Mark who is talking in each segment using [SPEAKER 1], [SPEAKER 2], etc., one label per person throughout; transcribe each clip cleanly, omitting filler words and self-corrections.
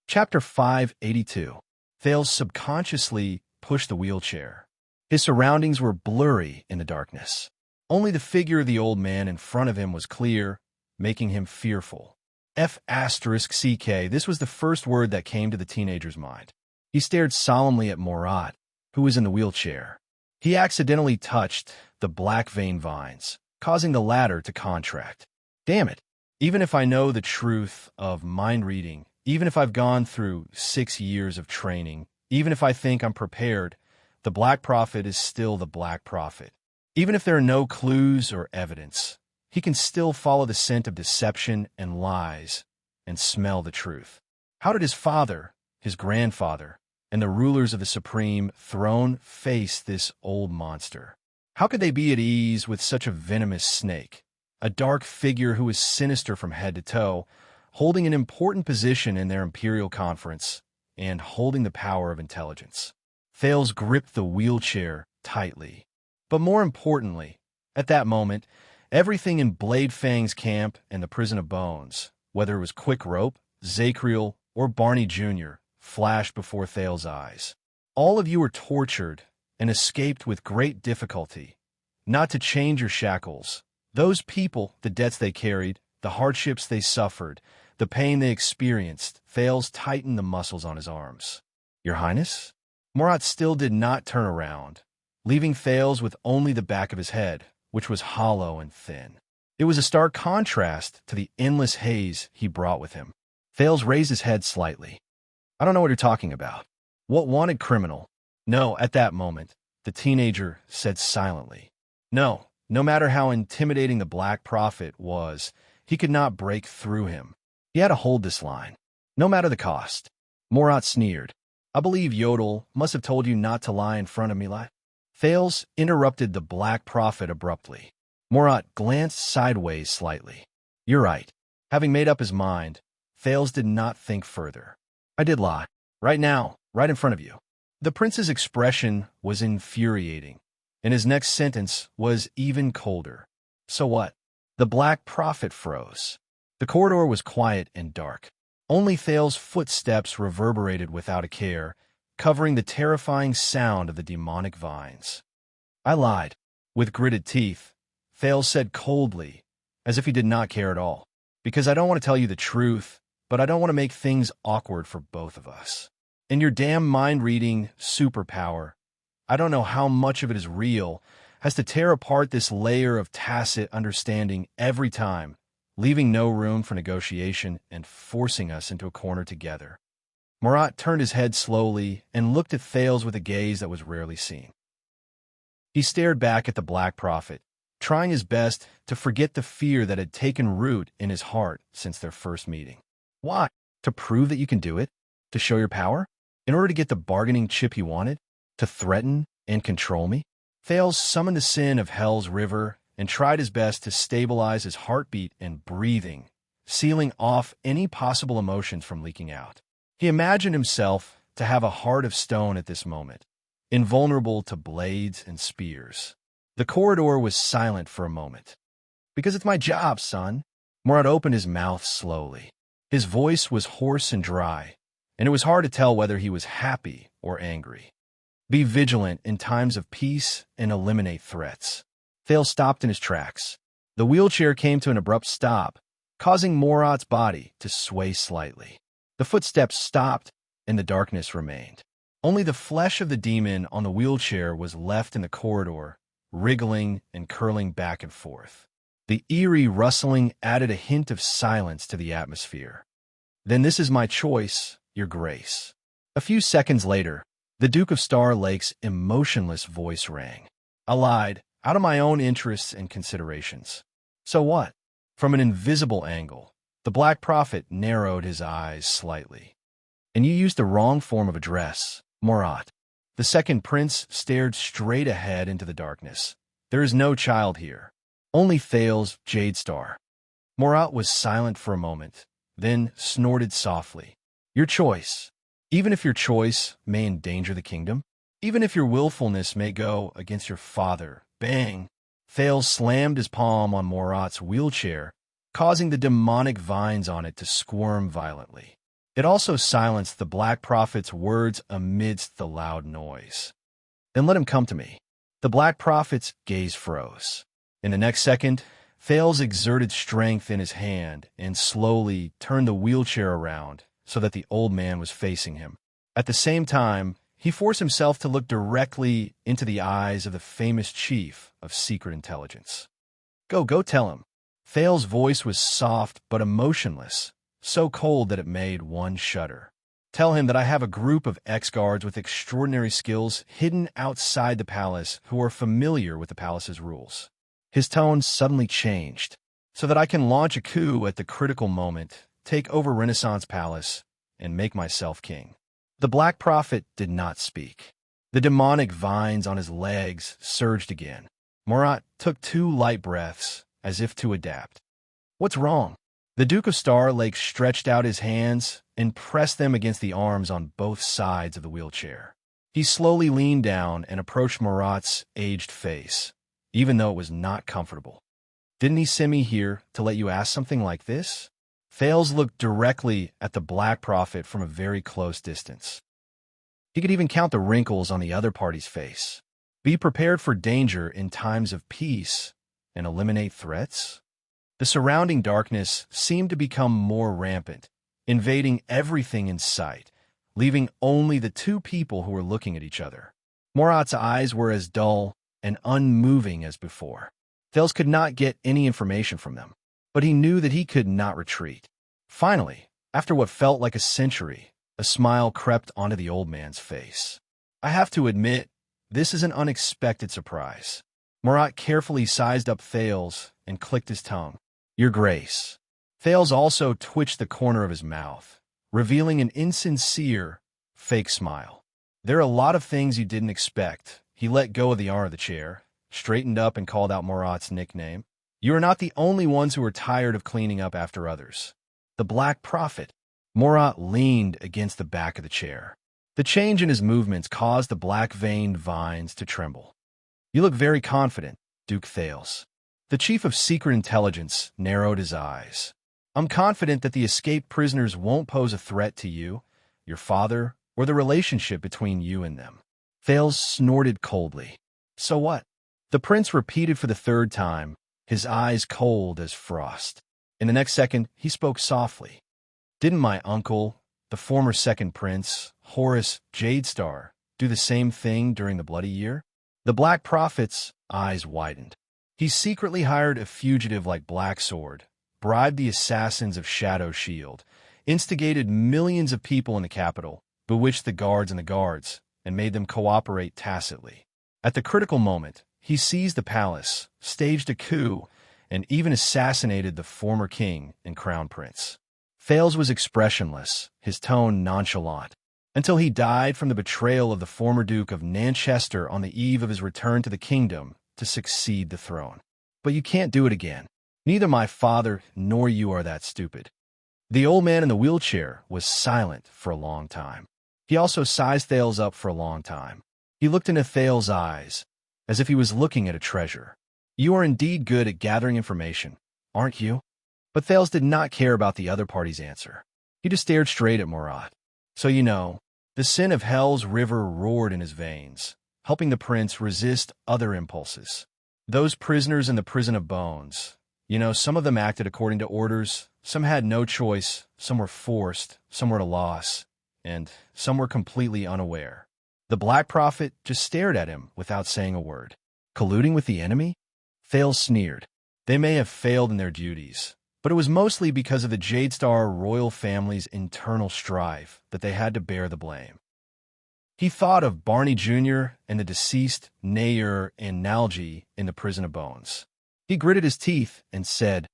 [SPEAKER 1] Chapter 582. Thales subconsciously pushed the wheelchair. His surroundings were blurry in the darkness. Only the figure of the old man in front of him was clear, making him fearful. F***CK, this was the first word that came to the teenager's mind. He stared solemnly at Morat, who was in the wheelchair. He accidentally touched the black vein vines, causing the latter to contract. Damn it. Even if I know the truth of mind reading, even if I've gone through 6 years of training, even if I think I'm prepared, the Black Prophet is still the Black Prophet. Even if there are no clues or evidence, he can still follow the scent of deception and lies and smell the truth. How did his father, his grandfather, and the rulers of the supreme throne face this old monster? How could they be at ease with such a venomous snake, a dark figure who is sinister from head to toe, holding an important position in their imperial conference and holding the power of intelligence? Thales gripped the wheelchair tightly. But more importantly, at that moment, everything in Blade Fang's camp and the Prison of Bones, whether it was Quick Rope, Zacriel, or Barney Jr., flashed before Thales' eyes. All of you were tortured and escaped with great difficulty. Not to change your shackles. Those people, the debts they carried, the hardships they suffered, the pain they experienced, Thales tightened the muscles on his arms. Your Highness? Morat still did not turn around, leaving Thales with only the back of his head, which was hollow and thin. It was a stark contrast to the endless haze he brought with him. Thales raised his head slightly. I don't know what you're talking about. What wanted criminal? No, at that moment, the teenager said silently. No, no matter how intimidating the Black Prophet was, he could not break through him. He had to hold this line, no matter the cost. Morat sneered. I believe Yodel must have told you not to lie in front of me, Thales interrupted the Black Prophet abruptly. Morat glanced sideways slightly. You're right. Having made up his mind, Thales did not think further. I did lie. Right now, right in front of you. The prince's expression was infuriating, and his next sentence was even colder. So what? The Black Prophet froze. The corridor was quiet and dark. Only Thales' footsteps reverberated without a care, covering the terrifying sound of the demonic vines. I lied. With gritted teeth, Thales said coldly, as if he did not care at all. Because I don't want to tell you the truth, but I don't want to make things awkward for both of us. In your damn mind-reading superpower, I don't know how much of it is real, has to tear apart this layer of tacit understanding every time, leaving no room for negotiation and forcing us into a corner together. Morat turned his head slowly and looked at Thales with a gaze that was rarely seen. He stared back at the Black Prophet, trying his best to forget the fear that had taken root in his heart since their first meeting. Why? To prove that you can do it? To show your power? In order to get the bargaining chip he wanted? To threaten and control me? Thales summoned the sin of Hell's River and tried his best to stabilize his heartbeat and breathing, sealing off any possible emotions from leaking out. He imagined himself to have a heart of stone at this moment, invulnerable to blades and spears. The corridor was silent for a moment. Because it's my job, son. Morat opened his mouth slowly. His voice was hoarse and dry, and it was hard to tell whether he was happy or angry. Be vigilant in times of peace and eliminate threats. Thales stopped in his tracks. The wheelchair came to an abrupt stop, causing Morat's body to sway slightly. The footsteps stopped, and the darkness remained. Only the flesh of the demon on the wheelchair was left in the corridor, wriggling and curling back and forth. The eerie rustling added a hint of silence to the atmosphere. Then this is my choice, Your Grace. A few seconds later, the Duke of Star Lake's emotionless voice rang. I lied, out of my own interests and considerations. So what? From an invisible angle, the Black Prophet narrowed his eyes slightly. And you used the wrong form of address, Morat. The second prince stared straight ahead into the darkness. There is no child here. Only Thales, Jade Star. Morat was silent for a moment, then snorted softly. Your choice. Even if your choice may endanger the kingdom, even if your willfulness may go against your father, bang! Thales slammed his palm on Morat's wheelchair, causing the demonic vines on it to squirm violently. It also silenced the Black Prophet's words amidst the loud noise. "Then let him come to me." The Black Prophet's gaze froze. In the next second, Thales exerted strength in his hand and slowly turned the wheelchair around so that the old man was facing him. At the same time, he forced himself to look directly into the eyes of the famous chief of secret intelligence. Go tell him." Thales' voice was soft but emotionless, so cold that it made one shudder. "Tell him that I have a group of ex-guards with extraordinary skills hidden outside the palace who are familiar with the palace's rules." His tone suddenly changed, "so that I can launch a coup at the critical moment, take over Renaissance Palace, and make myself king." The Black Prophet did not speak. The demonic vines on his legs surged again. Murat took 2 light breaths, as if to adapt. "What's wrong?" The Duke of Star Lake stretched out his hands and pressed them against the arms on both sides of the wheelchair. He slowly leaned down and approached Murat's aged face, even though it was not comfortable. "Didn't he send me here to let you ask something like this?" Thales looked directly at the Black Prophet from a very close distance. He could even count the wrinkles on the other party's face. "Be prepared for danger in times of peace and eliminate threats?" The surrounding darkness seemed to become more rampant, invading everything in sight, leaving only the 2 people who were looking at each other. Murat's eyes were as dull and unmoving as before. Thales could not get any information from them, but he knew that he could not retreat. Finally, after what felt like a century, a smile crept onto the old man's face. "I have to admit, this is an unexpected surprise." Murat carefully sized up Thales and clicked his tongue. "Your Grace." Thales also twitched the corner of his mouth, revealing an insincere, fake smile. "There are a lot of things you didn't expect." He let go of the arm of the chair, straightened up and called out Murat's nickname. "You are not the only ones who are tired of cleaning up after others." The Black Prophet. Murat leaned against the back of the chair. The change in his movements caused the black-veined vines to tremble. "You look very confident, Duke Thales." The chief of secret intelligence narrowed his eyes. "I'm confident that the escaped prisoners won't pose a threat to you, your father, or the relationship between you and them." Thales snorted coldly. "So what?" The prince repeated for the 3rd time, his eyes cold as frost. In the next second, he spoke softly. "Didn't my uncle, the former second prince, Horus Jadestar, do the same thing during the Bloody Year?" The Black Prophet's eyes widened. "He secretly hired a fugitive like Black Sword, bribed the assassins of Shadow Shield, instigated millions of people in the capital, bewitched the guards and the guards, and made them cooperate tacitly. At the critical moment, he seized the palace, staged a coup, and even assassinated the former king and crown prince." Thales was expressionless, his tone nonchalant, until he died from the betrayal of the former Duke of Nanchester on the eve of his return to the kingdom to succeed the throne. "But you can't do it again. Neither my father nor you are that stupid." The old man in the wheelchair was silent for a long time. He also sized Thales up for a long time. He looked into Thales' eyes, as if he was looking at a treasure. "You are indeed good at gathering information, aren't you?" But Thales did not care about the other party's answer. He just stared straight at Murat. "So you know, the sin of Hell's river roared in his veins, helping the prince resist other impulses. Those prisoners in the prison of bones, some of them acted according to orders, some had no choice, some were forced, some were at a loss, and some were completely unaware." The Black Prophet just stared at him without saying a word. "Colluding with the enemy?" Thales sneered. "They may have failed in their duties, but it was mostly because of the Jadestar royal family's internal strife that they had to bear the blame." He thought of Barney Jr. and the deceased Nayer and Nalji in the prison of bones. He gritted his teeth and said,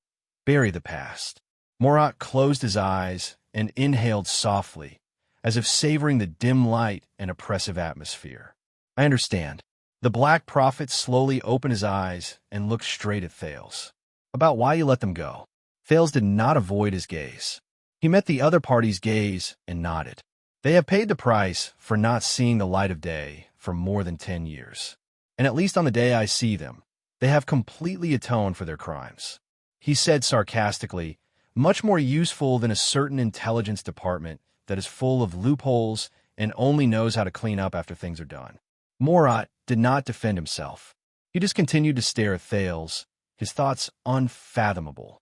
[SPEAKER 1] "Bury the past." Murat closed his eyes and inhaled softly, as if savoring the dim light and oppressive atmosphere. "I understand." The Black Prophet slowly opened his eyes and looked straight at Thales. "About why you let them go?" Thales did not avoid his gaze. He met the other party's gaze and nodded. "They have paid the price for not seeing the light of day for more than 10 years. And at least on the day I see them, they have completely atoned for their crimes." He said sarcastically, "Much more useful than a certain intelligence department that is full of loopholes and only knows how to clean up after things are done. Morat did not defend himself. He just continued to stare at Thales, his thoughts unfathomable.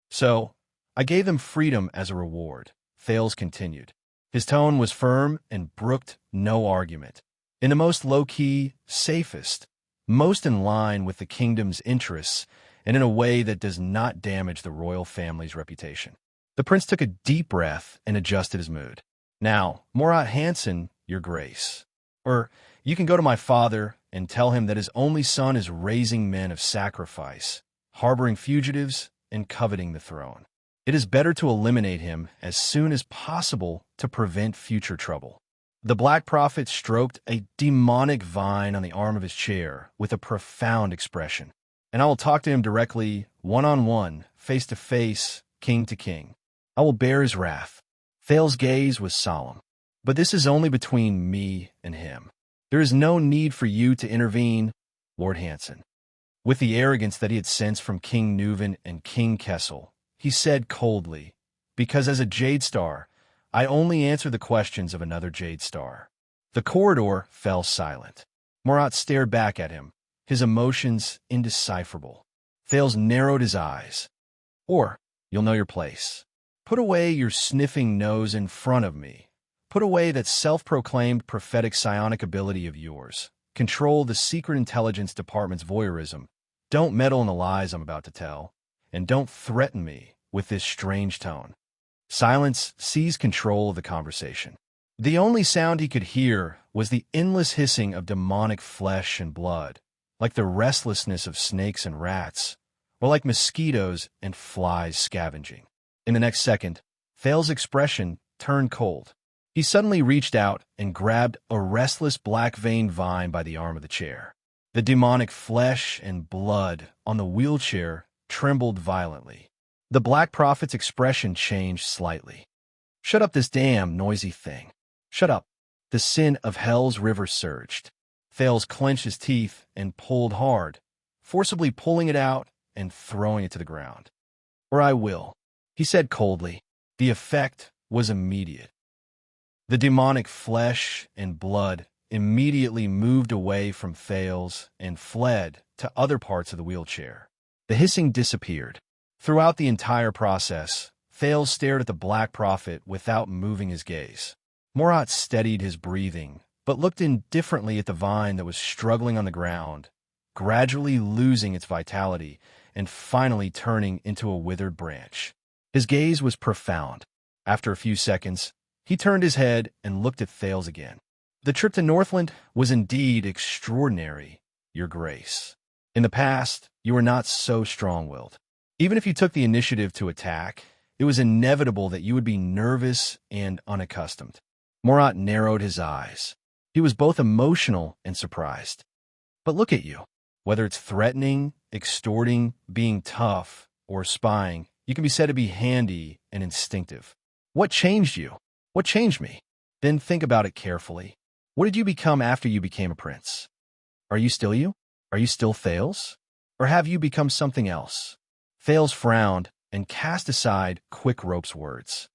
[SPEAKER 1] So, I gave them freedom as a reward, Thales continued. His tone was firm and brooked no argument. In the most low-key, safest, most in line with the kingdom's interests, and in a way that does not damage the royal family's reputation. The prince took a deep breath and adjusted his mood. Now, Morat Hansen, your grace. Or, you can go to my father and tell him that his only son is raising men of sacrifice, harboring fugitives, and coveting the throne. It is better to eliminate him as soon as possible to prevent future trouble. The Black Prophet stroked a demonic vine on the arm of his chair with a profound expression. And I will talk to him directly, one-on-one, face-to-face, king to king. I will bear his wrath. Thales' gaze was solemn. But this is only between me and him. There is no need for you to intervene, Lord Hansen. With the arrogance that he had sensed from King Neuven and King Kessel, he said coldly, because as a Jade Star, I only answer the questions of another Jade Star. The corridor fell silent. Morat stared back at him, his emotions indecipherable. Thales narrowed his eyes. Or, you'll know your place. Put away your sniffing nose in front of me. Put away that self-proclaimed prophetic psionic ability of yours. Control the Secret Intelligence Department's voyeurism. Don't meddle in the lies I'm about to tell. And don't threaten me with this strange tone. Silence seized control of the conversation. The only sound he could hear was the endless hissing of demonic flesh and blood, like the restlessness of snakes and rats, or like mosquitoes and flies scavenging. In the next second, Thales' expression turned cold. He suddenly reached out and grabbed a restless black-veined vine by the arm of the chair. The demonic flesh and blood on the wheelchair trembled violently. The Black Prophet's expression changed slightly. Shut up, this damn noisy thing. Shut up. The sin of hell's river surged. Thales clenched his teeth and pulled hard, forcibly pulling it out and throwing it to the ground. Or I will, he said coldly. The effect was immediate. The demonic flesh and blood immediately moved away from Thales and fled to other parts of the wheelchair. The hissing disappeared. Throughout the entire process, Thales stared at the Black Prophet without moving his gaze. Morat steadied his breathing, but looked indifferently at the vine that was struggling on the ground, gradually losing its vitality and finally turning into a withered branch. His gaze was profound. After a few seconds, he turned his head and looked at Thales again. The trip to Northland was indeed extraordinary, Your Grace. In the past, you were not so strong-willed. Even if you took the initiative to attack, it was inevitable that you would be nervous and unaccustomed. Morat narrowed his eyes. He was both emotional and surprised. But look at you. Whether it's threatening, extorting, being tough, or spying, you can be said to be handy and instinctive. What changed you? What changed me? Then think about it carefully. What did you become after you became a prince? Are you still you? Are you still Thales? Or have you become something else? Thales frowned and cast aside Quick Rope's words.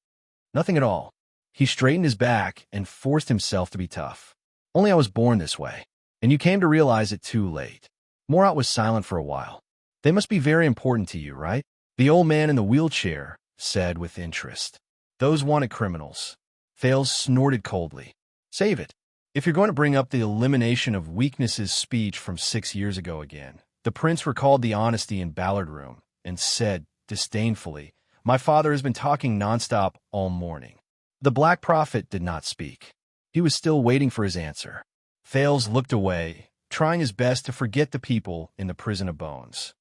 [SPEAKER 1] Nothing at all. He straightened his back and forced himself to be tough. Only I was born this way, and you came to realize it too late. Morat was silent for a while. They must be very important to you, right? The old man in the wheelchair said with interest. Those wanted criminals. Thales snorted coldly. Save it. If you're going to bring up the elimination of weaknesses speech from 6 years ago again, the prince recalled the honesty in Ballard Room and said, disdainfully, my father has been talking nonstop all morning. The Black Prophet did not speak. He was still waiting for his answer. Thales looked away, trying his best to forget the people in the prison of bones.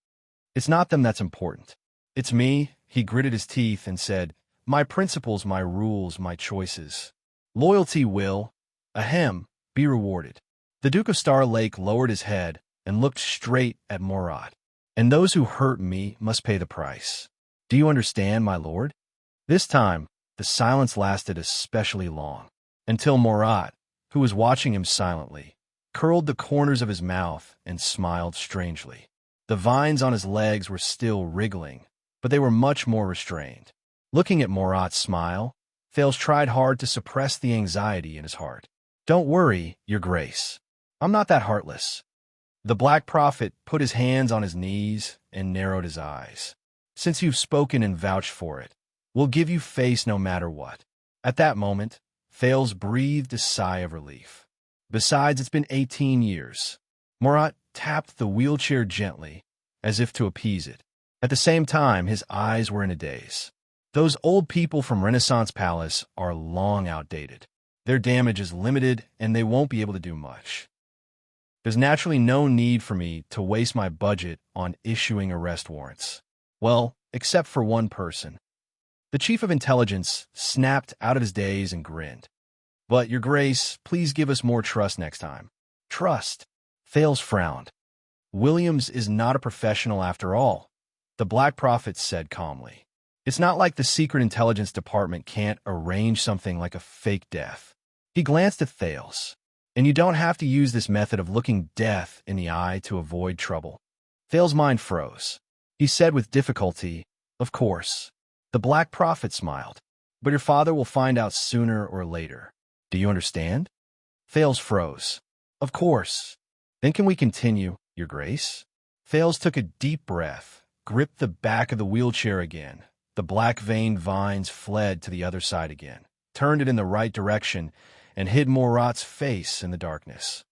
[SPEAKER 1] It's not them that's important. It's me, he gritted his teeth and said, my principles, my rules, my choices. Loyalty will, be rewarded. The Duke of Star Lake lowered his head and looked straight at Morat. And those who hurt me must pay the price. Do you understand, my lord? This time, the silence lasted especially long, until Morat, who was watching him silently, curled the corners of his mouth and smiled strangely. The vines on his legs were still wriggling, but they were much more restrained. Looking at Morat's smile, Thales tried hard to suppress the anxiety in his heart. Don't worry, Your Grace. I'm not that heartless. The Black Prophet put his hands on his knees and narrowed his eyes. Since you've spoken and vouched for it, we'll give you face no matter what. At that moment, Thales breathed a sigh of relief. Besides, it's been 18 years. Murat tapped the wheelchair gently, as if to appease it. At the same time, his eyes were in a daze. Those old people from Renaissance Palace are long outdated. Their damage is limited, and they won't be able to do much. There's naturally no need for me to waste my budget on issuing arrest warrants. Well, except for one person. The Chief of Intelligence snapped out of his daze and grinned. But, Your Grace, please give us more trust next time. Trust? Thales frowned. Williams is not a professional after all, the Black Prophet said calmly. It's not like the Secret Intelligence Department can't arrange something like a fake death. He glanced at Thales. And you don't have to use this method of looking death in the eye to avoid trouble. Thales' mind froze. He said with difficulty, Of course. The Black Prophet smiled. But your father will find out sooner or later. Do you understand? Thales froze. Of course. Then can we continue, Your Grace? Thales took a deep breath, gripped the back of the wheelchair again. The black-veined vines fled to the other side again, turned it in the right direction, and hid Murat's face in the darkness.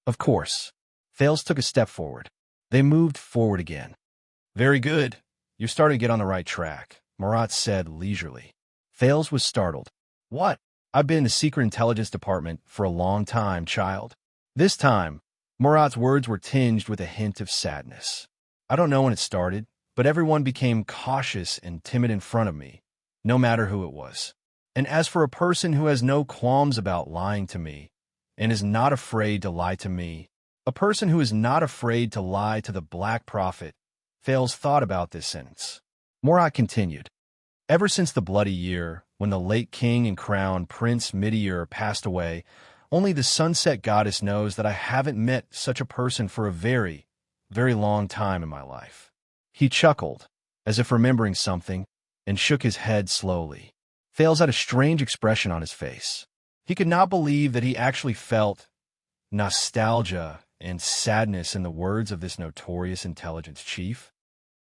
[SPEAKER 1] Of course. Thales took a step forward. They moved forward again. Very good. You're starting to get on the right track, Murat said leisurely. Thales was startled. What? I've been in the Secret Intelligence Department for a long time, child. This time, Murat's words were tinged with a hint of sadness. I don't know when it started, but everyone became cautious and timid in front of me, no matter who it was. And as for a person who has no qualms about lying to me, and is not afraid to lie to me, a person who is not afraid to lie to the Black Prophet, Thales thought about this sentence. Murat continued. Ever since the bloody year, when the late king and crown Prince Midir passed away, only the sunset goddess knows that I haven't met such a person for a very, very long time in my life. He chuckled, as if remembering something, and shook his head slowly. Thales had a strange expression on his face. He could not believe that he actually felt nostalgia and sadness in the words of this notorious intelligence chief.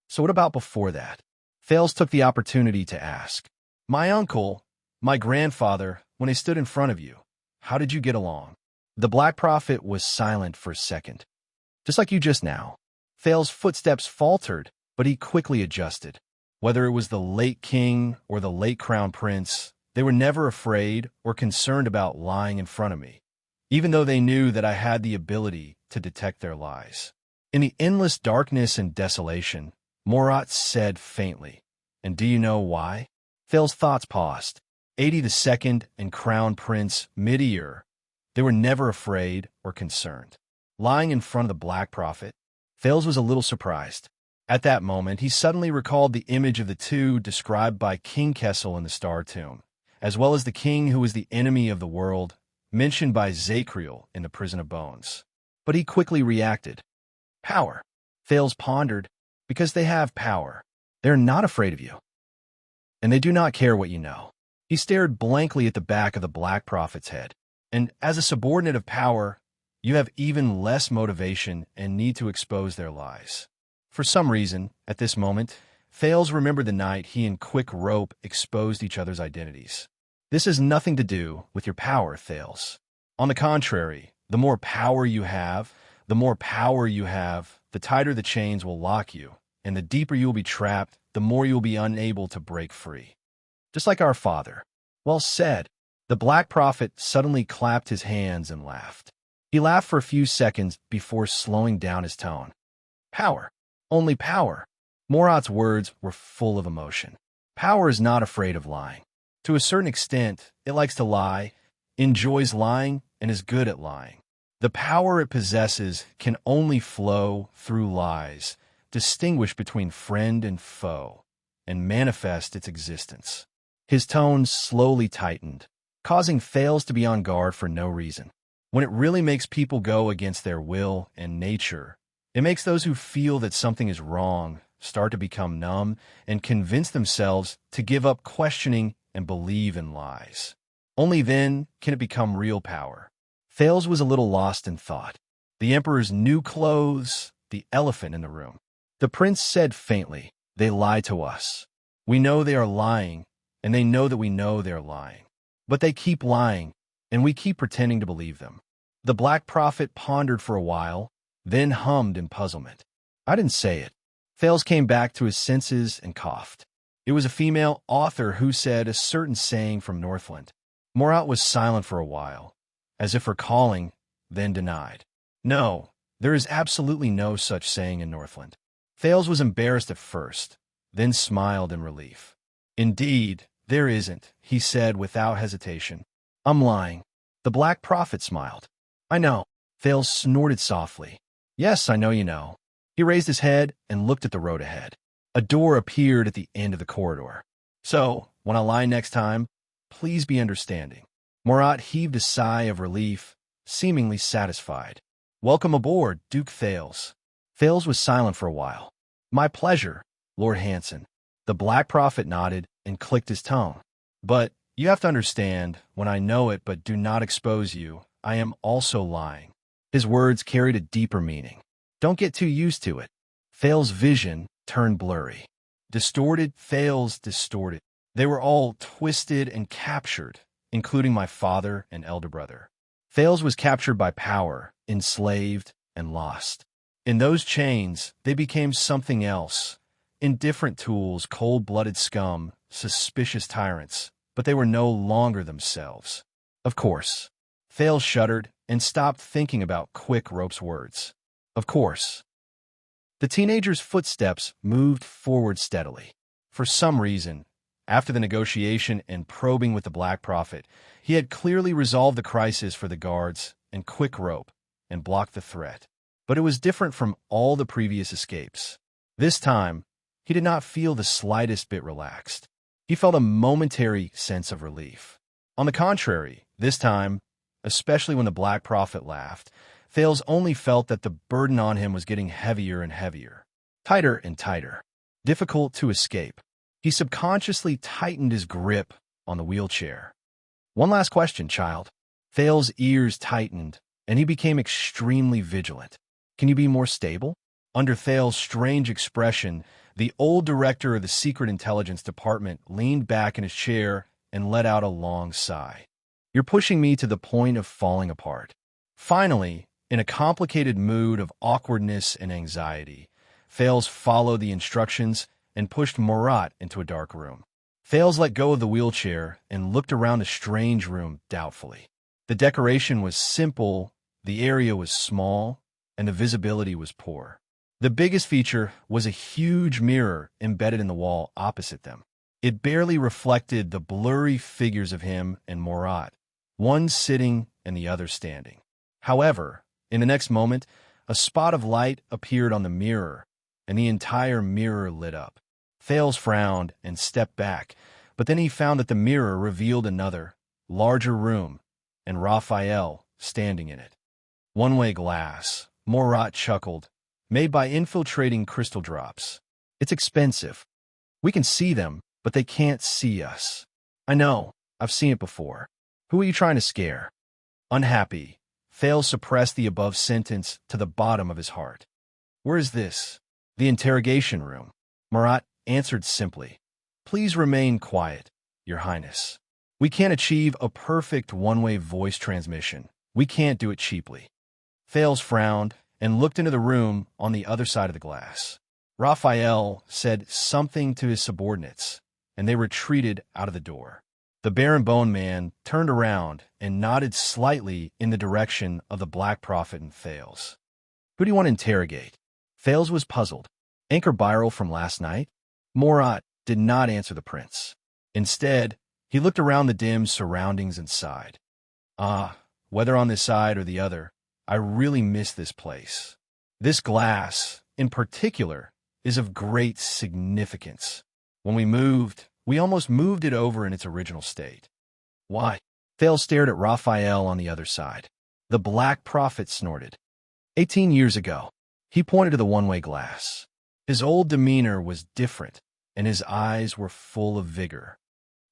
[SPEAKER 1] So what about before that? Thales took the opportunity to ask. My uncle, my grandfather, when they stood in front of you, how did you get along? The Black Prophet was silent for a second. Just like you just now. Thales' footsteps faltered, but he quickly adjusted. Whether it was the late king or the late crown prince, they were never afraid or concerned about lying in front of me, even though they knew that I had the ability to detect their lies. In the endless darkness and desolation, Murat said faintly, And do you know why? Thales' thoughts paused. 82nd and Crown Prince Midir, they were never afraid or concerned. Lying in front of the Black Prophet, Thales was a little surprised. At that moment, he suddenly recalled the image of the two described by King Kessel in the Star Tomb, as well as the king who was the enemy of the world, mentioned by Zacriel in the Prison of Bones. But he quickly reacted. Power. Thales pondered. Because they have power. They're not afraid of you. And they do not care what you know. He stared blankly at the back of the Black Prophet's head. And as a subordinate of power, you have even less motivation and need to expose their lies. For some reason, at this moment, Thales remembered the night he and Quick Rope exposed each other's identities. This has nothing to do with your power, Thales. On the contrary, the more power you have, the tighter the chains will lock you, and the deeper you will be trapped, the more you will be unable to break free. Just like our father. Well said. The Black Prophet suddenly clapped his hands and laughed. He laughed for a few seconds before slowing down his tone. Power. Only power. Murat's words were full of emotion. Power is not afraid of lying. To a certain extent, it likes to lie, enjoys lying, and is good at lying. The power it possesses can only flow through lies, distinguish between friend and foe, and manifest its existence. His tone slowly tightened, causing Thales to be on guard for no reason. When it really makes people go against their will and nature, it makes those who feel that something is wrong start to become numb and convince themselves to give up questioning and believe in lies. Only then can it become real power. Thales was a little lost in thought. The Emperor's new clothes, the elephant in the room. The prince said faintly, "They lie to us. We know they are lying, and they know that we know they are lying. But they keep lying, and we keep pretending to believe them." The Black Prophet pondered for a while, then hummed in puzzlement. "I didn't say it." Thales came back to his senses and coughed. It was a female author who said a certain saying from Northland. Morat was silent for a while, as if recalling, then denied. "No, there is absolutely no such saying in Northland." Thales was embarrassed at first, then smiled in relief. "Indeed, there isn't," he said without hesitation. "I'm lying." The Black Prophet smiled. "I know." Thales snorted softly. "Yes, I know you know." He raised his head and looked at the road ahead. A door appeared at the end of the corridor. "So, when I lie next time, please be understanding." Morat heaved a sigh of relief, seemingly satisfied. "Welcome aboard, Duke Thales." Thales was silent for a while. "My pleasure, Lord Hanson." The Black Prophet nodded and clicked his tongue. "But you have to understand, when I know it but do not expose you, I am also lying." His words carried a deeper meaning. "Don't get too used to it." Thales' vision turned blurry. Thales distorted. They were all twisted and captured, including my father and elder brother. Thales was captured by power, enslaved, and lost. In those chains, they became something else. Indifferent tools, cold-blooded scum, suspicious tyrants, but they were no longer themselves. Of course. Thales shuddered and stopped thinking about Quick Rope's words. Of course. The teenager's footsteps moved forward steadily. For some reason, after the negotiation and probing with the Black Prophet, he had clearly resolved the crisis for the guards and Quick Rope and blocked the threat. But it was different from all the previous escapes. This time, he did not feel the slightest bit relaxed. He felt a momentary sense of relief. On the contrary, this time, especially when the Black Prophet laughed, Thales only felt that the burden on him was getting heavier and heavier, tighter and tighter, difficult to escape. He subconsciously tightened his grip on the wheelchair. "One last question, child." Thales' ears tightened, and he became extremely vigilant. "Can you be more stable?" Under Thales' strange expression, the old director of the Secret Intelligence Department leaned back in his chair and let out a long sigh. "You're pushing me to the point of falling apart." Finally, in a complicated mood of awkwardness and anxiety, Thales followed the instructions and pushed Morat into a dark room. Thales let go of the wheelchair and looked around the strange room doubtfully. The decoration was simple, the area was small, and the visibility was poor. The biggest feature was a huge mirror embedded in the wall opposite them. It barely reflected the blurry figures of him and Morat, one sitting and the other standing. However, in the next moment, a spot of light appeared on the mirror, and the entire mirror lit up. Thales frowned and stepped back, but then he found that the mirror revealed another, larger room, and Raphael standing in it. "One-way glass," Morat chuckled, "made by infiltrating crystal drops. It's expensive. We can see them, but they can't see us." "I know. I've seen it before. Who are you trying to scare?" "Unhappy." Thales suppressed the above sentence to the bottom of his heart. "Where is this?" "The interrogation room." Morat answered simply, "Please remain quiet, Your Highness. We can't achieve a perfect one-way voice transmission. We can't do it cheaply." Thales frowned and looked into the room on the other side of the glass. Raphael said something to his subordinates, and they retreated out of the door. The Baron Bone Man turned around and nodded slightly in the direction of the Black Prophet and Thales. "Who do you want to interrogate?" Thales was puzzled. "Anchor Byrel from last night?" Morat did not answer the prince. Instead, he looked around the dim surroundings and sighed. Whether on this side or the other, I really miss this place. This glass, in particular, is of great significance. When we almost moved it over in its original state." "Why?" Thales stared at Raphael on the other side. The Black Prophet snorted. 18 years ago, he pointed to the one-way glass. His old demeanor was different, and his eyes were full of vigor.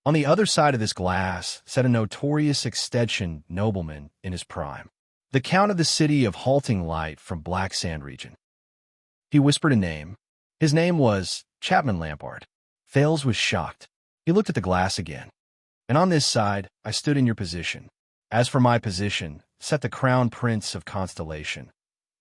[SPEAKER 1] On the other side of this glass sat a notorious extension nobleman in his prime, the Count of the city of Halting Light from Black Sand region. He whispered a name. His name was Chapman Lampard. Fales was shocked. He looked at the glass again. And on this side, I stood in your position. As for my position, sat the crown prince of Constellation.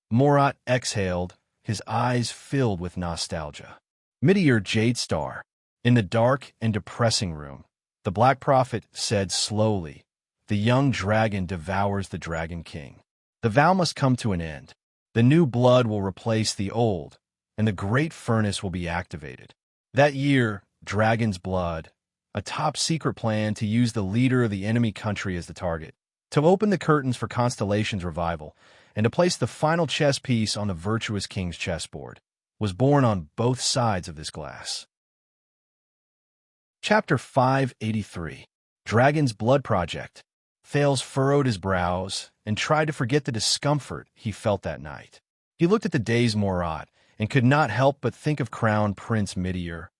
[SPEAKER 1] Morat exhaled, his eyes filled with nostalgia. Midier Jade Star. In the dark and depressing room, the Black Prophet said slowly, "The young dragon devours the Dragon King. The vow must come to an end. The new blood will replace the old, and the great furnace will be activated. That year, Dragon's Blood, a top-secret plan to use the leader of the enemy country as the target, to open the curtains for Constellation's revival, and to place the final chess piece on the virtuous king's chessboard, was born on both sides of this glass." Chapter 583. Dragon's Blood Project. Fales furrowed his brows and tried to forget the discomfort he felt that night. He looked at the day's Morat and could not help but think of Crown Prince Midier,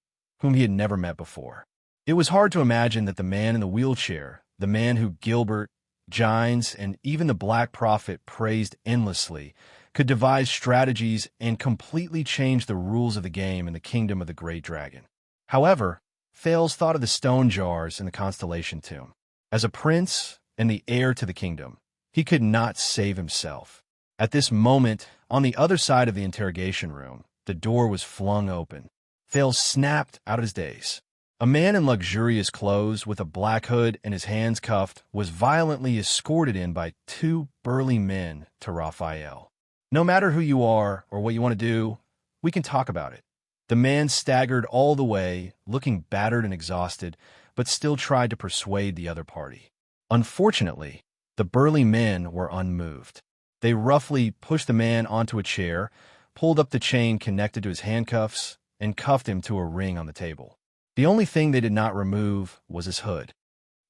[SPEAKER 1] whom he had never met before. It was hard to imagine that the man in the wheelchair, the man who Gilbert, Gines, and even the Black Prophet praised endlessly, could devise strategies and completely change the rules of the game in the kingdom of the Great Dragon. However, Fales thought of the stone jars in the Constellation tomb. As a prince and the heir to the kingdom, he could not save himself. At this moment, on the other side of the interrogation room, the door was flung open. Fales snapped out of his daze. A man in luxurious clothes with a black hood and his hands cuffed was violently escorted in by two burly men to Raphael. "No matter who you are or what you want to do, we can talk about it." The man staggered all the way, looking battered and exhausted, but still tried to persuade the other party. Unfortunately, the burly men were unmoved. They roughly pushed the man onto a chair, pulled up the chain connected to his handcuffs, and cuffed him to a ring on the table. The only thing they did not remove was his hood.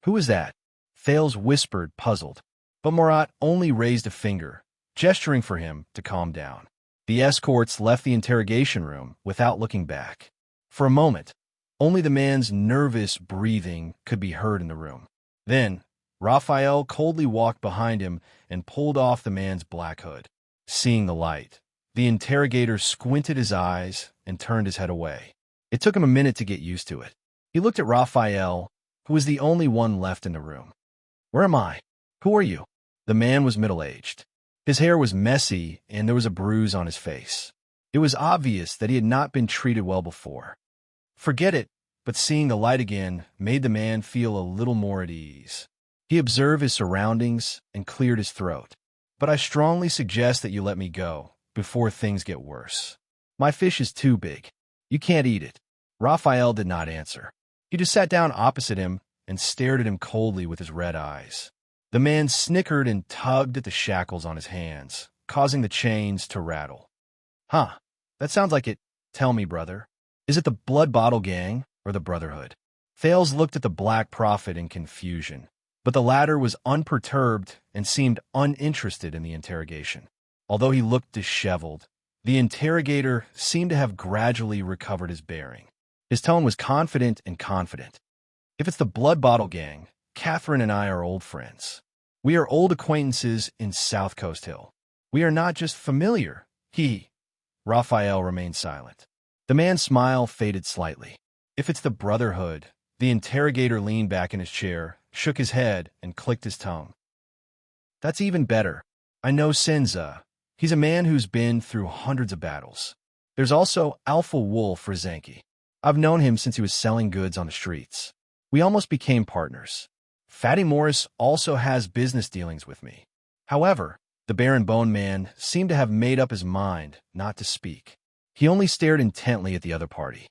[SPEAKER 1] "Who is that?" Fales whispered, puzzled. But Morat only raised a finger, gesturing for him to calm down. The escorts left the interrogation room without looking back. For a moment, only the man's nervous breathing could be heard in the room. Then, Raphael coldly walked behind him and pulled off the man's black hood. Seeing the light, the interrogator squinted his eyes and turned his head away. It took him a minute to get used to it. He looked at Raphael, who was the only one left in the room. "Where am I? Who are you?" The man was middle-aged. His hair was messy, and there was a bruise on his face. It was obvious that he had not been treated well before. Forget it, but seeing the light again made the man feel a little more at ease. He observed his surroundings and cleared his throat. "But I strongly suggest that you let me go, before things get worse. My fish is too big. You can't eat it." Raphael did not answer. He just sat down opposite him and stared at him coldly with his red eyes. The man snickered and tugged at the shackles on his hands, causing the chains to rattle. "Huh, that sounds like it. Tell me, brother, is it the Blood Bottle Gang or the Brotherhood?" Fales looked at the Black Prophet in confusion, but the latter was unperturbed and seemed uninterested in the interrogation. Although he looked disheveled, the interrogator seemed to have gradually recovered his bearing. His tone was confident and confident. "If it's the Blood Bottle Gang, Catherine and I are old friends. We are old acquaintances in South Coast Hill. We are not just familiar." Raphael remained silent. The man's smile faded slightly. "If it's the Brotherhood," the interrogator leaned back in his chair, shook his head, and clicked his tongue. "That's even better. I know Xianxia. He's a man who's been through hundreds of battles. There's also Alpha Wolf Xianxia. I've known him since he was selling goods on the streets. We almost became partners. Fatty Morris also has business dealings with me." However, the Baron Bone Man seemed to have made up his mind not to speak. He only stared intently at the other party.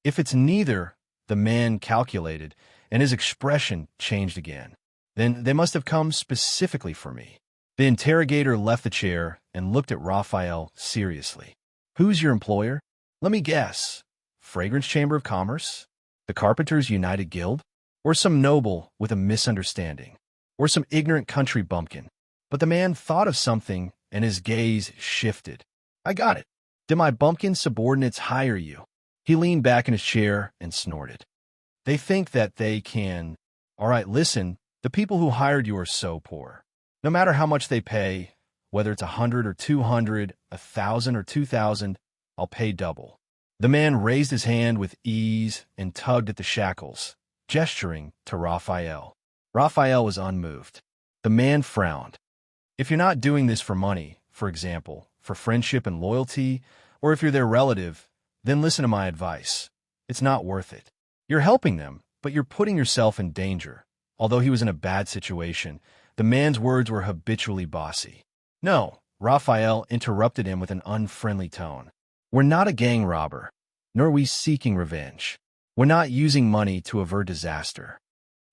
[SPEAKER 1] "If it's neither," the man calculated, and his expression changed again, "then they must have come specifically for me." The interrogator left the chair and looked at Raphael seriously. "Who's your employer?" "Let me guess. Fragrance Chamber of Commerce? The Carpenters United Guild? Or some noble with a misunderstanding? Or some ignorant country bumpkin?" But the man thought of something, and his gaze shifted. "I got it. Did my bumpkin subordinates hire you?" He leaned back in his chair and snorted. They think that they can. All right, listen, the people who hired you are so poor. No matter how much they pay, whether it's 100 or 200, 1,000 or 2,000, I'll pay double. The man raised his hand with ease and tugged at the shackles, gesturing to Raphael. Raphael was unmoved. The man frowned. If you're not doing this for money, for example, for friendship and loyalty, or if you're their relative, then listen to my advice. It's not worth it. You're helping them, but you're putting yourself in danger. Although he was in a bad situation, the man's words were habitually bossy. No, Raphael interrupted him with an unfriendly tone. We're not a gang robber, nor are we seeking revenge. We're not using money to avert disaster.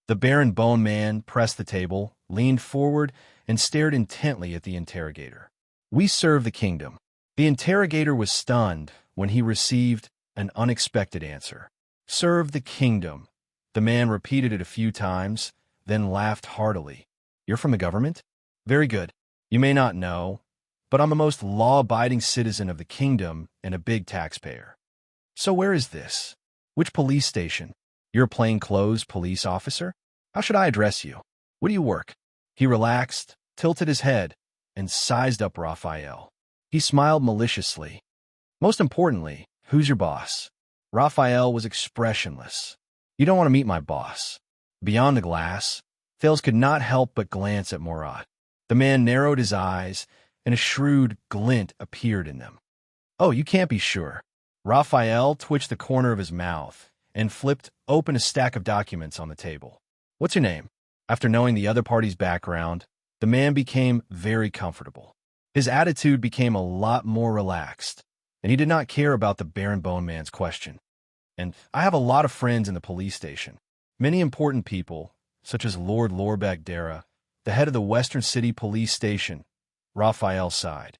[SPEAKER 1] The Baron Bone Man pressed the table, leaned forward, and stared intently at the interrogator. We serve the kingdom. The interrogator was stunned when he received an unexpected answer. Serve the kingdom. The man repeated it a few times, then laughed heartily. You're from the government? Very good. You may not know, but I'm the most law-abiding citizen of the kingdom and a big taxpayer. So where is this? Which police station? You're a plainclothes police officer? How should I address you? Where do you work? He relaxed, tilted his head, and sized up Raphael. He smiled maliciously. Most importantly, who's your boss? Raphael was expressionless. You don't want to meet my boss. Beyond the glass, Thales could not help but glance at Murat. The man narrowed his eyes, and a shrewd glint appeared in them. Oh, you can't be sure. Raphael twitched the corner of his mouth and flipped open a stack of documents on the table. What's your name? After knowing the other party's background, the man became very comfortable. His attitude became a lot more relaxed, and he did not care about the Baron Bone Man's question. And I have a lot of friends in the police station. Many important people, such as Lord Lorbek Dara, the head of the Western City Police Station. Raphael sighed.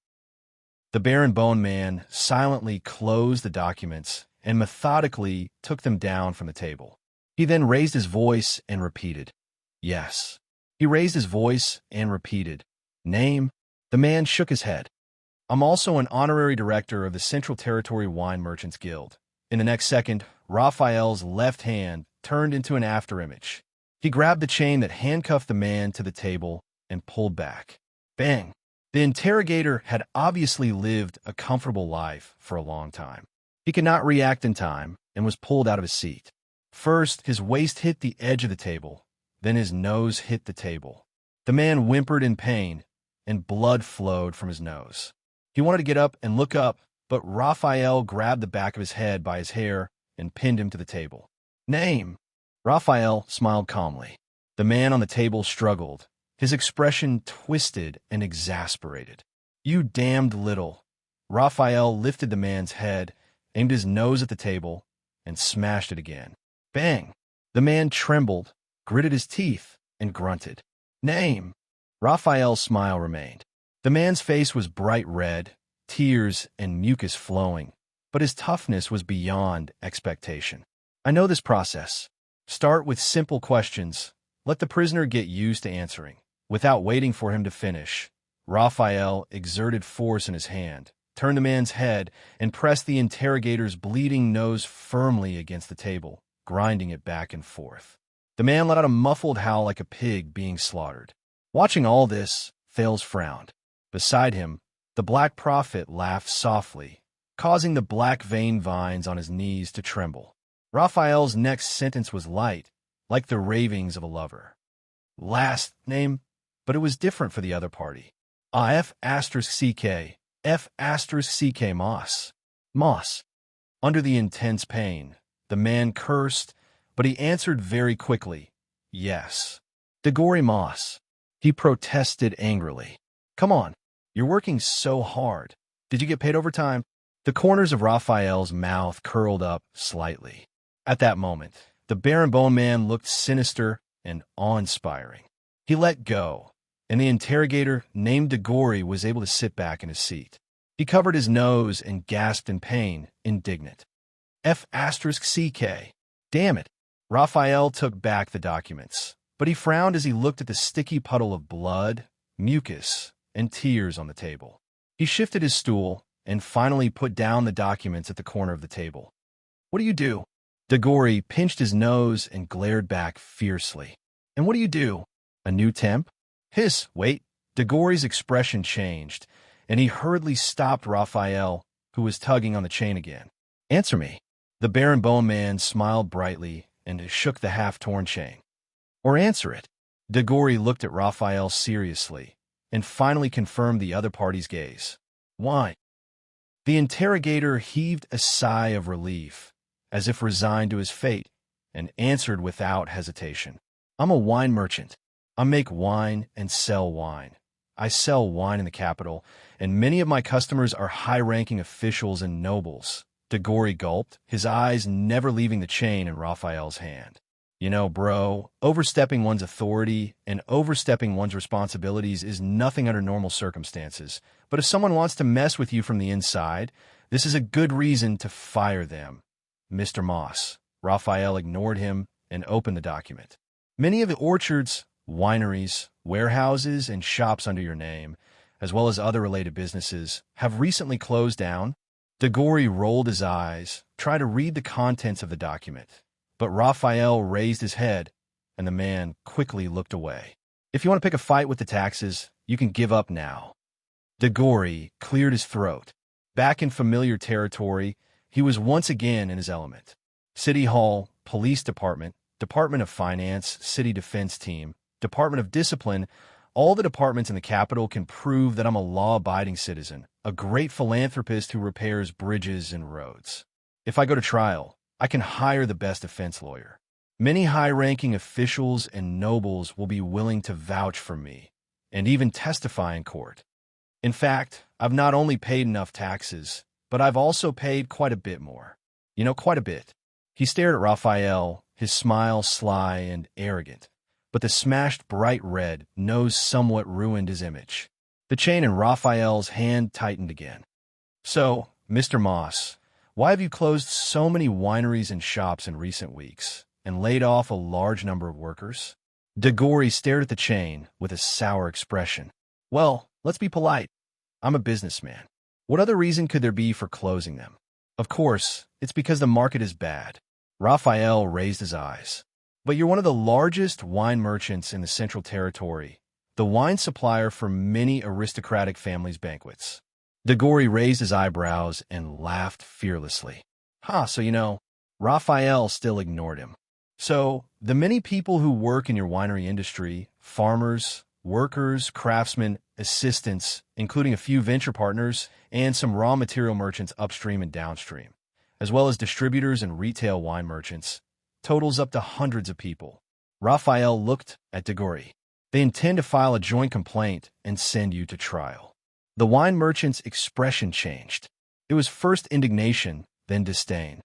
[SPEAKER 1] The Baron Bone Man silently closed the documents and methodically took them down from the table. He then raised his voice and repeated, Yes. He raised his voice and repeated, Name? The man shook his head. I'm also an honorary director of the Central Territory Wine Merchants Guild. In the next second, Raphael's left hand turned into an afterimage. He grabbed the chain that handcuffed the man to the table and pulled back. Bang! The interrogator had obviously lived a comfortable life for a long time. He could not react in time and was pulled out of his seat. First, his waist hit the edge of the table. Then his nose hit the table. The man whimpered in pain, and blood flowed from his nose. He wanted to get up and look up, but Raphael grabbed the back of his head by his hair and pinned him to the table. Name? Raphael smiled calmly. The man on the table struggled, his expression twisted and exasperated. You damned little. Raphael lifted the man's head, aimed his nose at the table, and smashed it again. Bang! The man trembled, gritted his teeth, and grunted. Name? Raphael's smile remained. The man's face was bright red, tears and mucus flowing, but his toughness was beyond expectation. I know this process. Start with simple questions. Let the prisoner get used to answering. Without waiting for him to finish, Raphael exerted force in his hand, turned the man's head, and pressed the interrogator's bleeding nose firmly against the table, grinding it back and forth. The man let out a muffled howl like a pig being slaughtered. Watching all this, Thales frowned. Beside him, the Black Prophet laughed softly, causing the black vein vines on his knees to tremble. Raphael's next sentence was light, like the ravings of a lover. Last name? But it was different for the other party. F***CK. F***CK Moss. Moss. Under the intense pain, the man cursed, but he answered very quickly, Yes. Degory Moss. He protested angrily. Come on, you're working so hard. Did you get paid overtime? The corners of Raphael's mouth curled up slightly. At that moment, the Baron Bone Man looked sinister and awe-inspiring. He let go, and the interrogator, named Degory, was able to sit back in his seat. He covered his nose and gasped in pain, indignant. F***CK. Damn it. Raphael took back the documents, but he frowned as he looked at the sticky puddle of blood, mucus, and tears on the table. He shifted his stool and finally put down the documents at the corner of the table. What do you do? Dagori pinched his nose and glared back fiercely. And what do you do? A new temp? Hiss, wait. Dagori's expression changed, and he hurriedly stopped Raphael, who was tugging on the chain again. Answer me. The Baron Bone Man smiled brightly and shook the half-torn chain. Or answer it. Dagori looked at Raphael seriously, and finally confirmed the other party's gaze. Why? The interrogator heaved a sigh of relief, as if resigned to his fate, and answered without hesitation. I'm a wine merchant. I make wine and sell wine. I sell wine in the capital, and many of my customers are high-ranking officials and nobles. Dagori gulped, his eyes never leaving the chain in Raphael's hand. You know, bro, overstepping one's authority and overstepping one's responsibilities is nothing under normal circumstances. But if someone wants to mess with you from the inside, this is a good reason to fire them. Mr. Moss. Raphael ignored him and opened the document. Many of the orchards, wineries, warehouses, and shops under your name, as well as other related businesses, have recently closed down. Dagori rolled his eyes, tried to read the contents of the document, but Raphael raised his head, and the man quickly looked away. If you want to pick a fight with the taxes, you can give up now. Dagori cleared his throat. Back in familiar territory, he was once again in his element. City Hall, Police Department, Department of Finance, City Defense Team, Department of Discipline, all the departments in the capital can prove that I'm a law-abiding citizen, a great philanthropist who repairs bridges and roads. If I go to trial, I can hire the best defense lawyer. Many high-ranking officials and nobles will be willing to vouch for me, and even testify in court. In fact, I've not only paid enough taxes, but I've also paid quite a bit more. Quite a bit. He stared at Raphael, his smile sly and arrogant, but the smashed bright red nose somewhat ruined his image. The chain in Raphael's hand tightened again. So, Mr. Moss, why have you closed so many wineries and shops in recent weeks and laid off a large number of workers? Dagori stared at the chain with a sour expression. Well, let's be polite. I'm a businessman. What other reason could there be for closing them? Of course, it's because the market is bad. Raphael raised his eyes. But you're one of the largest wine merchants in the Central Territory, the wine supplier for many aristocratic families' banquets. Dagori raised his eyebrows and laughed fearlessly. So Raphael still ignored him. So, the many people who work in your winery industry, farmers, workers, craftsmen, assistants, including a few venture partners, and some raw material merchants upstream and downstream, as well as distributors and retail wine merchants, totals up to hundreds of people. Raphael looked at Dagori. They intend to file a joint complaint and send you to trial. The wine merchant's expression changed. It was first indignation, then disdain.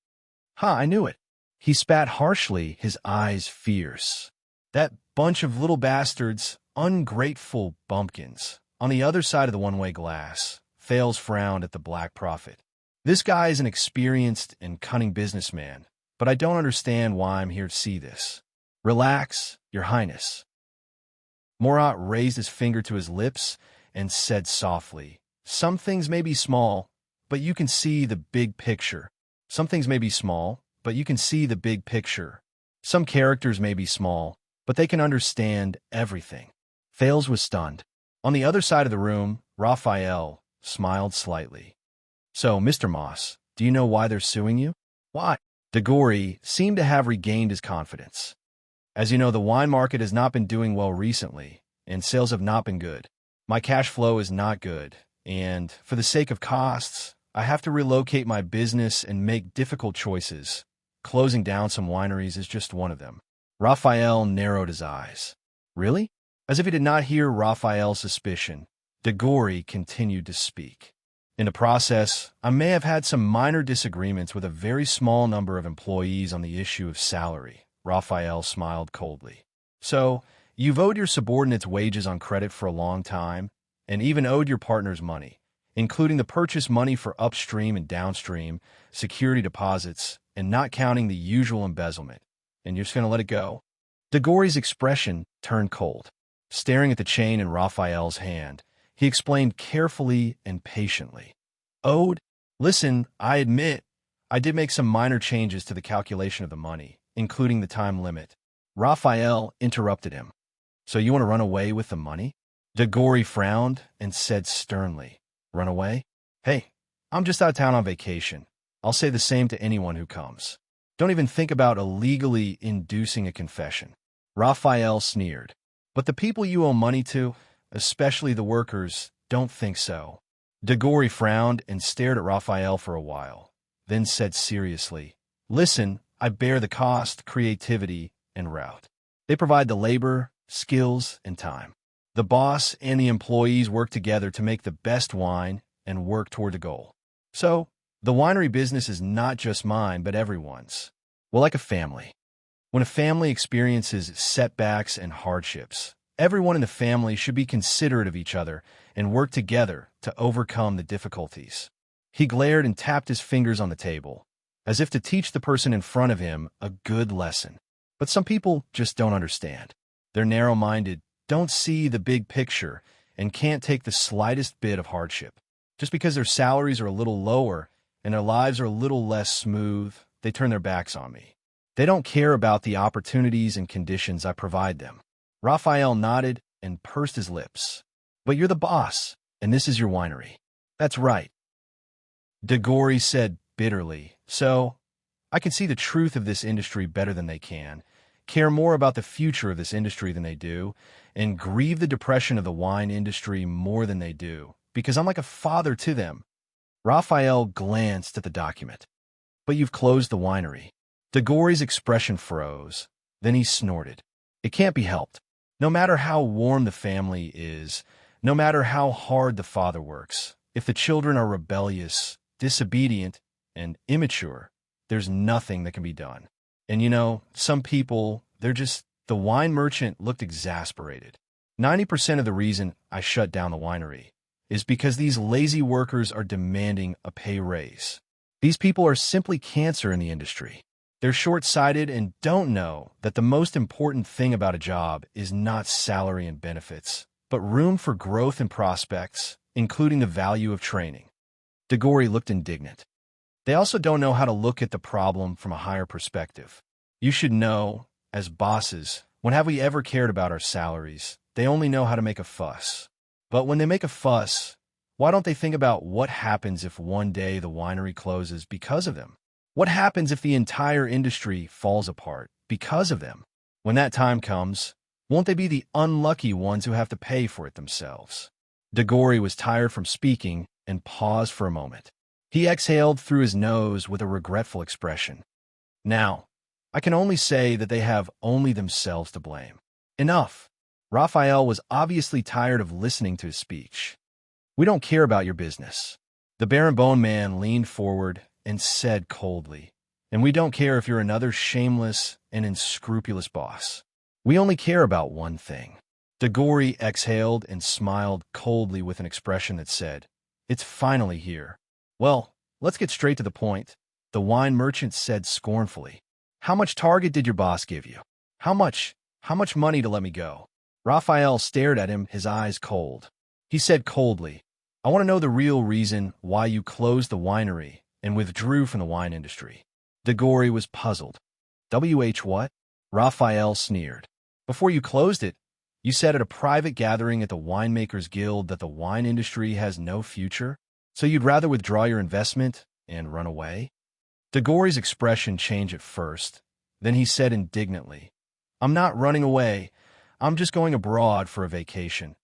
[SPEAKER 1] I knew it. He spat harshly, his eyes fierce. That bunch of little bastards, ungrateful bumpkins. On the other side of the one-way glass, Thales frowned at the Black Prophet. This guy is an experienced and cunning businessman, but I don't understand why I'm here to see this. Relax, Your Highness. Morat raised his finger to his lips and said softly, Some things may be small, but you can see the big picture. Some things may be small, but you can see the big picture. Some characters may be small, but they can understand everything. Thales was stunned. On the other side of the room, Raphael smiled slightly. So, Mr. Moss, do you know why they're suing you? Why? Dagori seemed to have regained his confidence. As you know, the wine market has not been doing well recently, and sales have not been good. My cash flow is not good, and for the sake of costs, I have to relocate my business and make difficult choices. Closing down some wineries is just one of them. Raphael narrowed his eyes. Really? As if he did not hear Raphael's suspicion, Dagori continued to speak. In the process, I may have had some minor disagreements with a very small number of employees on the issue of salary. Raphael smiled coldly. So, you've owed your subordinates wages on credit for a long time, and even owed your partners money, including the purchase money for upstream and downstream, security deposits, and not counting the usual embezzlement. And you're just going to let it go? Dagori's expression turned cold. Staring at the chain in Raphael's hand, he explained carefully and patiently. Owed? Listen, I admit, I did make some minor changes to the calculation of the money, including the time limit. Raphael interrupted him. So you want to run away with the money? Degori frowned and said sternly, Run away? Hey, I'm just out of town on vacation. I'll say the same to anyone who comes. Don't even think about illegally inducing a confession. Raphael sneered. But the people you owe money to, especially the workers, don't think so. Degori frowned and stared at Raphael for a while, then said seriously, Listen, I bear the cost, creativity, and route. They provide the labor, skills, and time. The boss and the employees work together to make the best wine and work toward the goal. So, the winery business is not just mine, but everyone's. Well, like a family. When a family experiences setbacks and hardships, everyone in the family should be considerate of each other and work together to overcome the difficulties. He glared and tapped his fingers on the table, as if to teach the person in front of him a good lesson. But some people just don't understand. They're narrow-minded, don't see the big picture, and can't take the slightest bit of hardship. Just because their salaries are a little lower and their lives are a little less smooth, they turn their backs on me. They don't care about the opportunities and conditions I provide them. Raphael nodded and pursed his lips. But you're the boss, and this is your winery. That's right. Degori said bitterly, So, I can see the truth of this industry better than they can, care more about the future of this industry than they do, and grieve the depression of the wine industry more than they do, because I'm like a father to them. Raphael glanced at the document. But you've closed the winery. Degori's expression froze. Then he snorted. It can't be helped. No matter how warm the family is, no matter how hard the father works, if the children are rebellious, disobedient, and immature, there's nothing that can be done. And you know, some people, the wine merchant looked exasperated. 90% of the reason I shut down the winery is because these lazy workers are demanding a pay raise. These people are simply cancer in the industry. They're short-sighted and don't know that the most important thing about a job is not salary and benefits, but room for growth and prospects, including the value of training. Degori looked indignant. They also don't know how to look at the problem from a higher perspective. You should know, as bosses, when have we ever cared about our salaries? They only know how to make a fuss. But when they make a fuss, why don't they think about what happens if one day the winery closes because of them? What happens if the entire industry falls apart because of them? When that time comes, won't they be the unlucky ones who have to pay for it themselves? Degori was tired from speaking and paused for a moment. He exhaled through his nose with a regretful expression. Now, I can only say that they have only themselves to blame. Enough. Raphael was obviously tired of listening to his speech. We don't care about your business. The baron-bone man leaned forward and said coldly, And we don't care if you're another shameless and unscrupulous boss. We only care about one thing. Degori exhaled and smiled coldly with an expression that said, It's finally here. Well, let's get straight to the point, the wine merchant said scornfully. How much target did your boss give you? How much money to let me go? Raphael stared at him, his eyes cold. He said coldly, I want to know the real reason why you closed the winery and withdrew from the wine industry. Degori was puzzled. What? Raphael sneered. Before you closed it, you said at a private gathering at the Winemakers Guild that the wine industry has no future, so you'd rather withdraw your investment and run away? Degori's expression changed at first. Then he said indignantly, I'm not running away. I'm just going abroad for a vacation.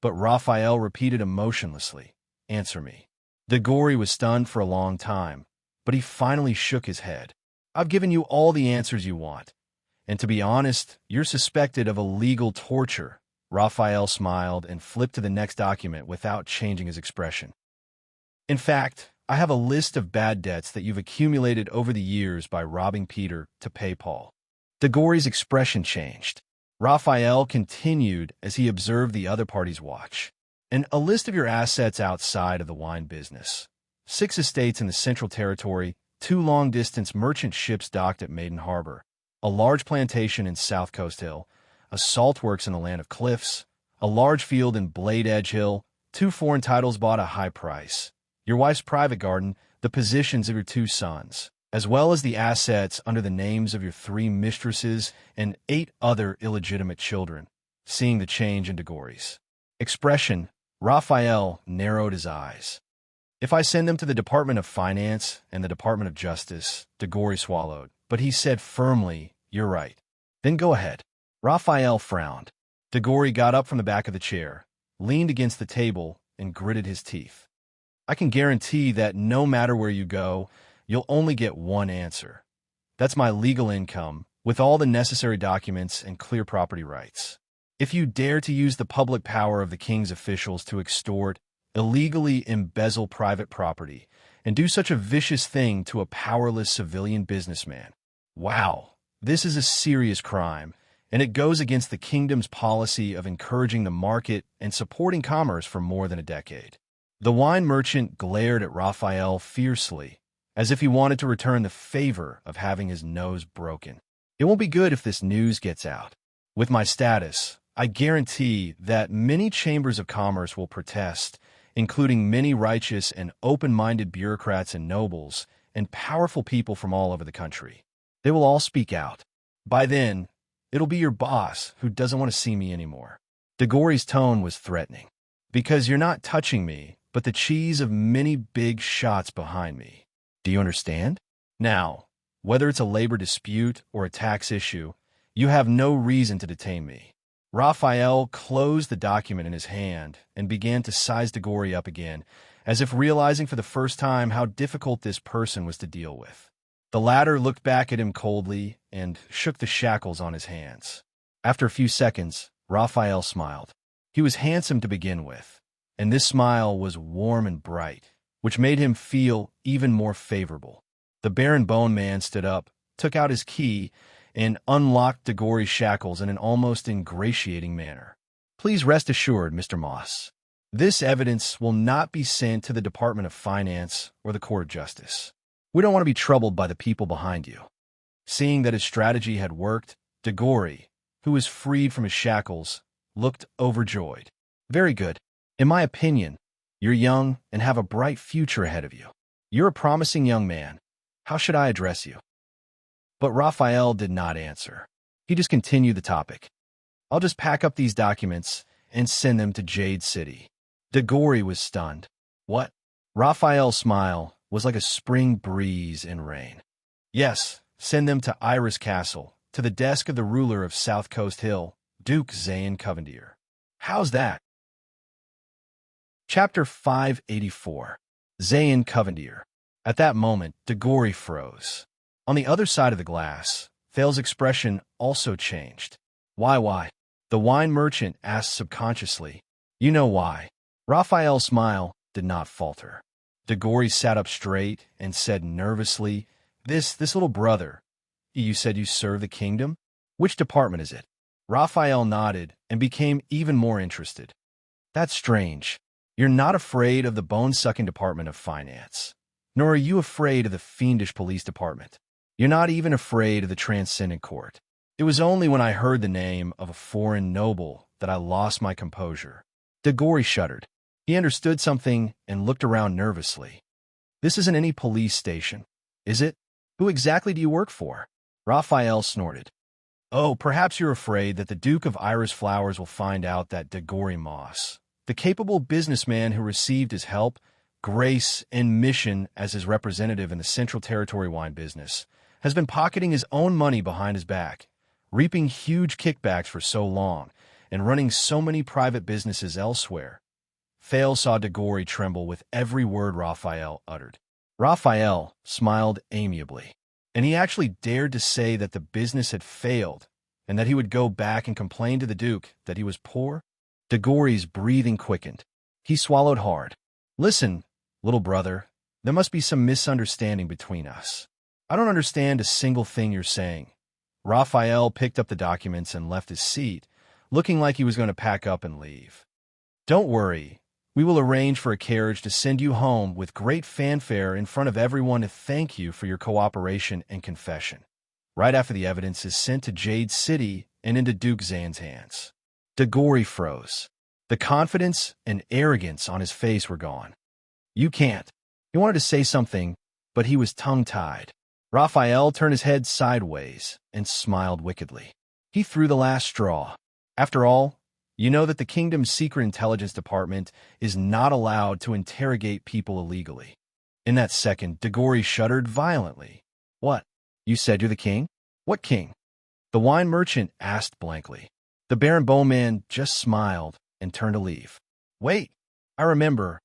[SPEAKER 1] But Raphael repeated emotionlessly, Answer me. Degori was stunned for a long time, but he finally shook his head. I've given you all the answers you want. And to be honest, you're suspected of illegal torture. Raphael smiled and flipped to the next document without changing his expression. In fact, I have a list of bad debts that you've accumulated over the years by robbing Peter to pay Paul. Degori's expression changed. Raphael continued as he observed the other party's watch. And a list of your assets outside of the wine business. 6 estates in the Central Territory, 2 long-distance merchant ships docked at Maiden Harbor, a large plantation in South Coast Hill, a salt works in the Land of Cliffs, a large field in Blade Edge Hill, 2 foreign titles bought at a high price, your wife's private garden, the positions of your 2 sons, as well as the assets under the names of your 3 mistresses and 8 other illegitimate children. Seeing the change in Degori's expression, Raphael narrowed his eyes. If I send them to the Department of Finance and the Department of Justice, Degori swallowed, but he said firmly, "You're right." Then go ahead. Raphael frowned. Degori got up from the back of the chair, leaned against the table, and gritted his teeth. I can guarantee that no matter where you go, you'll only get one answer. That's my legal income, with all the necessary documents and clear property rights. If you dare to use the public power of the king's officials to extort, illegally embezzle private property, and do such a vicious thing to a powerless civilian businessman, wow, this is a serious crime, and it goes against the kingdom's policy of encouraging the market and supporting commerce for more than a decade. The wine merchant glared at Raphael fiercely, as if he wanted to return the favor of having his nose broken. It won't be good if this news gets out. With my status, I guarantee that many chambers of commerce will protest, including many righteous and open-minded bureaucrats and nobles, and powerful people from all over the country. They will all speak out. By then, it'll be your boss who doesn't want to see me anymore. Degori's tone was threatening. Because you're not touching me, but the cheese of many big shots behind me. Do you understand? Now, whether it's a labor dispute or a tax issue, you have no reason to detain me. Raphael closed the document in his hand and began to size Degori up again, as if realizing for the first time how difficult this person was to deal with. The latter looked back at him coldly and shook the shackles on his hands. After a few seconds, Raphael smiled. He was handsome to begin with, and this smile was warm and bright, which made him feel even more favorable. The Baron Bone Man stood up, took out his key, and unlocked Degori's shackles in an almost ingratiating manner. Please rest assured, Mr. Moss. This evidence will not be sent to the Department of Finance or the Court of Justice. We don't want to be troubled by the people behind you. Seeing that his strategy had worked, Degori, who was freed from his shackles, looked overjoyed. Very good. In my opinion, you're young and have a bright future ahead of you. You're a promising young man. How should I address you? But Raphael did not answer. He just continued the topic. I'll just pack up these documents and send them to Jade City. Degori was stunned. What? Raphael's smile was like a spring breeze in rain. Yes, send them to Iris Castle, to the desk of the ruler of South Coast Hill, Duke Xianxia. How's that? Chapter 584. Xianxia. At that moment, Degori froze. On the other side of the glass, Thal's expression also changed. Why? The wine merchant asked subconsciously. You know why. Raphael's smile did not falter. Degori sat up straight and said nervously, This little brother. You said you serve the kingdom? Which department is it? Raphael nodded and became even more interested. That's strange. You're not afraid of the bone-sucking Department of Finance, nor are you afraid of the fiendish police department. You're not even afraid of the Transcendent Court. It was only when I heard the name of a foreign noble that I lost my composure. Degori shuddered. He understood something and looked around nervously. This isn't any police station, is it? Who exactly do you work for? Raphael snorted. Oh, perhaps you're afraid that the Duke of Iris Flowers will find out that Degori Moss, the capable businessman who received his help, grace, and mission as his representative in the Central Territory wine business, has been pocketing his own money behind his back, reaping huge kickbacks for so long, and running so many private businesses elsewhere. Thale saw Degori tremble with every word Raphael uttered. Raphael smiled amiably, and he actually dared to say that the business had failed, and that he would go back and complain to the Duke that he was poor. Degori's breathing quickened. He swallowed hard. Listen, little brother, there must be some misunderstanding between us. I don't understand a single thing you're saying. Raphael picked up the documents and left his seat, looking like he was going to pack up and leave. Don't worry. We will arrange for a carriage to send you home with great fanfare in front of everyone to thank you for your cooperation and confession, right after the evidence is sent to Jade City and into Duke Zan's hands. Degori froze. The confidence and arrogance on his face were gone. You can't. He wanted to say something, but he was tongue-tied. Raphael turned his head sideways and smiled wickedly. He threw the last straw. After all, you know that the kingdom's secret intelligence department is not allowed to interrogate people illegally. In that second, Dagori shuddered violently. What? You said you're the king? What king? The wine merchant asked blankly. The Baron Bowman just smiled and turned to leave. Wait, I remember.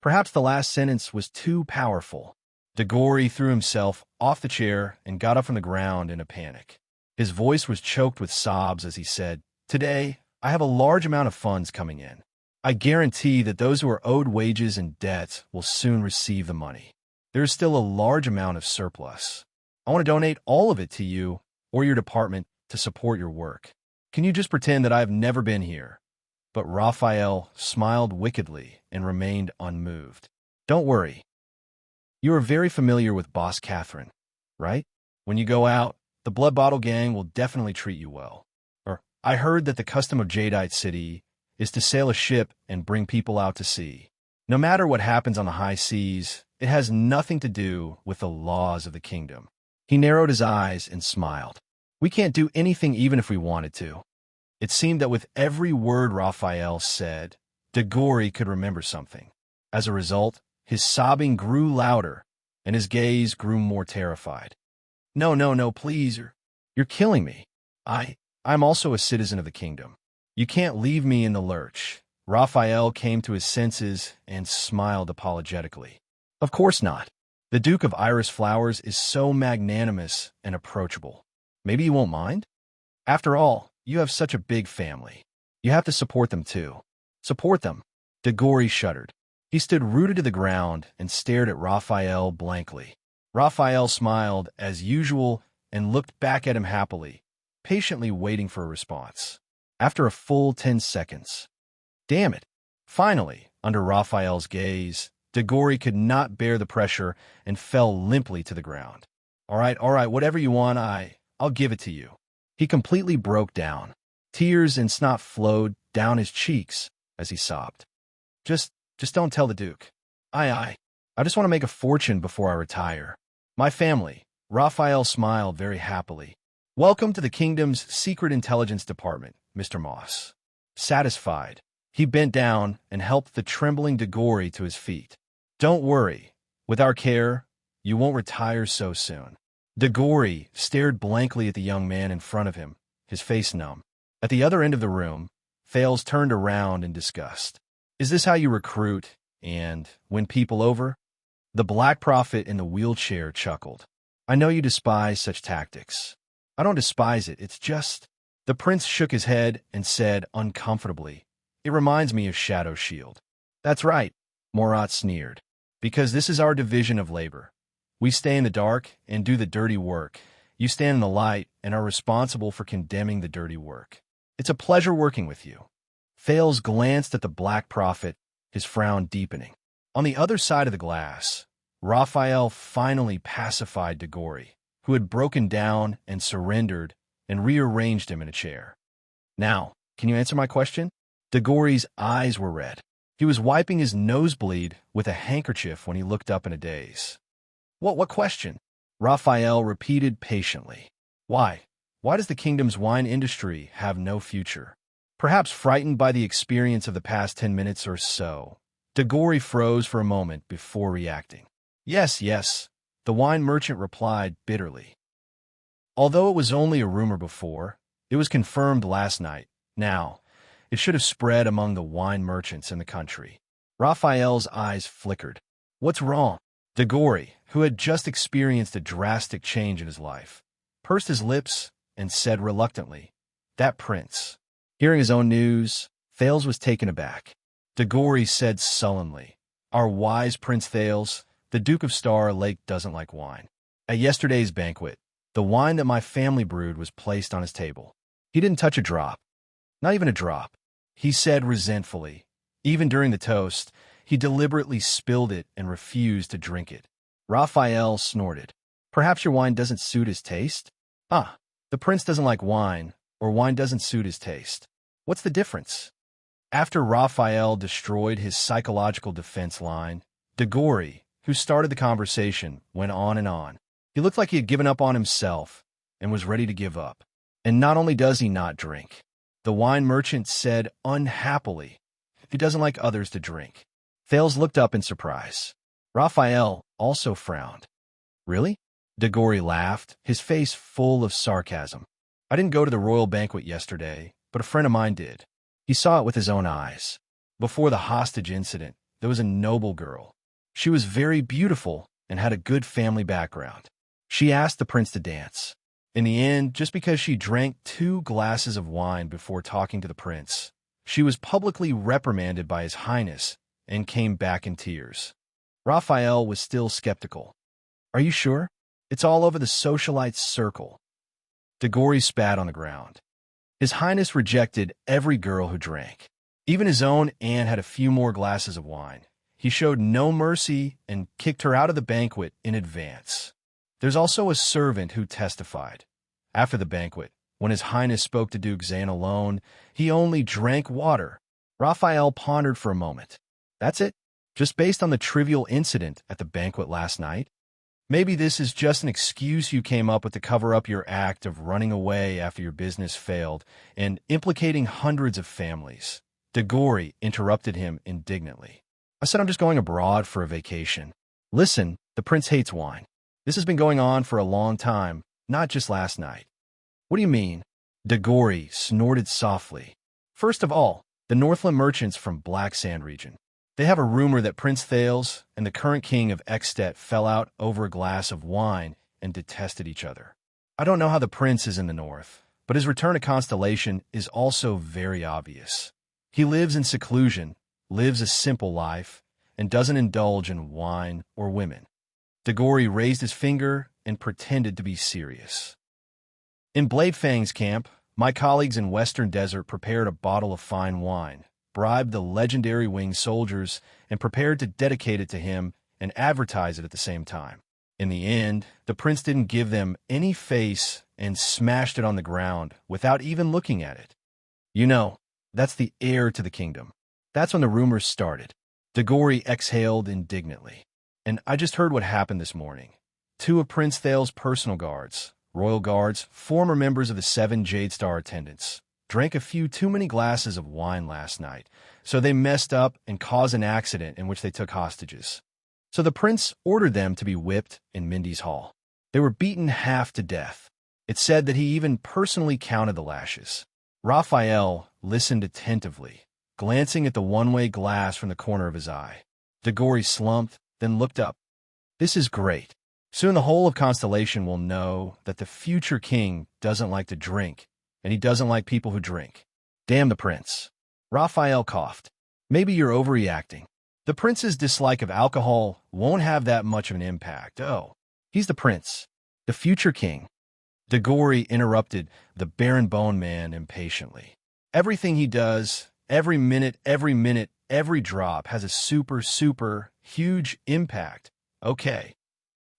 [SPEAKER 1] Perhaps the last sentence was too powerful. Dagori threw himself off the chair and got up from the ground in a panic. His voice was choked with sobs as he said, Today, I have a large amount of funds coming in. I guarantee that those who are owed wages and debts will soon receive the money. There is still a large amount of surplus. I want to donate all of it to you or your department to support your work. Can you just pretend that I have never been here? But Raphael smiled wickedly and remained unmoved. Don't worry. You are very familiar with Boss Catherine, right? When you go out, the Blood Bottle Gang will definitely treat you well. I heard that the custom of Jadeite City is to sail a ship and bring people out to sea. No matter what happens on the high seas, it has nothing to do with the laws of the kingdom. He narrowed his eyes and smiled. We can't do anything even if we wanted to. It seemed that with every word Raphael said, Dagori could remember something. As a result, his sobbing grew louder, and his gaze grew more terrified. No, please, you're killing me. I'm also a citizen of the kingdom. You can't leave me in the lurch. Raphael came to his senses and smiled apologetically. Of course not. The Duke of Iris Flowers is so magnanimous and approachable. Maybe you won't mind? After all, you have such a big family. You have to support them too. Support them. Dagori shuddered. He stood rooted to the ground and stared at Raphael blankly. Raphael smiled as usual and looked back at him happily, patiently waiting for a response. After a full 10 seconds. Damn it. Finally, under Raphael's gaze, Dagori could not bear the pressure and fell limply to the ground. All right, whatever you want, I'll give it to you. He completely broke down. Tears and snot flowed down his cheeks as he sobbed. Just don't tell the Duke. I just want to make a fortune before I retire. My family. Raphael smiled very happily. Welcome to the kingdom's secret intelligence department, Mr. Moss. Satisfied, he bent down and helped the trembling Dagori to his feet. Don't worry. With our care, you won't retire so soon. Dagori stared blankly at the young man in front of him, his face numb. At the other end of the room, Thales turned around in disgust. Is this how you recruit and win people over? The Black Prophet in the wheelchair chuckled. I know you despise such tactics. I don't despise it, it's just... The prince shook his head and said uncomfortably, It reminds me of Shadow Shield. That's right, Morat sneered. Because this is our division of labor. We stay in the dark and do the dirty work. You stand in the light and are responsible for condemning the dirty work. It's a pleasure working with you. Thales glanced at the Black Prophet, his frown deepening. On the other side of the glass, Raphael finally pacified Dagori, who had broken down and surrendered, and rearranged him in a chair. Now, can you answer my question? Dagori's eyes were red. He was wiping his nosebleed with a handkerchief when he looked up in a daze. What question? Raphael repeated patiently. Why? Why does the kingdom's wine industry have no future? Perhaps frightened by the experience of the past 10 minutes or so, Dagori froze for a moment before reacting. Yes, the wine merchant replied bitterly. Although it was only a rumor before, it was confirmed last night. Now, it should have spread among the wine merchants in the country. Raphael's eyes flickered. What's wrong? Dagori, who had just experienced a drastic change in his life, pursed his lips and said reluctantly, That prince. Hearing his own news, Thales was taken aback. Dagori said sullenly, Our wise Prince Thales, the Duke of Star Lake doesn't like wine. At yesterday's banquet, the wine that my family brewed was placed on his table. He didn't touch a drop. Not even a drop. He said resentfully. Even during the toast, he deliberately spilled it and refused to drink it. Raphael snorted. Perhaps your wine doesn't suit his taste? The prince doesn't like wine, or wine doesn't suit his taste. What's the difference? After Raphael destroyed his psychological defense line, Degori, who started the conversation, went on and on. He looked like he had given up on himself and was ready to give up. And not only does he not drink, the wine merchant said unhappily, he doesn't like others to drink. Thales looked up in surprise. Raphael also frowned. Really? Degori laughed, his face full of sarcasm. I didn't go to the royal banquet yesterday, but a friend of mine did. He saw it with his own eyes. Before the hostage incident, there was a noble girl. She was very beautiful and had a good family background. She asked the prince to dance. In the end, just because she drank 2 glasses of wine before talking to the prince, she was publicly reprimanded by His Highness and came back in tears. Raphael was still skeptical. Are you sure? It's all over the socialite circle. Degori spat on the ground. His Highness rejected every girl who drank. Even his own aunt had a few more glasses of wine. He showed no mercy and kicked her out of the banquet in advance. There's also a servant who testified. After the banquet, when His Highness spoke to Duke Zan alone, he only drank water. Raphael pondered for a moment. That's it? Just based on the trivial incident at the banquet last night? Maybe this is just an excuse you came up with to cover up your act of running away after your business failed and implicating hundreds of families. Degori interrupted him indignantly. I said I'm just going abroad for a vacation. Listen, the prince hates wine. This has been going on for a long time, not just last night. What do you mean? Degori snorted softly. First of all, the Northland merchants from Black Sand region. They have a rumor that Prince Thales and the current king of Extet fell out over a glass of wine and detested each other. I don't know how the prince is in the north, but his return to Constellation is also very obvious. He lives in seclusion, lives a simple life, and doesn't indulge in wine or women. Degori raised his finger and pretended to be serious. In Bladefang's camp, my colleagues in Western Desert prepared a bottle of fine wine, bribed the legendary winged soldiers, and prepared to dedicate it to him and advertise it at the same time. In the end, the prince didn't give them any face and smashed it on the ground without even looking at it. You know, that's the heir to the kingdom. That's when the rumors started. Degori exhaled indignantly. And I just heard what happened this morning. 2 of Prince Thales' personal guards, royal guards, former members of the 7 Jade Star attendants, drank a few too many glasses of wine last night, so they messed up and caused an accident in which they took hostages. So the prince ordered them to be whipped in Mindy's hall. They were beaten half to death. It said that he even personally counted the lashes. Raphael listened attentively, glancing at the one-way glass from the corner of his eye. Degori slumped, then looked up. This is great. Soon the whole of Constellation will know that the future king doesn't like to drink, and he doesn't like people who drink. Damn the prince. Raphael coughed. Maybe you're overreacting. The prince's dislike of alcohol won't have that much of an impact. Oh, he's the prince, the future king. Degori interrupted the Baron Bone Man impatiently. Everything he does, every minute, every drop has a super huge impact. Okay.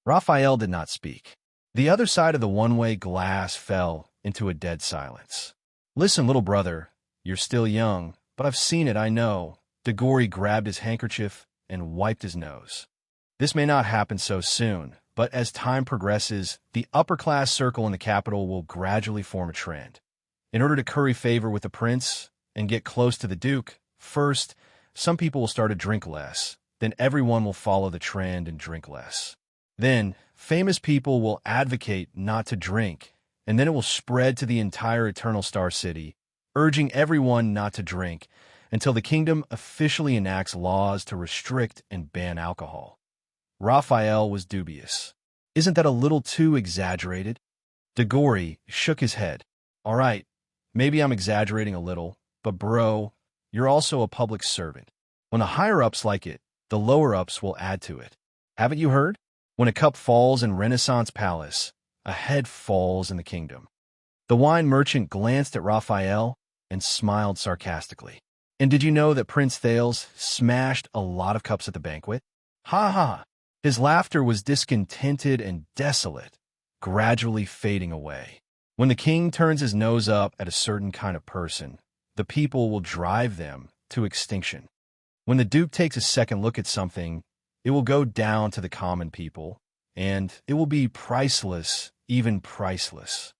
[SPEAKER 1] Raphael did not speak. The other side of the one-way glass fell into a dead silence. Listen, little brother, you're still young, but I've seen it, I know. Degori grabbed his handkerchief and wiped his nose. This may not happen so soon, but as time progresses, the upper-class circle in the capital will gradually form a trend. In order to curry favor with the prince and get close to the duke, first, some people will start to drink less. Then everyone will follow the trend and drink less. Then, famous people will advocate not to drink, and then it will spread to the entire Eternal Star City, urging everyone not to drink, until the kingdom officially enacts laws to restrict and ban alcohol. Raphael was dubious. Isn't that a little too exaggerated? Degori shook his head. All right, maybe I'm exaggerating a little, but bro, you're also a public servant. When the higher-ups like it, the lower-ups will add to it. Haven't you heard? When a cup falls in Renaissance Palace, a head falls in the kingdom. The wine merchant glanced at Raphael and smiled sarcastically. And did you know that Prince Thales smashed a lot of cups at the banquet? Ha ha! His laughter was discontented and desolate, gradually fading away. When the king turns his nose up at a certain kind of person, the people will drive them to extinction. When the duke takes a second look at something, It will go down to the common people, and it will be priceless, even priceless.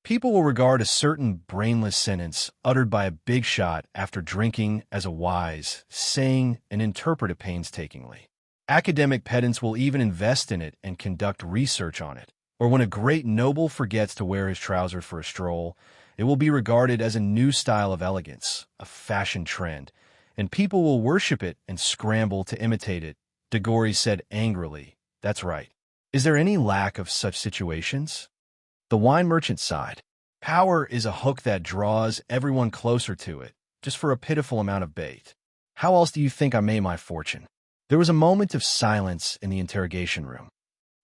[SPEAKER 1] People will regard a certain brainless sentence uttered by a big shot after drinking as a wise saying and interpret it painstakingly. Academic pedants will even invest in it and conduct research on it. Or when a great noble forgets to wear his trousers for a stroll, it will be regarded as a new style of elegance, a fashion trend, and people will worship it and scramble to imitate it. Degori said angrily, "That's right. Is there any lack of such situations?" The wine merchant sighed. Power is a hook that draws everyone closer to it, just for a pitiful amount of bait. How else do you think I made my fortune? There was a moment of silence in the interrogation room.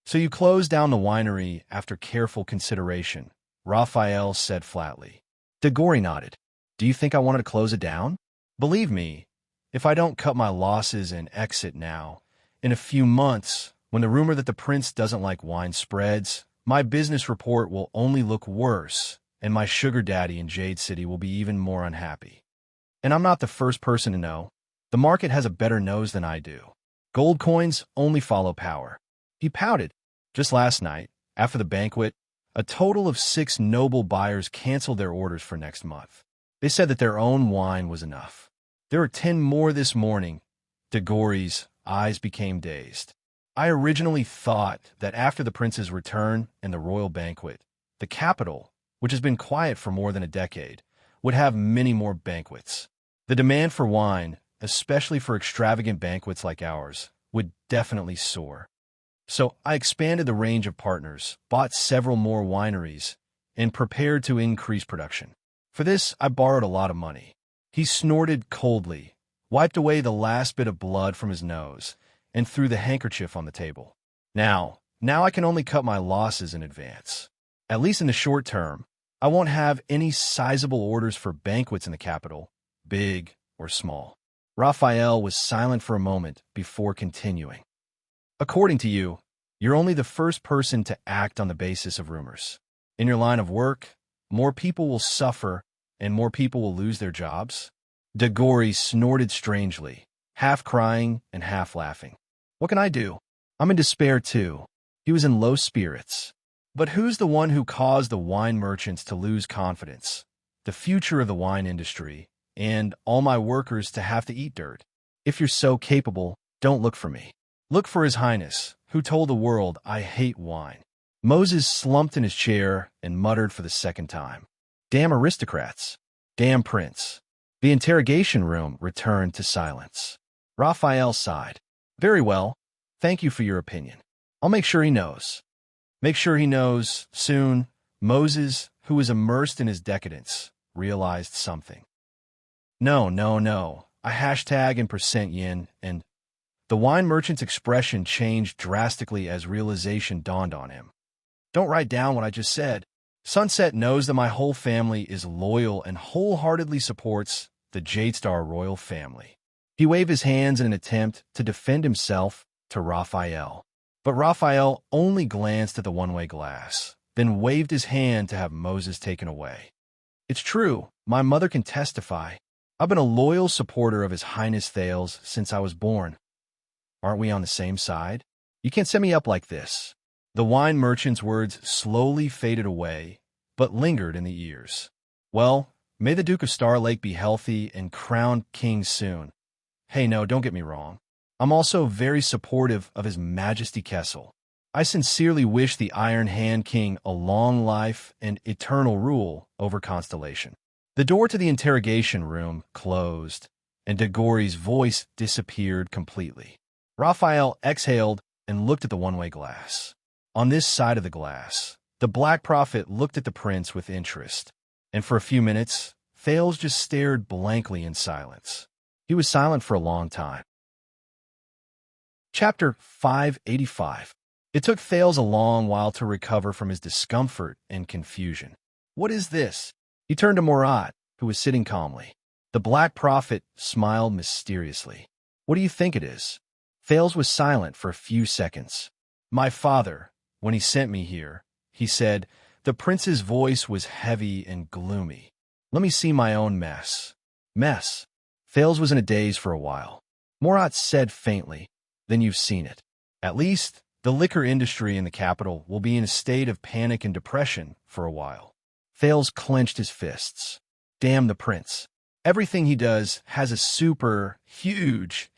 [SPEAKER 1] So you closed down the winery after careful consideration, Raphael said flatly. Degori nodded. Do you think I wanted to close it down? Believe me, if I don't cut my losses and exit now, in a few months, when the rumor that the prince doesn't like wine spreads, my business report will only look worse, and my sugar daddy in Jade City will be even more unhappy. And I'm not the first person to know. The market has a better nose than I do. Gold coins only follow power. He pouted. Just last night, after the banquet, a total of 6 noble buyers canceled their orders for next month. They said that their own wine was enough. There are 10 more this morning. Degori's eyes became dazed. I originally thought that after the prince's return and the royal banquet, the capital, which has been quiet for more than a decade, would have many more banquets. The demand for wine, especially for extravagant banquets like ours, would definitely soar. So I expanded the range of partners, bought several more wineries, and prepared to increase production. For this, I borrowed a lot of money. He snorted coldly, wiped away the last bit of blood from his nose, and threw the handkerchief on the table. Now I can only cut my losses in advance. At least in the short term, I won't have any sizable orders for banquets in the capital, big or small. Raphael was silent for a moment before continuing. According to you, you're only the first person to act on the basis of rumors. In your line of work, more people will suffer and more people will lose their jobs. Degori snorted strangely, half crying and half laughing. What can I do? I'm in despair too. He was in low spirits. But who's the one who caused the wine merchants to lose confidence, the future of the wine industry, and all my workers to have to eat dirt? If you're so capable, don't look for me. Look for His Highness, who told the world I hate wine. Moses slumped in his chair and muttered for the second time. Damn aristocrats. Damn prince. The interrogation room returned to silence. Raphael sighed. Very well. Thank you for your opinion. I'll make sure he knows. Make sure he knows soon. Moses, who was immersed in his decadence, realized something. No. I hashtag and percent yin, and the wine merchant's expression changed drastically as realization dawned on him. Don't write down what I just said. Sunset knows that my whole family is loyal and wholeheartedly supports the Jade Star royal family. He waved his hands in an attempt to defend himself to Raphael. But Raphael only glanced at the one-way glass, then waved his hand to have Moses taken away. It's true, my mother can testify. I've been a loyal supporter of His Highness Thales since I was born. Aren't we on the same side? You can't set me up like this. The wine merchant's words slowly faded away, but lingered in the ears. Well, may the Duke of Star Lake be healthy and crowned king soon. Hey, no, don't get me wrong. I'm also very supportive of His Majesty Kessel. I sincerely wish the Iron Hand King a long life and eternal rule over Constellation. The door to the interrogation room closed, and Degori's voice disappeared completely. Raphael exhaled and looked at the one-way glass. On this side of the glass, the Black Prophet looked at the prince with interest, and for a few minutes, Thales just stared blankly in silence. He was silent for a long time. Chapter 585. It took Thales a long while to recover from his discomfort and confusion. What is this? He turned to Murat, who was sitting calmly. The Black Prophet smiled mysteriously. What do you think it is? Thales was silent for a few seconds. My father, when he sent me here, he said. The prince's voice was heavy and gloomy. Let me see my own mess. Mess? Thales was in a daze for a while. Murat said faintly, then you've seen it. At least, the liquor industry in the capital will be in a state of panic and depression for a while. Thales clenched his fists. Damn the prince. Everything he does has a super, huge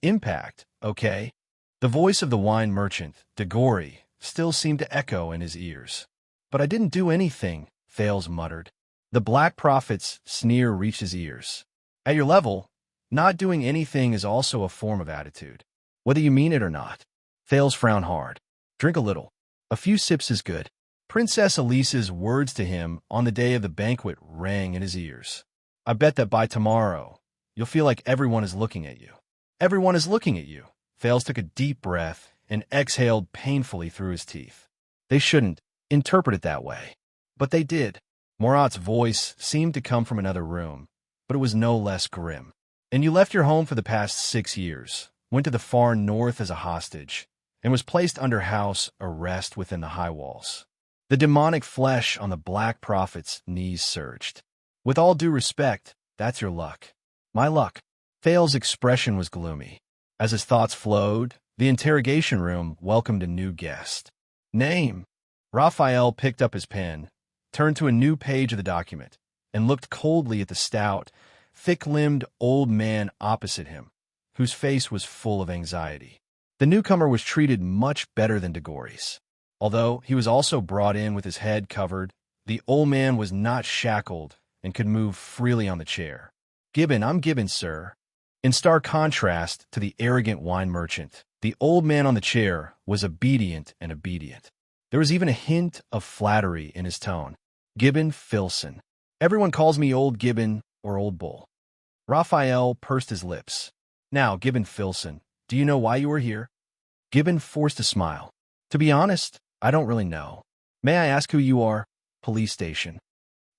[SPEAKER 1] impact, okay? The voice of the wine merchant, Degori, still seemed to echo in his ears. But I didn't do anything, Thales muttered. The Black Prophet's sneer reached his ears. At your level, not doing anything is also a form of attitude. Whether you mean it or not. Thales frowned hard. Drink a little. A few sips is good. Princess Elisa's words to him on the day of the banquet rang in his ears. I bet that by tomorrow, you'll feel like everyone is looking at you. Everyone is looking at you. Thales took a deep breath and exhaled painfully through his teeth. They shouldn't interpret it that way. But they did. Morat's voice seemed to come from another room, but it was no less grim. And you left your home for the past 6 years, went to the far north as a hostage, and was placed under house arrest within the high walls. The demonic flesh on the Black Prophet's knees surged. With all due respect, that's your luck. My luck. Thales' expression was gloomy. As his thoughts flowed, the interrogation room welcomed a new guest. Name. Raphael picked up his pen, turned to a new page of the document, and looked coldly at the stout, thick-limbed old man opposite him, whose face was full of anxiety. The newcomer was treated much better than Degori's. Although he was also brought in with his head covered, the old man was not shackled and could move freely on the chair. Gibbon, I'm Gibbon, sir. In stark contrast to the arrogant wine merchant, the old man on the chair was obedient. There was even a hint of flattery in his tone. Gibbon Filson. Everyone calls me Old Gibbon or Old Bull. Raphael pursed his lips. Now, Gibbon Filson, do you know why you are here? Gibbon forced a smile. To be honest, I don't really know. May I ask who you are? Police station.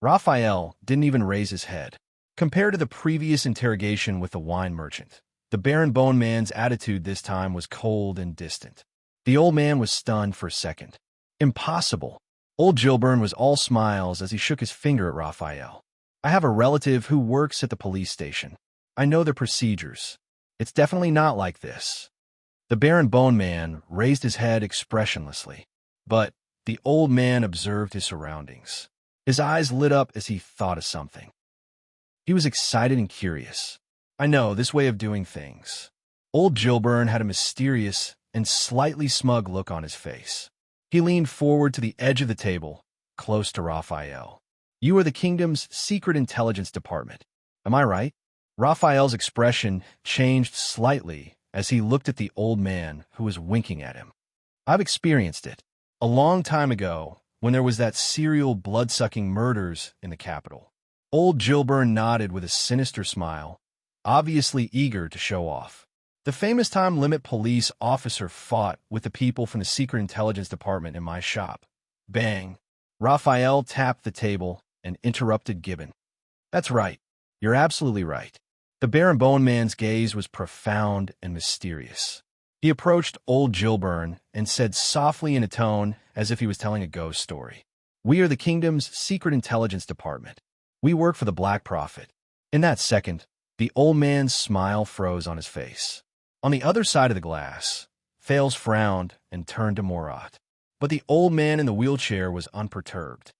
[SPEAKER 1] Raphael didn't even raise his head. Compared to the previous interrogation with the wine merchant, the Baron Bone Man's attitude this time was cold and distant. The old man was stunned for a second. Impossible. Old Gilburn was all smiles as he shook his finger at Raphael. I have a relative who works at the police station. I know their procedures. It's definitely not like this. The Baron Bone Man raised his head expressionlessly, but the old man observed his surroundings. His eyes lit up as he thought of something. He was excited and curious. I know, this way of doing things. Old Gilburn had a mysterious and slightly smug look on his face. He leaned forward to the edge of the table, close to Raphael. You are the kingdom's secret intelligence department. Am I right? Raphael's expression changed slightly as he looked at the old man who was winking at him. I've experienced it. A long time ago, when there was that serial blood-sucking murders in the capital. Old Gilburn nodded with a sinister smile, obviously eager to show off. The famous time limit police officer fought with the people from the secret intelligence department in my shop. Bang. Raphael tapped the table and interrupted Gibbon. That's right. You're absolutely right. The Baron Bone Man's gaze was profound and mysterious. He approached old Gilburn and said softly in a tone as if he was telling a ghost story. We are the kingdom's secret intelligence department. We work for the Black Prophet. In that second, the old man's smile froze on his face. On the other side of the glass, Thales frowned and turned to Morat. But the old man in the wheelchair was unperturbed.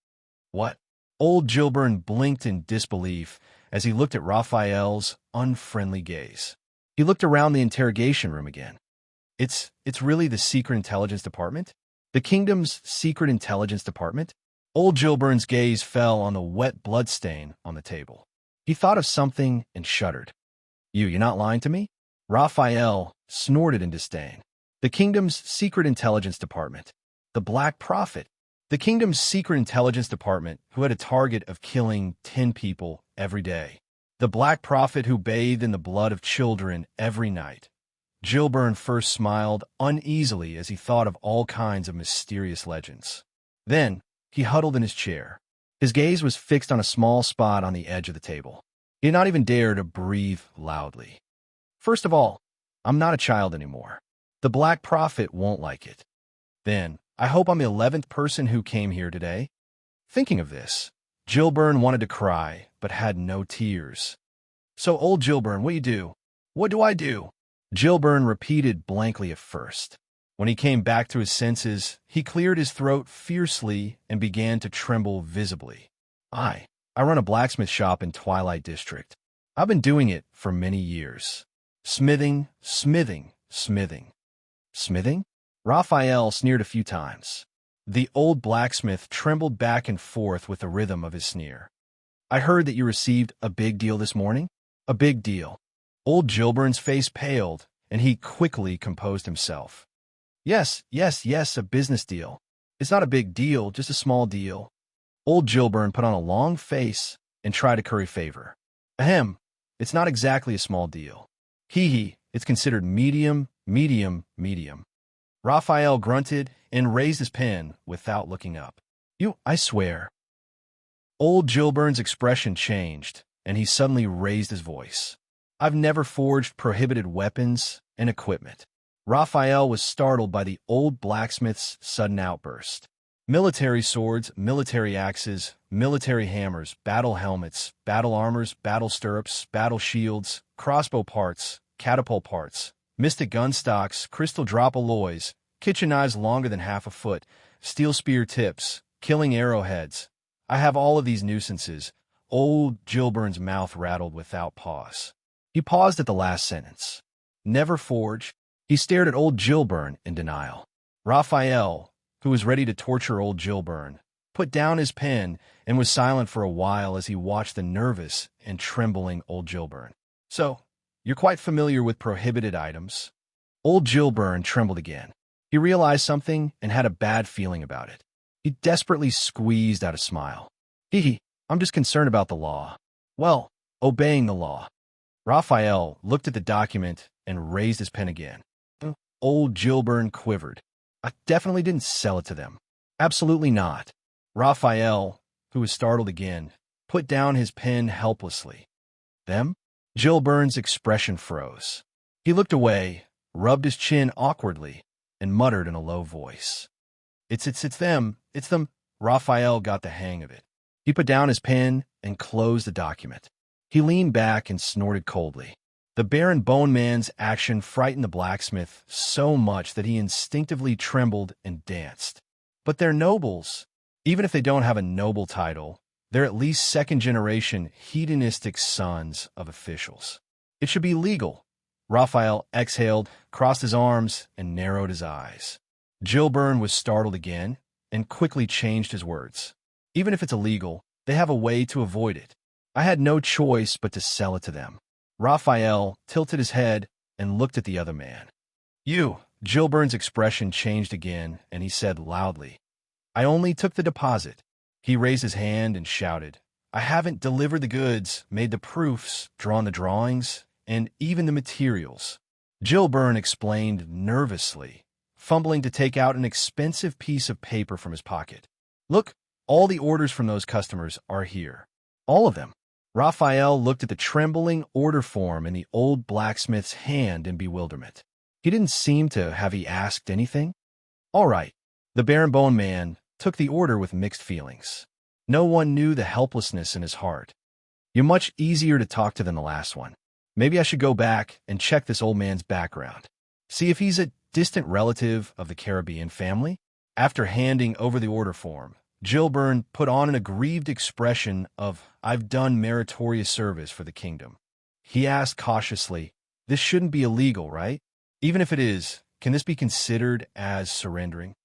[SPEAKER 1] What? Old Gilburn blinked in disbelief as he looked at Raphael's unfriendly gaze. He looked around the interrogation room again. It's really the secret intelligence department? The kingdom's secret intelligence department? Old Gilburn's gaze fell on the wet bloodstain on the table. He thought of something and shuddered. You're not lying to me? Raphael snorted in disdain. The kingdom's secret intelligence department. The Black Prophet. The kingdom's secret intelligence department who had a target of killing 10 people every day. The Black Prophet who bathed in the blood of children every night. Gilburn first smiled uneasily as he thought of all kinds of mysterious legends. Then, he huddled in his chair. His gaze was fixed on a small spot on the edge of the table. He did not even dare to breathe loudly. First of all, I'm not a child anymore. The Black Prophet won't like it. Then, I hope I'm the 11th person who came here today. Thinking of this, Gilburn wanted to cry, but had no tears. So, old Gilburn, what do you do? What do I do? Gilbern repeated blankly at first. When he came back to his senses, he cleared his throat fiercely and began to tremble visibly. I run a blacksmith shop in Twilight District. I've been doing it for many years. Smithing, smithing, smithing. Smithing? Raphael sneered a few times. The old blacksmith trembled back and forth with the rhythm of his sneer. I heard that you received a big deal this morning? A big deal. Old Gilbern's face paled, and he quickly composed himself. Yes, a business deal. It's not a big deal, just a small deal. Old Gilbern put on a long face and tried to curry favor. Ahem, it's not exactly a small deal. Hee, it's considered medium. Raphael grunted and raised his pen without looking up. I swear. Old Gilbern's expression changed, and he suddenly raised his voice. I've never forged prohibited weapons and equipment. Raphael was startled by the old blacksmith's sudden outburst. Military swords, military axes, military hammers, battle helmets, battle armors, battle stirrups, battle shields, crossbow parts, catapult parts, mystic gun stocks, crystal drop alloys, kitchen knives longer than half a foot, steel spear tips, killing arrowheads. I have all of these nuisances. Old Gilbern's mouth rattled without pause. He paused at the last sentence. Never forge. He stared at old Gilbern in denial. Raphael, who was ready to torture old Gilbern, put down his pen and was silent for a while as he watched the nervous and trembling old Gilbern. So, you're quite familiar with prohibited items? Old Gilbern trembled again. He realized something and had a bad feeling about it. He desperately squeezed out a smile. I'm just concerned about the law. Well, obeying the law. Raphael looked at the document and raised his pen again. Old Gilbern quivered. I definitely didn't sell it to them. Absolutely not. Raphael, who was startled again, put down his pen helplessly. Them? Gilbern's expression froze. He looked away, rubbed his chin awkwardly, and muttered in a low voice. It's them. It's them. Raphael got the hang of it. He put down his pen and closed the document. He leaned back and snorted coldly. The Baron Bone Man's action frightened the blacksmith so much that he instinctively trembled and danced. But they're nobles. Even if they don't have a noble title, they're at least second-generation hedonistic sons of officials. It should be legal. Raphael exhaled, crossed his arms, and narrowed his eyes. Gilbern was startled again and quickly changed his words. Even if it's illegal, they have a way to avoid it. I had no choice but to sell it to them. Raphael tilted his head and looked at the other man. Gilbern's expression changed again, and he said loudly, I only took the deposit. He raised his hand and shouted, I haven't delivered the goods, made the proofs, drawn the drawings, and even the materials. Gilbern explained nervously, fumbling to take out an expensive piece of paper from his pocket. Look, all the orders from those customers are here. All of them. Raphael looked at the trembling order form in the old blacksmith's hand in bewilderment. He didn't seem to have he asked anything. All right. The Baron Bone Man took the order with mixed feelings. No one knew the helplessness in his heart. You're much easier to talk to than the last one. Maybe I should go back and check this old man's background. See if he's a distant relative of the Caribbean family. After handing over the order form, Gilbern put on an aggrieved expression of, I've done meritorious service for the kingdom. He asked cautiously, this shouldn't be illegal, right? Even if it is, can this be considered as surrendering?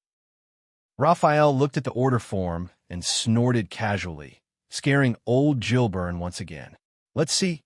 [SPEAKER 1] Raphael looked at the order form and snorted casually, scaring old Gilbern once again. Let's see.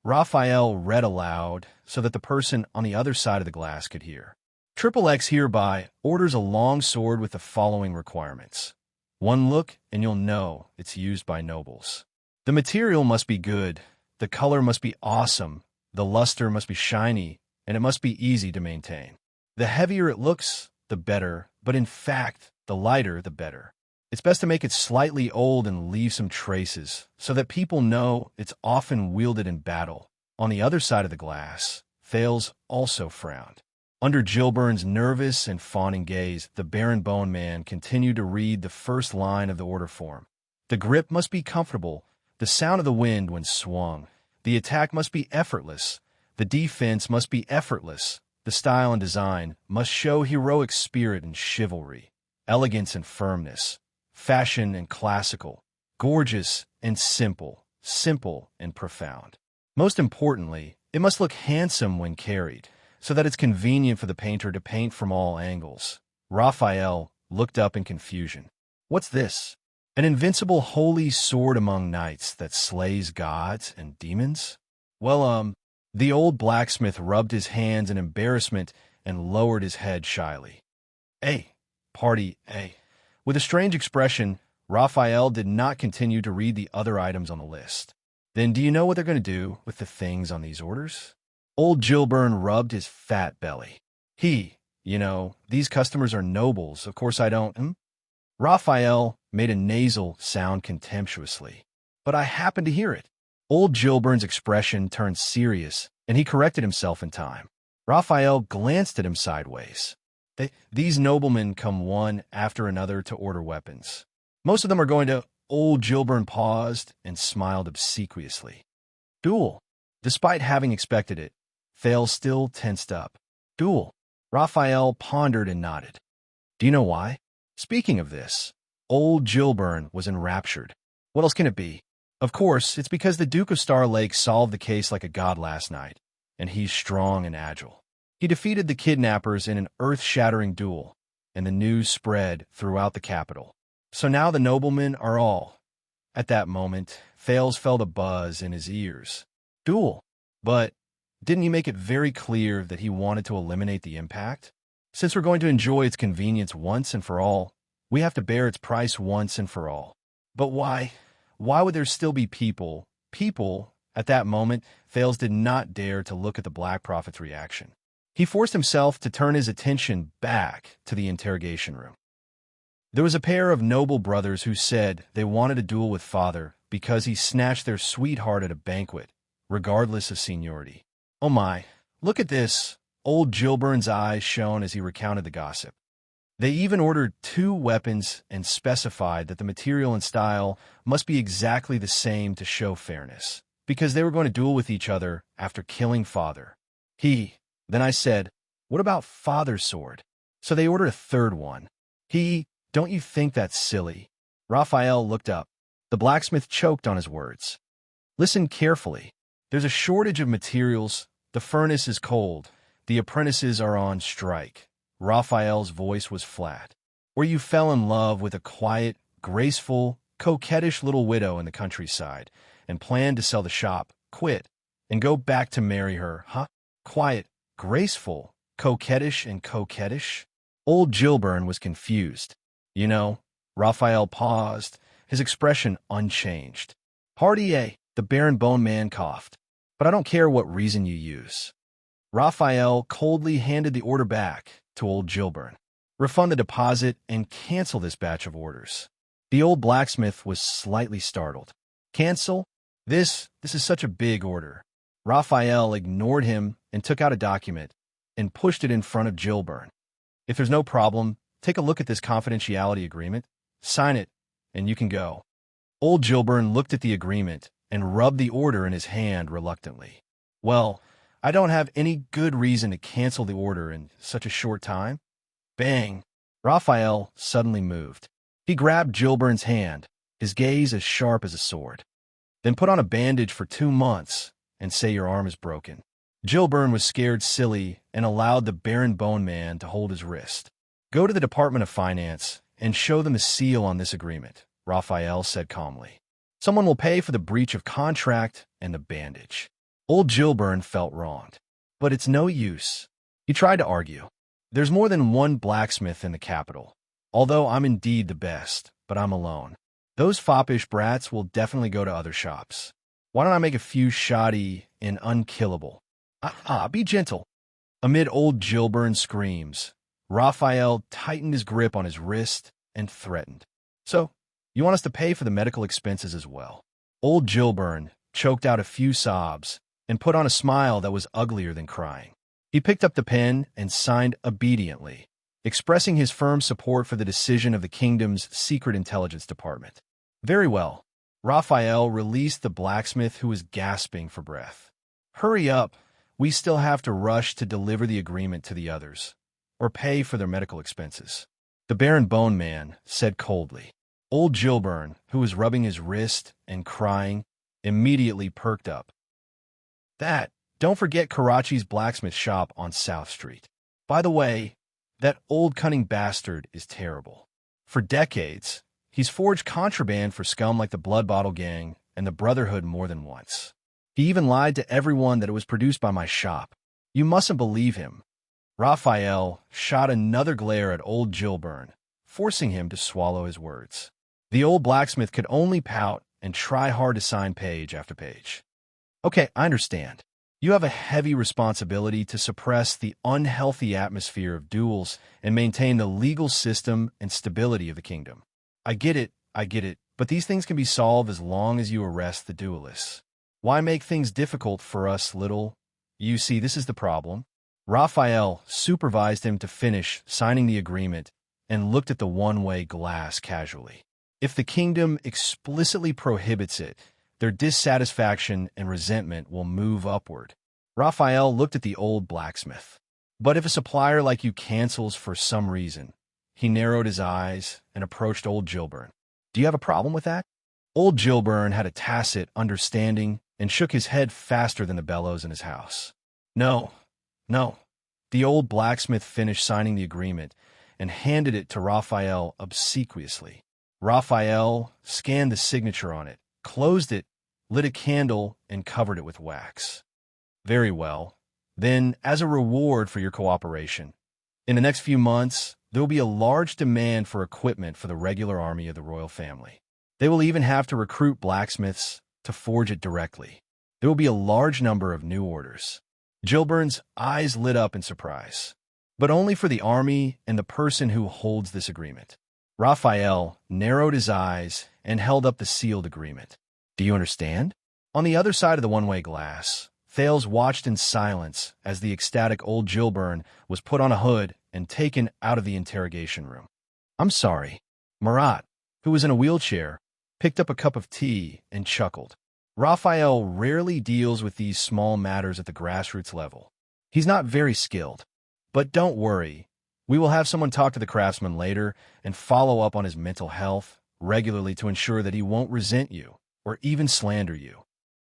[SPEAKER 1] Raphael read aloud so that the person on the other side of the glass could hear. XXX hereby orders a long sword with the following requirements. One look and you'll know it's used by nobles. The material must be good, the color must be awesome, the luster must be shiny, and it must be easy to maintain. The heavier it looks, the better, but in fact, the lighter, the better. It's best to make it slightly old and leave some traces, so that people know it's often wielded in battle. On the other side of the glass, Thales also frowned. Under Gilbern's nervous and fawning gaze, the Baron Bone Man continued to read the first line of the order form. The grip must be comfortable, the sound of the wind when swung. The attack must be effortless, The defense must be effortless. The style and design must show heroic spirit and chivalry, elegance and firmness, fashion and classical, gorgeous and simple, simple and profound. Most importantly, it must look handsome when carried, so that it's convenient for the painter to paint from all angles. Raphael looked up in confusion. What's this? An invincible holy sword among knights that slays gods and demons? Well, the old blacksmith rubbed his hands in embarrassment and lowered his head shyly. Party A. With a strange expression, Raphael did not continue to read the other items on the list. Then do you know what they're going to do with the things on these orders? Old Gilburn rubbed his fat belly. These customers are nobles. Of course I don't, Raphael made a nasal sound contemptuously. But I happened to hear it. Old Gilburn's expression turned serious, and he corrected himself in time. Raphael glanced at him sideways. These noblemen come one after another to order weapons. Most of them are going to... Old Gilburn paused and smiled obsequiously. Duel. Despite having expected it, Thales still tensed up. Duel. Raphael pondered and nodded. Do you know why? Speaking of this, old Gilburn was enraptured. What else can it be? Of course, it's because the Duke of Star Lake solved the case like a god last night, and he's strong and agile. He defeated the kidnappers in an earth-shattering duel, and the news spread throughout the capital. So now the noblemen are all... At that moment, Thales felt a buzz in his ears. Duel. But didn't he make it very clear that he wanted to eliminate the impact? Since we're going to enjoy its convenience once and for all, we have to bear its price once and for all. But why? Why would there still be people? At that moment, Thales did not dare to look at the Black Prophet's reaction. He forced himself to turn his attention back to the interrogation room. There was a pair of noble brothers who said they wanted a duel with father because he snatched their sweetheart at a banquet, regardless of seniority. Oh my, look at this! Old Gilburn's eyes shone as he recounted the gossip. They even ordered 2 weapons and specified that the material and style must be exactly the same to show fairness, because they were going to duel with each other after killing father. Then I said, what about father's sword? So they ordered a 3rd one. Don't you think that's silly? Raphael looked up. The blacksmith choked on his words. Listen carefully. There's a shortage of materials. The furnace is cold. The apprentices are on strike. Raphael's voice was flat. Or you fell in love with a quiet, graceful, coquettish little widow in the countryside and planned to sell the shop, quit, and go back to marry her, huh? Quiet, graceful, coquettish and coquettish? Old Gilburn was confused. Raphael paused, his expression unchanged. Party A, the Baron Bone Man coughed. But I don't care what reason you use. Raphael coldly handed the order back to old Gilburn. Refund the deposit and cancel this batch of orders. The old blacksmith was slightly startled. Cancel? This is such a big order. Raphael ignored him and took out a document and pushed it in front of Gilburn. If there's no problem, take a look at this confidentiality agreement, sign it, and you can go. Old Gilburn looked at the agreement and rubbed the order in his hand reluctantly. Well, I don't have any good reason to cancel the order in such a short time. Bang! Raphael suddenly moved. He grabbed Gilburn's hand, his gaze as sharp as a sword. Then put on a bandage for 2 months and say your arm is broken. Gilburn was scared silly and allowed the Baron Bone Man to hold his wrist. Go to the Department of Finance and show them a seal on this agreement, Raphael said calmly. Someone will pay for the breach of contract and the bandage. Old Gilburn felt wronged. But it's no use. He tried to argue. There's more than one blacksmith in the capital. Although I'm indeed the best, but I'm alone. Those foppish brats will definitely go to other shops. Why don't I make a few shoddy and unkillable? Be gentle. Amid old Gilburn's screams, Raphael tightened his grip on his wrist and threatened. So, you want us to pay for the medical expenses as well? Old Gilburn choked out a few sobs and put on a smile that was uglier than crying. He picked up the pen and signed obediently, expressing his firm support for the decision of the kingdom's secret intelligence department. Very well. Raphael released the blacksmith who was gasping for breath. Hurry up. we still have to rush to deliver the agreement to the others, or pay for their medical expenses. The Baron Bone Man said coldly. Old Gilburn, who was rubbing his wrist and crying, immediately perked up. Don't forget Karachi's blacksmith shop on South Street. By the way, that old cunning bastard is terrible. For decades, he's forged contraband for scum like the Blood Bottle Gang and the Brotherhood more than once. He even lied to everyone that it was produced by my shop. You mustn't believe him. Raphael shot another glare at old Gilburn, forcing him to swallow his words. The old blacksmith could only pout and try hard to sign page after page. Okay, I understand. You have a heavy responsibility to suppress the unhealthy atmosphere of duels and maintain the legal system and stability of the kingdom. I get it, but these things can be solved as long as you arrest the duelists. Why make things difficult for us, little? You see, this is the problem. Raphael supervised him to finish signing the agreement and looked at the one-way glass casually. If the kingdom explicitly prohibits it, their dissatisfaction and resentment will move upward. Raphael looked at the old blacksmith. But if a supplier like you cancels for some reason, he narrowed his eyes and approached old Gilburn. Do you have a problem with that? Old Gilburn had a tacit understanding and shook his head faster than the bellows in his house. No. The old blacksmith finished signing the agreement and handed it to Raphael obsequiously. Raphael scanned the signature on it, closed it, lit a candle, and covered it with wax. Very well. Then, as a reward for your cooperation, in the next few months, there will be a large demand for equipment for the regular army of the royal family. They will even have to recruit blacksmiths to forge it directly. There will be a large number of new orders. Gilburn's eyes lit up in surprise, but only for the army and the person who holds this agreement. Raphael narrowed his eyes and held up the sealed agreement. Do you understand? On the other side of the one-way glass, Thales watched in silence as the ecstatic old Gilburn was put on a hood and taken out of the interrogation room. I'm sorry. Marat, who was in a wheelchair, picked up a cup of tea and chuckled. Raphael rarely deals with these small matters at the grassroots level. He's not very skilled. But don't worry. We will have someone talk to the craftsman later and follow up on his mental health regularly to ensure that he won't resent you or even slander you.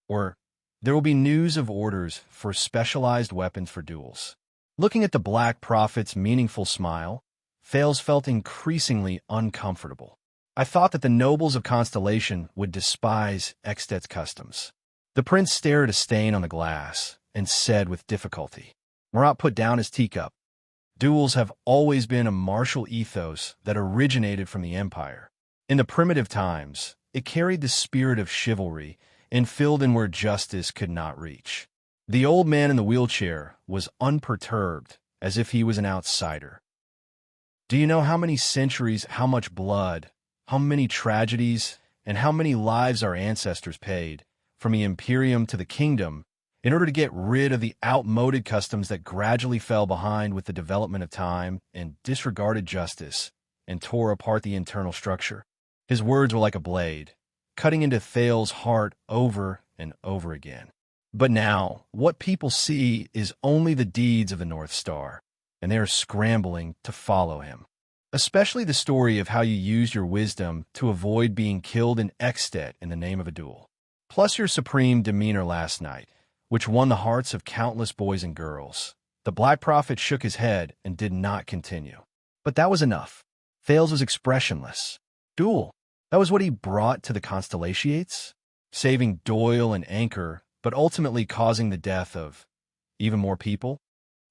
[SPEAKER 1] Or there will be news of orders for specialized weapons for duels. Looking at the Black Prophet's meaningful smile, Thales felt increasingly uncomfortable. I thought that the nobles of Constellation would despise Extet's customs. The prince stared at a stain on the glass and said with difficulty. Marat put down his teacup. Duels have always been a martial ethos that originated from the Empire. In the primitive times, it carried the spirit of chivalry and filled in where justice could not reach. The old man in the wheelchair was unperturbed, as if he was an outsider. Do you know how many centuries, how much blood, how many tragedies, and how many lives our ancestors paid, from the Imperium to the Kingdom, in order to get rid of the outmoded customs that gradually fell behind with the development of time and disregarded justice and tore apart the internal structure? His words were like a blade, cutting into Thales' heart over and over again. But now, what people see is only the deeds of the North Star, and they are scrambling to follow him. Especially the story of how you used your wisdom to avoid being killed in Extet in the name of a duel. Plus your supreme demeanor last night, which won the hearts of countless boys and girls. The Black Prophet shook his head and did not continue. But that was enough. Thales was expressionless. Duel. That was what he brought to the Constellations, saving Doyle and Anchor, but ultimately causing the death of even more people.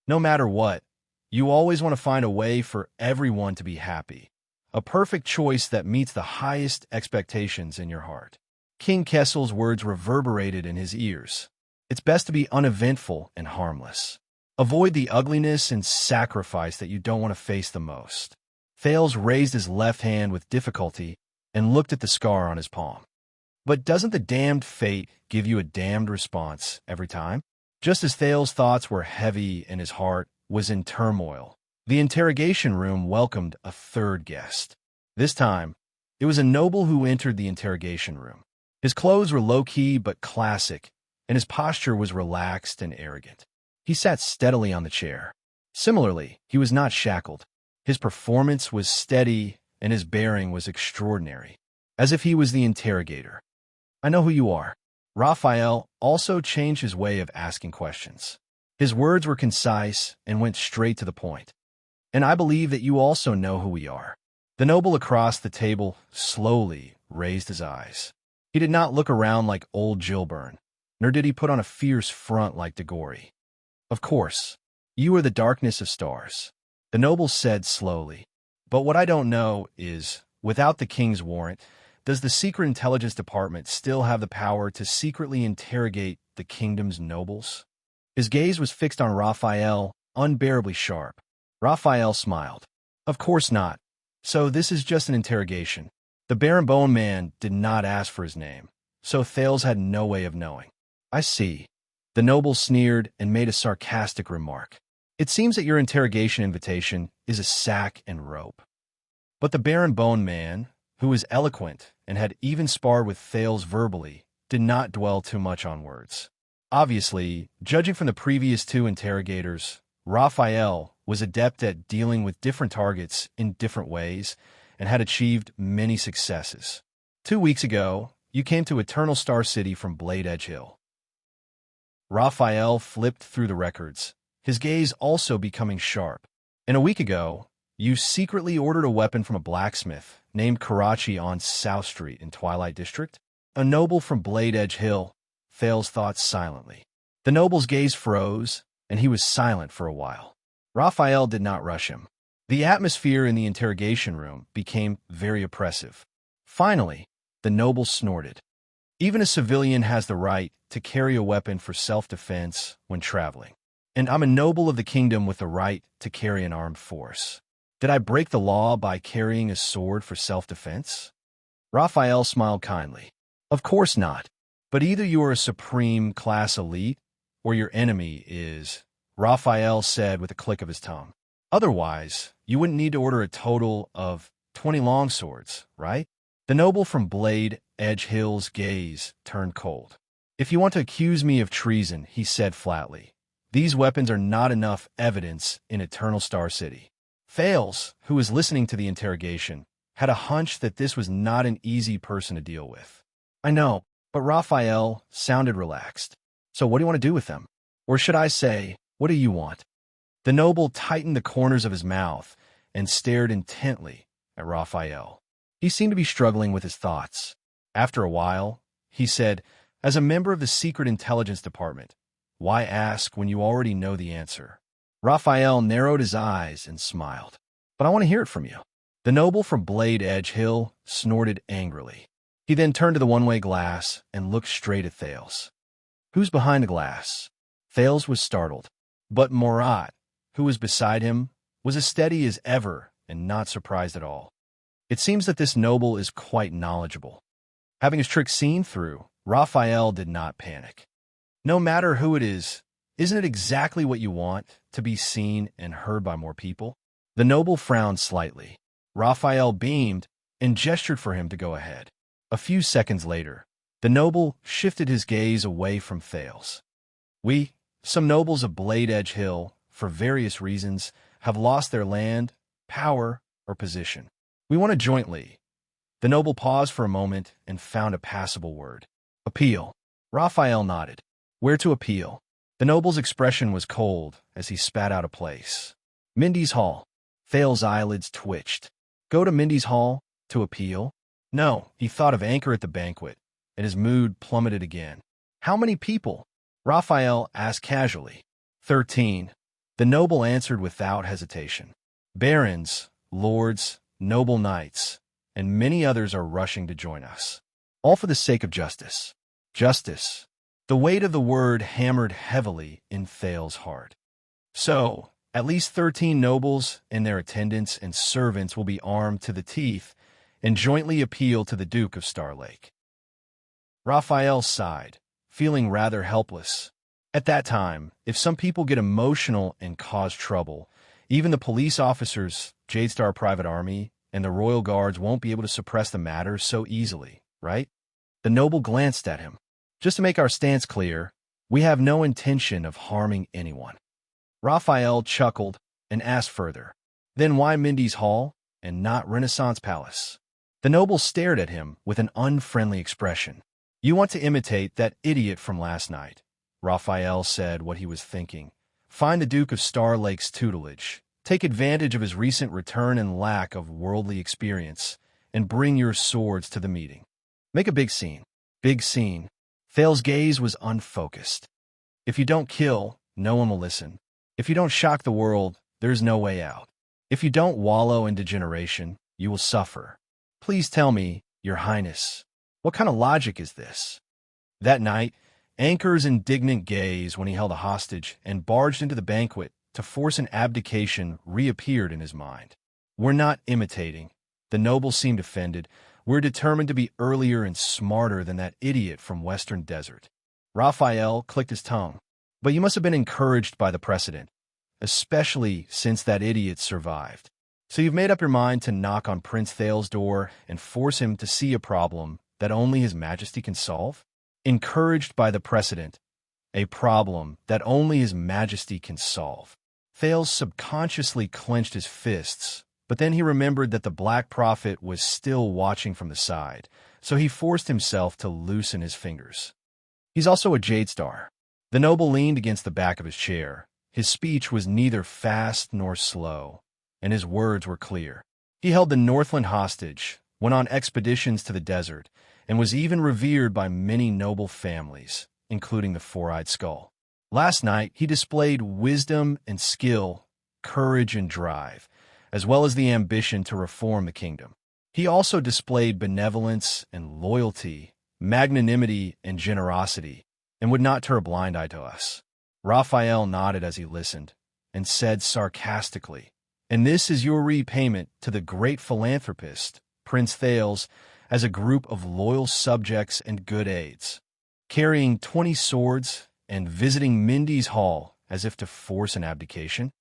[SPEAKER 1] No matter what, you always want to find a way for everyone to be happy. A perfect choice that meets the highest expectations in your heart. King Kessel's words reverberated in his ears. It's best to be uneventful and harmless. Avoid the ugliness and sacrifice that you don't want to face the most. Thales raised his left hand with difficulty and looked at the scar on his palm. But doesn't the damned fate give you a damned response every time? Just as Thales' thoughts were heavy and his heart was in turmoil, the interrogation room welcomed a third guest. This time, it was a noble who entered the interrogation room. His clothes were low-key but classic, and his posture was relaxed and arrogant. He sat steadily on the chair. Similarly, he was not shackled. His performance was steady, and his bearing was extraordinary, as if he was the interrogator. "I know who you are." Raphael also changed his way of asking questions. His words were concise and went straight to the point. "And I believe that you also know who we are." The noble across the table slowly raised his eyes. He did not look around like old Gilburn, nor did he put on a fierce front like de Gory. "Of course, you are the darkness of stars," the noble said slowly. "But what I don't know is, without the king's warrant, does the Secret Intelligence Department still have the power to secretly interrogate the kingdom's nobles?" His gaze was fixed on Raphael, unbearably sharp. Raphael smiled. "Of course not. So this is just an interrogation." The Baron Bone Man did not ask for his name, so Thales had no way of knowing. "I see." The noble sneered and made a sarcastic remark. "It seems that your interrogation invitation is a sack and rope." But the Baron Bone Man, who was eloquent and had even sparred with Thales verbally, did not dwell too much on words. Obviously, judging from the previous two interrogators, Raphael was adept at dealing with different targets in different ways and had achieved many successes. 2 weeks ago, you came to Eternal Star City from Blade Edge Hill. Raphael flipped through the records, his gaze also becoming sharp. And a week ago, you secretly ordered a weapon from a blacksmith named Karachi on South Street in Twilight District? A noble from Blade Edge Hill, Thales thought silently. The noble's gaze froze, and he was silent for a while. Raphael did not rush him. The atmosphere in the interrogation room became very oppressive. Finally, the noble snorted. "Even a civilian has the right to carry a weapon for self-defense when traveling. And I'm a noble of the kingdom with the right to carry an armed force. Did I break the law by carrying a sword for self-defense?" Raphael smiled kindly. "Of course not. But either you are a supreme class elite, or your enemy is," Raphael said with a click of his tongue. "Otherwise, you wouldn't need to order a total of 20 longswords, right?" The noble from Blade Edge Hill's gaze turned cold. "If you want to accuse me of treason," he said flatly, "these weapons are not enough evidence in Eternal Star City." Thales, who was listening to the interrogation, had a hunch that this was not an easy person to deal with. "I know, but Raphael sounded relaxed. So what do you want to do with them? Or should I say, what do you want?" The noble tightened the corners of his mouth and stared intently at Raphael. He seemed to be struggling with his thoughts. After a while, he said, "As a member of the Secret Intelligence Department, why ask when you already know the answer?" Raphael narrowed his eyes and smiled. "But I want to hear it from you." The noble from Blade Edge Hill snorted angrily. He then turned to the one-way glass and looked straight at Thales. "Who's behind the glass?" Thales was startled, but Morat, who was beside him, was as steady as ever and not surprised at all. It seems that this noble is quite knowledgeable. Having his trick seen through, Raphael did not panic. "No matter who it is, isn't it exactly what you want, to be seen and heard by more people?" The noble frowned slightly. Raphael beamed and gestured for him to go ahead. A few seconds later, the noble shifted his gaze away from Thales. "We, some nobles of Blade Edge Hill, for various reasons, have lost their land, power, or position. We want to jointly." The noble paused for a moment and found a passable word. "Appeal." Raphael nodded. "Where to appeal?" The noble's expression was cold as he spat out a place. "Mindy's Hall." Thales' eyelids twitched. "Go to Mindy's Hall to appeal?" No, he thought of Anchor at the banquet, and his mood plummeted again. "How many people?" Raphael asked casually. 13. The noble answered without hesitation. "Barons, lords, noble knights, and many others are rushing to join us. All for the sake of justice." Justice. The weight of the word hammered heavily in Thales' heart. "So, at least 13 nobles and their attendants and servants will be armed to the teeth and jointly appeal to the Duke of Starlake." Raphael sighed, feeling rather helpless. At that time, if some people get emotional and cause trouble, even the police officers, Jadestar Private Army, and the Royal Guards won't be able to suppress the matter so easily, right? The noble glanced at him. "Just to make our stance clear, We have no intention of harming anyone. Raphael chuckled and asked further, "Then why Mindy's Hall and not Renaissance Palace?" The noble stared at him with an unfriendly expression. "You want to imitate that idiot from last night." Raphael said what he was thinking. "Find the Duke of Star Lake's tutelage. Take advantage of his recent return and lack of worldly experience, and bring your swords to the meeting. Make a big scene." Big scene. Thales's gaze was unfocused. "If you don't kill, no one will listen. If you don't shock the world, there's no way out. If you don't wallow in degeneration, you will suffer. Please tell me, Your Highness, what kind of logic is this?" That night, Anchor's indignant gaze when he held a hostage and barged into the banquet to force an abdication reappeared in his mind. "We're not imitating." The noble seemed offended. "We're determined to be earlier and smarter than that idiot from Western Desert." Raphael clicked his tongue. "But you must have been encouraged by the precedent, especially since that idiot survived. So you've made up your mind to knock on Prince Thales' door and force him to see a problem that only His Majesty can solve? Encouraged by the precedent, a problem that only His Majesty can solve." Thales subconsciously clenched his fists, but then he remembered that the Black Prophet was still watching from the side, so he forced himself to loosen his fingers. "He's also a Jade Star." The noble leaned against the back of his chair. His speech was neither fast nor slow, and his words were clear. He held the Northland hostage, went on expeditions to the desert, and was even revered by many noble families, including the Four-Eyed Skull. Last night, he displayed wisdom and skill, courage and drive, as well as the ambition to reform the kingdom. He also displayed benevolence and loyalty, magnanimity and generosity, and would not turn a blind eye to us. Raphael nodded as he listened, and said sarcastically, "And this is your repayment to the great philanthropist, Prince Thales, as a group of loyal subjects and good aides, carrying 20 swords and visiting Mindy's Hall as if to force an abdication?"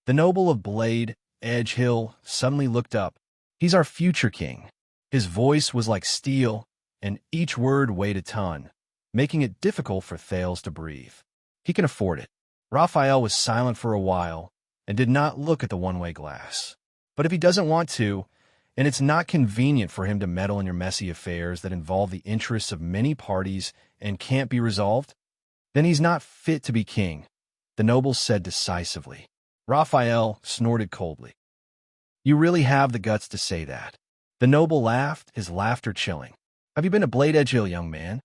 [SPEAKER 1] The noble of Blade, Edge Hill, suddenly looked up. "He's our future king." His voice was like steel, and each word weighed a ton, making it difficult for Thales to breathe. "He can afford it." Raphael was silent for a while and did not look at the one-way glass. "But if he doesn't want to, and it's not convenient for him to meddle in your messy affairs that involve the interests of many parties and can't be resolved, then he's not fit to be king," the noble said decisively. Raphael snorted coldly. "You really have the guts to say that?" The noble laughed, his laughter chilling. "Have you been to Blade Edge Hill, young man?"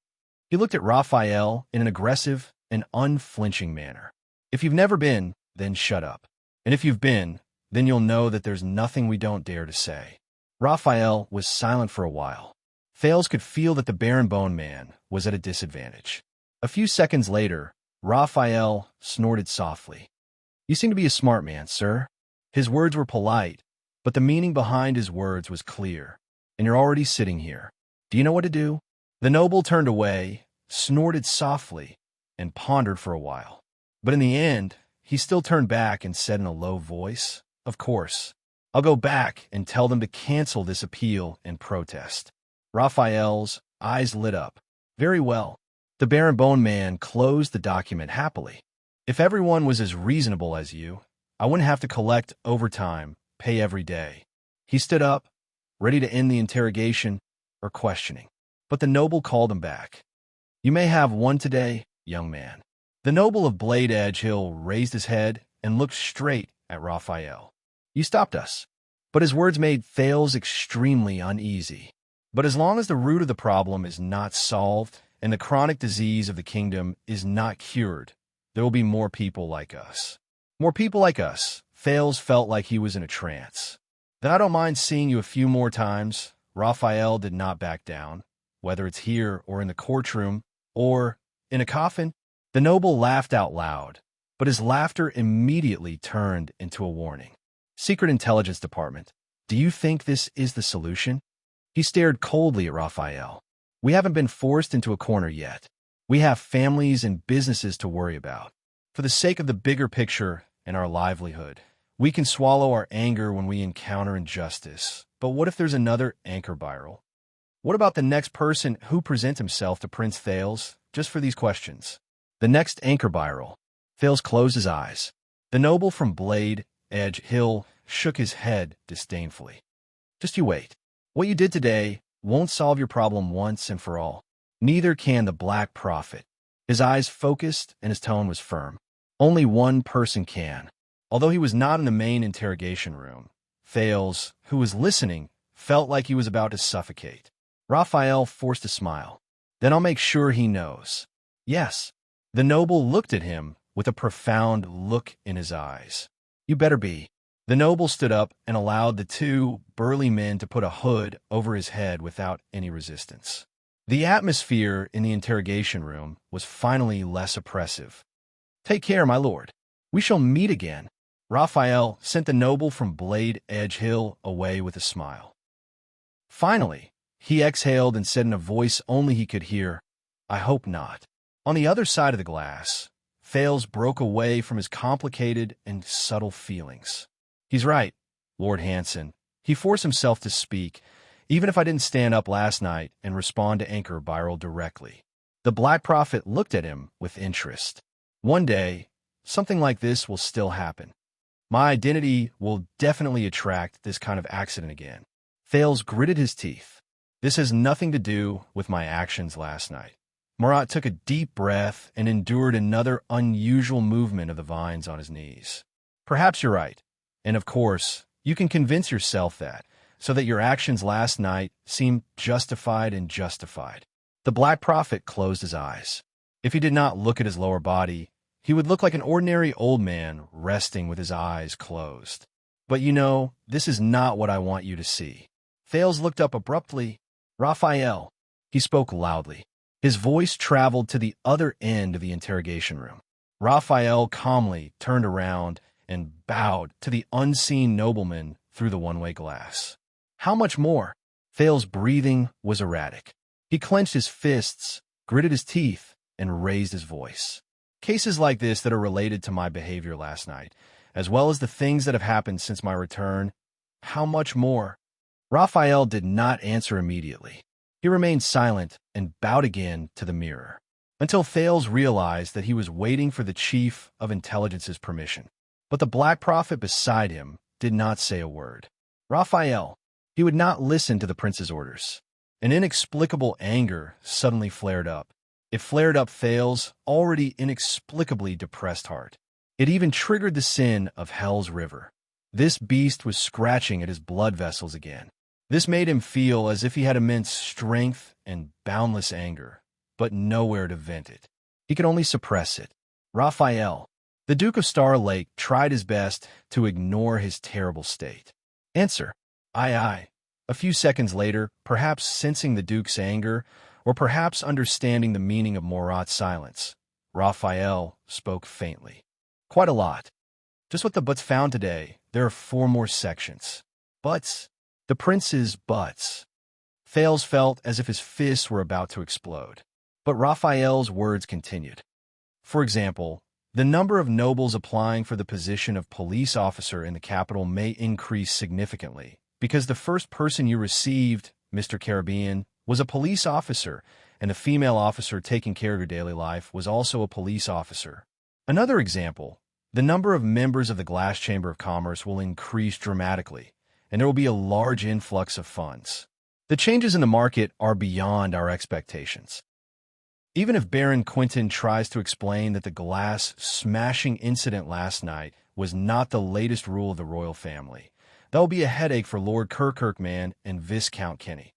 [SPEAKER 1] He looked at Raphael in an aggressive and unflinching manner. "If you've never been, then shut up. And if you've been, then you'll know that there's nothing we don't dare to say." Raphael was silent for a while. Thales could feel that the Baron Bone Man was at a disadvantage. A few seconds later, Raphael snorted softly. "You seem to be a smart man, sir." His words were polite, but the meaning behind his words was clear. "And you're already sitting here. Do you know what to do?" The noble turned away, snorted softly, and pondered for a while. But in the end, he still turned back and said in a low voice, "Of course. I'll go back and tell them to cancel this appeal and protest." Raphael's eyes lit up. "Very well." The Baron Bone Man closed the document happily. "If everyone was as reasonable as you, I wouldn't have to collect overtime, pay every day." He stood up, ready to end the interrogation or questioning. But the noble called him back. "You may have one today, young man." The noble of Blade Edge Hill raised his head and looked straight at Raphael. "You stopped us." But his words made Thales extremely uneasy. "But as long as the root of the problem is not solved and the chronic disease of the kingdom is not cured, there will be more people like us." More people like us. Thales felt like he was in a trance. "Then I don't mind seeing you a few more times." Raphael did not back down, whether it's here or in the courtroom or in a coffin. The noble laughed out loud, but his laughter immediately turned into a warning. "Secret Intelligence Department, do you think this is the solution?" He stared coldly at Raphael. "We haven't been forced into a corner yet. We have families and businesses to worry about. For the sake of the bigger picture and our livelihood, we can swallow our anger when we encounter injustice. But what if there's another Anchor viral? What about the next person who presents himself to Prince Thales just for these questions? The next anchor viral. Thales closed his eyes. The noble from Blade Edge Hill shook his head disdainfully. Just you wait. What you did today won't solve your problem once and for all. Neither can the Black Prophet. His eyes focused and his tone was firm. Only one person can. Although he was not in the main interrogation room, Thales, who was listening, felt like he was about to suffocate. Raphael forced a smile. Then I'll make sure he knows. Yes. The noble looked at him with a profound look in his eyes. You better be. The noble stood up and allowed the two burly men to put a hood over his head without any resistance. The atmosphere in the interrogation room was finally less oppressive. Take care, my lord. We shall meet again. Raphael sent the noble from Blade Edge Hill away with a smile. Finally, he exhaled and said in a voice only he could hear, I hope not. On the other side of the glass, Thales broke away from his complicated and subtle feelings. He's right, Lord Hanson. He forced himself to speak, even if I didn't stand up last night and respond to Anchor Viral directly. The Black Prophet looked at him with interest. One day, something like this will still happen. My identity will definitely attract this kind of accident again. Thales gritted his teeth. This has nothing to do with my actions last night. Murat took a deep breath and endured another unusual movement of the vines on his knees. Perhaps you're right. And of course, you can convince yourself that, so that your actions last night seem justified and justified. The Black Prophet closed his eyes. If he did not look at his lower body, he would look like an ordinary old man resting with his eyes closed. But you know, this is not what I want you to see. Thales looked up abruptly. Raphael. He spoke loudly. His voice traveled to the other end of the interrogation room. Raphael calmly turned around and bowed to the unseen nobleman through the one-way glass. How much more? Thales' breathing was erratic. He clenched his fists, gritted his teeth, and raised his voice. Cases like this that are related to my behavior last night, as well as the things that have happened since my return, how much more? Raphael did not answer immediately. He remained silent and bowed again to the mirror, until Thales realized that he was waiting for the Chief of Intelligence's permission. But the Black Prophet beside him did not say a word. Raphael, he would not listen to the prince's orders. An inexplicable anger suddenly flared up. It flared up Thales' already inexplicably depressed heart. It even triggered the sin of Hell's River. This beast was scratching at his blood vessels again. This made him feel as if he had immense strength and boundless anger, but nowhere to vent it. He could only suppress it. Raphael, the Duke of Star Lake, tried his best to ignore his terrible state. Answer. Aye. A few seconds later, perhaps sensing the Duke's anger, or perhaps understanding the meaning of Murat's silence, Raphael spoke faintly. Quite a lot. Just what the buts found today, there are 4 more sections. Buts. The prince's buts. Thales felt as if his fists were about to explode. But Raphael's words continued. For example, the number of nobles applying for the position of police officer in the capital may increase significantly, because the first person you received, Mr. Caribbean, was a police officer, and the female officer taking care of your daily life was also a police officer. Another example, the number of members of the Glass Chamber of Commerce will increase dramatically, and there will be a large influx of funds. The changes in the market are beyond our expectations. Even if Baron Quentin tries to explain that the glass-smashing incident last night was not the latest rule of the royal family, that will be a headache for Lord Kirkirkman and Viscount Kenny.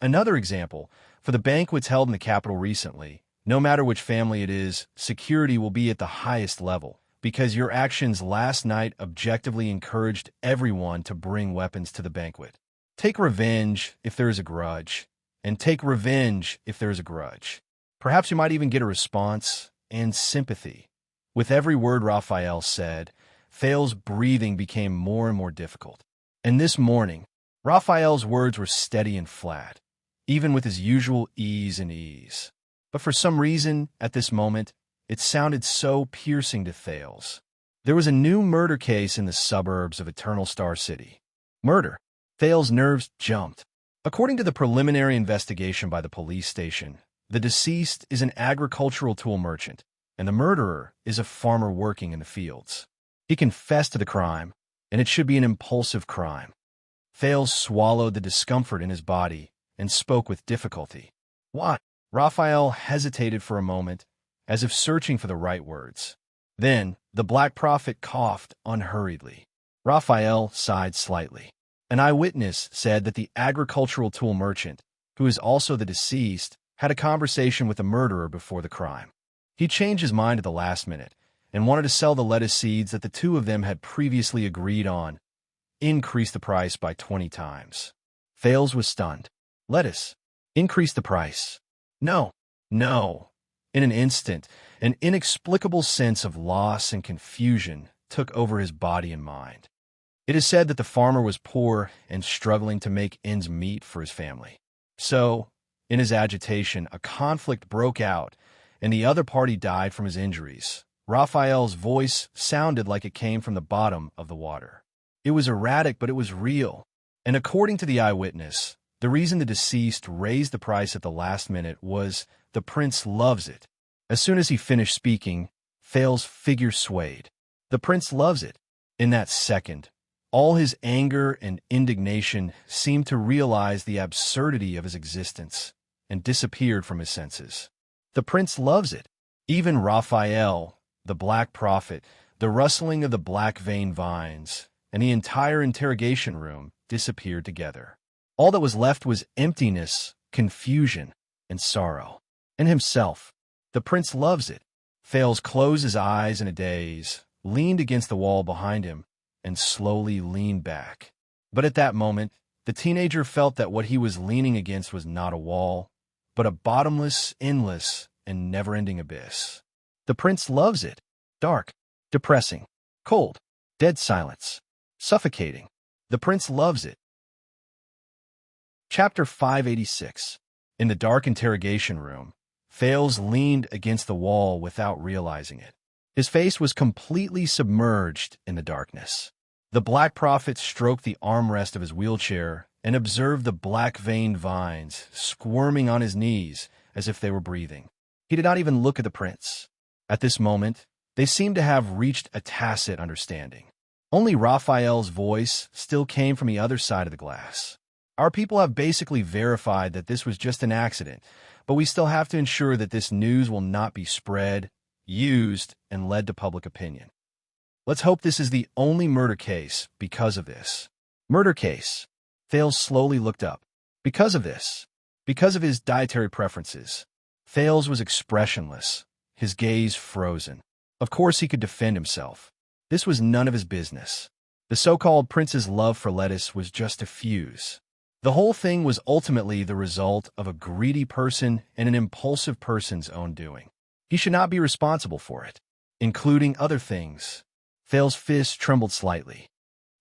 [SPEAKER 1] Another example, for the banquets held in the capital recently, no matter which family it is, security will be at the highest level, because your actions last night objectively encouraged everyone to bring weapons to the banquet. Take revenge if there is a grudge, and take revenge if there is a grudge. Perhaps you might even get a response and sympathy. With every word Raphael said, Thales' breathing became more and more difficult. And this morning, Raphael's words were steady and flat, even with his usual ease and ease. But for some reason, at this moment, it sounded so piercing to Thales. There was a new murder case in the suburbs of Eternal Star City. Murder. Thales' nerves jumped. According to the preliminary investigation by the police station, the deceased is an agricultural tool merchant, and the murderer is a farmer working in the fields. He confessed to the crime, and it should be an impulsive crime. Thales swallowed the discomfort in his body and spoke with difficulty. What? Raphael hesitated for a moment, as if searching for the right words. Then the Black Prophet coughed unhurriedly. Raphael sighed slightly. An eyewitness said that the agricultural tool merchant, who is also the deceased, had a conversation with the murderer before the crime. He changed his mind at the last minute and wanted to sell the lettuce seeds that the two of them had previously agreed on, increase the price by 20 times. Thales was stunned. Lettuce. Increase the price. No. No. In an instant, an inexplicable sense of loss and confusion took over his body and mind. It is said that the farmer was poor and struggling to make ends meet for his family. So, in his agitation, a conflict broke out, and the other party died from his injuries. Raphael's voice sounded like it came from the bottom of the water. It was erratic, but it was real. And according to the eyewitness, the reason the deceased raised the price at the last minute was, "The prince loves it." As soon as he finished speaking, Thales' figure swayed. "The prince loves it." In that second, all his anger and indignation seemed to realize the absurdity of his existence and disappeared from his senses. The prince loves it. Even Raphael, the Black Prophet, the rustling of the black vein vines, and the entire interrogation room disappeared together. All that was left was emptiness, confusion, and sorrow. And himself. The prince loves it. Thales closed his eyes in a daze, leaned against the wall behind him, and slowly leaned back. But at that moment, the teenager felt that what he was leaning against was not a wall, but a bottomless, endless, and never-ending abyss. The prince loves it. Dark, depressing, cold, dead silence, suffocating. The prince loves it. Chapter 586. In the dark interrogation room, Thales leaned against the wall without realizing it. His face was completely submerged in the darkness. The Black Prophet stroked the armrest of his wheelchair and observed the black veined vines squirming on his knees as if they were breathing. He did not even look at the prince. At this moment, they seemed to have reached a tacit understanding. Only Raphael's voice still came from the other side of the glass. Our people have basically verified that this was just an accident, but we still have to ensure that this news will not be spread, used, and led to public opinion. Let's hope this is the only murder case because of this. Murder case. Thales slowly looked up. Because of this. Because of his dietary preferences. Thales was expressionless, his gaze frozen. Of course he could defend himself. This was none of his business. The so-called prince's love for lettuce was just a fuse. The whole thing was ultimately the result of a greedy person and an impulsive person's own doing. He should not be responsible for it, including other things. Thales' fist trembled slightly.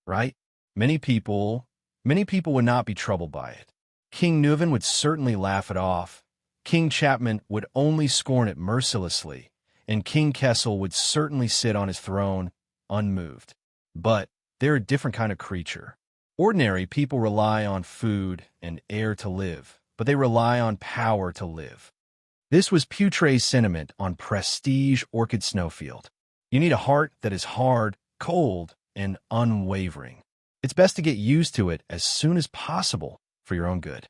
[SPEAKER 1] Right? Many people would not be troubled by it. King Nuven would certainly laugh it off. King Chapman would only scorn it mercilessly, and King Kessel would certainly sit on his throne, unmoved. But they're a different kind of creature. Ordinary people rely on food and air to live, but they rely on power to live. This was Putre's sentiment on Prestige Orchid Snowfield. You need a heart that is hard, cold, and unwavering. It's best to get used to it as soon as possible for your own good.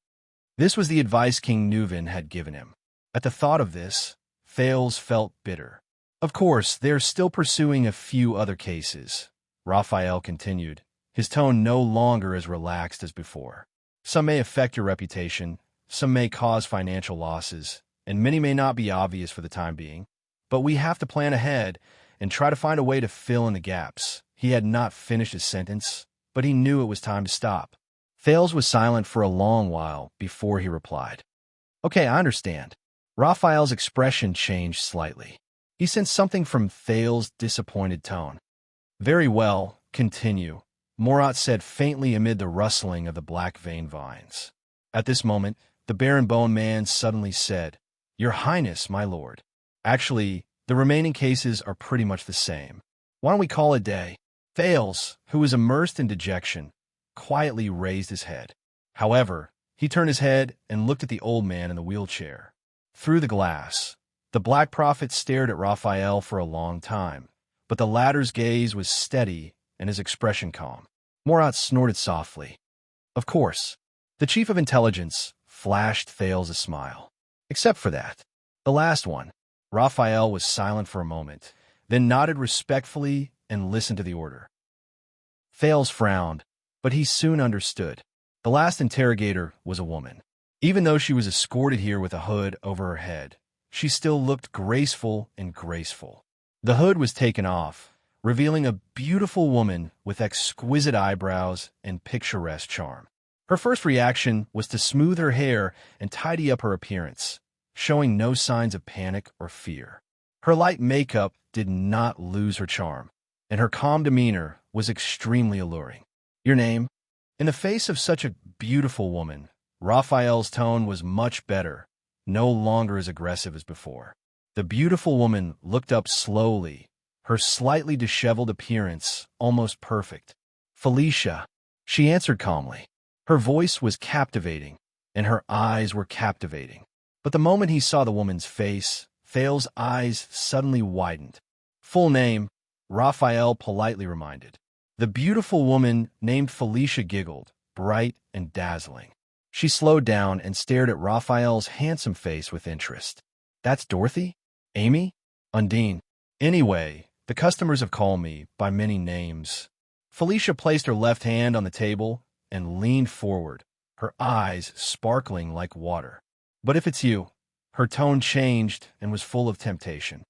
[SPEAKER 1] This was the advice King Nuven had given him. At the thought of this, Thales felt bitter. Of course, they're still pursuing a few other cases, Raphael continued, his tone no longer as relaxed as before. Some may affect your reputation, some may cause financial losses, and many may not be obvious for the time being. But we have to plan ahead and try to find a way to fill in the gaps. He had not finished his sentence, but he knew it was time to stop. Thales was silent for a long while before he replied. Okay, I understand. Raphael's expression changed slightly. He sensed something from Thales' disappointed tone. Very well, continue, Morat said faintly amid the rustling of the black vein vines. At this moment, the Baron Bone Man suddenly said, Your Highness, my lord. Actually, the remaining cases are pretty much the same. Why don't we call it a day? Thales, who was immersed in dejection, quietly raised his head. However, he turned his head and looked at the old man in the wheelchair. Through the glass, The Black Prophet stared at Raphael for a long time, but the latter's gaze was steady and his expression calm. Morat snorted softly. Of course. The Chief of Intelligence flashed Thales a smile. Except for that. The last one. Raphael was silent for a moment, then nodded respectfully and listened to the order. Thales frowned, but he soon understood. The last interrogator was a woman. Even though she was escorted here with a hood over her head, she still looked graceful and graceful. The hood was taken off, revealing a beautiful woman with exquisite eyebrows and picturesque charm. Her first reaction was to smooth her hair and tidy up her appearance, showing no signs of panic or fear. Her light makeup did not lose her charm, and her calm demeanor was extremely alluring. Your name? In the face of such a beautiful woman, Raphael's tone was much better, no longer as aggressive as before. The beautiful woman looked up slowly, her slightly disheveled appearance almost perfect. Felicia, she answered calmly. Her voice was captivating, and her eyes were captivating. But the moment he saw the woman's face, Thales' eyes suddenly widened. Full name, Raphael politely reminded. The beautiful woman named Felicia giggled, bright and dazzling. She slowed down and stared at Raphael's handsome face with interest. That's Dorothy? Amy? Undine? Anyway, the customers have called me by many names. Felicia placed her left hand on the table and leaned forward, her eyes sparkling like water. But if it's you, her tone changed and was full of temptation.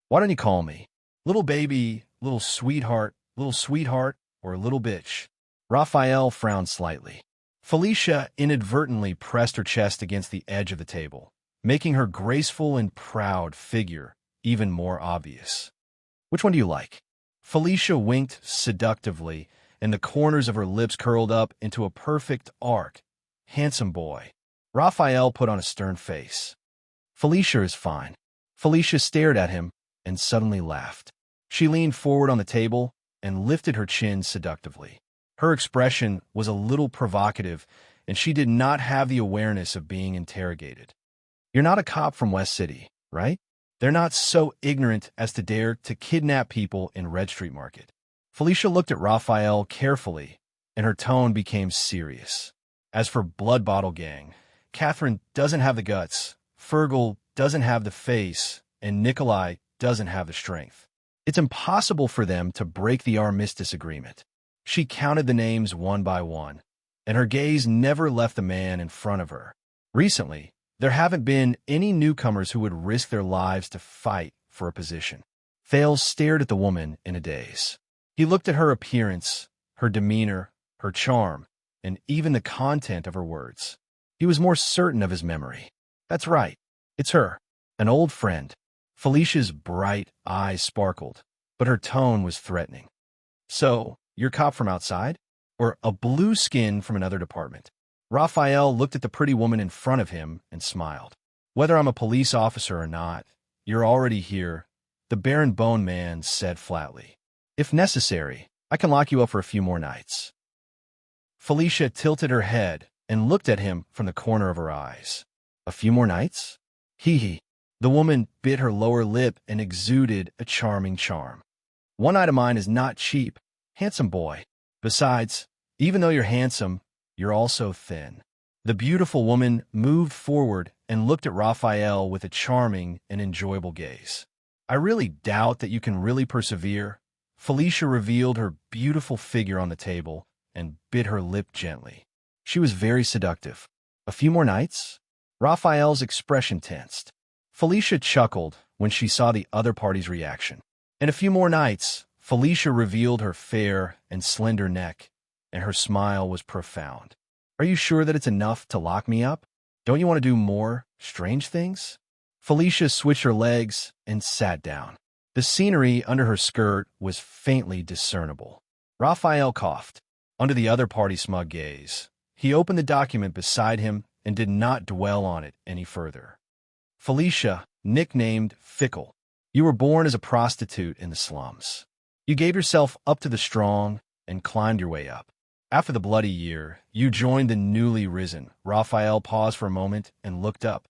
[SPEAKER 1] Why don't you call me? Little baby, little sweetheart, or little bitch? Raphael frowned slightly. Felicia inadvertently pressed her chest against the edge of the table, making her graceful and proud figure even more obvious. Which one do you like? Felicia winked seductively, and the corners of her lips curled up into a perfect arc. Handsome boy. Raphael put on a stern face. Felicia is fine. Felicia stared at him and suddenly laughed. She leaned forward on the table and lifted her chin seductively. Her expression was a little provocative, and she did not have the awareness of being interrogated. You're not a cop from West City, right? They're not so ignorant as to dare to kidnap people in Red Street Market. Felicia looked at Raphael carefully, and her tone became serious. As for Blood Bottle Gang, Catherine doesn't have the guts, Fergal doesn't have the face, and Nikolai doesn't have the strength. It's impossible for them to break the armistice agreement. She counted the names one by one, and her gaze never left the man in front of her. Recently, there haven't been any newcomers who would risk their lives to fight for a position. Thales stared at the woman in a daze. He looked at her appearance, her demeanor, her charm, and even the content of her words. He was more certain of his memory. That's right. It's her, an old friend. Felicia's bright eyes sparkled, but her tone was threatening. So, you're a cop from outside? Or a blue skin from another department? Raphael looked at the pretty woman in front of him and smiled. Whether I'm a police officer or not, you're already here, the Baron Bone Man said flatly. If necessary, I can lock you up for a few more nights. Felicia tilted her head and looked at him from the corner of her eyes. A few more nights? Hee. The woman bit her lower lip and exuded a charming charm. One night of mine is not cheap. Handsome boy. Besides, even though you're handsome, you're also thin. The beautiful woman moved forward and looked at Raphael with a charming and enjoyable gaze. I really doubt that you can really persevere. Felicia revealed her beautiful figure on the table and bit her lip gently. She was very seductive. A few more nights? Raphael's expression tensed. Felicia chuckled when she saw the other party's reaction. In a few more nights, Felicia revealed her fair and slender neck, and her smile was profound. Are you sure that it's enough to lock me up? Don't you want to do more strange things? Felicia switched her legs and sat down. The scenery under her skirt was faintly discernible. Raphael coughed. Under the other party's smug gaze, he opened the document beside him and did not dwell on it any further. Felicia, nicknamed Fickle, you were born as a prostitute in the slums. You gave yourself up to the strong and climbed your way up. After the bloody year, you joined the newly risen. Raphael paused for a moment and looked up.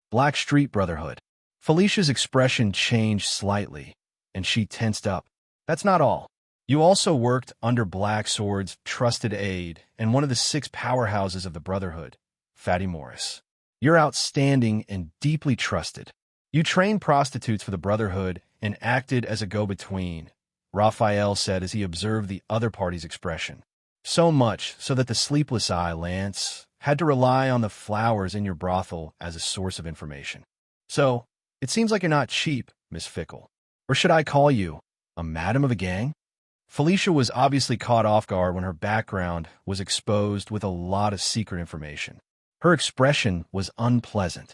[SPEAKER 1] Black Street Brotherhood. Felicia's expression changed slightly, and she tensed up. That's not all. You also worked under Black Sword's trusted aide and one of the 6 powerhouses of the Brotherhood, Fatty Morris. You're outstanding and deeply trusted. You trained prostitutes for the Brotherhood and acted as a go-between, Raphael said as he observed the other party's expression. So much so that the sleepless eye, Lance, had to rely on the flowers in your brothel as a source of information. So, it seems like you're not cheap, Miss Fickle. Or should I call you a madam of the gang? Felicia was obviously caught off guard when her background was exposed with a lot of secret information. Her expression was unpleasant.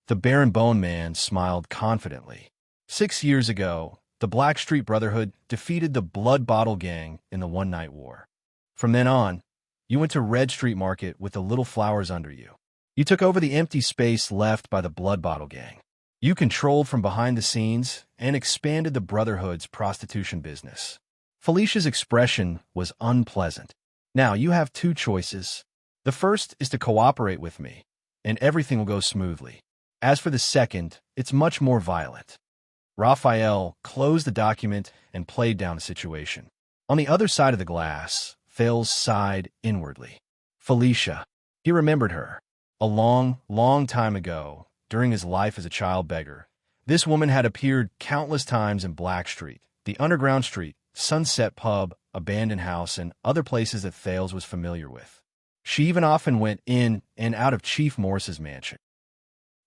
[SPEAKER 1] The Baron Bone Man smiled confidently. 6 years ago, the Blackstreet Brotherhood defeated the Blood Bottle Gang in the one-night war. From then on, you went to Red Street Market with the little flowers under you. You took over the empty space left by the Blood Bottle Gang. You controlled from behind the scenes and expanded the Brotherhood's prostitution business. Felicia's expression was unpleasant. Now, you have 2 choices. The first is to cooperate with me, and everything will go smoothly. As for the second, it's much more violent. Raphael closed the document and played down the situation. On the other side of the glass, Fales sighed inwardly. Felicia. He remembered her. A long, long time ago, during his life as a child beggar, this woman had appeared countless times in Blackstreet, the underground street, Sunset Pub, abandoned house, and other places that Fales was familiar with. She even often went in and out of Chief Morris's mansion.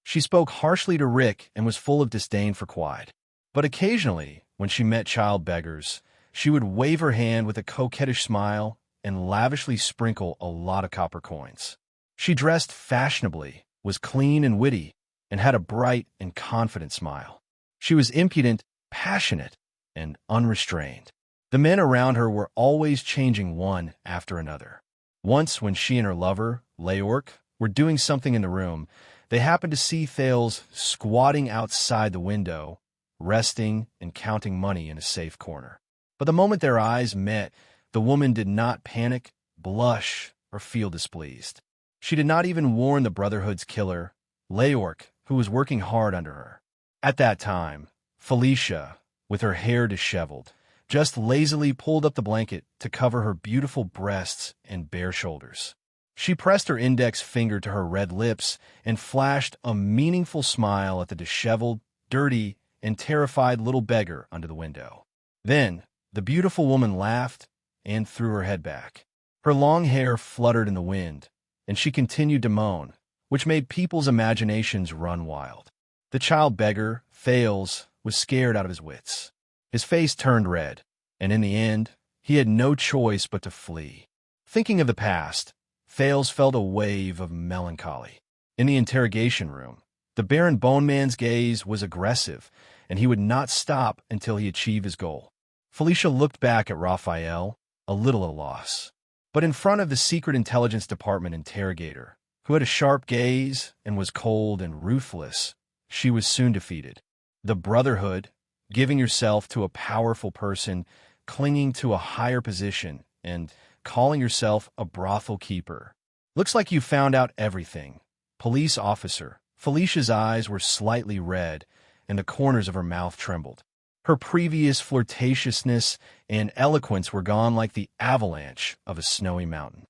[SPEAKER 1] She spoke harshly to Rick and was full of disdain for Quide. But occasionally, when she met child beggars, she would wave her hand with a coquettish smile and lavishly sprinkle a lot of copper coins. She dressed fashionably, was clean and witty, and had a bright and confident smile. She was impudent, passionate, and unrestrained. The men around her were always changing one after another. Once, when she and her lover, Leork, were doing something in the room, they happened to see Thales squatting outside the window, resting and counting money in a safe corner. But the moment their eyes met, the woman did not panic, blush, or feel displeased. She did not even warn the Brotherhood's killer, Leork, who was working hard under her. At that time, Felicia, with her hair disheveled, just lazily pulled up the blanket to cover her beautiful breasts and bare shoulders. She pressed her index finger to her red lips and flashed a meaningful smile at the disheveled, dirty, and terrified little beggar under the window. Then, the beautiful woman laughed and threw her head back. Her long hair fluttered in the wind, and she continued to moan, which made people's imaginations run wild. The child beggar, Fales, was scared out of his wits. His face turned red, and in the end, he had no choice but to flee. Thinking of the past, Fales felt a wave of melancholy. In the interrogation room, the Baron Bone Man's gaze was aggressive, and he would not stop until he achieved his goal. Felicia looked back at Raphael, a little at a loss. But in front of the Secret Intelligence Department interrogator, who had a sharp gaze and was cold and ruthless, she was soon defeated. The Brotherhood, giving yourself to a powerful person, clinging to a higher position, and calling yourself a brothel keeper. Looks like you found out everything. Police officer. Felicia's eyes were slightly red, and the corners of her mouth trembled. Her previous flirtatiousness and eloquence were gone like the avalanche of a snowy mountain.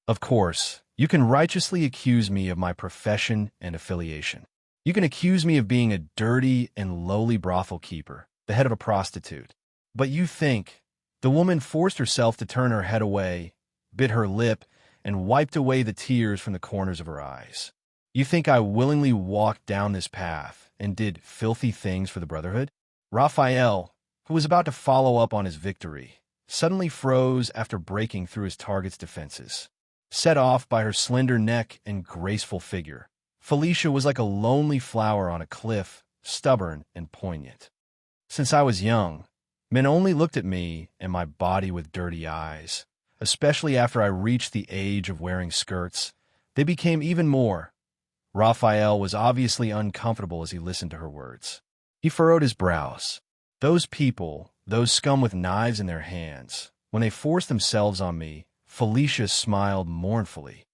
[SPEAKER 1] Of course, you can righteously accuse me of my profession and affiliation. You can accuse me of being a dirty and lowly brothel keeper, the head of a prostitute. But you think the woman forced herself to turn her head away, bit her lip, and wiped away the tears from the corners of her eyes. You think I willingly walked down this path and did filthy things for the Brotherhood? Raphael, who was about to follow up on his victory, suddenly froze after breaking through his target's defenses. Set off by her slender neck and graceful figure, Felicia was like a lonely flower on a cliff, stubborn and poignant. Since I was young, men only looked at me and my body with dirty eyes. Especially after I reached the age of wearing skirts, they became even more. Raphael was obviously uncomfortable as he listened to her words. He furrowed his brows. Those people, those scum with knives in their hands, when they forced themselves on me, Felicia smiled mournfully.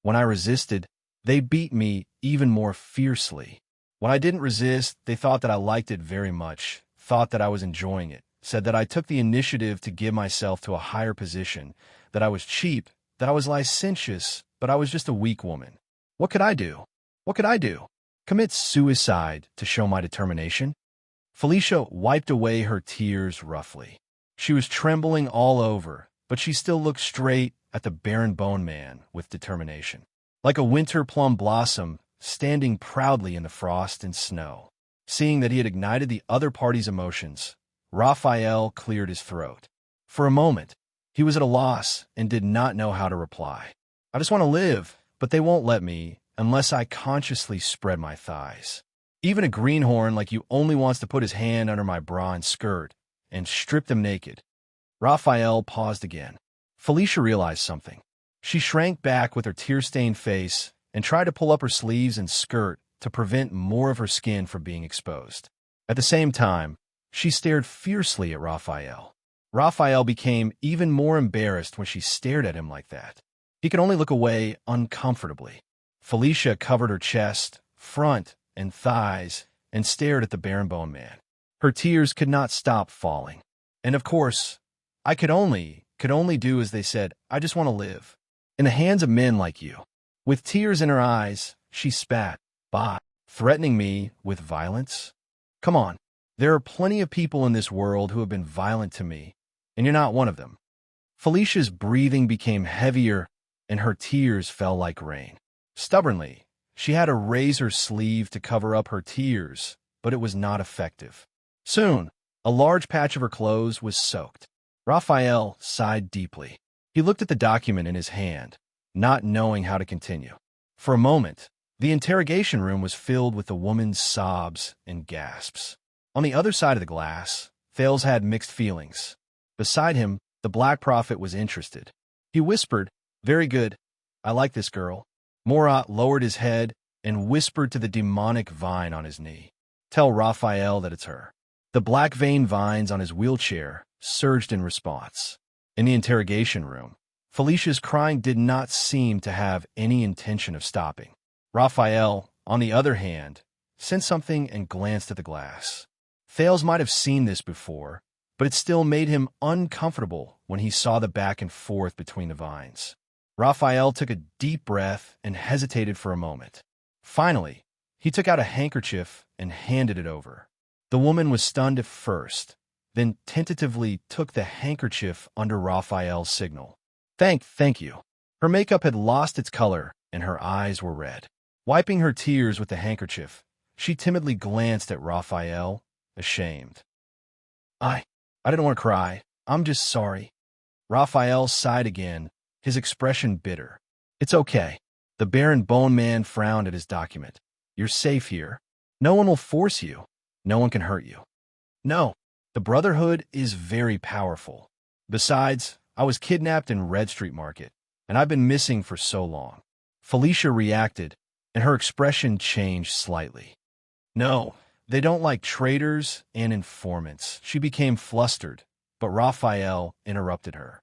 [SPEAKER 1] When I resisted, they beat me even more fiercely. When I didn't resist, they thought that I liked it very much, thought that I was enjoying it, said that I took the initiative to give myself to a higher position, that I was cheap, that I was licentious, but I was just a weak woman. What could I do? What could I do? Commit suicide to show my determination? Felicia wiped away her tears roughly. She was trembling all over, but she still looked straight at the barren bone man with determination. Like a winter plum blossom standing proudly in the frost and snow. Seeing that he had ignited the other party's emotions, Raphael cleared his throat. For a moment, he was at a loss and did not know how to reply. I just want to live, but they won't let me unless I consciously spread my thighs. Even a greenhorn like you only wants to put his hand under my bra and skirt and strip them naked. Raphael paused again. Felicia realized something. She shrank back with her tear-stained face and tried to pull up her sleeves and skirt to prevent more of her skin from being exposed. At the same time, she stared fiercely at Raphael. Raphael became even more embarrassed when she stared at him like that. He could only look away uncomfortably. Felicia covered her chest, front, and thighs and stared at the barren bone man. Her tears could not stop falling. And of course, I could only do as they said, I just want to live. In the hands of men like you. With tears in her eyes, she spat, "Bah, threatening me with violence? Come on, there are plenty of people in this world who have been violent to me, and you're not one of them." Felicia's breathing became heavier, and her tears fell like rain. Stubbornly, she had to raise her sleeve to cover up her tears, but it was not effective. Soon, a large patch of her clothes was soaked. Raphael sighed deeply. He looked at the document in his hand, not knowing how to continue. For a moment, the interrogation room was filled with the woman's sobs and gasps. On the other side of the glass, Thales had mixed feelings. Beside him, the Black Prophet was interested. He whispered, "Very good. I like this girl." Morat lowered his head and whispered to the demonic vine on his knee, "Tell Raphael that it's her." The black vein vines on his wheelchair surged in response. In the interrogation room, Felicia's crying did not seem to have any intention of stopping. Raphael, on the other hand, sensed something and glanced at the glass. Thales might have seen this before, but it still made him uncomfortable when he saw the back and forth between the vines. Raphael took a deep breath and hesitated for a moment. Finally, he took out a handkerchief and handed it over. The woman was stunned at first, then tentatively took the handkerchief under Raphael's signal. Thank you." Her makeup had lost its color, and her eyes were red. Wiping her tears with the handkerchief, she timidly glanced at Raphael, ashamed. I didn't want to cry. I'm just sorry." Raphael sighed again, his expression bitter. "It's okay." The barren bone man frowned at his document. "You're safe here. No one will force you. No one can hurt you." "No, the Brotherhood is very powerful. Besides, I was kidnapped in Red Street Market, and I've been missing for so long." Felicia reacted, and her expression changed slightly. "No, they don't like traitors and informants." She became flustered, but Raphael interrupted her.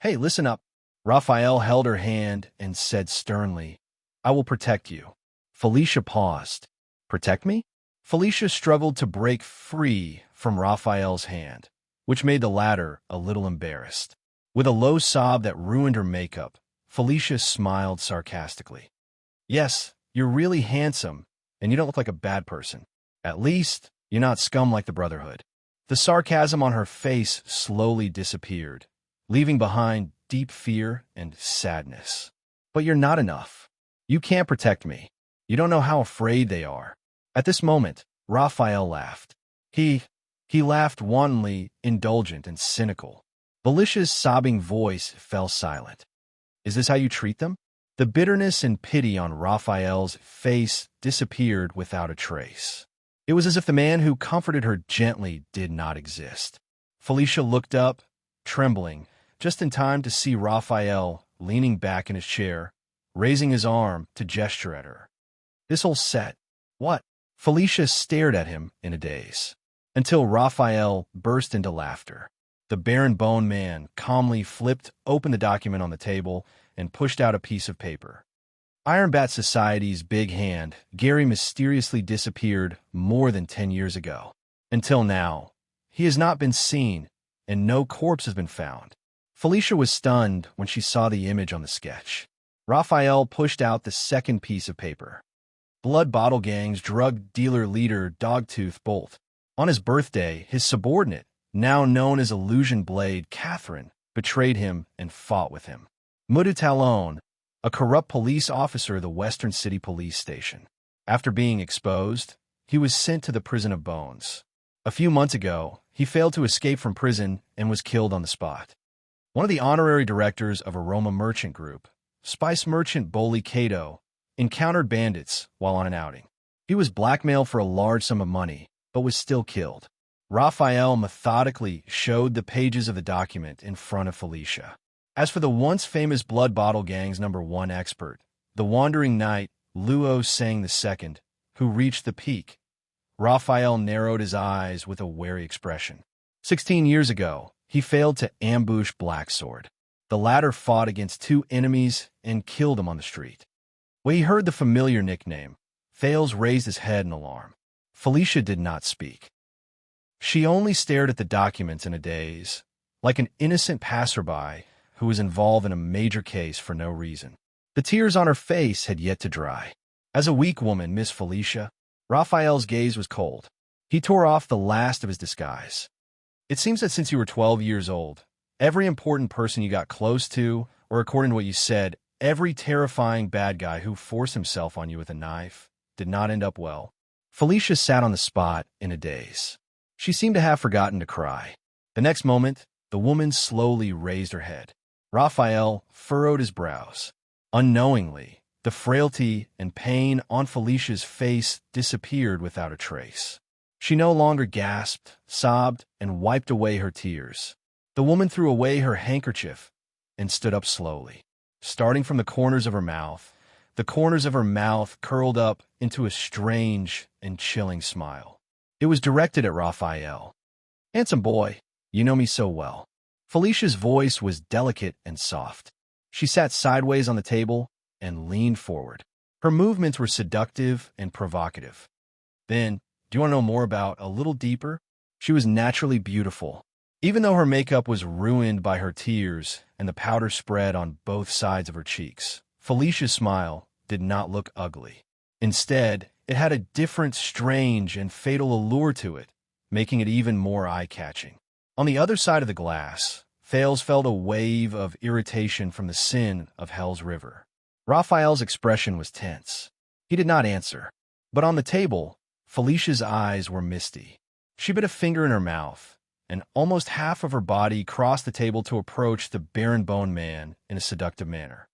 [SPEAKER 1] "Hey, listen up." Raphael held her hand and said sternly, "I will protect you." Felicia paused. "Protect me?" Felicia struggled to break free from Raphael's hand, which made the latter a little embarrassed. With a low sob that ruined her makeup, Felicia smiled sarcastically. "Yes, you're really handsome, and you don't look like a bad person. At least, you're not scum like the Brotherhood." The sarcasm on her face slowly disappeared, leaving behind deep fear and sadness. "But you're not enough. You can't protect me. You don't know how afraid they are." At this moment, Raphael laughed. He laughed wantonly, indulgent, and cynical. Felicia's sobbing voice fell silent. "Is this how you treat them?" The bitterness and pity on Raphael's face disappeared without a trace. It was as if the man who comforted her gently did not exist. Felicia looked up, trembling, just in time to see Raphael leaning back in his chair, raising his arm to gesture at her. "This whole set. What?" Felicia stared at him in a daze, until Raphael burst into laughter. The barren bone man calmly flipped open the document on the table and pushed out a piece of paper. Iron Bat Society's big hand, Gary mysteriously disappeared more than 10 years ago. Until now, he has not been seen, and no corpse has been found. Felicia was stunned when she saw the image on the sketch. Raphael pushed out the second piece of paper. Blood Bottle Gang's drug dealer leader Dogtooth Bolt. On his birthday, his subordinate, now known as Illusion Blade Catherine, betrayed him and fought with him. Mudu Talon, a corrupt police officer of the Western City Police Station. After being exposed, he was sent to the Prison of Bones. A few months ago, he failed to escape from prison and was killed on the spot. One of the honorary directors of Aroma Merchant Group, Spice Merchant Boli Kato, encountered bandits while on an outing. He was blackmailed for a large sum of money, but was still killed. Raphael methodically showed the pages of the document in front of Felicia. As for the once famous Blood Bottle Gang's #1 expert, the wandering knight Luo Sang II, who reached the peak, Raphael narrowed his eyes with a wary expression. 16 years ago, he failed to ambush Blacksword. The latter fought against 2 enemies and killed him on the street. When he heard the familiar nickname, Fales raised his head in alarm. Felicia did not speak. She only stared at the documents in a daze, like an innocent passerby who was involved in a major case for no reason. The tears on her face had yet to dry. As a weak woman, Miss Felicia, Raphael's gaze was cold. He tore off the last of his disguise. It seems that since you were 12 years old, every important person you got close to, or according to what you said, every terrifying bad guy who forced himself on you with a knife, did not end up well. Felicia sat on the spot in a daze. She seemed to have forgotten to cry. The next moment, the woman slowly raised her head. Raphael furrowed his brows. Unknowingly, the frailty and pain on Felicia's face disappeared without a trace. She no longer gasped, sobbed, and wiped away her tears. The woman threw away her handkerchief and stood up slowly. Starting from the corners of her mouth, the corners of her mouth curled up into a strange and chilling smile. It was directed at Raphael. "Handsome boy, you know me so well." Felicia's voice was delicate and soft. She sat sideways on the table and leaned forward. Her movements were seductive and provocative. "Then, do you want to know more about a little deeper?" She was naturally beautiful. Even though her makeup was ruined by her tears and the powder spread on both sides of her cheeks, Felicia's smile did not look ugly. Instead, it had a different, strange, and fatal allure to it, making it even more eye-catching. On the other side of the glass, Fales felt a wave of irritation from the sin of Hell's River. Raphael's expression was tense. He did not answer. But on the table, Felicia's eyes were misty. She bit a finger in her mouth, and almost half of her body crossed the table to approach the barren bone man in a seductive manner.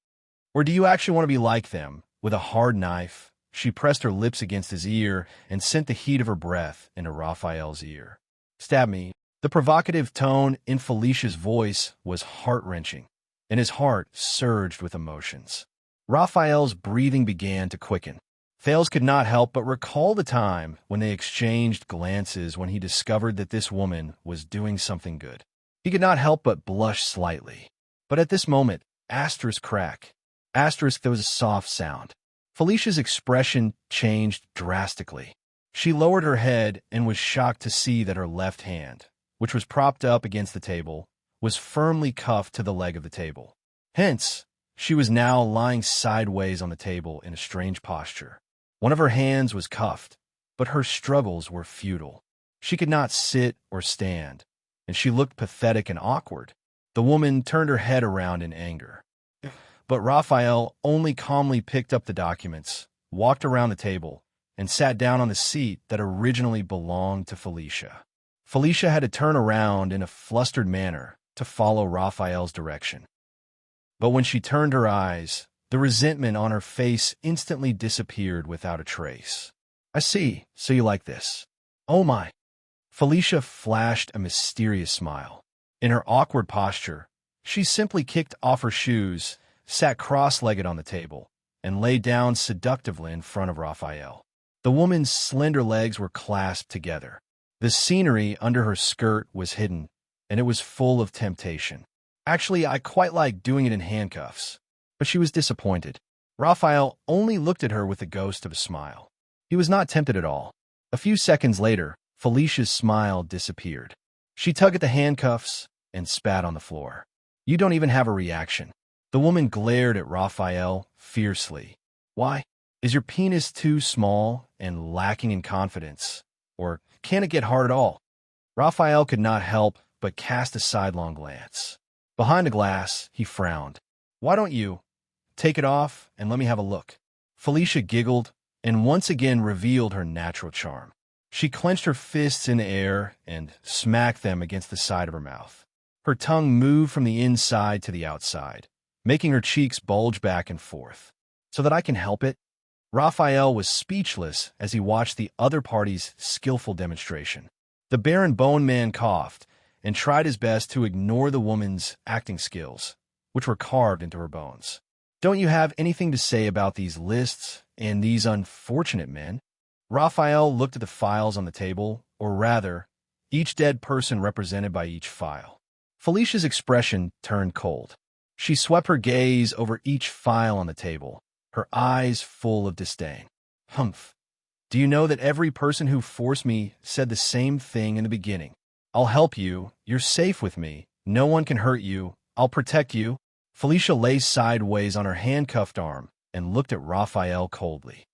[SPEAKER 1] "Or do you actually want to be like them?" With a hard knife, she pressed her lips against his ear and sent the heat of her breath into Raphael's ear. "Stab me." The provocative tone in Felicia's voice was heart-wrenching, and his heart surged with emotions. Raphael's breathing began to quicken. Fales could not help but recall the time when they exchanged glances when he discovered that this woman was doing something good. He could not help but blush slightly. But at this moment, asterisk crack. Asterisk, there was a soft sound. Felicia's expression changed drastically. She lowered her head and was shocked to see that her left hand, which was propped up against the table, was firmly cuffed to the leg of the table. Hence, she was now lying sideways on the table in a strange posture. One of her hands was cuffed, but her struggles were futile. She could not sit or stand, and she looked pathetic and awkward. The woman turned her head around in anger. But Raphael only calmly picked up the documents, walked around the table, and sat down on the seat that originally belonged to Felicia. Felicia had to turn around in a flustered manner to follow Raphael's direction. But when she turned her eyes, the resentment on her face instantly disappeared without a trace. "I see, so you like this." "Oh my." Felicia flashed a mysterious smile. In her awkward posture, she simply kicked off her shoes, sat cross-legged on the table, and lay down seductively in front of Raphael. The woman's slender legs were clasped together. The scenery under her skirt was hidden, and it was full of temptation. "Actually, I quite like doing it in handcuffs." But she was disappointed. Raphael only looked at her with the ghost of a smile. He was not tempted at all. A few seconds later, Felicia's smile disappeared. She tugged at the handcuffs and spat on the floor. You don't even have a reaction. The woman glared at Raphael fiercely. Why? Is your penis too small and lacking in confidence? Or can it get hard at all? Raphael could not help but cast a sidelong glance. Behind the glass, he frowned. Why don't you take it off and let me have a look? Felicia giggled and once again revealed her natural charm. She clenched her fists in the air and smacked them against the side of her mouth. Her tongue moved from the inside to the outside, making her cheeks bulge back and forth. So that I can help it? Raphael was speechless as he watched the other party's skillful demonstration. The Baron Bone Man coughed and tried his best to ignore the woman's acting skills, which were carved into her bones. Don't you have anything to say about these lists and these unfortunate men? Raphael looked at the files on the table, or rather, each dead person represented by each file. Felicia's expression turned cold. She swept her gaze over each file on the table, her eyes full of disdain. Humph. Do you know that every person who forced me said the same thing in the beginning? I'll help you. You're safe with me. No one can hurt you. I'll protect you. Felicia lay sideways on her handcuffed arm and looked at Raphael coldly.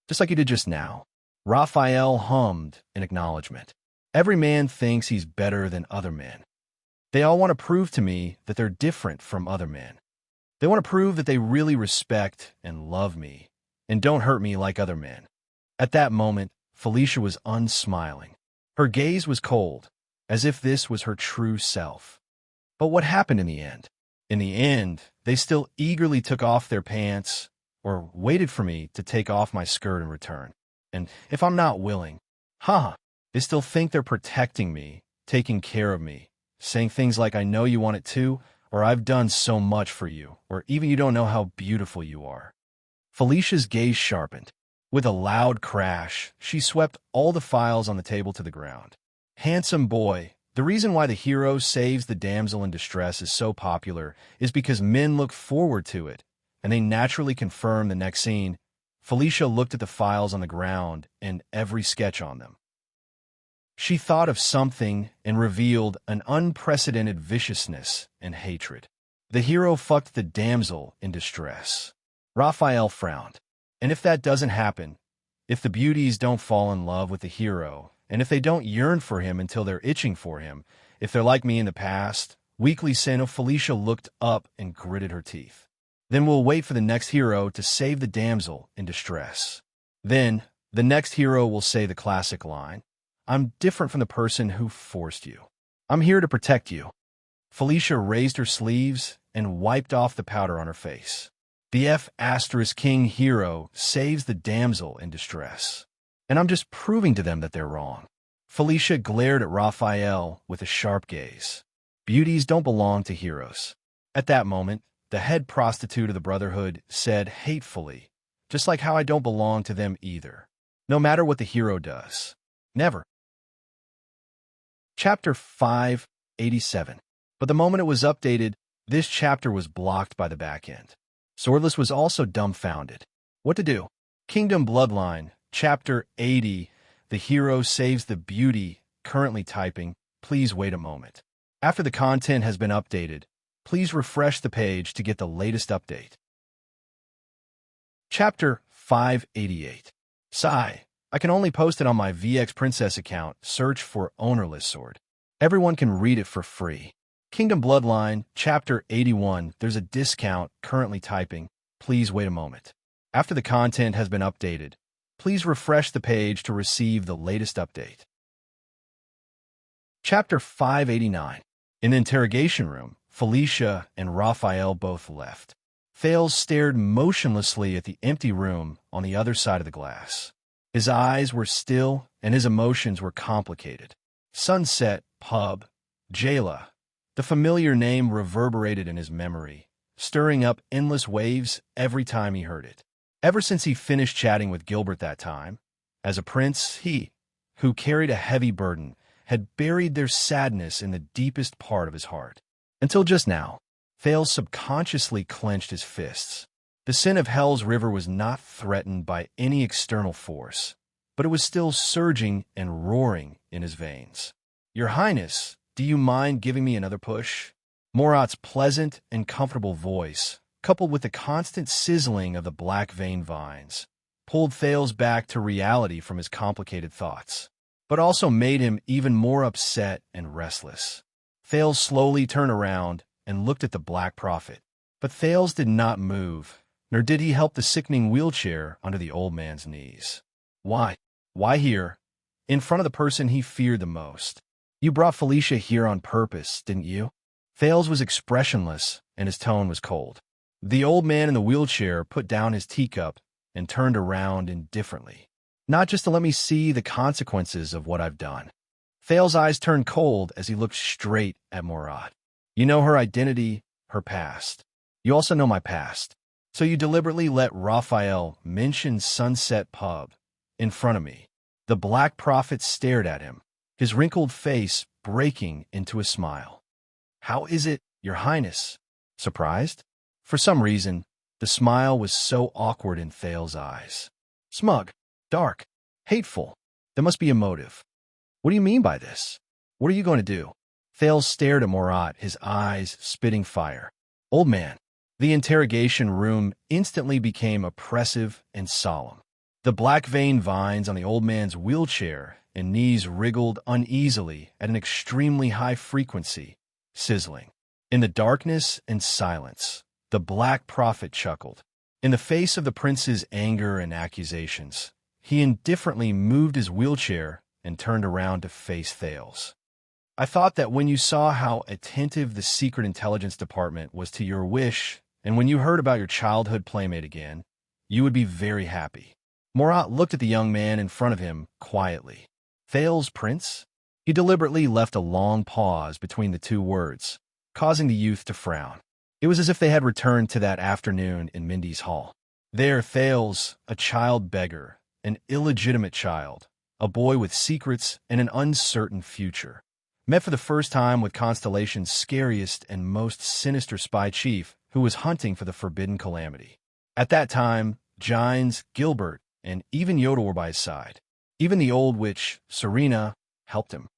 [SPEAKER 1] Just like you did just now. Raphael hummed in acknowledgement. Every man thinks he's better than other men. They all want to prove to me that they're different from other men. They want to prove that they really respect and love me and don't hurt me like other men. At that moment, Felicia was unsmiling. Her gaze was cold, as if this was her true self. But what happened in the end? In the end, they still eagerly took off their pants or waited for me to take off my skirt in return. And if I'm not willing, they still think they're protecting me, taking care of me, saying things like, I know you want it too, or I've done so much for you, or even you don't know how beautiful you are. Felicia's gaze sharpened. With a loud crash, she swept all the files on the table to the ground. Handsome boy, the reason why the hero saves the damsel in distress is so popular is because men look forward to it, and they naturally confirm the next scene. Felicia looked at the files on the ground and every sketch on them. She thought of something and revealed an unprecedented viciousness and hatred. The hero fucked the damsel in distress. Raphael frowned. And if that doesn't happen, if the beauties don't fall in love with the hero, and if they don't yearn for him until they're itching for him, if they're like me in the past, weakly sin of Felicia looked up and gritted her teeth. Then we'll wait for the next hero to save the damsel in distress. Then, the next hero will say the classic line, I'm different from the person who forced you. I'm here to protect you. Felicia raised her sleeves and wiped off the powder on her face. The F*King hero saves the damsel in distress. And I'm just proving to them that they're wrong. Felicia glared at Raphael with a sharp gaze. Beauties don't belong to heroes. At that moment, the head prostitute of the Brotherhood said hatefully, just like how I don't belong to them either. No matter what the hero does. Never. Chapter 587. But the moment it was updated, this chapter was blocked by the back end. Swordless was also dumbfounded. What to do? Kingdom Bloodline, Chapter 80. The hero saves the beauty. Currently typing. Please wait a moment. After the content has been updated, please refresh the page to get the latest update. Chapter 588. Sigh. I can only post it on my VX Princess account. Search for Ownerless Sword. Everyone can read it for free. Kingdom Bloodline, Chapter 81. There's a discount. Currently typing. Please wait a moment. After the content has been updated, please refresh the page to receive the latest update. Chapter 589. In the interrogation room, Felicia and Raphael both left. Thales stared motionlessly at the empty room on the other side of the glass. His eyes were still and his emotions were complicated. Sunset, pub, Jayla. The familiar name reverberated in his memory, stirring up endless waves every time he heard it. Ever since he finished chatting with Gilbert that time, as a prince, he, who carried a heavy burden, had buried their sadness in the deepest part of his heart. Until just now, Thales subconsciously clenched his fists. The The sin of Hell's River was not threatened by any external force, but it was still surging and roaring in his veins. "Your Highness, do you mind giving me another push?" Morat's pleasant and comfortable voice, coupled with the constant sizzling of the black vein vines, pulled Thales back to reality from his complicated thoughts, but also made him even more upset and restless. Thales slowly turned around and looked at the Black Prophet, but Thales did not move, nor did he help the sickening wheelchair under the old man's knees. Why? Why here? In front of the person he feared the most. "You brought Felicia here on purpose, didn't you?" Thales was expressionless, and his tone was cold. The old man in the wheelchair put down his teacup and turned around indifferently. "Not just to let me see the consequences of what I've done." Thales' eyes turned cold as he looked straight at Morat. "You know her identity, her past. You also know my past. So you deliberately let Raphael mention Sunset Pub in front of me." The Black Prophet stared at him, his wrinkled face breaking into a smile. "How is it, Your Highness?" Surprised? For some reason, the smile was so awkward in Thales' eyes. Smug, dark, hateful. There must be a motive. "What do you mean by this? What are you going to do?" Thales stared at Morat, his eyes spitting fire. "Old man." The interrogation room instantly became oppressive and solemn. The black vein vines on the old man's wheelchair and knees wriggled uneasily at an extremely high frequency, sizzling. In the darkness and silence, the Black Prophet chuckled. In the face of the prince's anger and accusations, he indifferently moved his wheelchair and turned around to face Thales. "I thought that when you saw how attentive the Secret Intelligence Department was to your wish, and when you heard about your childhood playmate again, you would be very happy." Morat looked at the young man in front of him quietly. "Thales, Prince?" He deliberately left a long pause between the two words, causing the youth to frown. It was as if they had returned to that afternoon in Mindy's hall. There, Thales, a child beggar, an illegitimate child, a boy with secrets and an uncertain future, met for the first time with Constellation's scariest and most sinister spy chief, who was hunting for the forbidden calamity. At that time, Gines, Gilbert, and even Yoda were by his side. Even the old witch, Serena, helped him.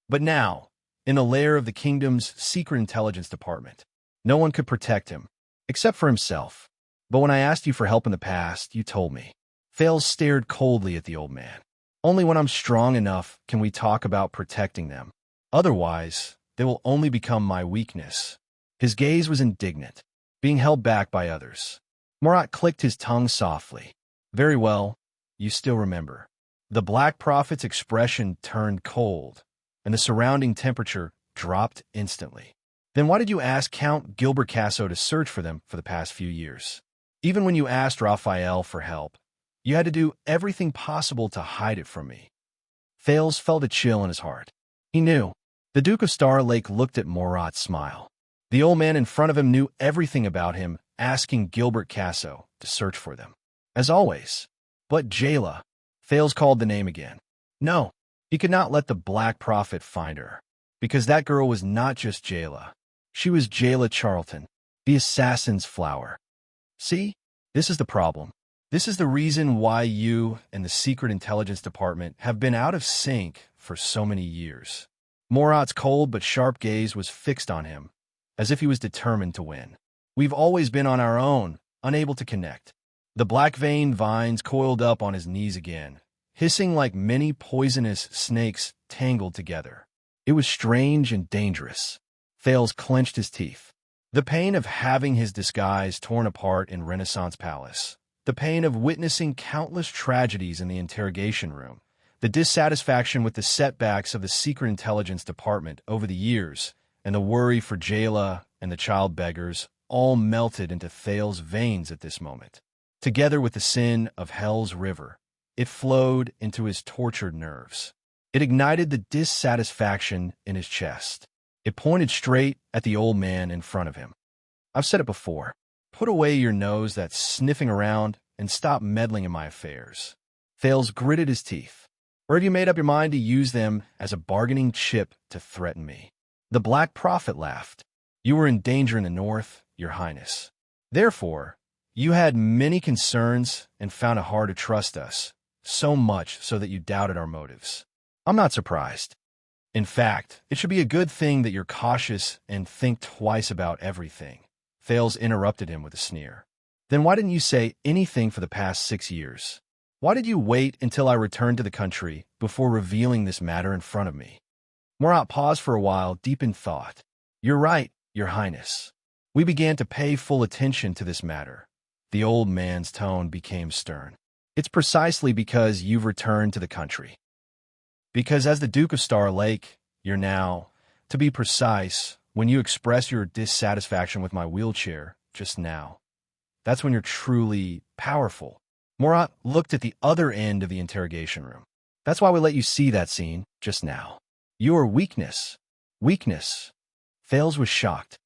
[SPEAKER 1] But now, in the lair of the kingdom's secret intelligence department, no one could protect him, except for himself. "But when I asked you for help in the past, you told me." Thales stared coldly at the old man. "Only when I'm strong enough can we talk about protecting them. Otherwise, they will only become my weakness." His gaze was indignant, being held back by others. Morat clicked his tongue softly. "Very well, you still remember." The Black Prophet's expression turned cold, and the surrounding temperature dropped instantly. "Then why did you ask Count Gilbert Casso to search for them for the past few years? Even when you asked Raphael for help, you had to do everything possible to hide it from me." Thales felt a chill in his heart. He knew. The Duke of Star Lake looked at Morat's smile. The old man in front of him knew everything about him, asking Gilbert Casso to search for them. As always. But Jayla. Thales called the name again. No, he could not let the Black Prophet find her, because that girl was not just Jayla. She was Jayla Charlton, the assassin's flower. See, this is the problem. This is the reason why you and the Secret Intelligence Department have been out of sync for so many years. Morat's cold but sharp gaze was fixed on him, as if he was determined to win. "We've always been on our own, unable to connect." The black vein vines coiled up on his knees again, hissing like many poisonous snakes tangled together. It was strange and dangerous. Thales clenched his teeth. The pain of having his disguise torn apart in Renaissance Palace, the pain of witnessing countless tragedies in the interrogation room, the dissatisfaction with the setbacks of the Secret Intelligence Department over the years, and the worry for Jayla and the child beggars all melted into Thales' veins at this moment. Together with the sin of Hell's River, it flowed into his tortured nerves. It ignited the dissatisfaction in his chest. It pointed straight at the old man in front of him. "I've said it before. Put away your nose that's sniffing around and stop meddling in my affairs." Thales gritted his teeth. "Or have you made up your mind to use them as a bargaining chip to threaten me?" The Black Prophet laughed. "You were in danger in the north, Your Highness. Therefore, You had many concerns and found it hard to trust us, so much so that you doubted our motives. I'm not surprised. In fact, it should be a good thing that you're cautious and think twice about everything. Thales interrupted him with a sneer. Then why didn't you say anything for the past 6 years? Why did you wait until I returned to the country before revealing this matter in front of me? Murat paused for a while, deep in thought. You're right, Your Highness. We began to pay full attention to this matter. The old man's tone became stern. It's precisely because you've returned to the country. Because as the Duke of Star Lake, you're now, to be precise, when you express your dissatisfaction with my wheelchair just now, that's when you're truly powerful. Murat looked at the other end of the interrogation room. That's why we let you see that scene just now. Your weakness. Weakness. Thales was shocked.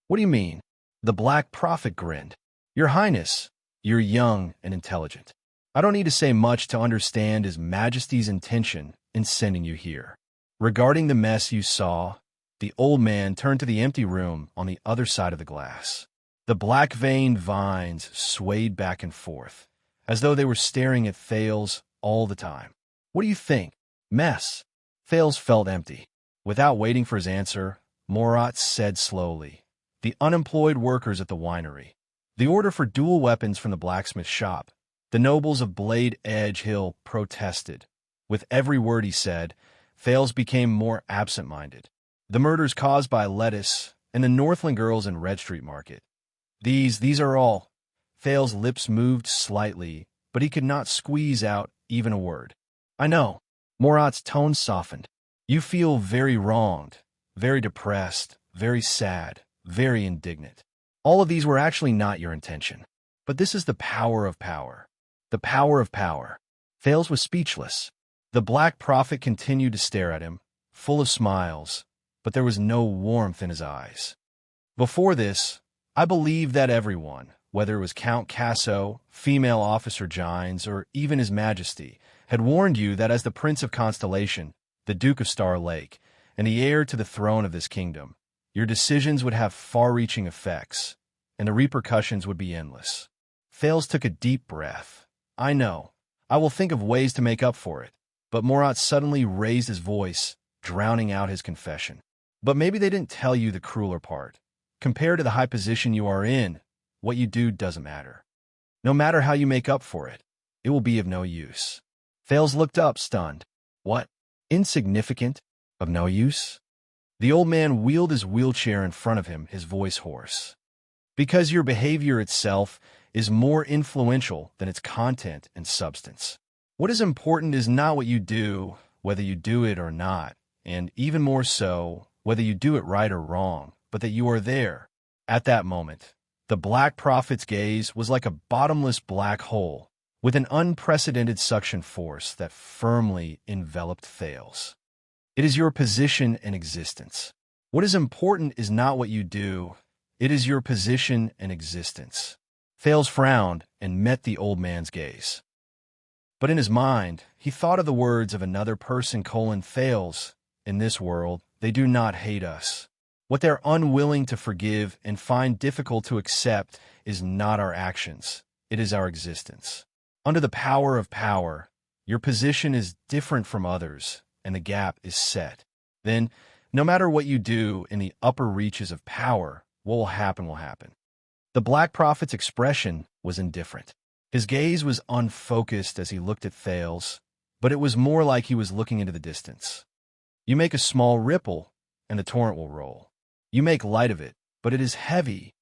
[SPEAKER 1] What do you mean? The Black Prophet grinned. Your Highness, you're young and intelligent. I don't need to say much to understand His Majesty's intention in sending you here. Regarding the mess you saw, the old man turned to the empty room on the other side of the glass. The black-veined vines swayed back and forth, as though they were staring at Thales all the time. What do you think? Mess. Thales felt empty. Without waiting for his answer, Murat said slowly, the unemployed workers at the winery, the order for dual weapons from the blacksmith shop, the nobles of Blade Edge Hill protested. With every word he said, Thales became more absent-minded. The murders caused by Lettuce and the Northland girls in Red Street Market. These are all. Thales' lips moved slightly, but he could not squeeze out even a word. I know. Murat's tone softened. You feel very wronged, very depressed, very sad, very indignant. All of these were actually not your intention. But this is the power of power. The power of power. Thales was speechless. The Black Prophet continued to stare at him, full of smiles, but there was no warmth in his eyes. Before this, I believed that everyone, whether it was Count Casso, female officer Gines, or even His Majesty, had warned you that as the Prince of Constellation, the Duke of Star Lake, and the heir to the throne of this kingdom, your decisions would have far-reaching effects, and the repercussions would be endless. Thales took a deep breath. I know. I will think of ways to make up for it. But Murat suddenly raised his voice, drowning out his confession. But maybe they didn't tell you the crueler part. Compared to the high position you are in, what you do doesn't matter. No matter how you make up for it, it will be of no use. Thales looked up, stunned. What? Insignificant? Of no use? The old man wheeled his wheelchair in front of him, his voice hoarse. Because your behavior itself is more influential than its content and substance. What is important is not what you do, whether you do it or not, and even more so, whether you do it right or wrong, but that you are there. At that moment, the Black Prophet's gaze was like a bottomless black hole, with an unprecedented suction force that firmly enveloped Thales. It is your position and existence. What is important is not what you do, it is your position and existence. Thales frowned and met the old man's gaze. But in his mind, he thought of the words of another person, Thales, in this world, they do not hate us. What they're unwilling to forgive and find difficult to accept is not our actions, it is our existence. Under the power of power, your position is different from others, and the gap is set. Then, no matter what you do in the upper reaches of power, what will happen will happen. The Black Prophet's expression was indifferent. His gaze was unfocused as he looked at Thales, but it was more like he was looking into the distance. You make a small ripple, and the torrent will roll. You make light of it, but it is heavy.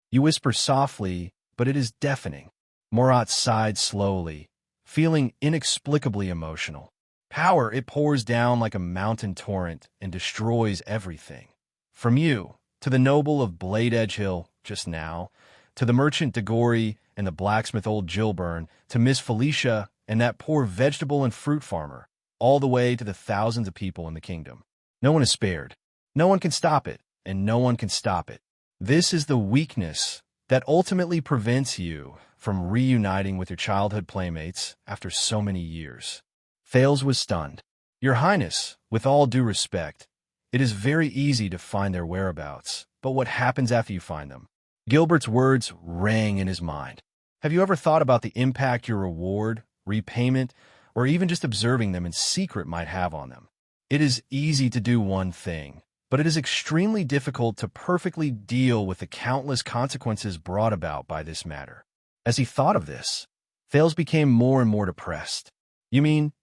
[SPEAKER 1] You whisper softly, but it is deafening. Murat sighed slowly, feeling inexplicably emotional. Power, it pours down like a mountain torrent and destroys everything. From you, to the noble of Blade Edge Hill just now, to the merchant DeGory and the blacksmith old Gilburn, to Miss Felicia and that poor vegetable and fruit farmer, all the way to the thousands of people in the kingdom. No one is spared. No one can stop it, and no one can stop it. This is the weakness that ultimately prevents you from reuniting with your childhood playmates after so many years. Thales was stunned. Your Highness, with all due respect, it is very easy to find their whereabouts, but what happens after you find them? Gilbert's words rang in his mind. Have you ever thought about the impact your reward, repayment, or even just observing them in secret might have on them? It is easy to do one thing, but it is extremely difficult to perfectly deal with the countless consequences brought about by this matter. As he thought of this, Thales became more and more depressed. You mean,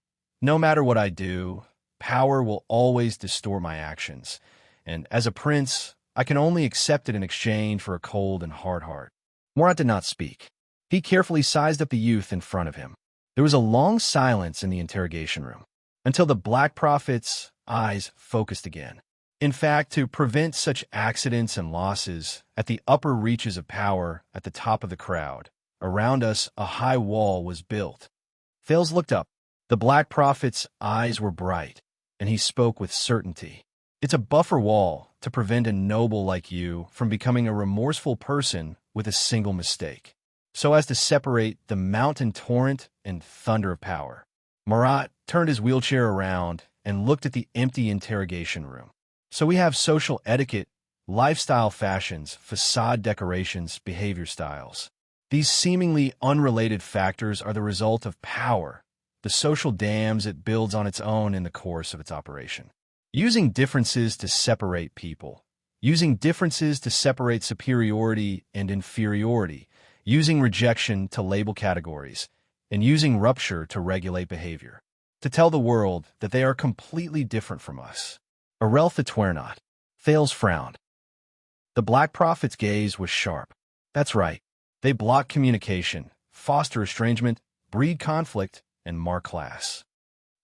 [SPEAKER 1] no matter what I do, power will always distort my actions, and as a prince, I can only accept it in exchange for a cold and hard heart. Murat did not speak. He carefully sized up the youth in front of him. There was a long silence in the interrogation room, until the Black Prophet's eyes focused again. In fact, to prevent such accidents and losses, at the upper reaches of power at the top of the crowd, around us a high wall was built. Thales looked up. The Black Prophet's eyes were bright, and he spoke with certainty. It's a buffer wall to prevent a noble like you from becoming a remorseful person with a single mistake, so as to separate the mountain torrent and thunder of power. Murat turned his wheelchair around and looked at the empty interrogation room. So we have social etiquette, lifestyle fashions, facade decorations, behavior styles. These seemingly unrelated factors are the result of power, the social dams it builds on its own in the course of its operation. Using differences to separate people, using differences to separate superiority and inferiority, using rejection to label categories, and using rupture to regulate behavior, to tell the world that they are completely different from us. Areltha Twernot. Thales frowned. The Black Prophet's gaze was sharp. That's right. They block communication, foster estrangement, breed conflict, and mark class.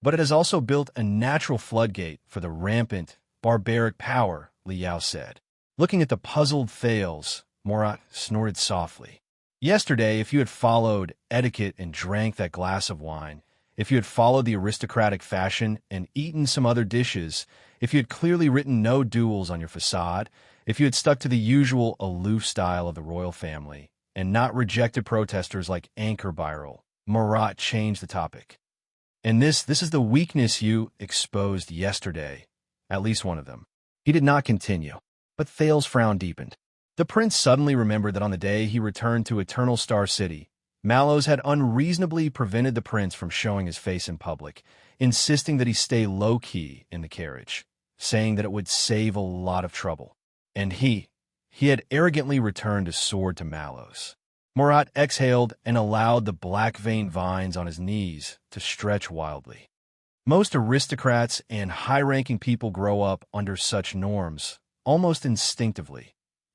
[SPEAKER 1] But it has also built a natural floodgate for the rampant, barbaric power, Liao said. Looking at the puzzled Thales, Murat snorted softly. Yesterday, if you had followed etiquette and drank that glass of wine, if you had followed the aristocratic fashion and eaten some other dishes, if you had clearly written no duels on your facade, if you had stuck to the usual aloof style of the royal family, and not rejected protesters like Anchor Birel, Murat changed the topic. And this is the weakness you exposed yesterday, at least one of them. He did not continue, but Thales' frown deepened. The prince suddenly remembered that on the day he returned to Eternal Star City, Mallows had unreasonably prevented the prince from showing his face in public, insisting that he stay low-key in the carriage, saying that it would save a lot of trouble. And he had arrogantly returned his sword to Mallows. Murat exhaled and allowed the black-veined vines on his knees to stretch wildly. Most aristocrats and high-ranking people grow up under such norms, almost instinctively.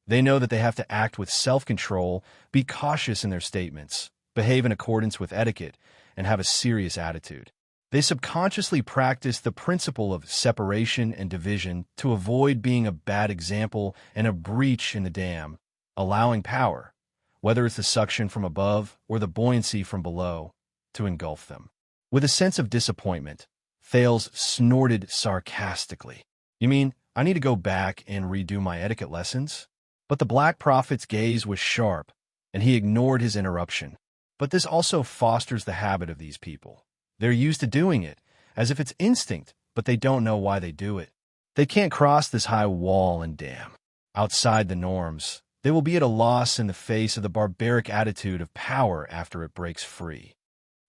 [SPEAKER 1] They know that they have to act with self-control, be cautious in their statements, behave in accordance with etiquette, and have a serious attitude. They subconsciously practice the principle of separation and division to avoid being a bad example and a breach in the dam, allowing power, whether it's the suction from above or the buoyancy from below, to engulf them. With a sense of disappointment, Thales snorted sarcastically. You mean, I need to go back and redo my etiquette lessons? But the Black Prophet's gaze was sharp, and he ignored his interruption. But this also fosters the habit of these people. They're used to doing it, as if it's instinct, but they don't know why they do it. They can't cross this high wall and dam. Outside the norms, they will be at a loss in the face of the barbaric attitude of power after it breaks free.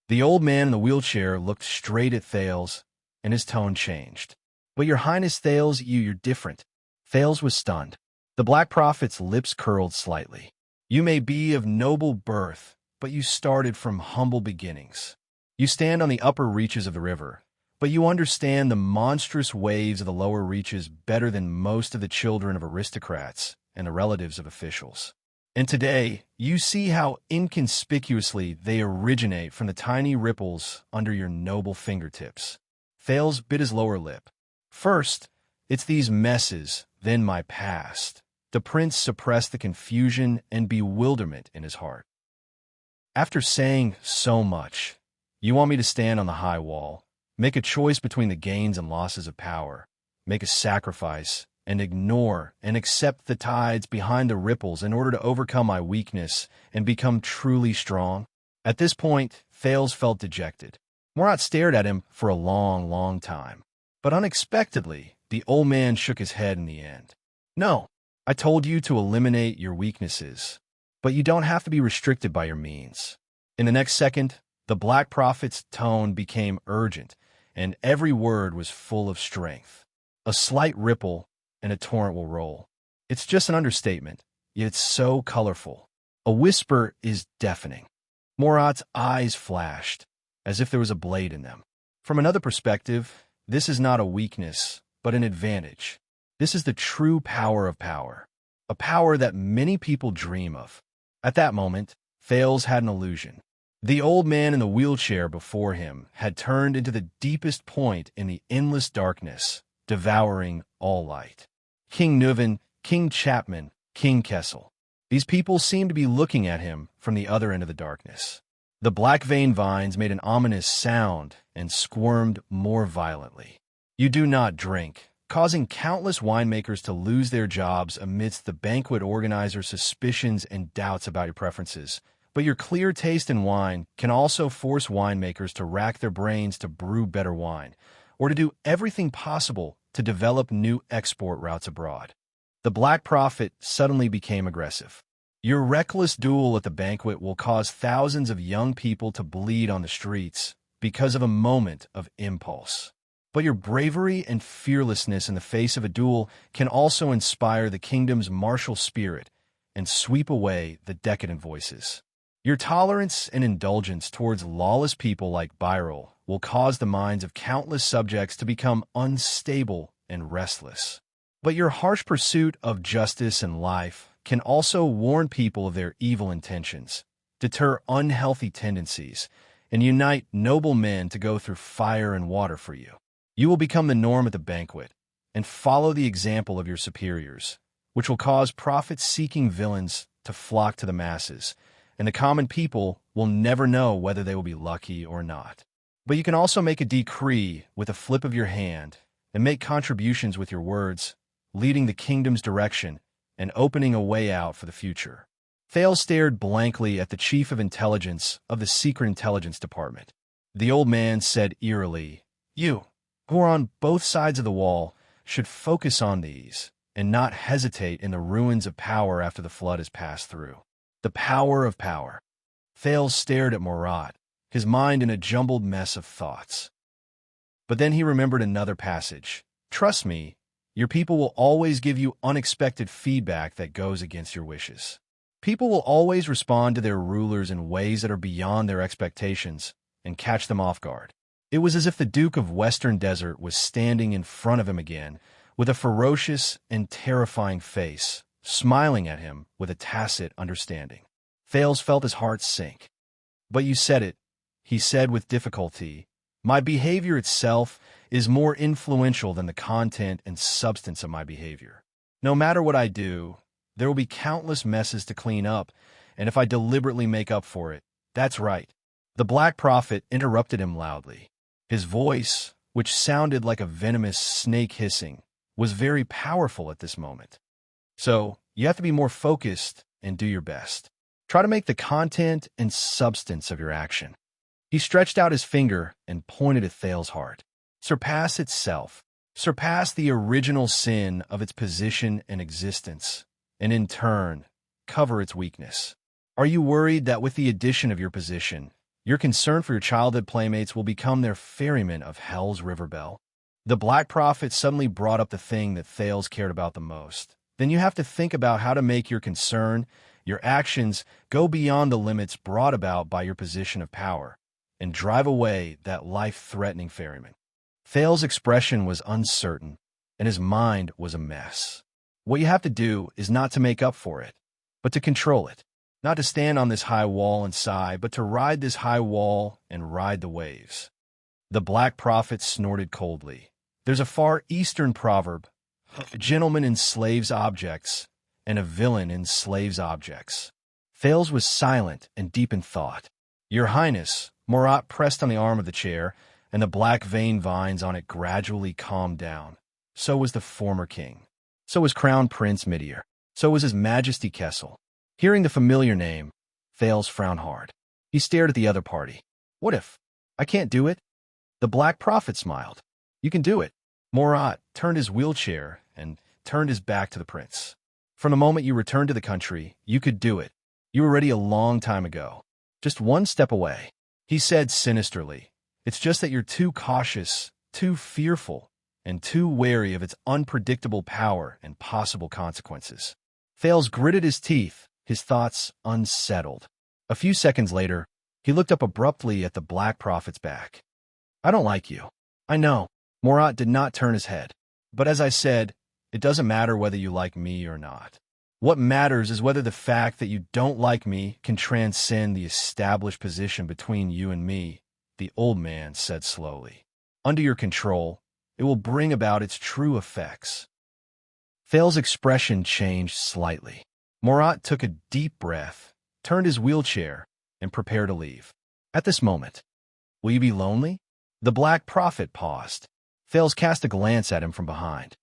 [SPEAKER 1] The old man in the wheelchair looked straight at Thales, and his tone changed. But your Highness Thales, you're different. Thales was stunned. The Black Prophet's lips curled slightly. You may be of noble birth, but you started from humble beginnings. You stand on the upper reaches of the river, but you understand the monstrous waves of the lower reaches better than most of the children of aristocrats and the relatives of officials. And today, you see how inconspicuously they originate from the tiny ripples under your noble fingertips. Thales bit his lower lip. First, it's these messes, then my past. The prince suppressed the confusion and bewilderment in his heart. After saying so much, you want me to stand on the high wall, make a choice between the gains and losses of power, make a sacrifice, and ignore and accept the tides behind the ripples in order to overcome my weakness and become truly strong? At this point, Thales felt dejected. Murat stared at him for a long, long time. But unexpectedly, the old man shook his head in the end. No, I told you to eliminate your weaknesses. but you don't have to be restricted by your means. In the next second, the Black Prophet's tone became urgent, and every word was full of strength. A slight ripple, and a torrent will roll. It's just an understatement, yet it's so colorful. A whisper is deafening. Murat's eyes flashed, as if there was a blade in them. From another perspective, this is not a weakness, but an advantage. This is the true power of power, a power that many people dream of. At that moment, Thales had an illusion. The old man in the wheelchair before him had turned into the deepest point in the endless darkness, devouring all light. King Nuven, King Chapman, King Kessel. These people seemed to be looking at him from the other end of the darkness. The black vein vines made an ominous sound and squirmed more violently. You do not drink, causing countless winemakers to lose their jobs amidst the banquet organizer's suspicions and doubts about your preferences. But your clear taste in wine can also force winemakers to rack their brains to brew better wine, or to do everything possible to develop new export routes abroad. The Black Prophet suddenly became aggressive. Your reckless duel at the banquet will cause thousands of young people to bleed on the streets because of a moment of impulse. But your bravery and fearlessness in the face of a duel can also inspire the kingdom's martial spirit and sweep away the decadent voices. Your tolerance and indulgence towards lawless people like Birel will cause the minds of countless subjects to become unstable and restless. But your harsh pursuit of justice and life can also warn people of their evil intentions, deter unhealthy tendencies, and unite noble men to go through fire and water for you. You will become the norm at the banquet and follow the example of your superiors, which will cause profit-seeking villains to flock to the masses, and the common people will never know whether they will be lucky or not. But you can also make a decree with a flip of your hand and make contributions with your words, leading the kingdom's direction and opening a way out for the future. Thales stared blankly at the chief of intelligence of the Secret Intelligence Department. The old man said eerily, "You, who are on both sides of the wall, should focus on these and not hesitate in the ruins of power after the flood has passed through." The power of power. Thales stared at Murat, his mind in a jumbled mess of thoughts. But then he remembered another passage. "Trust me, your people will always give you unexpected feedback that goes against your wishes. People will always respond to their rulers in ways that are beyond their expectations and catch them off guard." It was as if the Duke of Western Desert was standing in front of him again, with a ferocious and terrifying face, smiling at him with a tacit understanding. Thales felt his heart sink. "But you said it," he said with difficulty. "My behavior itself is more influential than the content and substance of my behavior. No matter what I do, there will be countless messes to clean up, and if I deliberately make up for it, that's right." The Black Prophet interrupted him loudly. His voice, which sounded like a venomous snake hissing, was very powerful at this moment. "So, you have to be more focused and do your best. Try to make the content and substance of your action." He stretched out his finger and pointed at Thales' heart. "Surpass itself. Surpass the original sin of its position and existence, and in turn, cover its weakness. Are you worried that with the addition of your position, your concern for your childhood playmates will become their ferryman of hell's river bell?" The Black Prophet suddenly brought up the thing that Thales cared about the most. "Then you have to think about how to make your concern, your actions, go beyond the limits brought about by your position of power, and drive away that life-threatening ferryman." Thales' expression was uncertain, and his mind was a mess. What you have to do is not to make up for it, but to control it. Not to stand on this high wall and sigh, but to ride this high wall and ride the waves. The Black Prophet snorted coldly. There's a Far Eastern proverb: "A gentleman enslaves objects, and a villain enslaves objects." Thales was silent and deep in thought. "Your Highness," Murat pressed on the arm of the chair, and the black vein vines on it gradually calmed down. So was the former king. So was Crown Prince Midir. So was His Majesty Kessel. Hearing the familiar name, Thales frowned hard. He stared at the other party. "What if I can't do it?" The Black Prophet smiled. "You can do it." Murat turned his wheelchair and turned his back to the prince. "From the moment you returned to the country, you could do it. You were ready a long time ago. Just one step away. He said sinisterly. It's just that you're too cautious, too fearful, and too wary of its unpredictable power and possible consequences. Thales gritted his teeth, his thoughts unsettled. A few seconds later, he looked up abruptly at the Black Prophet's back. I don't like you. I know. Morat did not turn his head. But as I said, it doesn't matter whether you like me or not. What matters is whether the fact that you don't like me can transcend the established position between you and me, the old man said slowly. Under your control, it will bring about its true effects. Thales's expression changed slightly. Morat took a deep breath, turned his wheelchair, and prepared to leave. At this moment, will you be lonely? The Black Prophet paused. Thales cast a glance at him from behind.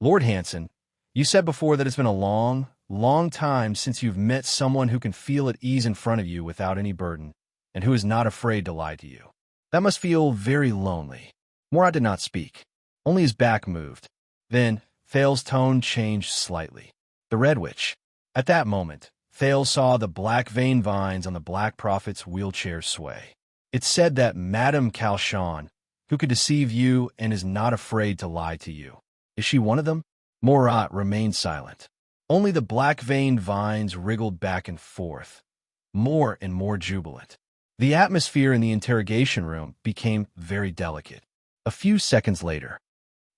[SPEAKER 1] Lord Hanson, you said before that it's been a long, long time since you've met someone who can feel at ease in front of you without any burden, and who is not afraid to lie to you. That must feel very lonely. Morat did not speak. Only his back moved. Then, Thales's tone changed slightly. The Red Witch. At that moment, Thales saw the black vein vines on the Black Prophet's wheelchair sway. It said that Madame Calchon, who could deceive you and is not afraid to lie to you. Is she one of them? Morat remained silent. Only the black veined vines wriggled back and forth, more and more jubilant. The atmosphere in the interrogation room became very delicate. A few seconds later,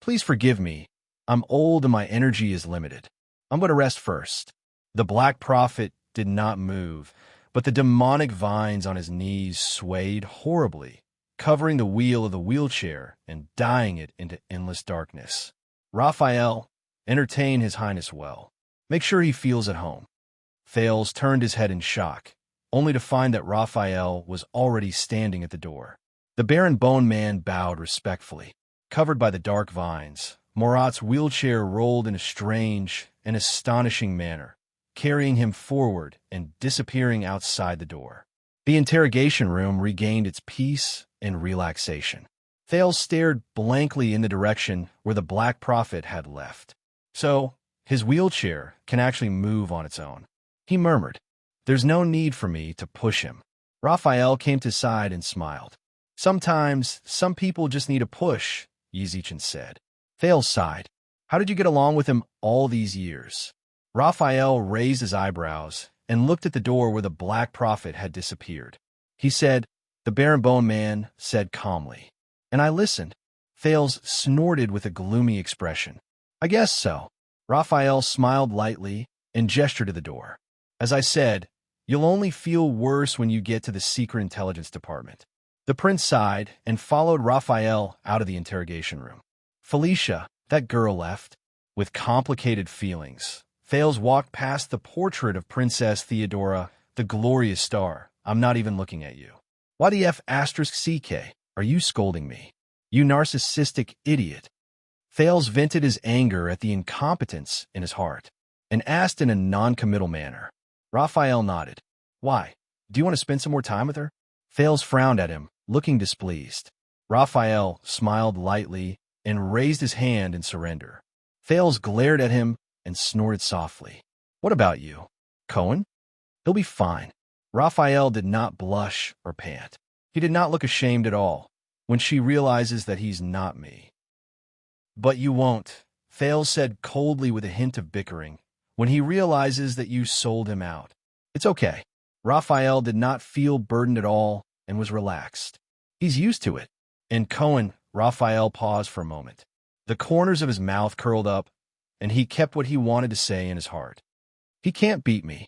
[SPEAKER 1] please forgive me. I'm old and my energy is limited. I'm going to rest first. The Black Prophet did not move, but the demonic vines on his knees swayed horribly, covering the wheel of the wheelchair and dyeing it into endless darkness. Raphael, entertain His Highness well. Make sure he feels at home. Thales turned his head in shock, only to find that Raphael was already standing at the door. The Baron Bone Man bowed respectfully. Covered by the dark vines, Morat's wheelchair rolled in a strange and astonishing manner, carrying him forward and disappearing outside the door. The interrogation room regained its peace and relaxation. Thales stared blankly in the direction where the Black Prophet had left. So, his wheelchair can actually move on its own. He murmured, There's no need for me to push him. Raphael came to his side and smiled. Sometimes, some people just need a push, Yizichin said. Thales sighed. How did you get along with him all these years? Raphael raised his eyebrows and looked at the door where the Black Prophet had disappeared. He said, The Baron Bone Man said calmly. And I listened. Thales snorted with a gloomy expression. I guess so. Raphael smiled lightly and gestured to the door. As I said, you'll only feel worse when you get to the Secret Intelligence Department. The prince sighed and followed Raphael out of the interrogation room. Felicia, that girl left. With complicated feelings, Thales walked past the portrait of Princess Theodora, the glorious star. I'm not even looking at you. YDF*CK, are you scolding me? You narcissistic idiot. Thales vented his anger at the incompetence in his heart and asked in a non-committal manner. Raphael nodded. Why? Do you want to spend some more time with her? Thales frowned at him, looking displeased. Raphael smiled lightly and raised his hand in surrender. Thales glared at him and snorted softly. What about you? Cohen? He'll be fine. Raphael did not blush or pant. He did not look ashamed at all when she realizes that he's not me. But you won't, Thales said coldly with a hint of bickering, when he realizes that you sold him out. It's okay. Raphael did not feel burdened at all and was relaxed. He's used to it. And Cohen, Raphael paused for a moment. The corners of his mouth curled up, and he kept what he wanted to say in his heart. He can't beat me.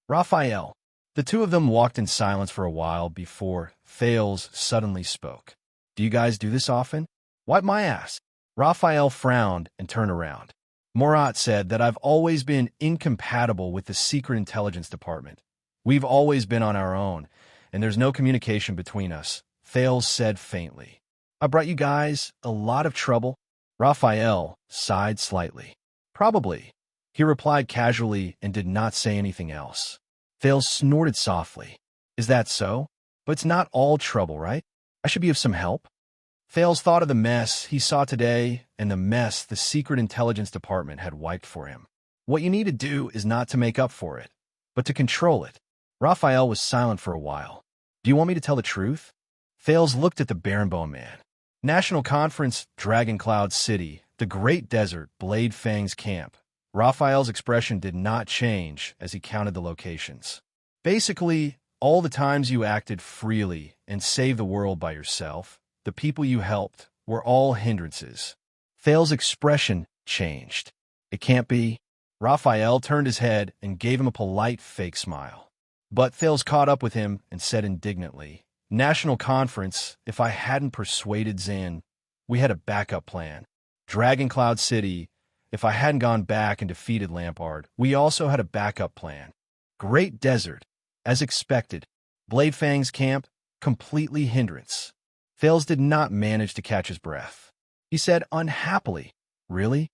[SPEAKER 1] Raphael. The two of them walked in silence for a while before Thales suddenly spoke. Do you guys do this often? Wipe my ass. Raphael frowned and turned around. Morat said that I've always been incompatible with the Secret Intelligence Department. We've always been on our own, and there's no communication between us, Thales said faintly. I brought you guys a lot of trouble. Raphael sighed slightly. Probably. He replied casually and did not say anything else. Thales snorted softly. Is that so? But it's not all trouble, right? I should be of some help. Thales thought of the mess he saw today and the mess the Secret Intelligence Department had wiped for him. What you need to do is not to make up for it, but to control it. Raphael was silent for a while. Do you want me to tell the truth? Thales looked at the Barenbone Man. National Conference, Dragon Cloud City, the Great Desert, Blade Fang's camp. Raphael's expression did not change as he counted the locations. Basically, all the times you acted freely and saved the world by yourself, the people you helped, were all hindrances. Thales' expression changed. It can't be. Raphael turned his head and gave him a polite fake smile. But Thales caught up with him and said indignantly, National Conference, if I hadn't persuaded Zan, we had a backup plan. Dragon Cloud City, if I hadn't gone back and defeated Lampard, we also had a backup plan. Great Desert, as expected. Blade Fang's camp, completely hindrance. Thales did not manage to catch his breath. He said unhappily, Really?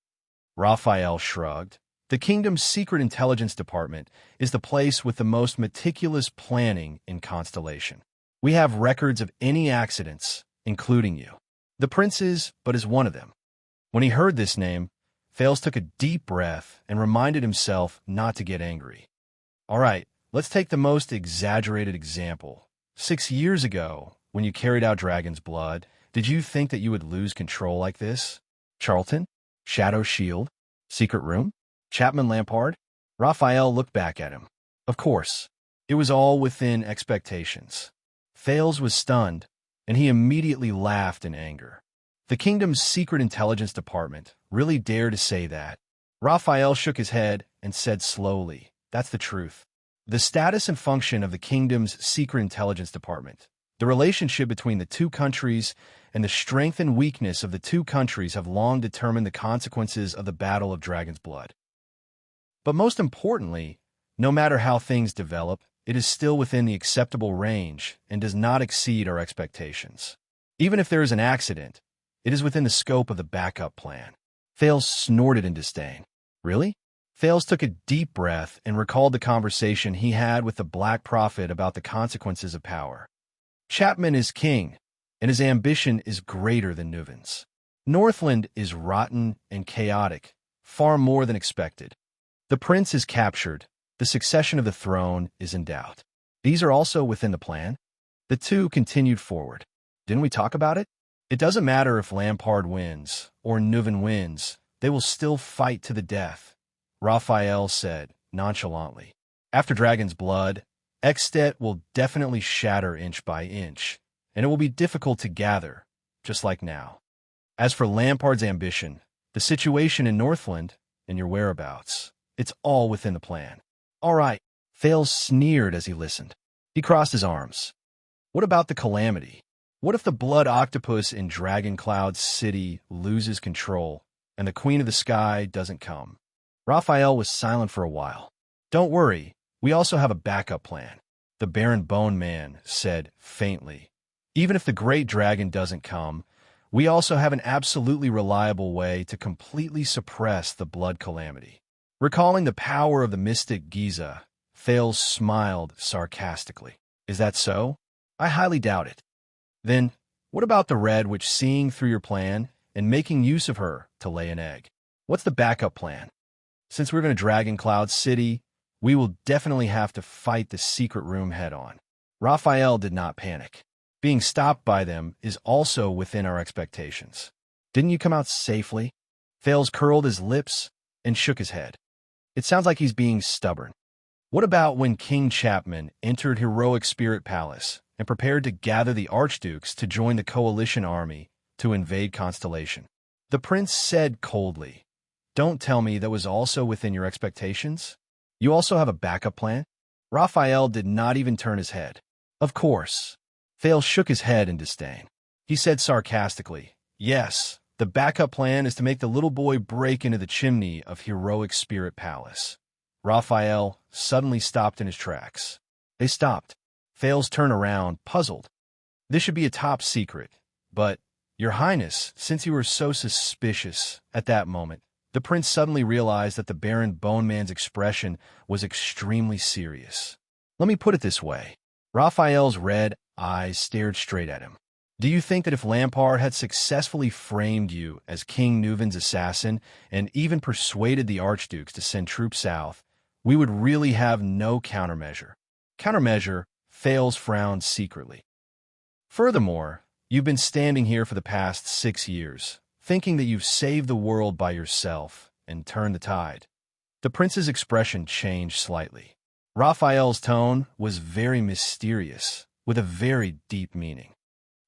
[SPEAKER 1] Raphael shrugged. The kingdom's secret intelligence department is the place with the most meticulous planning in Constellation. We have records of any accidents, including you. The prince is one of them. When he heard this name, Thales took a deep breath and reminded himself not to get angry. All right, let's take the most exaggerated example. 6 years ago, when you carried out Dragon's Blood, did you think that you would lose control like this? Charlton? Shadow Shield? Secret Room? Chapman Lampard? Raphael looked back at him. Of course, it was all within expectations. Thales was stunned, and he immediately laughed in anger. The kingdom's secret intelligence department really dared to say that. Raphael shook his head and said slowly, That's the truth. The status and function of the kingdom's secret intelligence department, the relationship between the two countries, and the strength and weakness of the two countries have long determined the consequences of the Battle of Dragon's Blood. But most importantly, no matter how things develop, it is still within the acceptable range and does not exceed our expectations. Even if there is an accident, it is within the scope of the backup plan. Thales snorted in disdain. Really? Thales took a deep breath and recalled the conversation he had with the Black Prophet about the consequences of power. Chapman is king, and his ambition is greater than Nuven's. Northland is rotten and chaotic, far more than expected. The prince is captured. The succession of the throne is in doubt. These are also within the plan. The two continued forward. Didn't we talk about it? It doesn't matter if Lampard wins or Nuven wins, they will still fight to the death, Raphael said nonchalantly. After Dragon's Blood, Ekstedt will definitely shatter inch by inch, and it will be difficult to gather, just like now. As for Lampard's ambition, the situation in Northland, and your whereabouts, it's all within the plan. All right, Thales sneered as he listened. He crossed his arms. What about the calamity? What if the blood octopus in Dragon Cloud City loses control and the Queen of the Sky doesn't come? Raphael was silent for a while. Don't worry, we also have a backup plan, the Barenbone Man said faintly. Even if the great dragon doesn't come, we also have an absolutely reliable way to completely suppress the blood calamity. Recalling the power of the mystic Giza, Thales smiled sarcastically. Is that so? I highly doubt it. Then, what about the Red Witch seeing through your plan and making use of her to lay an egg? What's the backup plan? Since we're going to Dragon Cloud City, we will definitely have to fight the secret room head-on. Raphael did not panic. Being stopped by them is also within our expectations. Didn't you come out safely? Thales curled his lips and shook his head. It sounds like he's being stubborn. What about when King Chapman entered Heroic Spirit Palace and prepared to gather the archdukes to join the coalition army to invade Constellation? The prince said coldly, Don't tell me that was also within your expectations? You also have a backup plan? Raphael did not even turn his head. Of course. Thales shook his head in disdain. He said sarcastically, Yes, the backup plan is to make the little boy break into the chimney of Heroic Spirit Palace. Raphael suddenly stopped in his tracks. They stopped. Thales turned around, puzzled. This should be a top secret, but, Your Highness, since you were so suspicious at that moment, the prince suddenly realized that the Barenbone Man's expression was extremely serious. Let me put it this way. Raphael's red eyes stared straight at him. Do you think that if Lampard had successfully framed you as King Nuven's assassin and even persuaded the archdukes to send troops south, we would really have no countermeasure? Countermeasure, Thales frowned secretly. Furthermore, you've been standing here for the past 6 years, thinking that you've saved the world by yourself and turned the tide. The prince's expression changed slightly. Raphael's tone was very mysterious, with a very deep meaning.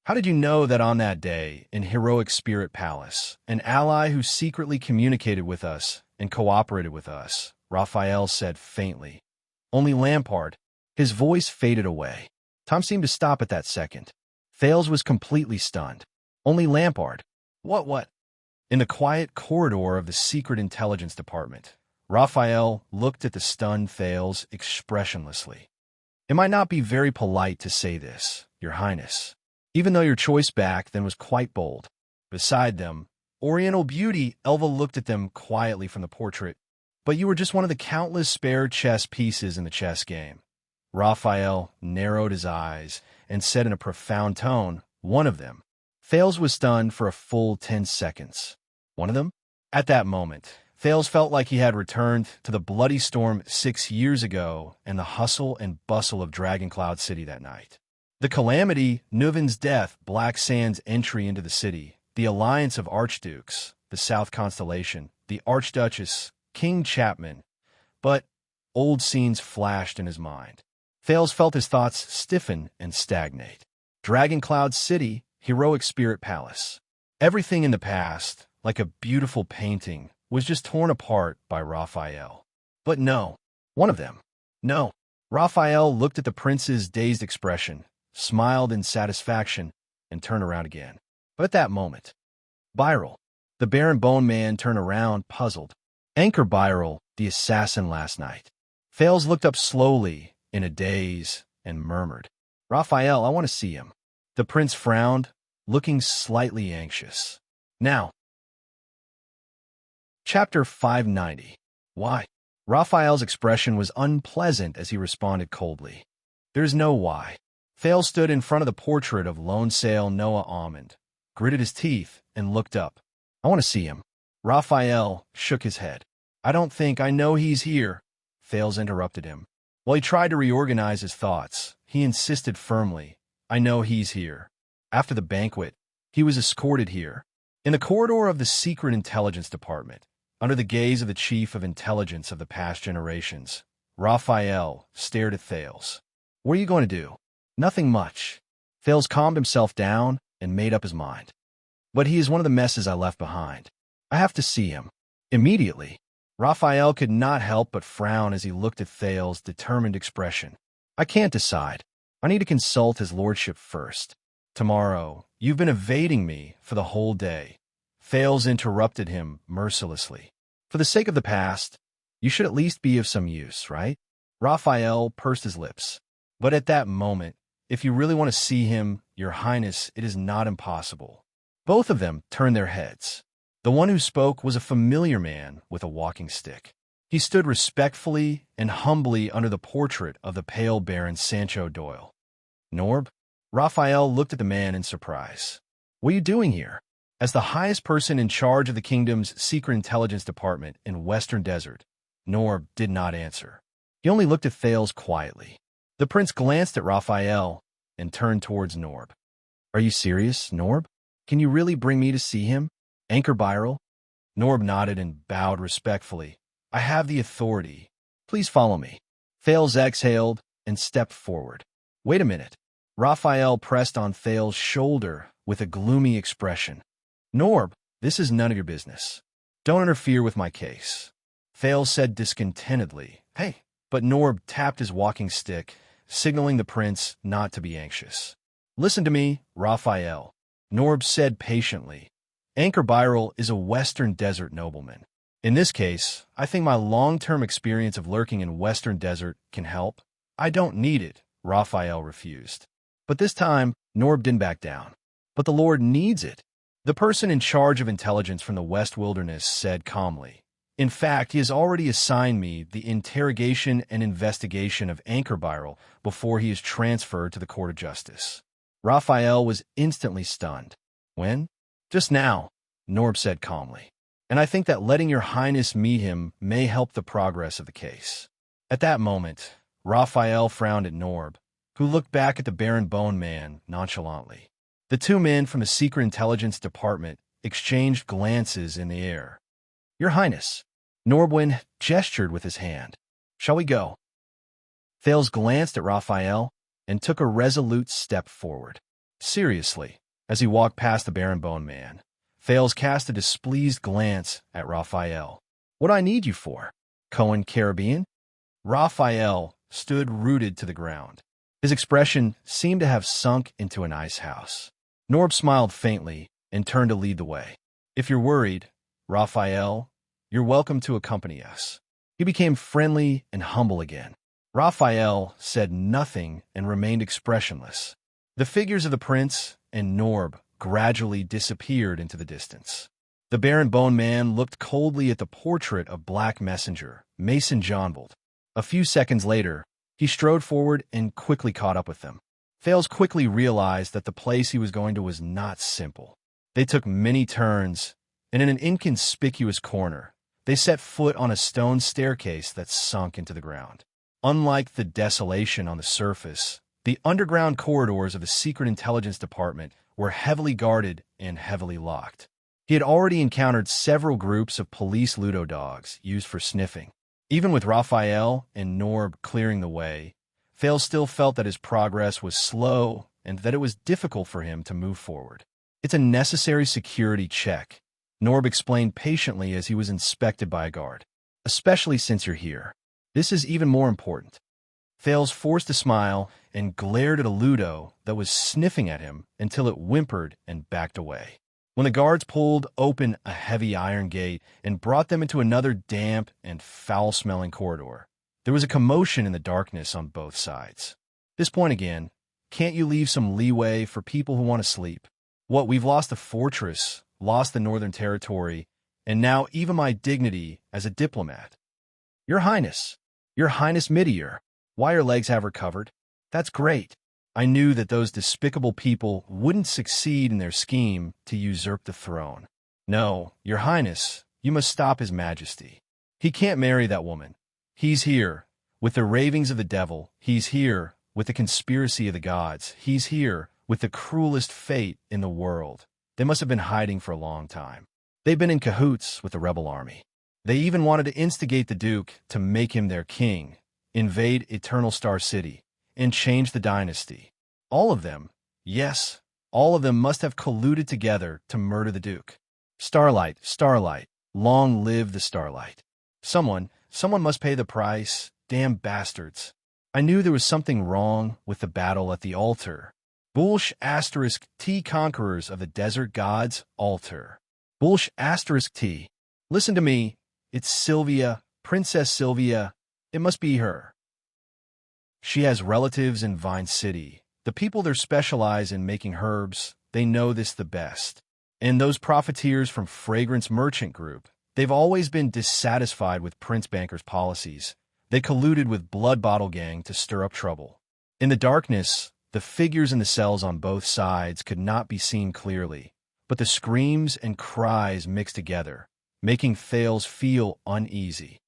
[SPEAKER 1] How did you know that on that day, in Heroic Spirit Palace, an ally who secretly communicated with us and cooperated with us, Raphael said faintly. Only Lampard. His voice faded away. Tom seemed to stop at that second. Thales was completely stunned. Only Lampard. What? In the quiet corridor of the Secret Intelligence Department, Raphael looked at the stunned Thales expressionlessly. It might not be very polite to say this, Your Highness, even though your choice back then was quite bold. Beside them, Oriental Beauty, Elva looked at them quietly from the portrait. But you were just one of the countless spare chess pieces in the chess game. Raphael narrowed his eyes and said in a profound tone, One of them. Thales was stunned for a full 10 seconds. One of them? At that moment, Thales felt like he had returned to the bloody storm 6 years ago and the hustle and bustle of Dragoncloud City that night. The calamity, Nuven's death, Black Sand's entry into the city, the alliance of archdukes, the South Constellation, the Archduchess, King Chapman. But old scenes flashed in his mind. Thales felt his thoughts stiffen and stagnate. Dragoncloud City, Heroic Spirit Palace. Everything in the past, like a beautiful painting, was just torn apart by Raphael. But no, one of them. No. Raphael looked at the prince's dazed expression, smiled in satisfaction, and turned around again. But at that moment, Byral, the Baron Bone Man, turned around, puzzled. Anchor Byral, the assassin last night. Thales looked up slowly, in a daze, and murmured, Raphael, I want to see him. The prince frowned, looking slightly anxious. Now. Chapter 590. Why? Raphael's expression was unpleasant as he responded coldly. There's no why. Thales stood in front of the portrait of Lone Sail Noah Almond, gritted his teeth, and looked up. I want to see him. Raphael shook his head. I don't think I know he's here. Thales interrupted him. While he tried to reorganize his thoughts, he insisted firmly, I know he's here. After the banquet, he was escorted here. In the corridor of the Secret Intelligence Department, under the gaze of the Chief of Intelligence of the past generations, Raphael stared at Thales. What are you going to do? Nothing much. Thales calmed himself down and made up his mind. But he is one of the messes I left behind. I have to see him. Immediately. Raphael could not help but frown as he looked at Thales' determined expression. I can't decide. I need to consult his lordship first. Tomorrow, you've been evading me for the whole day. Thales interrupted him mercilessly. For the sake of the past, you should at least be of some use, right? Raphael pursed his lips. But at that moment, if you really want to see him, Your Highness, it is not impossible. Both of them turned their heads. The one who spoke was a familiar man with a walking stick. He stood respectfully and humbly under the portrait of the pale Baron Sancho Doyle. Norb? Raphael looked at the man in surprise. What are you doing here? As the highest person in charge of the kingdom's secret intelligence department in Western Desert, Norb did not answer. He only looked at Thales quietly. The prince glanced at Raphael and turned towards Norb. Are you serious, Norb? Can you really bring me to see him? Anchor Byral? Norb nodded and bowed respectfully. I have the authority. Please follow me. Thales exhaled and stepped forward. Wait a minute. Raphael pressed on Thales' shoulder with a gloomy expression. Norb, this is none of your business. Don't interfere with my case. Thales said discontentedly. Hey. But Norb tapped his walking stick, signaling the prince not to be anxious. Listen to me, Raphael. Norb said patiently. Anchor Byral is a Western Desert nobleman. In this case, I think my long-term experience of lurking in Western Desert can help. I don't need it, Raphael refused. But this time, Norb didn't back down. But the Lord needs it. The person in charge of intelligence from the West Wilderness said calmly. In fact, he has already assigned me the interrogation and investigation of Anchor Byral before he is transferred to the Court of Justice. Raphael was instantly stunned. When? Just now, Norb said calmly. And I think that letting Your Highness meet him may help the progress of the case. At that moment, Raphael frowned at Norb, who looked back at the Baron Bone Man nonchalantly. The two men from the Secret Intelligence Department exchanged glances in the air. "Your Highness," Norbwin gestured with his hand. "Shall we go?" Thales glanced at Raphael and took a resolute step forward. Seriously, as he walked past the Baron Bone Man, Thales cast a displeased glance at Raphael. "What do I need you for, Cohen Caribbean?" Raphael stood rooted to the ground. His expression seemed to have sunk into an ice house. Norb smiled faintly and turned to lead the way. "If you're worried, Raphael, you're welcome to accompany us." He became friendly and humble again. Raphael said nothing and remained expressionless. The figures of the prince and Norb gradually disappeared into the distance. The Baron Bone Man looked coldly at the portrait of Black Messenger, Mason Johnbold. A few seconds later, he strode forward and quickly caught up with them. Thales quickly realized that the place he was going to was not simple. They took many turns, and in an inconspicuous corner, they set foot on a stone staircase that sunk into the ground. Unlike the desolation on the surface, the underground corridors of the Secret Intelligence Department were heavily guarded and heavily locked. He had already encountered several groups of police Ludo dogs used for sniffing. Even with Raphael and Norb clearing the way, Thales still felt that his progress was slow and that it was difficult for him to move forward. "It's a necessary security check," Norb explained patiently as he was inspected by a guard. "Especially since you're here. This is even more important." Thales forced a smile and glared at a Ludo that was sniffing at him until it whimpered and backed away. When the guards pulled open a heavy iron gate and brought them into another damp and foul-smelling corridor, there was a commotion in the darkness on both sides. "This point again, can't you leave some leeway for people who want to sleep? What, we've lost the fortress, lost the Northern Territory, and now even my dignity as a diplomat." Your Highness Midier, why your legs have recovered? That's great. I knew that those despicable people wouldn't succeed in their scheme to usurp the throne. No, Your Highness, you must stop His Majesty. He can't marry that woman. He's here with the ravings of the devil. He's here with the conspiracy of the gods. He's here with the cruelest fate in the world. They must have been hiding for a long time. They've been in cahoots with the rebel army. They even wanted to instigate the Duke to make him their king, invade Eternal Star City, and change the dynasty. All of them, yes, all of them must have colluded together to murder the Duke. Starlight, Starlight, long live the Starlight. Someone must pay the price, damn bastards. I knew there was something wrong with the battle at the altar. Bulsh *T conquerors of the desert gods altar. Bulsh *T. Listen to me. It's Sylvia, Princess Sylvia. It must be her. She has relatives in Vine City. The people there specialize in making herbs. They know this the best. And those profiteers from Fragrance Merchant Group, they've always been dissatisfied with Prince Banker's policies. They colluded with Blood Bottle Gang to stir up trouble. In the darkness, the figures in the cells on both sides could not be seen clearly, but the screams and cries mixed together, making Thales feel uneasy.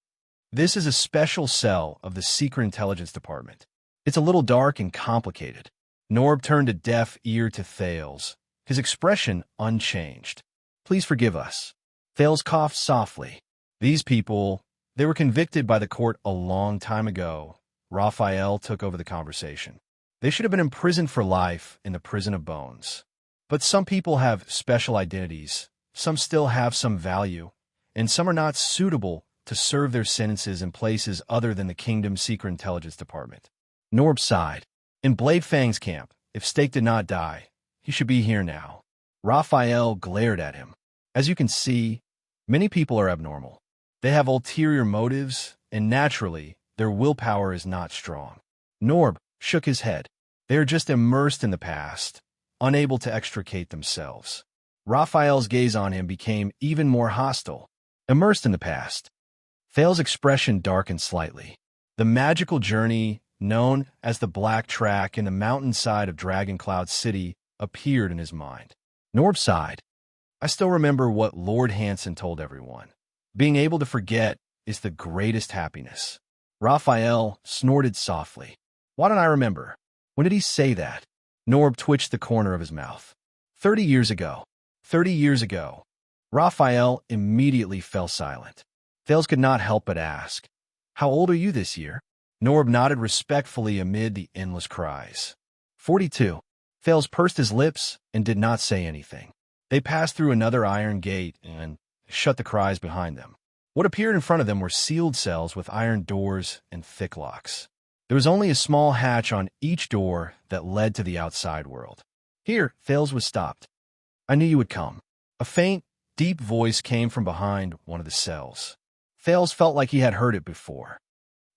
[SPEAKER 1] This is a special cell of the Secret Intelligence Department. It's a little dark and complicated. Norb turned a deaf ear to Thales, his expression unchanged. "Please forgive us." Thales coughed softly. "These people, they were convicted by the court a long time ago." Raphael took over the conversation. "They should have been imprisoned for life in the prison of bones. But some people have special identities, some still have some value, and some are not suitable to serve their sentences in places other than the Kingdom's Secret Intelligence Department." Norb sighed. "In Blade Fang's camp, if Stake did not die, he should be here now." Raphael glared at him. "As you can see, many people are abnormal. They have ulterior motives, and naturally, their willpower is not strong." Norb shook his head. "They are just immersed in the past, unable to extricate themselves." Raphael's gaze on him became even more hostile. "Immersed in the past." Thales' expression darkened slightly. The magical journey, known as the Black Track in the mountainside of Dragon Cloud City, appeared in his mind. Norb sighed. "I still remember what Lord Hansen told everyone. Being able to forget is the greatest happiness." Raphael snorted softly. Why don't I remember? When did he say that? Norb twitched the corner of his mouth. 30 years ago. 30 years ago. Raphael immediately fell silent. Thales could not help but ask, How old are you this year? Norb nodded respectfully amid the endless cries. 42. Thales pursed his lips and did not say anything. They passed through another iron gate and shut the cries behind them. What appeared in front of them were sealed cells with iron doors and thick locks. There was only a small hatch on each door that led to the outside world. Here, Thales was stopped. I knew you would come. A faint, deep voice came from behind one of the cells. Thales felt like he had heard it before.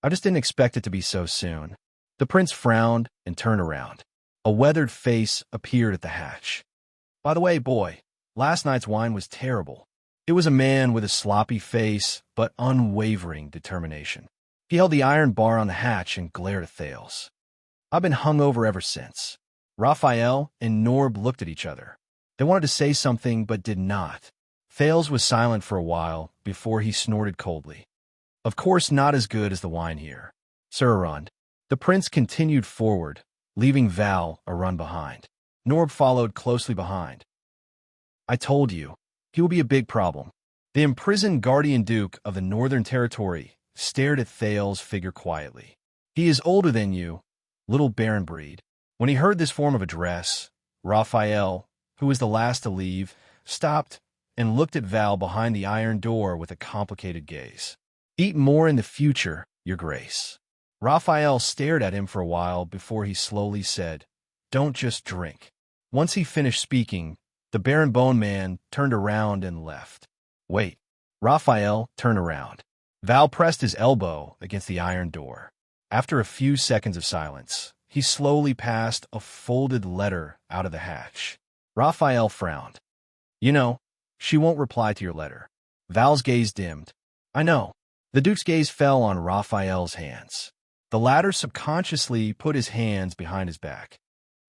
[SPEAKER 1] I just didn't expect it to be so soon. The prince frowned and turned around. A weathered face appeared at the hatch. By the way, boy, last night's wine was terrible. It was a man with a sloppy face but unwavering determination. He held the iron bar on the hatch and glared at Thales. I've been hungover ever since. Raphael and Norb looked at each other. They wanted to say something but did not. Thales was silent for a while before he snorted coldly. Of course not as good as the wine here. Sir Arund. The prince continued forward, leaving Val a run behind. Norb followed closely behind. I told you, he will be a big problem. The imprisoned guardian duke of the Northern Territory stared at Thales' figure quietly. He is older than you, little baron breed. When he heard this form of address, Raphael, who was the last to leave, stopped and looked at Val behind the iron door with a complicated gaze. Eat more in the future, your grace. Raphael stared at him for a while before he slowly said, Don't just drink. Once he finished speaking, the Baron Bone Man turned around and left. Wait. Raphael turned around. Val pressed his elbow against the iron door. After a few seconds of silence, he slowly passed a folded letter out of the hatch. Raphael frowned. You know, she won't reply to your letter. Val's gaze dimmed. I know. The Duke's gaze fell on Raphael's hands. The latter subconsciously put his hands behind his back.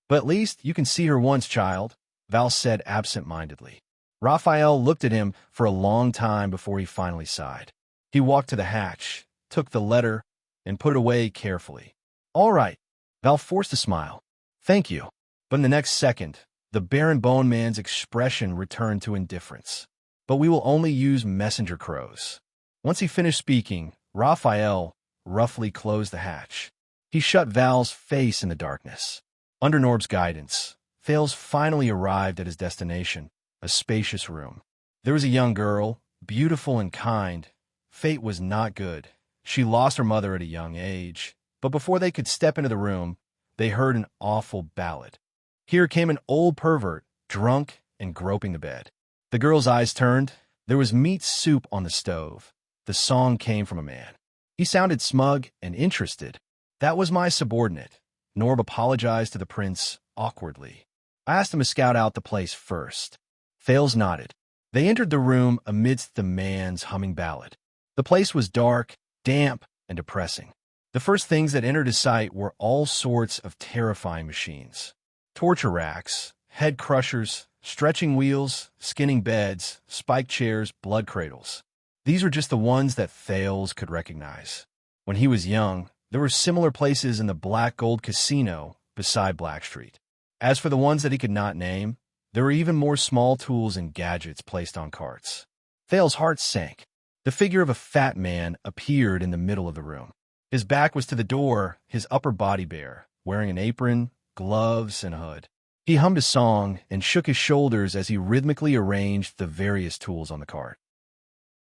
[SPEAKER 1] But at least you can see her once, child, Val said absent-mindedly. Raphael looked at him for a long time before he finally sighed. He walked to the hatch, took the letter, and put it away carefully. All right. Val forced a smile. Thank you. But in the next second, the Baron Bone Man's expression returned to indifference. But we will only use messenger crows. Once he finished speaking, Raphael roughly closed the hatch. He shut Val's face in the darkness. Under Norb's guidance, Thales finally arrived at his destination, a spacious room. There was a young girl, beautiful and kind. Fate was not good. She lost her mother at a young age, but before they could step into the room, they heard an awful ballad. Here came an old pervert, drunk and groping the bed. The girl's eyes turned. There was meat soup on the stove. The song came from a man. He sounded smug and interested. That was my subordinate. Norb apologized to the prince awkwardly. I asked him to scout out the place first. Thales nodded. They entered the room amidst the man's humming ballad. The place was dark, damp, and depressing. The first things that entered his sight were all sorts of terrifying machines. Torture racks, head crushers, stretching wheels, skinning beds, spiked chairs, blood cradles. These were just the ones that Thales could recognize. When he was young, there were similar places in the Black Gold Casino beside Black Street. As for the ones that he could not name, there were even more small tools and gadgets placed on carts. Thales' heart sank. The figure of a fat man appeared in the middle of the room. His back was to the door, his upper body bare, wearing an apron, gloves, and a hood. He hummed a song and shook his shoulders as he rhythmically arranged the various tools on the cart.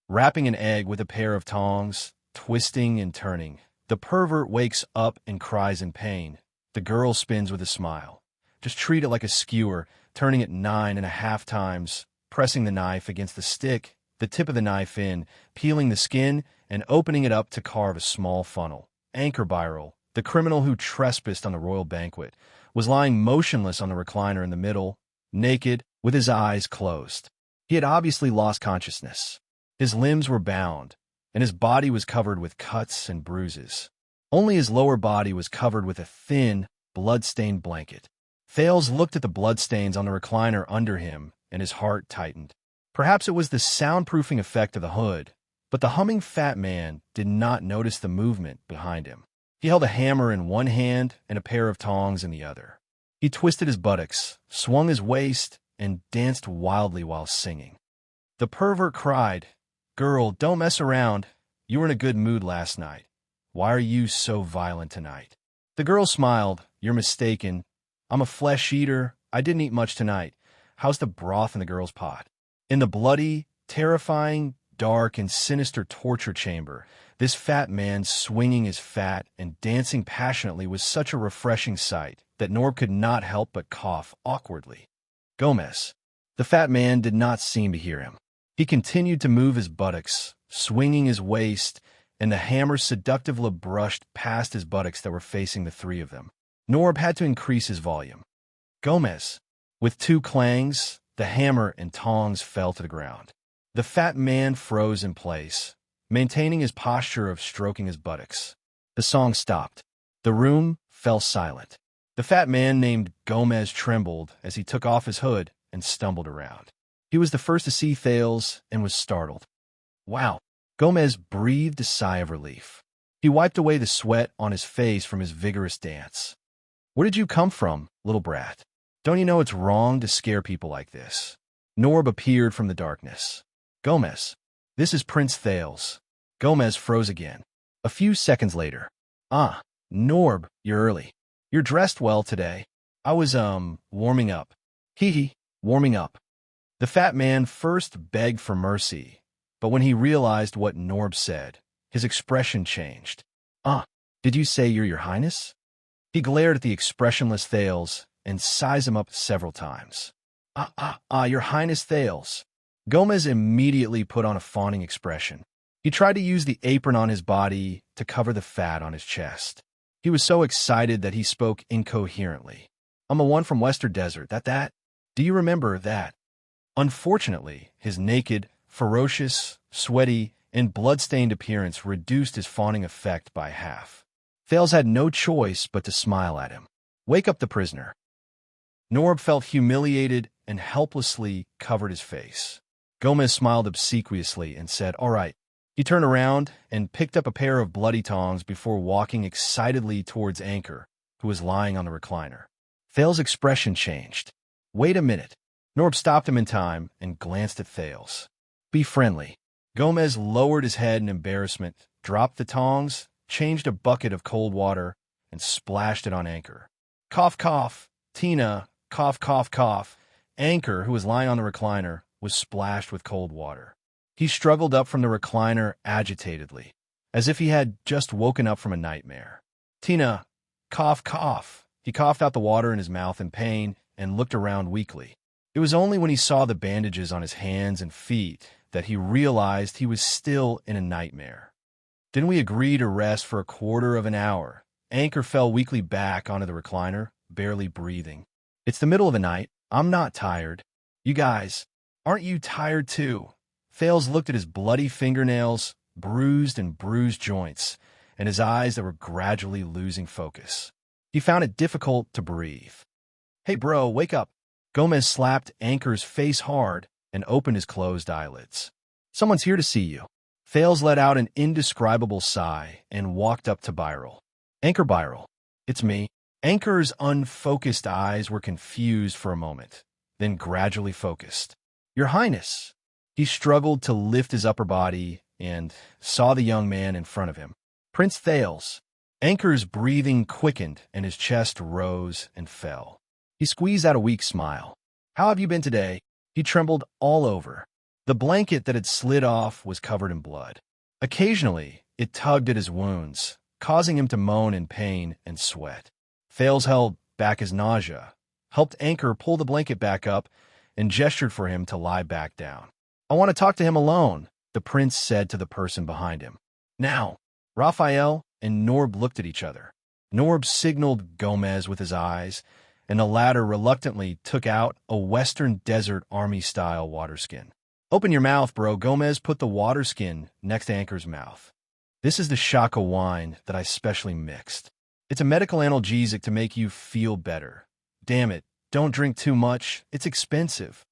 [SPEAKER 1] Wrapping an egg with a pair of tongs, twisting and turning, the pervert wakes up and cries in pain. The girl spins with a smile. Just treat it like a skewer, turning it 9.5 times, pressing the knife against the stick, the tip of the knife in, peeling the skin, and opening it up to carve a small funnel. Anchor Byril, the criminal who trespassed on the royal banquet, was lying motionless on the recliner in the middle, naked, with his eyes closed. He had obviously lost consciousness. His limbs were bound, and his body was covered with cuts and bruises. Only his lower body was covered with a thin, blood-stained blanket. Thales looked at the bloodstains on the recliner under him, and his heart tightened. Perhaps it was the soundproofing effect of the hood, But the humming fat man did not notice the movement behind him. He held a hammer in one hand and a pair of tongs in the other. He twisted his buttocks, swung his waist, and danced wildly while singing. The pervert cried, "Girl, don't mess around. You were in a good mood last night. Why are you so violent tonight?" The girl smiled. "You're mistaken. I'm a flesh eater. I didn't eat much tonight. How's the broth in the girl's pot?" In the bloody, terrifying, dark, and sinister torture chamber, this fat man swinging his fat and dancing passionately was such a refreshing sight that Norb could not help but cough awkwardly. Gomez. The fat man did not seem to hear him. He continued to move his buttocks, swinging his waist, and the hammer seductively brushed past his buttocks that were facing the three of them. Norb had to increase his volume. Gomez. With two clangs, the hammer and tongs fell to the ground. The fat man froze in place, maintaining his posture of stroking his buttocks. The song stopped. The room fell silent. The fat man named Gomez trembled as he took off his hood and stumbled around. He was the first to see Thales and was startled. "Wow." Gomez breathed a sigh of relief. He wiped away the sweat on his face from his vigorous dance. "Where did you come from, little brat? Don't you know it's wrong to scare people like this?" Norb appeared from the darkness. "Gomez, this is Prince Thales." Gomez froze again. A few seconds later. "Ah, Norb, you're early. You're dressed well today. I was, warming up." Hee, warming up. The fat man first begged for mercy, but when he realized what Norb said, his expression changed. "Ah, did you say you're your highness?" He glared at the expressionless Thales and sized him up several times. Your highness Thales." Gomez immediately put on a fawning expression. He tried to use the apron on his body to cover the fat on his chest. He was so excited that he spoke incoherently. "I'm a one from Western Desert, that? Do you remember that?" Unfortunately, his naked, ferocious, sweaty, and blood-stained appearance reduced his fawning effect by half. Thales had no choice but to smile at him. "Wake up the prisoner." Norb felt humiliated and helplessly covered his face. Gomez smiled obsequiously and said, "All right." He turned around and picked up a pair of bloody tongs before walking excitedly towards Anchor, who was lying on the recliner. Thales' expression changed. "Wait a minute." Norb stopped him in time and glanced at Thales. "Be friendly." Gomez lowered his head in embarrassment, dropped the tongs, changed a bucket of cold water, and splashed it on Anchor. Cough, cough. Tina, cough, cough, cough. Anchor, who was lying on the recliner, was splashed with cold water. He struggled up from the recliner agitatedly, as if he had just woken up from a nightmare. "Tina, cough, cough." He coughed out the water in his mouth in pain and looked around weakly. It was only when he saw the bandages on his hands and feet that he realized he was still in a nightmare. "Didn't we agree to rest for a quarter of an hour?" Anchor fell weakly back onto the recliner, barely breathing. "It's the middle of the night. I'm not tired. You guys, aren't you tired too?" Thales looked at his bloody fingernails, bruised and bruised joints, and his eyes that were gradually losing focus. He found it difficult to breathe. "Hey bro, wake up." Gomez slapped Anchor's face hard and opened his closed eyelids. "Someone's here to see you." Thales let out an indescribable sigh and walked up to Byral. "Anchor Byral, it's me." Anchor's unfocused eyes were confused for a moment, then gradually focused. "Your Highness." He struggled to lift his upper body and saw the young man in front of him. "Prince Thales." Anchor's breathing quickened and his chest rose and fell. He squeezed out a weak smile. "How have you been today?" He trembled all over. The blanket that had slid off was covered in blood. Occasionally, it tugged at his wounds, causing him to moan in pain and sweat. Thales held back his nausea, helped Anchor pull the blanket back up, and gestured for him to lie back down. "I want to talk to him alone," the prince said to the person behind him. "Now." Raphael and Norb looked at each other. Norb signaled Gomez with his eyes, and the latter reluctantly took out a Western Desert Army-style waterskin. "Open your mouth, bro." Gomez put the waterskin next to Anchor's mouth. "This is the Shaka wine that I specially mixed. It's a medical analgesic to make you feel better. Damn it, don't drink too much. It's expensive."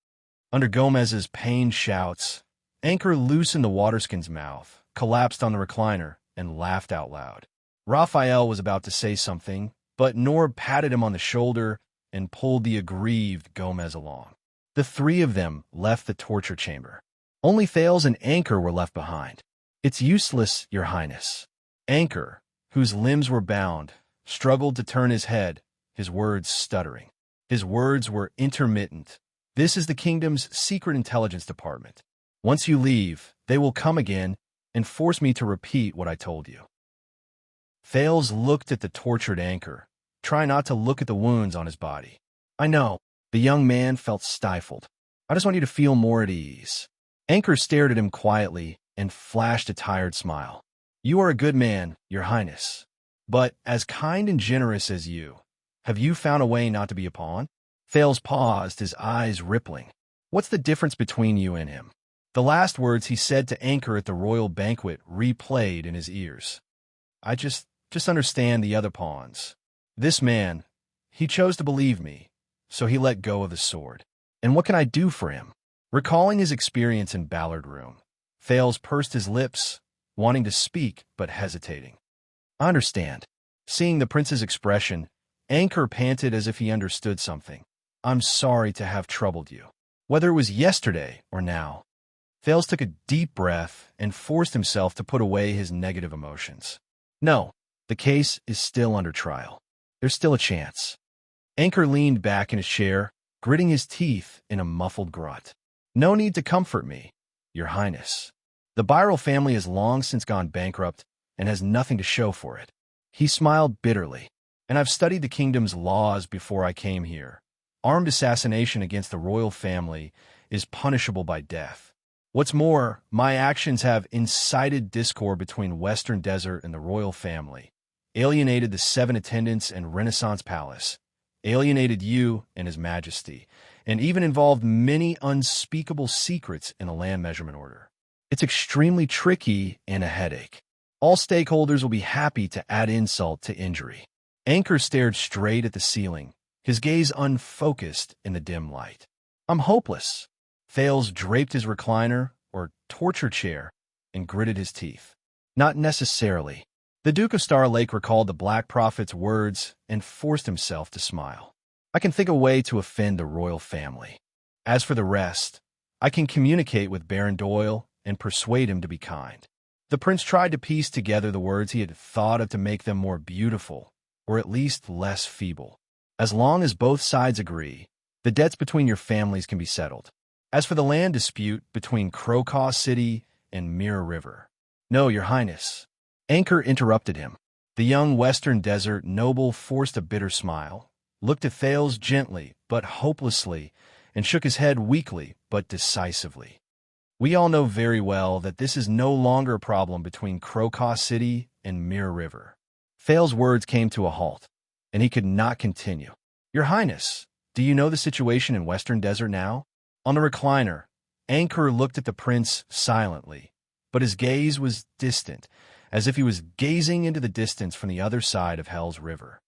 [SPEAKER 1] Under Gomez's pained shouts, Anchor loosened the waterskin's mouth, collapsed on the recliner, and laughed out loud. Raphael was about to say something, but Norb patted him on the shoulder and pulled the aggrieved Gomez along. The three of them left the torture chamber. Only Thales and Anchor were left behind. "It's useless, Your Highness." Anchor, whose limbs were bound, struggled to turn his head, his words stuttering. His words were intermittent. "This is the kingdom's secret intelligence department. Once you leave, they will come again and force me to repeat what I told you." Thales looked at the tortured Anchor, trying not to look at the wounds on his body. "I know." The young man felt stifled. "I just want you to feel more at ease." Anchor stared at him quietly and flashed a tired smile. "You are a good man, Your Highness. But as kind and generous as you, have you found a way not to be a pawn?" Thales paused, his eyes rippling. "What's the difference between you and him?" The last words he said to Anchor at the royal banquet replayed in his ears. "I just understand the other pawns. This man, he chose to believe me, so he let go of the sword. And what can I do for him?" Recalling his experience in Ballard Room, Thales pursed his lips, wanting to speak but hesitating. "I understand." Seeing the prince's expression, Anchor panted as if he understood something. "I'm sorry to have troubled you, whether it was yesterday or now." Thales took a deep breath and forced himself to put away his negative emotions. "No, the case is still under trial. There's still a chance." Anchor leaned back in his chair, gritting his teeth in a muffled grunt. "No need to comfort me, Your Highness. The Byrell family has long since gone bankrupt and has nothing to show for it." He smiled bitterly. "And I've studied the kingdom's laws before I came here. Armed assassination against the royal family is punishable by death. What's more, my actions have incited discord between Western Desert and the royal family, alienated the 7 attendants and Renaissance Palace, alienated you and His Majesty, and even involved many unspeakable secrets in the land measurement order. It's extremely tricky and a headache. All stakeholders will be happy to add insult to injury." Anchor stared straight at the ceiling, his gaze unfocused in the dim light. "I'm hopeless." Thales draped his recliner, or torture chair, and gritted his teeth. "Not necessarily." The Duke of Star Lake recalled the Black Prophet's words and forced himself to smile. "I can think of a way to offend the royal family. As for the rest, I can communicate with Baron Doyle and persuade him to be kind." The prince tried to piece together the words he had thought of to make them more beautiful, or at least less feeble. "As long as both sides agree, the debts between your families can be settled. As for the land dispute between Crocaw City and Mirror River—" "No, Your Highness." Anchor interrupted him. The young Western Desert noble forced a bitter smile, looked at Thales gently but hopelessly, and shook his head weakly but decisively. "We all know very well that this is no longer a problem between Crocaw City and Mirror River." Thales' words came to a halt, and he could not continue. "Your Highness, do you know the situation in Western Desert now?" On the recliner, Anchor looked at the prince silently, but his gaze was distant, as if he was gazing into the distance from the other side of Hell's River.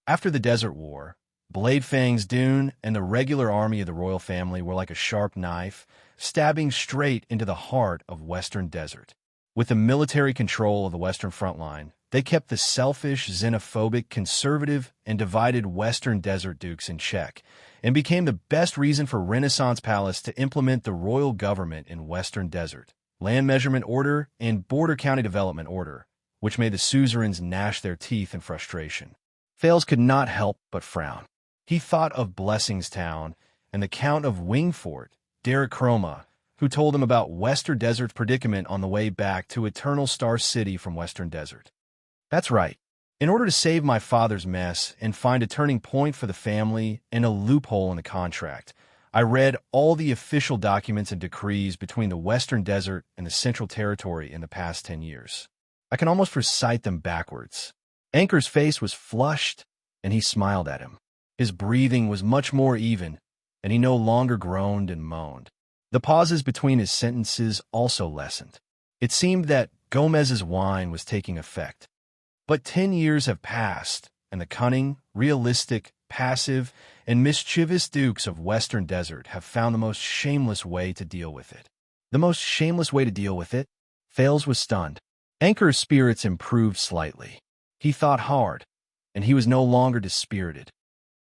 [SPEAKER 1] After the Desert War, Bladefang's Dune and the regular army of the royal family were like a sharp knife, stabbing straight into the heart of Western Desert. With the military control of the Western Front Line, they kept the selfish, xenophobic, conservative, and divided Western Desert dukes in check, and became the best reason for Renaissance Palace to implement the royal government in Western Desert, Land Measurement Order, and Border County Development Order, which made the suzerains gnash their teeth in frustration. Thales could not help but frown. He thought of Blessingstown and the Count of Wingfort, Derek Chroma, who told him about Western Desert's predicament on the way back to Eternal Star City from Western Desert. "That's right. In order to save my father's mess and find a turning point for the family and a loophole in the contract, I read all the official documents and decrees between the Western Desert and the Central Territory in the past 10 years. I can almost recite them backwards." Anchor's face was flushed, and he smiled at him. His breathing was much more even, and he no longer groaned and moaned. The pauses between his sentences also lessened. It seemed that Gomez's wine was taking effect. But 10 years have passed, and the cunning, realistic, passive, and mischievous dukes of Western Desert have found the most shameless way to deal with it. The most shameless way to deal with it? Fails was stunned. Anchor's spirits improved slightly. He thought hard, and he was no longer dispirited.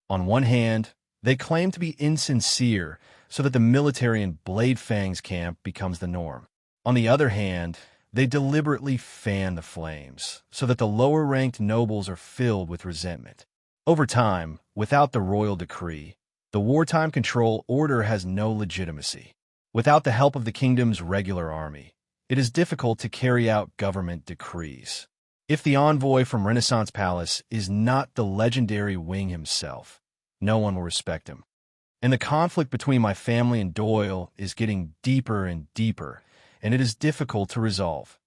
[SPEAKER 1] On one hand, they claimed to be insincere so that the military in Blade Fang's camp becomes the norm. On the other hand, they deliberately fan the flames so that the lower-ranked nobles are filled with resentment. Over time, without the royal decree, the wartime control order has no legitimacy. Without the help of the kingdom's regular army, it is difficult to carry out government decrees. If the envoy from Renaissance Palace is not the legendary Wing himself, no one will respect him. And the conflict between my family and Doyle is getting deeper and deeper, and it is difficult to resolve.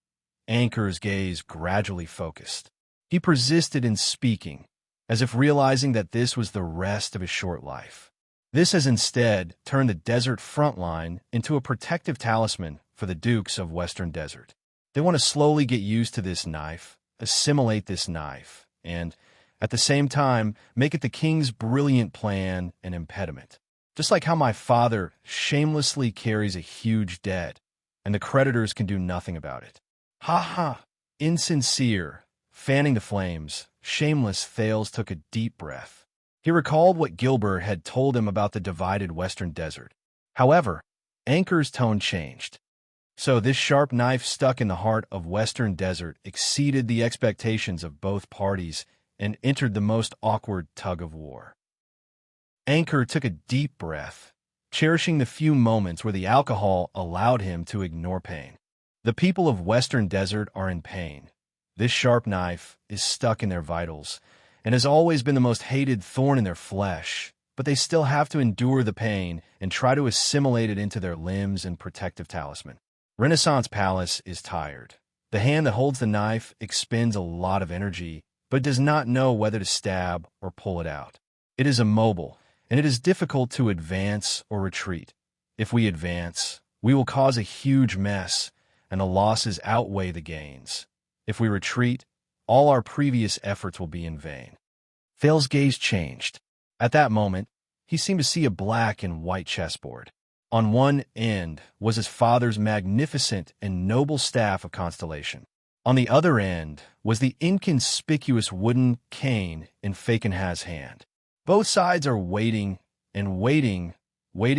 [SPEAKER 1] Anchor's gaze gradually focused. He persisted in speaking, as if realizing that this was the rest of his short life. This has instead turned the desert front line into a protective talisman for the Dukes of Western Desert. They want to slowly get used to this knife, assimilate this knife, and, at the same time, make it the king's brilliant plan and impediment. Just like how my father shamelessly carries a huge debt, and the creditors can do nothing about it. Ha ha! Insincere. Fanning the flames, shameless Thales took a deep breath. He recalled what Gilbert had told him about the divided Western Desert. However, Anchor's tone changed. So this sharp knife stuck in the heart of Western Desert exceeded the expectations of both parties and entered the most awkward tug-of-war. Anchor took a deep breath, cherishing the few moments where the alcohol allowed him to ignore pain. The people of Western Desert are in pain. This sharp knife is stuck in their vitals, and has always been the most hated thorn in their flesh, but they still have to endure the pain and try to assimilate it into their limbs and protective talisman. Renaissance Palace is tired. The hand that holds the knife expends a lot of energy, but does not know whether to stab or pull it out. It is immobile, and it is difficult to advance or retreat. If we advance, we will cause a huge mess, and the losses outweigh the gains. If we retreat, all our previous efforts will be in vain. Thales' gaze changed. At that moment, he seemed to see a black and white chessboard. On one end was his father's magnificent and noble staff of constellation. On the other end was the inconspicuous wooden cane in Fakenhaz's hand. Both sides are waiting and waiting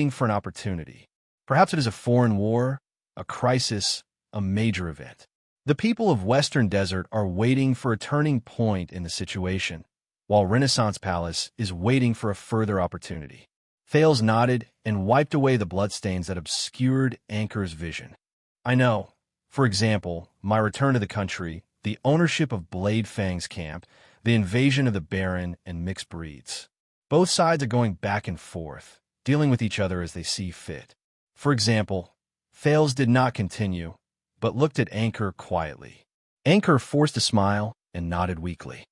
[SPEAKER 1] for an opportunity. Perhaps it is a foreign war, a crisis, a major event. The people of Western Desert are waiting for a turning point in the situation, while Renaissance Palace is waiting for a further opportunity. Thales nodded and wiped away the bloodstains that obscured Anchor's vision. I know, for example, my return to the country, the ownership of Blade Fang's camp, the invasion of the Baron and mixed breeds. Both sides are going back and forth, dealing with each other as they see fit. For example, Thales did not continue, but looked at Anchor quietly. Anchor forced a smile and nodded weakly.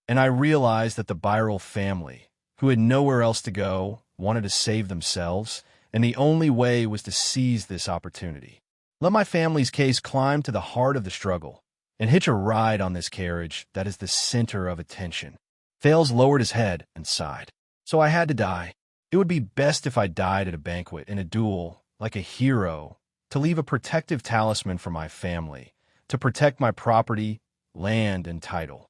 [SPEAKER 1] And I realized that the Birel family, who had nowhere else to go, wanted to save themselves, and the only way was to seize this opportunity. Let my family's case climb to the heart of the struggle, and hitch a ride on this carriage that is the center of attention. Thales lowered his head and sighed. So I had to die. It would be best if I died at a banquet, in a duel, like a hero, to leave a protective talisman for my family, to protect my property, land, and title.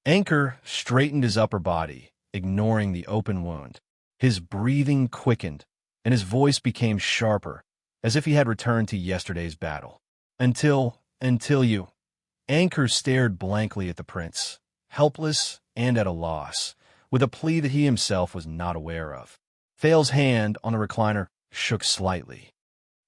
[SPEAKER 1] Anchor straightened his upper body, ignoring the open wound. His breathing quickened, and his voice became sharper, as if he had returned to yesterday's battle. Until you. Anchor stared blankly at the prince, helpless and at a loss, with a plea that he himself was not aware of. Thales' hand on the recliner shook slightly.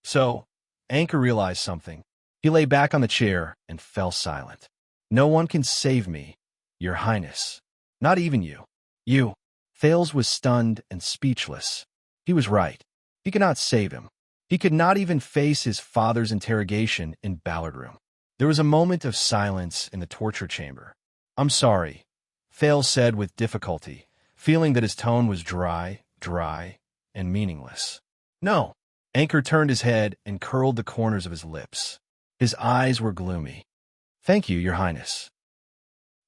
[SPEAKER 1] So, Anchor realized something. He lay back on the chair and fell silent. No one can save me, Your Highness. Not even you. You. Thales was stunned and speechless. He was right. He could not save him. He could not even face his father's interrogation in Ballard Room. There was a moment of silence in the torture chamber. I'm sorry, Thales said with difficulty, feeling that his tone was dry, and meaningless. No. Anchor turned his head and curled the corners of his lips. His eyes were gloomy. Thank you, Your Highness.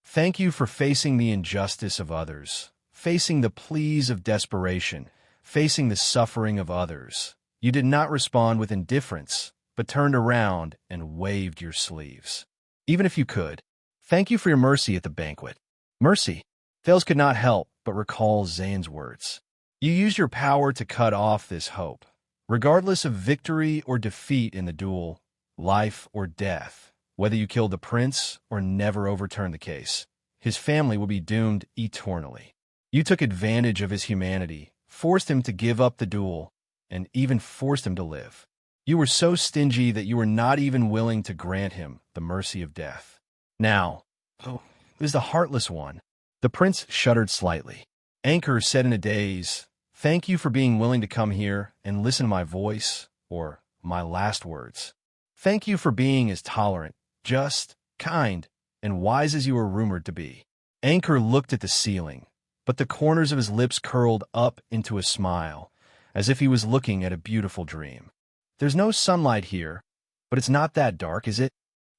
[SPEAKER 1] Thank you for facing the injustice of others, facing the pleas of desperation, facing the suffering of others. You did not respond with indifference, but turned around and waved your sleeves. Even if you could, thank you for your mercy at the banquet. Mercy. Thales could not help but recall Zane's words. You used your power to cut off this hope. Regardless of victory or defeat in the duel, life or death, whether you killed the prince or never overturned the case, his family would be doomed eternally. You took advantage of his humanity, forced him to give up the duel, and even forced him to live. You were so stingy that you were not even willing to grant him the mercy of death. Now, it was the heartless one. The prince shuddered slightly. Anchor said in a daze, "Thank you for being willing to come here and listen to my voice, or my last words. Thank you for being as tolerant, just, kind, and wise as you were rumored to be." Anchor looked at the ceiling, but the corners of his lips curled up into a smile, as if he was looking at a beautiful dream. There's no sunlight here, but it's not that dark, is it?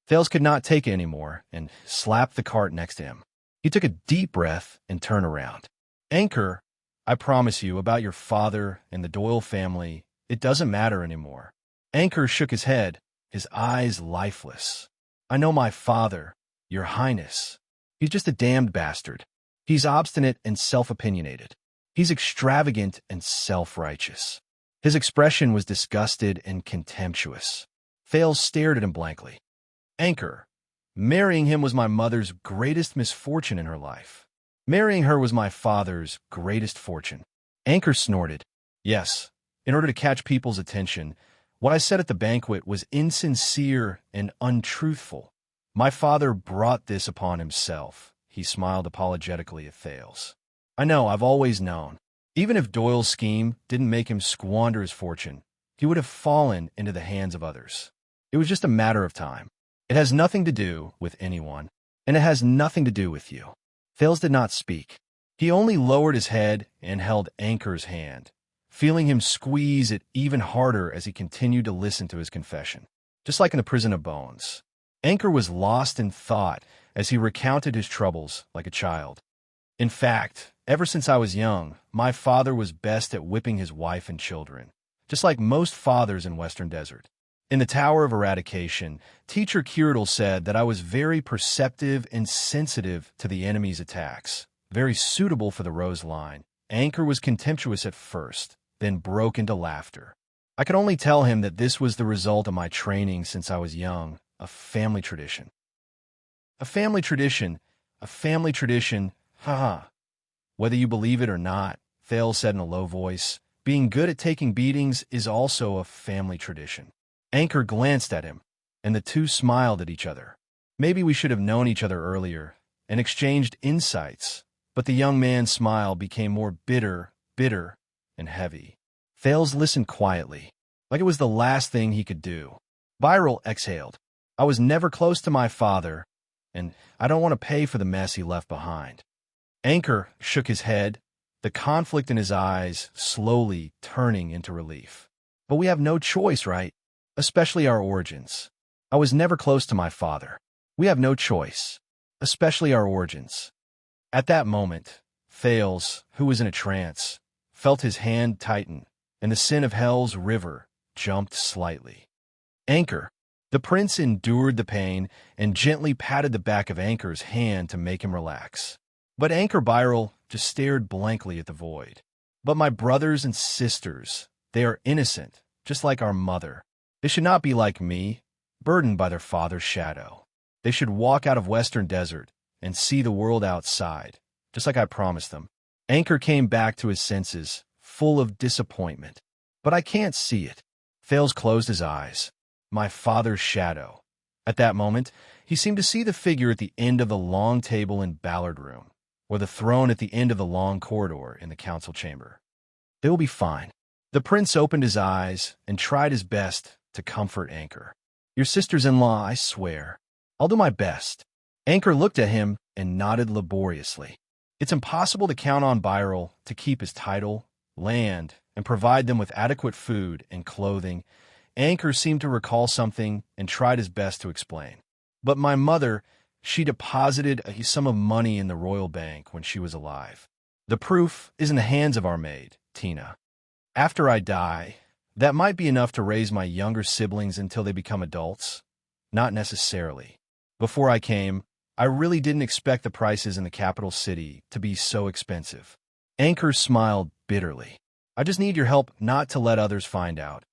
[SPEAKER 1] Thales could not take it anymore and slapped the cart next to him. He took a deep breath and turned around. Anchor, I promise you, about your father and the Doyle family, it doesn't matter anymore. Anchor shook his head, his eyes lifeless. I know my father, your highness. He's just a damned bastard. He's obstinate and self-opinionated. He's extravagant and self-righteous. His expression was disgusted and contemptuous. Thales stared at him blankly. Anchor, marrying him was my mother's greatest misfortune in her life. Marrying her was my father's greatest fortune. Anchor snorted. Yes, in order to catch people's attention, what I said at the banquet was insincere and untruthful. My father brought this upon himself. He smiled apologetically at Thales. I know, I've always known. Even if Doyle's scheme didn't make him squander his fortune, he would have fallen into the hands of others. It was just a matter of time. It has nothing to do with anyone, and it has nothing to do with you. Thales did not speak. He only lowered his head and held Anchor's hand, feeling him squeeze it even harder as he continued to listen to his confession. Just like in the prison of bones, Anchor was lost in thought as he recounted his troubles like a child. In fact, ever since I was young, my father was best at whipping his wife and children, just like most fathers in Western Desert. In the Tower of Eradication, Teacher Curital said that I was very perceptive and sensitive to the enemy's attacks, very suitable for the Rose Line. Anchor was contemptuous at first, then broke into laughter. I could only tell him that this was the result of my training since I was young, a family tradition. A family tradition, haha. Whether you believe it or not, Thales said in a low voice, being good at taking beatings is also a family tradition. Anchor glanced at him, and the two smiled at each other. Maybe we should have known each other earlier and exchanged insights, but the young man's smile became more bitter, and heavy. Thales listened quietly, like it was the last thing he could do. Viral exhaled. I was never close to my father, and I don't want to pay for the mess he left behind. Anchor shook his head, the conflict in his eyes slowly turning into relief. But we have no choice, right? Especially our origins. I was never close to my father. We have no choice, especially our origins. At that moment, Thales, who was in a trance, felt his hand tighten, and the sin of Hell's river jumped slightly. Anchor. The prince endured the pain and gently patted the back of Anchor's hand to make him relax. But Anchor Byral just stared blankly at the void. But my brothers and sisters, they are innocent, just like our mother. They should not be like me, burdened by their father's shadow. They should walk out of Western Desert and see the world outside, just like I promised them. Anchor came back to his senses, full of disappointment. But I can't see it. Thales closed his eyes. My father's shadow. At that moment, he seemed to see the figure at the end of the long table in Ballard Room, or the throne at the end of the long corridor in the council chamber. They will be fine. The prince opened his eyes and tried his best to comfort Anchor. Your sisters-in-law, I swear. I'll do my best. Anchor looked at him and nodded laboriously. It's impossible to count on Byral to keep his title, land, and provide them with adequate food and clothing. Anchor seemed to recall something and tried his best to explain. But my mother, she deposited a sum of money in the royal bank when she was alive. The proof is in the hands of our maid, Tina. After I die, That might be enough to raise my younger siblings until they become adults. Not necessarily. Before I came, I really didn't expect the prices in the capital city to be so expensive. Anchor smiled bitterly. I just need your help not to let others find out,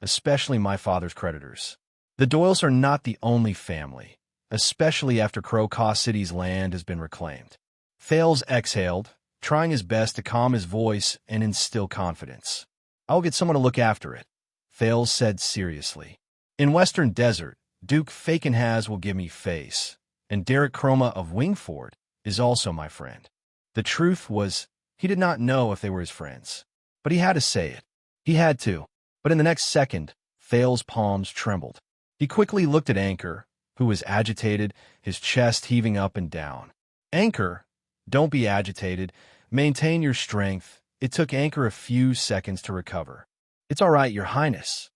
[SPEAKER 1] especially my father's creditors. The Doyles are not the only family, especially after Crocaw City's land has been reclaimed. Thales exhaled, trying his best to calm his voice and instill confidence. I'll get someone to look after it, Thales said seriously. In Western Desert, Duke Fakenhaz will give me face, and Derek Chroma of Wingford is also my friend. The truth was, he did not know if they were his friends, but he had to say it. He had to. But in the next second, Thales' palms trembled. He quickly looked at Anchor, who was agitated, his chest heaving up and down. Anchor, don't be agitated. Maintain your strength. It took Anchor a few seconds to recover. It's all right, Your Highness.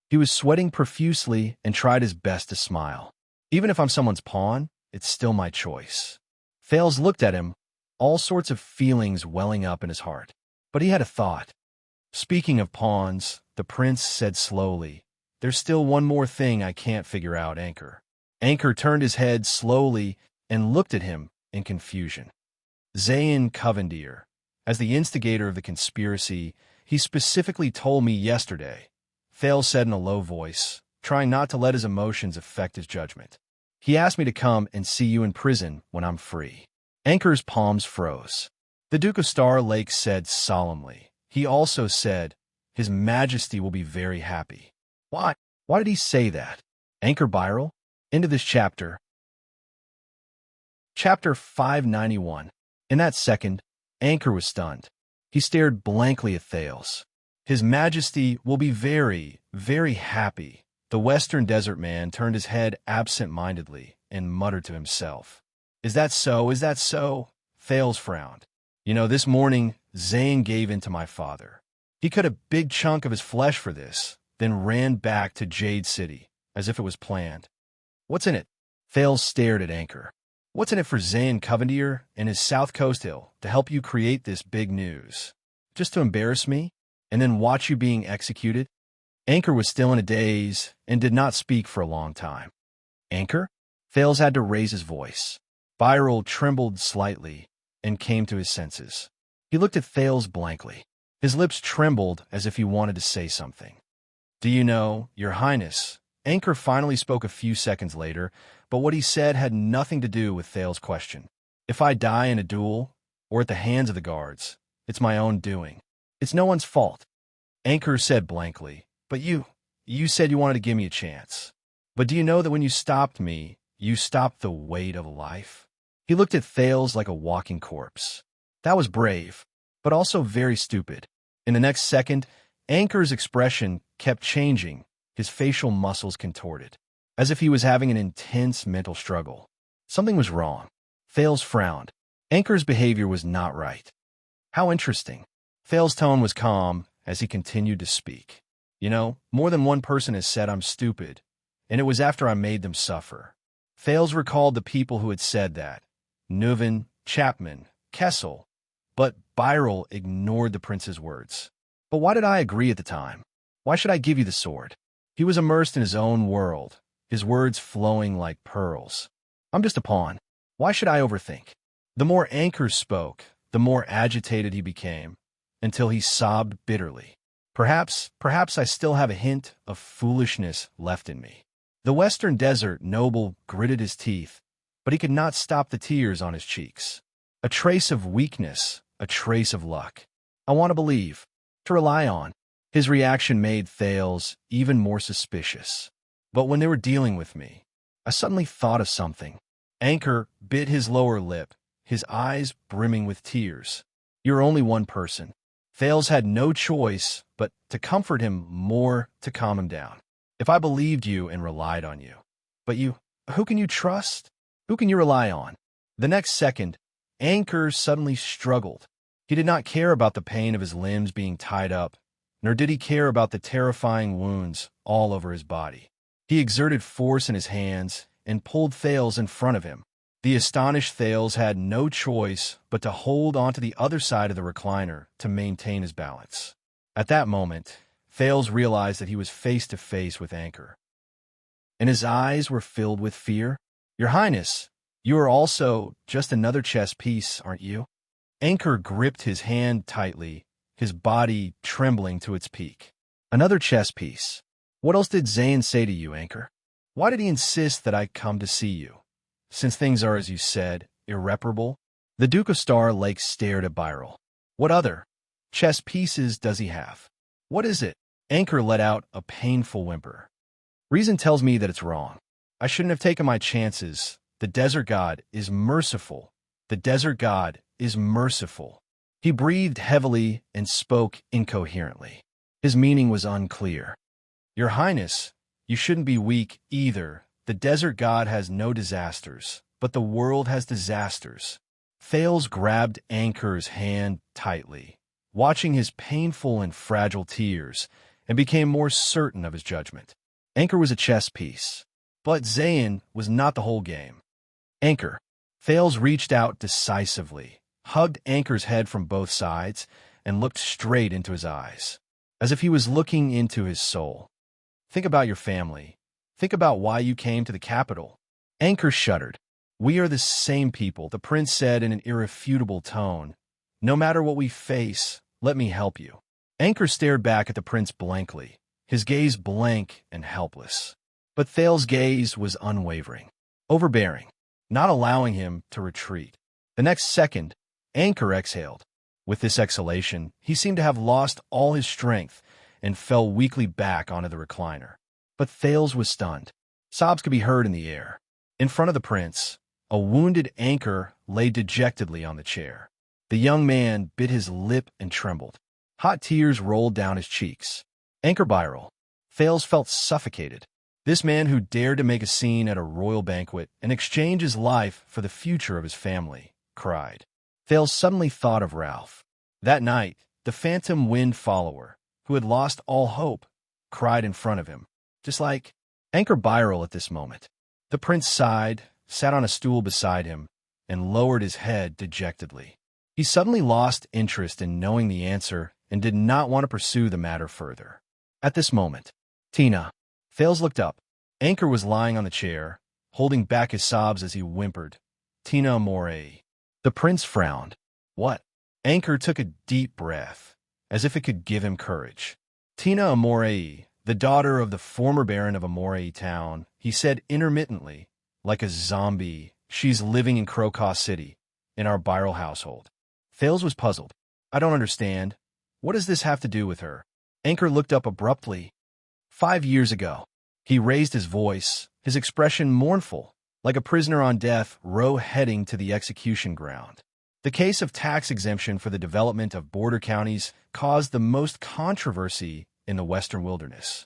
[SPEAKER 1] He was sweating profusely and tried his best to smile. Even if I'm someone's pawn, it's still my choice. Thales looked at him, all sorts of feelings welling up in his heart. But he had a thought. Speaking of pawns, the prince said slowly, there's still one more thing I can't figure out, Anchor. Anchor turned his head slowly and looked at him in confusion. Zayn Covendier, as the instigator of the conspiracy, he specifically told me yesterday, Thales said in a low voice, trying not to let his emotions affect his judgment. He asked me to come and see you in prison when I'm free. Anchor's palms froze. The Duke of Star Lake said solemnly. He also said, His Majesty will be very happy. Why? Why did he say that? Anchor Byral? Into this chapter. Chapter 591. In that second, Anchor was stunned. He stared blankly at Thales. His Majesty will be very, very happy. The Western Desert man turned his head absent-mindedly and muttered to himself. Is that so? Is that so? Thales frowned. You know, this morning, Zayn gave in to my father. He cut a big chunk of his flesh for this, then ran back to Jade City, as if it was planned. What's in it? Thales stared at Anchor. What's in it for Zayn Covendier and his South Coast Hill to help you create this big news? Just to embarrass me, and then watch you being executed? Anchor was still in a daze and did not speak for a long time. Anchor? Thales had to raise his voice. Byral trembled slightly and came to his senses. He looked at Thales blankly. His lips trembled as if he wanted to say something. Do you know, Your Highness? Anchor finally spoke a few seconds later, but what he said had nothing to do with Thales' question. If I die in a duel, or at the hands of the guards, it's my own doing. It's no one's fault. Anchor said blankly, but you said you wanted to give me a chance. But do you know that when you stopped me, you stopped the weight of life? He looked at Thales like a walking corpse. That was brave, but also very stupid. In the next second, Anchor's expression kept changing, his facial muscles contorted, as if he was having an intense mental struggle. Something was wrong. Thales frowned. Anchor's behavior was not right. How interesting. Thales' tone was calm as he continued to speak. You know, more than one person has said I'm stupid, and it was after I made them suffer. Thales recalled the people who had said that. Neuven, Chapman, Kessel. But Byral ignored the prince's words. But why did I agree at the time? Why should I give you the sword? He was immersed in his own world, his words flowing like pearls. I'm just a pawn. Why should I overthink? The more Anchor spoke, the more agitated he became, until he sobbed bitterly. Perhaps I still have a hint of foolishness left in me. The Western Desert noble gritted his teeth, but he could not stop the tears on his cheeks. A trace of weakness, a trace of luck. I want to believe, to rely on. His reaction made Thales even more suspicious. But when they were dealing with me, I suddenly thought of something. Anchor bit his lower lip, his eyes brimming with tears. You're only one person. Thales had no choice but to comfort him more to calm him down. If I believed you and relied on you. But you, who can you trust? Who can you rely on? The next second, Anchor suddenly struggled. He did not care about the pain of his limbs being tied up, nor did he care about the terrifying wounds all over his body. He exerted force in his hands and pulled Thales in front of him. The astonished Thales had no choice but to hold onto the other side of the recliner to maintain his balance. At that moment, Thales realized that he was face to face with Anchor, and his eyes were filled with fear. "Your Highness, you are also just another chess piece, aren't you?" Anchor gripped his hand tightly, his body trembling to its peak. "Another chess piece? What else did Zayn say to you, Anchor? Why did he insist that I come to see you? Since things are, as you said, irreparable?" The Duke of Star Lake stared at Byril. "What other chess pieces does he have? What is it?" Anchor let out a painful whimper. "Reason tells me that it's wrong. I shouldn't have taken my chances. The desert god is merciful. The desert god is merciful." He breathed heavily and spoke incoherently. His meaning was unclear. "Your Highness, you shouldn't be weak either. The desert god has no disasters, but the world has disasters." Thales grabbed Anchor's hand tightly, watching his painful and fragile tears, and became more certain of his judgment. Anchor was a chess piece, but Zayn was not the whole game. "Anchor." Thales reached out decisively, hugged Anchor's head from both sides, and looked straight into his eyes, as if he was looking into his soul. "Think about your family. Think about why you came to the capital." Anchor shuddered. "We are the same people," the prince said in an irrefutable tone. "No matter what we face, let me help you." Anchor stared back at the prince blankly, his gaze blank and helpless. But Thales' gaze was unwavering, overbearing, not allowing him to retreat. The next second, Anchor exhaled. With this exhalation, he seemed to have lost all his strength and fell weakly back onto the recliner. But Thales was stunned. Sobs could be heard in the air. In front of the prince, a wounded Anchor lay dejectedly on the chair. The young man bit his lip and trembled. Hot tears rolled down his cheeks. "Anchor Byril." Thales felt suffocated. This man who dared to make a scene at a royal banquet and exchange his life for the future of his family, cried. Thales suddenly thought of Ralph. That night, the phantom wind follower, who had lost all hope, cried in front of him, just like Anchor Byril at this moment. The prince sighed, sat on a stool beside him, and lowered his head dejectedly. He suddenly lost interest in knowing the answer and did not want to pursue the matter further. At this moment, "Tina." Thales looked up. Anchor was lying on the chair, holding back his sobs as he whimpered, "Tina Amore." The prince frowned. "What?" Anchor took a deep breath, as if it could give him courage. "Tina Amore, the daughter of the former baron of Amore town," he said intermittently, like a zombie. "She's living in Crocos City, in our Byril household." Thales was puzzled. "I don't understand. What does this have to do with her?" Anchor looked up abruptly. 5 years ago. He raised his voice, his expression mournful, like a prisoner on death row heading to the execution ground. The case of tax exemption for the development of border counties caused the most controversy in the Western Wilderness.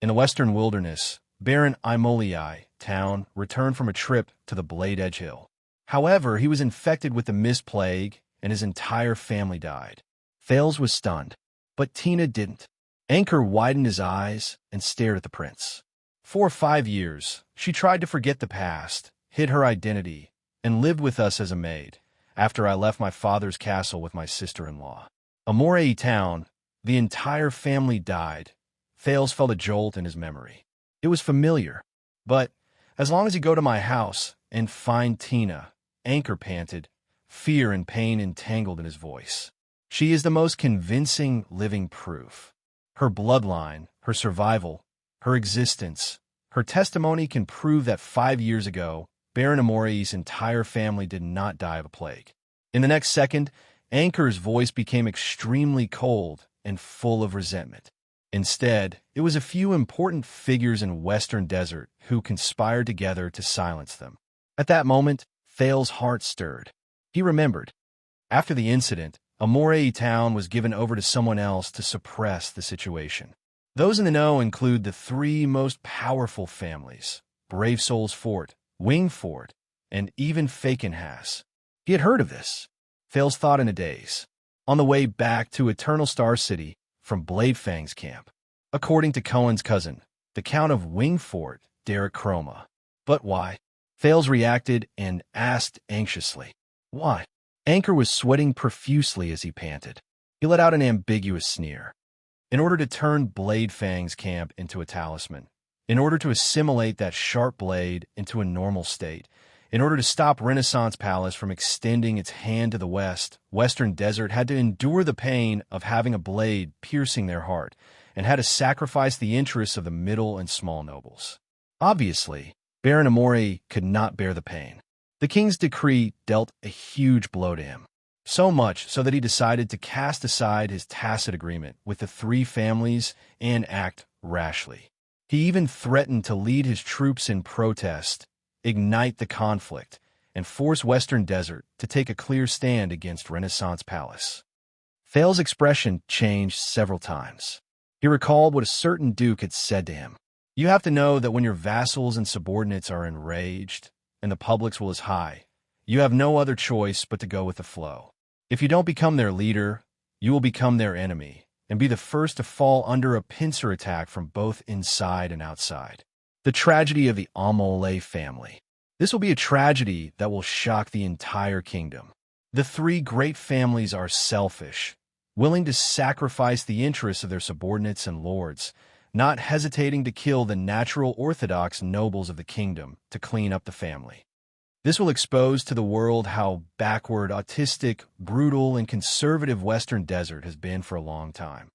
[SPEAKER 1] In the Western Wilderness, Baron Imolii town returned from a trip to the Blade Edge Hill. However, he was infected with the Mist Plague, and his entire family died. Thales was stunned, but Tina didn't. Anchor widened his eyes and stared at the prince. For 5 years, she tried to forget the past, hid her identity, and lived with us as a maid, after I left my father's castle with my sister-in-law. Amore town, the entire family died. Thales felt a jolt in his memory. It was familiar. "But as long as you go to my house and find Tina," Anchor panted, fear and pain entangled in his voice. "She is the most convincing living proof. Her bloodline, her survival, her existence, her testimony can prove that 5 years ago, Baron Amore's entire family did not die of a plague." In the next second, Anchor's voice became extremely cold and full of resentment. Instead, it was a few important figures in Western Desert who conspired together to silence them. At that moment, Thales' heart stirred. He remembered. After the incident, Amore town was given over to someone else to suppress the situation. Those in the know include the 3 most powerful families, Brave Souls Fort, Wing Fort, and even Fakenhass. He had heard of this. Thales thought in a daze, on the way back to Eternal Star City from Bladefang's camp. According to Cohen's cousin, the Count of Wing Fort, Derek Chroma. But why? Thales reacted and asked anxiously. Why? Anchor was sweating profusely as he panted. He let out an ambiguous sneer. in order to turn Blade Fang's camp into a talisman, in order to assimilate that sharp blade into a normal state, in order to stop Renaissance Palace from extending its hand to the west, Western Desert had to endure the pain of having a blade piercing their heart, and had to sacrifice the interests of the middle and small nobles. Obviously, Baron Amore could not bear the pain. The king's decree dealt a huge blow to him, so much so that he decided to cast aside his tacit agreement with the three families and act rashly. He even threatened to lead his troops in protest, ignite the conflict, and force Western Desert to take a clear stand against Renaissance Palace. Thales's expression changed several times. He recalled what a certain duke had said to him. You have to know that when your vassals and subordinates are enraged, and the public's will is high, you have no other choice but to go with the flow. If you don't become their leader, you will become their enemy, and be the first to fall under a pincer attack from both inside and outside. The tragedy of the Amole family. This will be a tragedy that will shock the entire kingdom. The three great families are selfish, willing to sacrifice the interests of their subordinates and lords, not hesitating to kill the natural orthodox nobles of the kingdom to clean up the family. This will expose to the world how backward, autistic, brutal, and conservative Western Desert has been for a long time.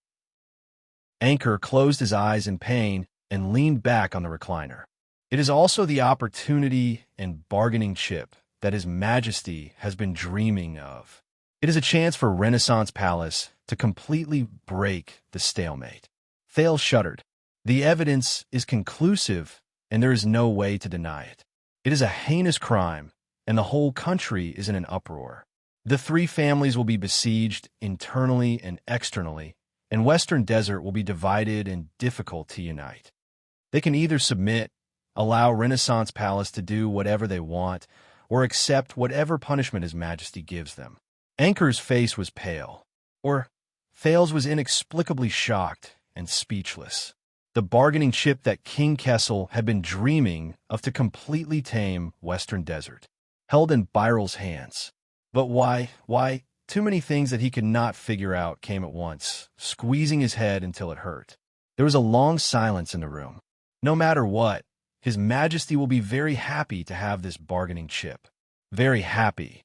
[SPEAKER 1] Anchor closed his eyes in pain and leaned back on the recliner. It is also the opportunity and bargaining chip that His Majesty has been dreaming of. It is a chance for Renaissance Palace to completely break the stalemate. Thales shuddered. The evidence is conclusive, and there is no way to deny it. It is a heinous crime, and the whole country is in an uproar. The three families will be besieged internally and externally, and Western Desert will be divided and difficult to unite. They can either submit, allow Renaissance Palace to do whatever they want, or accept whatever punishment His Majesty gives them. Anchor's face was pale, or Thales was inexplicably shocked and speechless. The bargaining chip that King Kessel had been dreaming of to completely tame Western Desert, held in Byral's hands. But why? Too many things that he could not figure out came at once, squeezing his head until it hurt. There was a long silence in the room. No matter what, His Majesty will be very happy to have this bargaining chip. Very happy.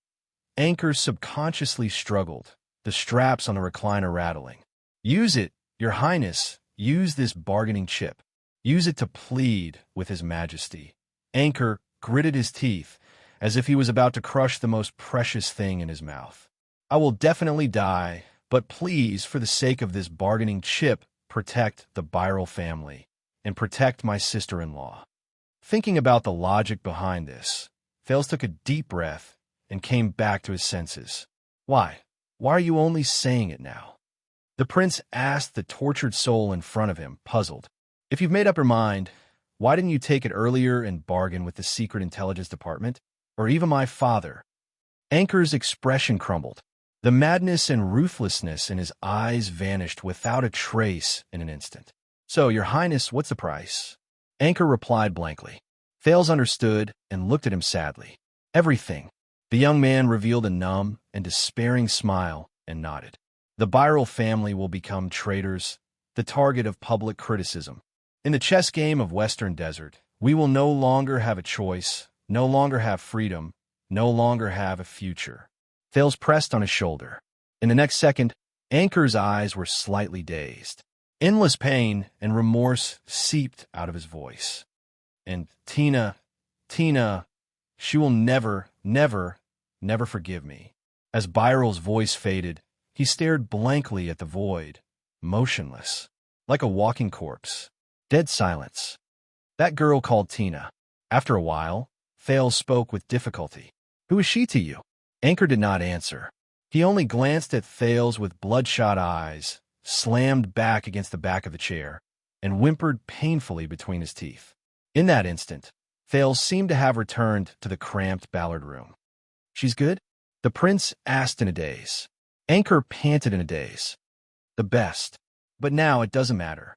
[SPEAKER 1] Anchor subconsciously struggled, the straps on the recliner rattling. Use it, Your Highness. Use this bargaining chip. Use it to plead with His Majesty. Anchor gritted his teeth, as if he was about to crush the most precious thing in his mouth. I will definitely die, but please, for the sake of this bargaining chip, protect the Byral family, and protect my sister-in-law. Thinking about the logic behind this, Thales took a deep breath and came back to his senses. Why? Why are you only saying it now? The prince asked the tortured soul in front of him, puzzled. If you've made up your mind, why didn't you take it earlier and bargain with the Secret Intelligence Department, or even my father? Anchor's expression crumbled. The madness and ruthlessness in his eyes vanished without a trace in an instant. So, Your Highness, what's the price? Anchor replied blankly. Thales understood and looked at him sadly. Everything. The young man revealed a numb and despairing smile and nodded. The Byral family will become traitors, the target of public criticism. In the chess game of Western Desert, we will no longer have a choice, no longer have freedom, no longer have a future. Thales pressed on his shoulder. In the next second, Anchor's eyes were slightly dazed. Endless pain and remorse seeped out of his voice. And Tina, she will never forgive me. As Byral's voice faded, he stared blankly at the void, motionless, like a walking corpse. Dead silence. That girl called Tina. After a while, Thales spoke with difficulty. Who is she to you? Anchor did not answer. He only glanced at Thales with bloodshot eyes, slammed back against the back of the chair, and whimpered painfully between his teeth. In that instant, Thales seemed to have returned to the cramped Ballard room. She's good? The prince asked in a daze. Anchor panted in a daze. The best. But now it doesn't matter.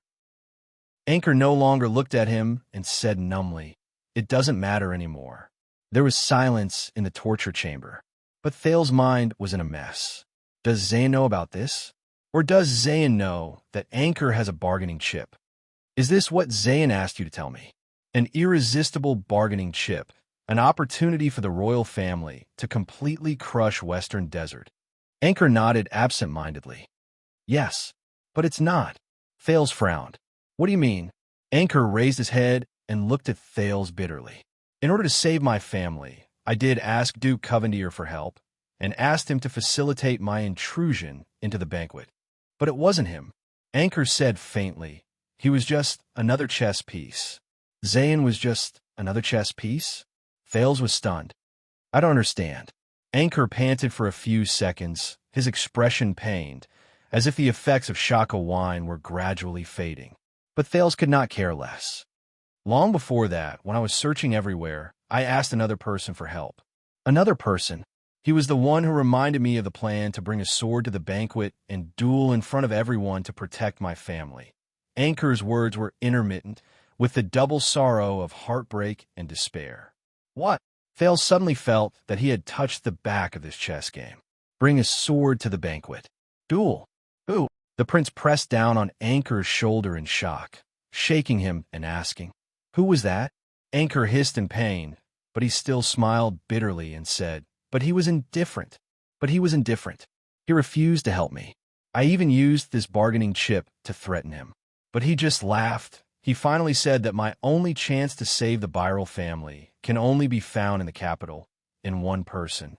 [SPEAKER 1] Anchor no longer looked at him and said numbly, It doesn't matter anymore. There was silence in the torture chamber. But Thales' mind was in a mess. Does Zane know about this? Or does Zayn know that Anchor has a bargaining chip? Is this what Zayn asked you to tell me? An irresistible bargaining chip, an opportunity for the royal family to completely crush Western Desert. Anchor nodded absent-mindedly. Yes, but it's not. Thales frowned. What do you mean? Anchor raised his head and looked at Thales bitterly. In order to save my family, I did ask Duke Covendier for help and asked him to facilitate my intrusion into the banquet. But it wasn't him. Anchor said faintly. He was just another chess piece. Zayn was just another chess piece? Thales was stunned. I don't understand. Anchor panted for a few seconds, his expression pained, as if the effects of Shaka wine were gradually fading. But Thales could not care less. Long before that, when I was searching everywhere, I asked another person for help. Another person? He was the one who reminded me of the plan to bring a sword to the banquet and duel in front of everyone to protect my family. Anchor's words were intermittent, with the double sorrow of heartbreak and despair. What? Thales suddenly felt that he had touched the back of this chess game. Bring a sword to the banquet. Duel. Who? The prince pressed down on Anchor's shoulder in shock, shaking him and asking, Who was that? Anchor hissed in pain, but he still smiled bitterly and said, But he was indifferent. He refused to help me. I even used this bargaining chip to threaten him. But he just laughed. He finally said that my only chance to save the Byral family can only be found in the capital, in one person.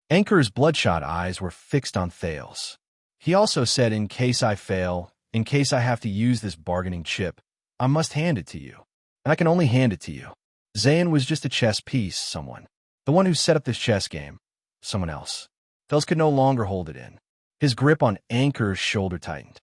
[SPEAKER 1] Anchor's bloodshot eyes were fixed on Thales. He also said, in case I fail, in case I have to use this bargaining chip, I must hand it to you. And I can only hand it to you. Zayn was just a chess piece, someone. The one who set up this chess game. Someone else. Thales could no longer hold it in. His grip on Anchor's shoulder tightened.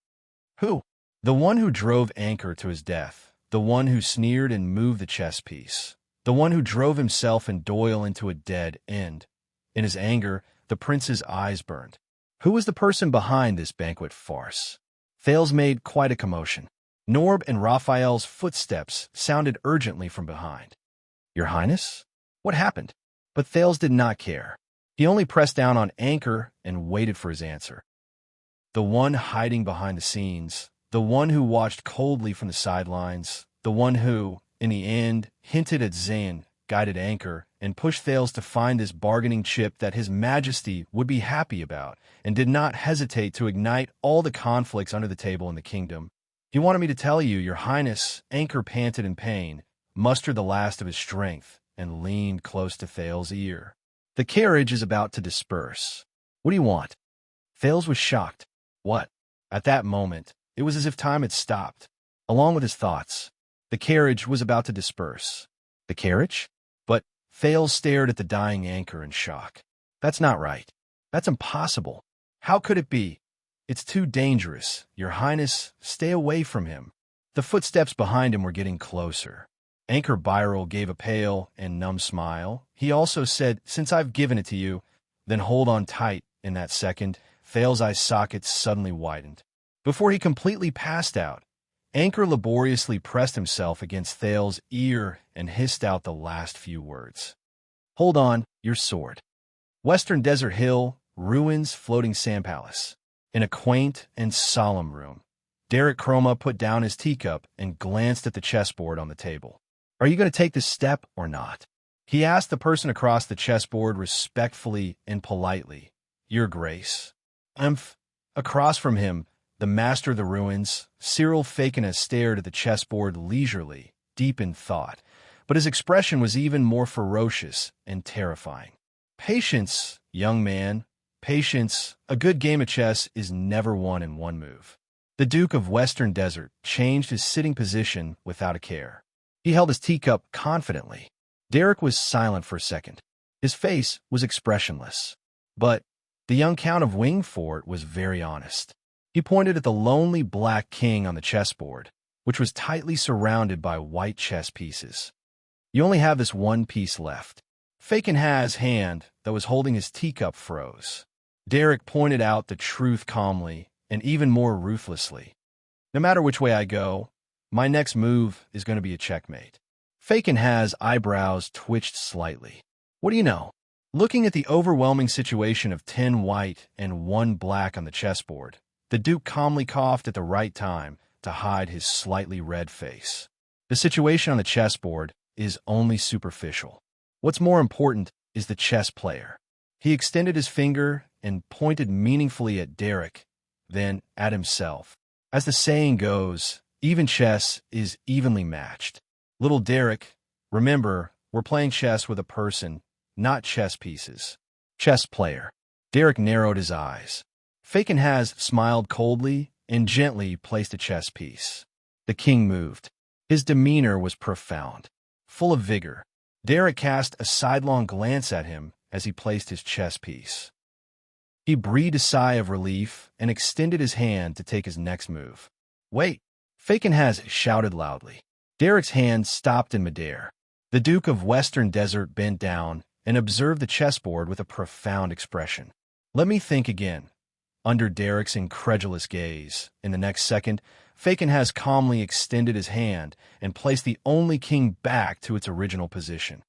[SPEAKER 1] Who? The one who drove Anchor to his death. The one who sneered and moved the chess piece. The one who drove himself and Doyle into a dead end. In his anger, the prince's eyes burned. Who was the person behind this banquet farce? Thales made quite a commotion. Norb and Raphael's footsteps sounded urgently from behind. Your Highness? What happened? But Thales did not care. He only pressed down on Anchor and waited for his answer. The one hiding behind the scenes, the one who watched coldly from the sidelines, the one who, in the end, hinted at Zayn, guided Anchor, and pushed Thales to find this bargaining chip that His Majesty would be happy about, and did not hesitate to ignite all the conflicts under the table in the kingdom. He wanted me to tell you, Your Highness. Anchor panted in pain, mustered the last of his strength, and leaned close to Thales' ear. The carriage is about to disperse. What do you want? Thales was shocked. What? At that moment, it was as if time had stopped. Along with his thoughts, the carriage was about to disperse. The carriage? But Thales stared at the dying Anchor in shock. That's not right. That's impossible. How could it be? It's too dangerous. Your Highness, stay away from him. The footsteps behind him were getting closer. Anchor Byral gave a pale and numb smile. He also said, Since I've given it to you, then hold on tight. In that second, Thales' eye sockets suddenly widened. Before he completely passed out, Anchor laboriously pressed himself against Thales' ear and hissed out the last few words. Hold on, your sword. Western Desert Hill, ruins, floating sand palace. In a quaint and solemn room, Derek Chroma put down his teacup and glanced at the chessboard on the table. Are you going to take this step or not? He asked the person across the chessboard respectfully and politely. Your Grace. Across from him, the master of the ruins, Cyril Fakina, stared at the chessboard leisurely, deep in thought, but his expression was even more ferocious and terrifying. Patience, young man. Patience. A good game of chess is never won in one move. The Duke of Western Desert changed his sitting position without a care. He held his teacup confidently. Derek was silent for a second. His face was expressionless. But the young Count of Wingfort was very honest. He pointed at the lonely black king on the chessboard, which was tightly surrounded by white chess pieces. You only have this one piece left. Fakenhaz's hand that was holding his teacup froze. Derek pointed out the truth calmly and even more ruthlessly. No matter which way I go, my next move is going to be a checkmate. Fakenhaz's eyebrows twitched slightly. What do you know? Looking at the overwhelming situation of 10 white and 1 black on the chessboard, The Duke calmly coughed at the right time to hide his slightly red face. The situation on the chessboard is only superficial. What's more important is the chess player. He extended his finger and pointed meaningfully at Derek, then at himself. As the saying goes, even chess is evenly matched. Little Derek, remember, we're playing chess with a person, not chess pieces. Chess player. Derek narrowed his eyes. Fakenhaz smiled coldly and gently placed a chess piece. The king moved. His demeanor was profound, full of vigor. Derek cast a sidelong glance at him as he placed his chess piece. He breathed a sigh of relief and extended his hand to take his next move. "Wait!" Fakenhaz shouted loudly. Derek's hand stopped in midair. The Duke of Western Desert bent down and observed the chessboard with a profound expression. "Let me think again." Under Derek's incredulous gaze, in the next second, Fakenhaz calmly extended his hand and placed the only king back to its original position.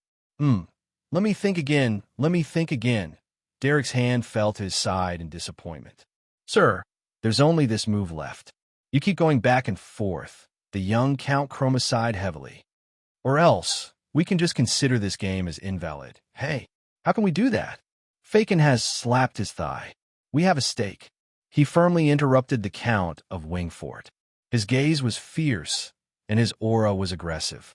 [SPEAKER 1] Let me think again. Let me think again." Derek's hand fell to his side in disappointment. "Sir, there's only this move left. You keep going back and forth." The young Count Chroma sighed heavily. "Or else, we can just consider this game as invalid." "Hey, how can we do that?" Fakenhaz slapped his thigh. "We have a stake." He firmly interrupted the Count of Wingfort. His gaze was fierce, and his aura was aggressive.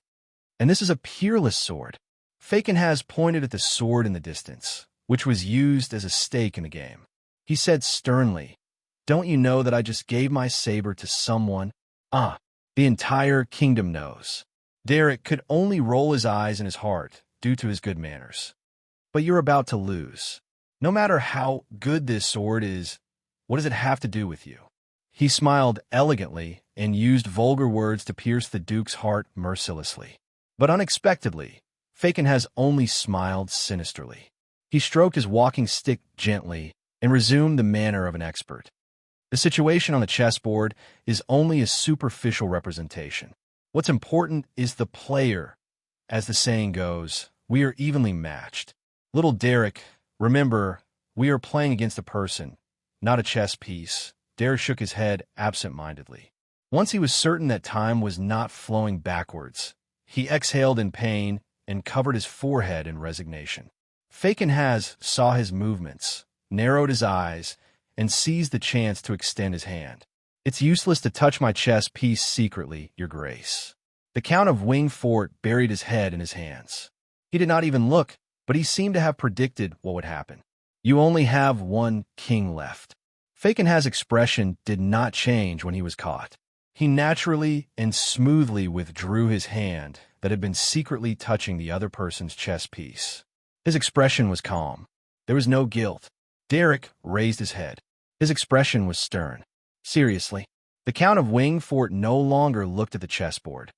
[SPEAKER 1] "And this is a peerless sword." Fakenhaz pointed at the sword in the distance, which was used as a stake in the game. He said sternly, "Don't you know that I just gave my saber to someone?" The entire kingdom knows." Derek could only roll his eyes in his heart due to his good manners. "But you're about to lose. No matter how good this sword is, what does it have to do with you?" He smiled elegantly and used vulgar words to pierce the Duke's heart mercilessly. But unexpectedly, Fakenhaz only smiled sinisterly. He stroked his walking stick gently and resumed the manner of an expert. "The situation on the chessboard is only a superficial representation. What's important is the player. As the saying goes, we are evenly matched. Little Derek, remember, we are playing against a person, not a chess piece." Derek shook his head absent-mindedly. Once he was certain that time was not flowing backwards, he exhaled in pain and covered his forehead in resignation. Fakenhaz saw his movements, narrowed his eyes, and seized the chance to extend his hand. "It's useless to touch my chess piece secretly, Your Grace." The Count of Wingfort buried his head in his hands. He did not even look, but he seemed to have predicted what would happen. "You only have one king left." Fakenhaz's expression did not change when he was caught. He naturally and smoothly withdrew his hand that had been secretly touching the other person's chess piece. His expression was calm. There was no guilt. Derek raised his head. His expression was stern. "Seriously." The Count of Wingfort no longer looked at the chessboard.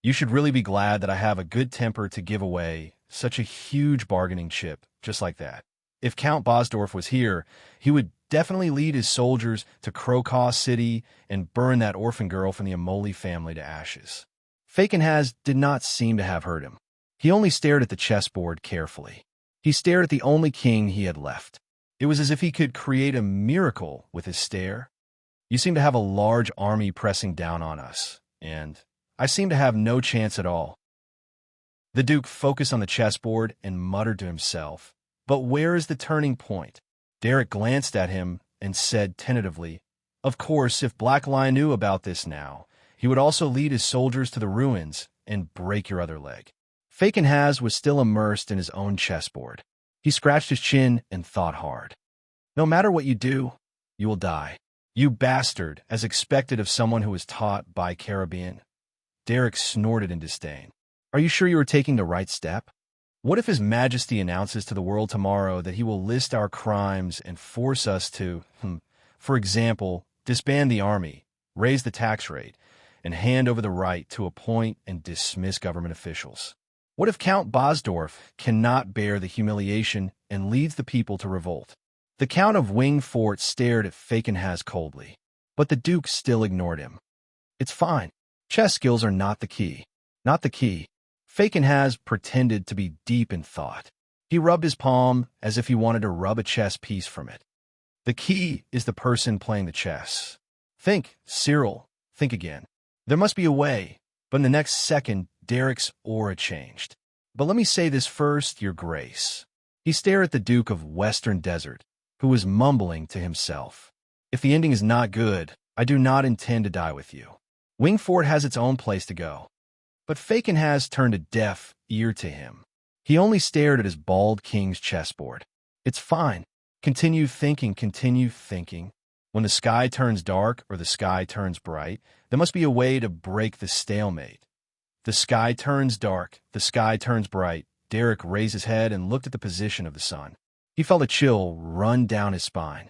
[SPEAKER 1] "You should really be glad that I have a good temper to give away such a huge bargaining chip just like that. If Count Bosdorf was here, he would definitely lead his soldiers to Crocaw City and burn that orphan girl from the Amoli family to ashes." Fakenhaz did not seem to have heard him. He only stared at the chessboard carefully. He stared at the only king he had left. It was as if he could create a miracle with his stare. "You seem to have a large army pressing down on us, and I seem to have no chance at all." The Duke focused on the chessboard and muttered to himself, "But where is the turning point?" Derek glanced at him and said tentatively, "Of course, if Black Lion knew about this now, he would also lead his soldiers to the ruins and break your other leg." Fakenhaz was still immersed in his own chessboard. He scratched his chin and thought hard. "No matter what you do, you will die. You bastard," as expected of someone who was taught by Caribbean. Derek snorted in disdain. "Are you sure you are taking the right step? What if His Majesty announces to the world tomorrow that he will list our crimes and force us to, for example, disband the army, raise the tax rate, and hand over the right to appoint and dismiss government officials? What if Count Bosdorf cannot bear the humiliation and leads the people to revolt?" The Count of Wingfort stared at Fakenhaz coldly, but the Duke still ignored him. "It's fine. Chess skills are not the key. Not the key." Fakenhaz pretended to be deep in thought. He rubbed his palm as if he wanted to rub a chess piece from it. The key is the person playing the chess. Think, Cyril, think again. There must be a way, but in the next second, Derek's aura changed. But let me say this first, Your Grace. He stared at the Duke of Western Desert, who was mumbling to himself. If the ending is not good, I do not intend to die with you. Wingfort has its own place to go. But Faken has turned a deaf ear to him. He only stared at his bald king's chessboard. It's fine. Continue thinking, continue thinking. When the sky turns dark or the sky turns bright, there must be a way to break the stalemate. The sky turns dark, the sky turns bright. Derek raised his head and looked at the position of the sun. He felt a chill run down his spine.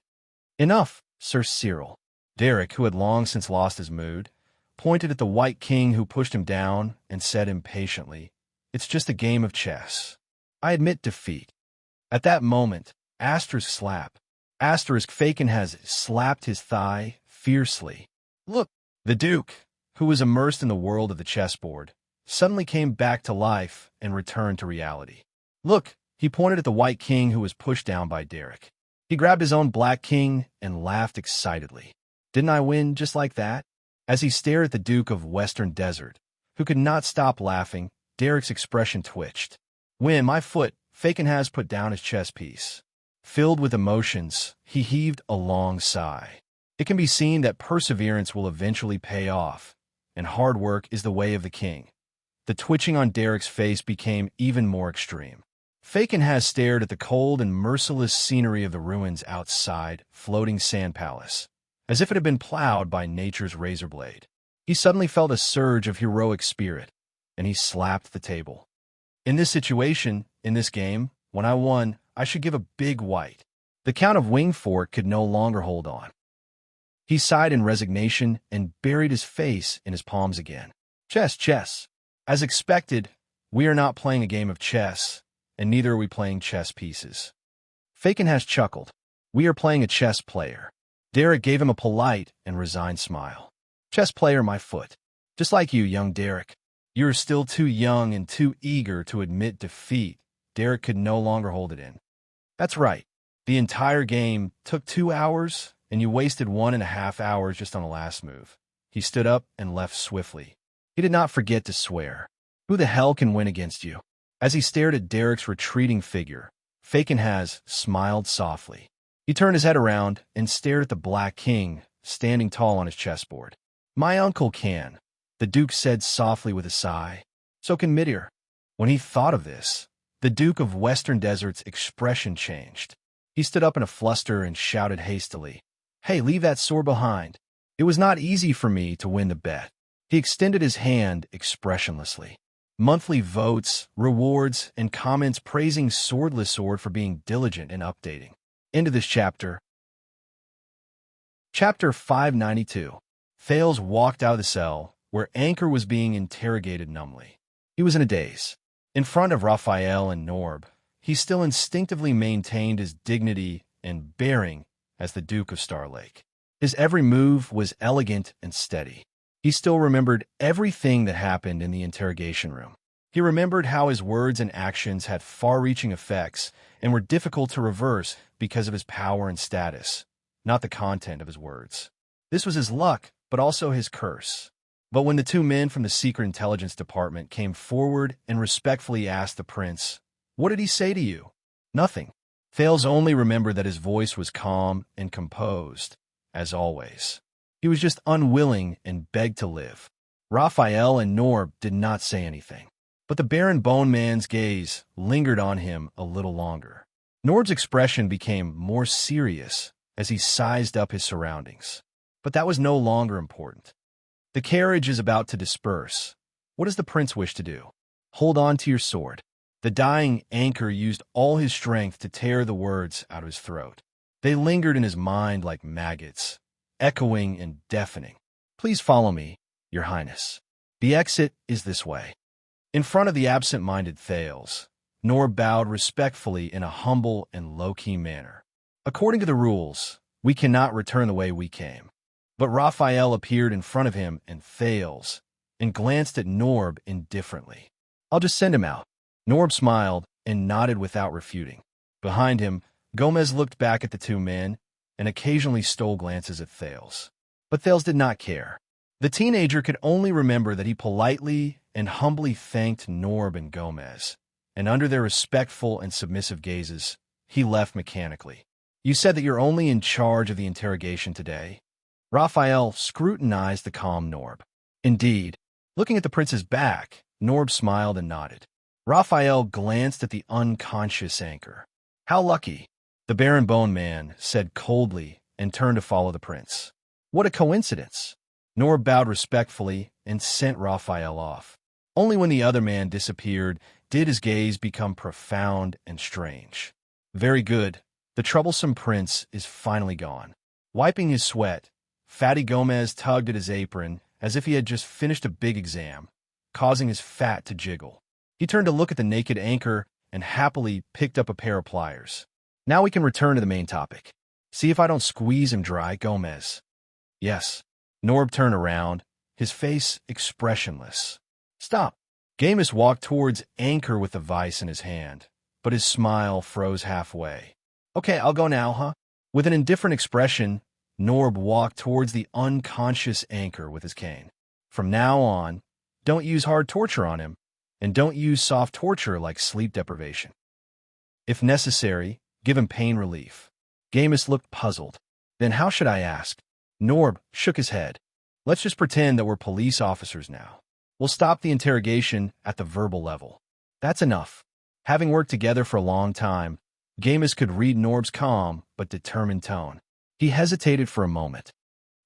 [SPEAKER 1] Enough, Sir Cyril. Derek, who had long since lost his mood, pointed at the white king who pushed him down and said impatiently, It's just a game of chess. I admit defeat. At that moment, Asterisk Faken has slapped his thigh fiercely. Look, the Duke, who was immersed in the world of the chessboard, suddenly came back to life and returned to reality. Look, he pointed at the white king who was pushed down by Derek. He grabbed his own black king and laughed excitedly. Didn't I win just like that? As he stared at the Duke of Western Desert, who could not stop laughing, Derek's expression twitched. Win, my foot, Faken has put down his chess piece. Filled with emotions, he heaved a long sigh. It can be seen that perseverance will eventually pay off, and hard work is the way of the king. The twitching on Derek's face became even more extreme. Faken has stared at the cold and merciless scenery of the ruins outside, floating sand palace, as if it had been plowed by nature's razor blade. He suddenly felt a surge of heroic spirit, and he slapped the table. In this situation, in this game, when I won, I should give a big white. The Count of Wingfort could no longer hold on. He sighed in resignation and buried his face in his palms again. Chess, chess. As expected, we are not playing a game of chess, and neither are we playing chess pieces. Faken has chuckled. We are playing a chess player. Derek gave him a polite and resigned smile. Chess player, my foot. Just like you, young Derek. You are still too young and too eager to admit defeat. Derek could no longer hold it in. That's right. The entire game took 2 hours, and you wasted 1.5 hours just on the last move. He stood up and left swiftly. He did not forget to swear. Who the hell can win against you? As he stared at Derek's retreating figure, Faken has smiled softly. He turned his head around and stared at the Black King, standing tall on his chessboard. My uncle can, the Duke said softly with a sigh. So can Midir. When he thought of this, the Duke of Western Desert's expression changed. He stood up in a fluster and shouted hastily, Hey, leave that sword behind. It was not easy for me to win the bet. He extended his hand expressionlessly. Monthly votes, rewards, and comments praising Swordless Sword for being diligent and updating. End of this chapter. Chapter 592. Thales walked out of the cell, where Anchor was being interrogated numbly. He was in a daze. In front of Raphael and Norb, he still instinctively maintained his dignity and bearing as the Duke of Starlake. His every move was elegant and steady. He still remembered everything that happened in the interrogation room. He remembered how his words and actions had far-reaching effects and were difficult to reverse because of his power and status, not the content of his words. This was his luck, but also his curse. But when the two men from the Secret Intelligence Department came forward and respectfully asked the prince, What did he say to you? Nothing. Thales only remembered that his voice was calm and composed, as always. He was just unwilling and begged to live. Raphael and Norb did not say anything, but the Baron Bone Man's gaze lingered on him a little longer. Norb's expression became more serious as he sized up his surroundings. But that was no longer important. The carriage is about to disperse. What does the prince wish to do? Hold on to your sword. The dying Anchor used all his strength to tear the words out of his throat. They lingered in his mind like maggots, echoing and deafening. Please follow me, Your Highness. The exit is this way. In front of the absent-minded Thales, Norb bowed respectfully in a humble and low-key manner. According to the rules, we cannot return the way we came. But Raphael appeared in front of him and Thales, and glanced at Norb indifferently. I'll just send him out. Norb smiled and nodded without refuting. Behind him, Gomez looked back at the two men and occasionally stole glances at Thales. But Thales did not care. The teenager could only remember that he politely and humbly thanked Norb and Gomez, and under their respectful and submissive gazes, he left mechanically. "You said that you're only in charge of the interrogation today?" Raphael scrutinized the calm Norb. "Indeed." Looking at the prince's back, Norb smiled and nodded. Raphael glanced at the unconscious anchor. "How lucky," the Baron Bone Man said coldly and turned to follow the prince. "What a coincidence." Norb bowed respectfully and sent Raphael off. Only when the other man disappeared did his gaze become profound and strange. "Very good. The troublesome prince is finally gone." Wiping his sweat, Fatty Gomez tugged at his apron as if he had just finished a big exam, causing his fat to jiggle. He turned to look at the naked anchor and happily picked up a pair of pliers. "Now we can return to the main topic. See if I don't squeeze him dry, Gomez." "Yes." Norb turned around, his face expressionless. "Stop." Gomez walked towards Anchor with the vice in his hand, but his smile froze halfway. "Okay, I'll go now, huh?" With an indifferent expression, Norb walked towards the unconscious Anchor with his cane. "From now on, don't use hard torture on him, and don't use soft torture like sleep deprivation. If necessary, give him pain relief." Gomez looked puzzled. "Then how should I ask?" Norb shook his head. "Let's just pretend that we're police officers now. We'll stop the interrogation at the verbal level. That's enough." Having worked together for a long time, Gomez could read Norb's calm but determined tone. He hesitated for a moment.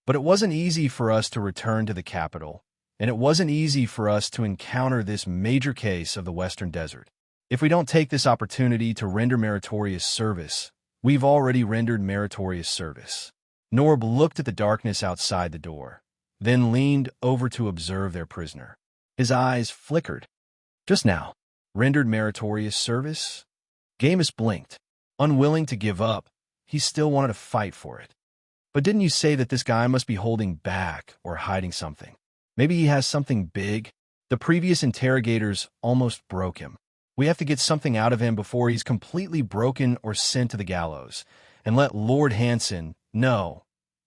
[SPEAKER 1] "But it wasn't easy for us to return to the capital, and it wasn't easy for us to encounter this major case of the Western Desert. If we don't take this opportunity to render meritorious service, we've already rendered meritorious service." Norb looked at the darkness outside the door, then leaned over to observe their prisoner. His eyes flickered. "Just now, rendered meritorious service?" Gomez blinked. Unwilling to give up, he still wanted to fight for it. "But didn't you say that this guy must be holding back or hiding something? Maybe he has something big?" The previous interrogators almost broke him. "We have to get something out of him before he's completely broken or sent to the gallows. And let Lord Hansen know."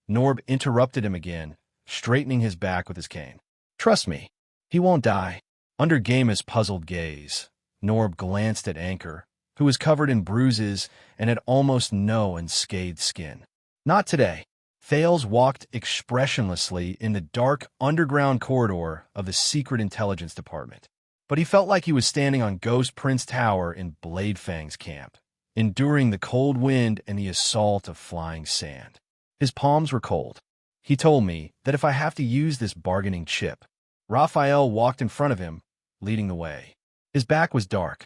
[SPEAKER 1] Norb interrupted him again, straightening his back with his cane. "Trust me, he won't die." Under Gomez's puzzled gaze, Norb glanced at Anchor, who was covered in bruises and had almost no unscathed skin. "Not today." Thales walked expressionlessly in the dark underground corridor of the Secret Intelligence Department. But he felt like he was standing on Ghost Prince Tower in Bladefang's camp, enduring the cold wind and the assault of flying sand. His palms were cold. "He told me that if I have to use this bargaining chip." Raphael walked in front of him, leading the way. His back was dark.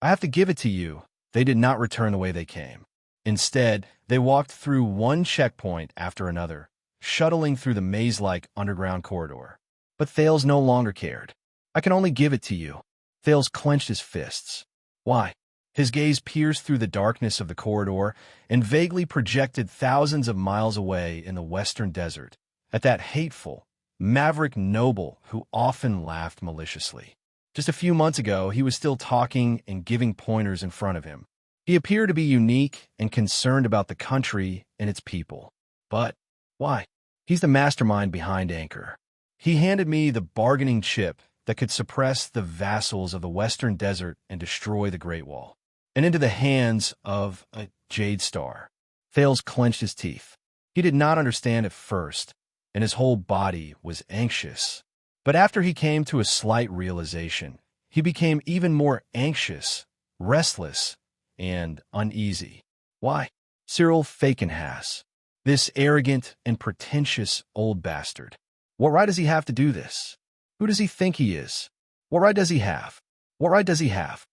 [SPEAKER 1] "I have to give it to you." They did not return the way they came. Instead, they walked through one checkpoint after another, shuttling through the maze-like underground corridor. But Thales no longer cared. "I can only give it to you." Thales clenched his fists. "Why?" His gaze pierced through the darkness of the corridor and vaguely projected thousands of miles away in the western desert, at that hateful, maverick noble who often laughed maliciously. Just a few months ago, he was still talking and giving pointers in front of him. He appeared to be unique and concerned about the country and its people. But why? He's the mastermind behind Anchor. He handed me the bargaining chip that could suppress the vassals of the Western Desert and destroy the Great Wall, and into the hands of a Jade Star. Thales clenched his teeth. He did not understand at first, and his whole body was anxious. But after he came to a slight realization, he became even more anxious, restless, and uneasy. Why? Cyril Fakenhass, this arrogant and pretentious old bastard. What right does he have to do this? Who does he think he is? What right does he have? What right does he have?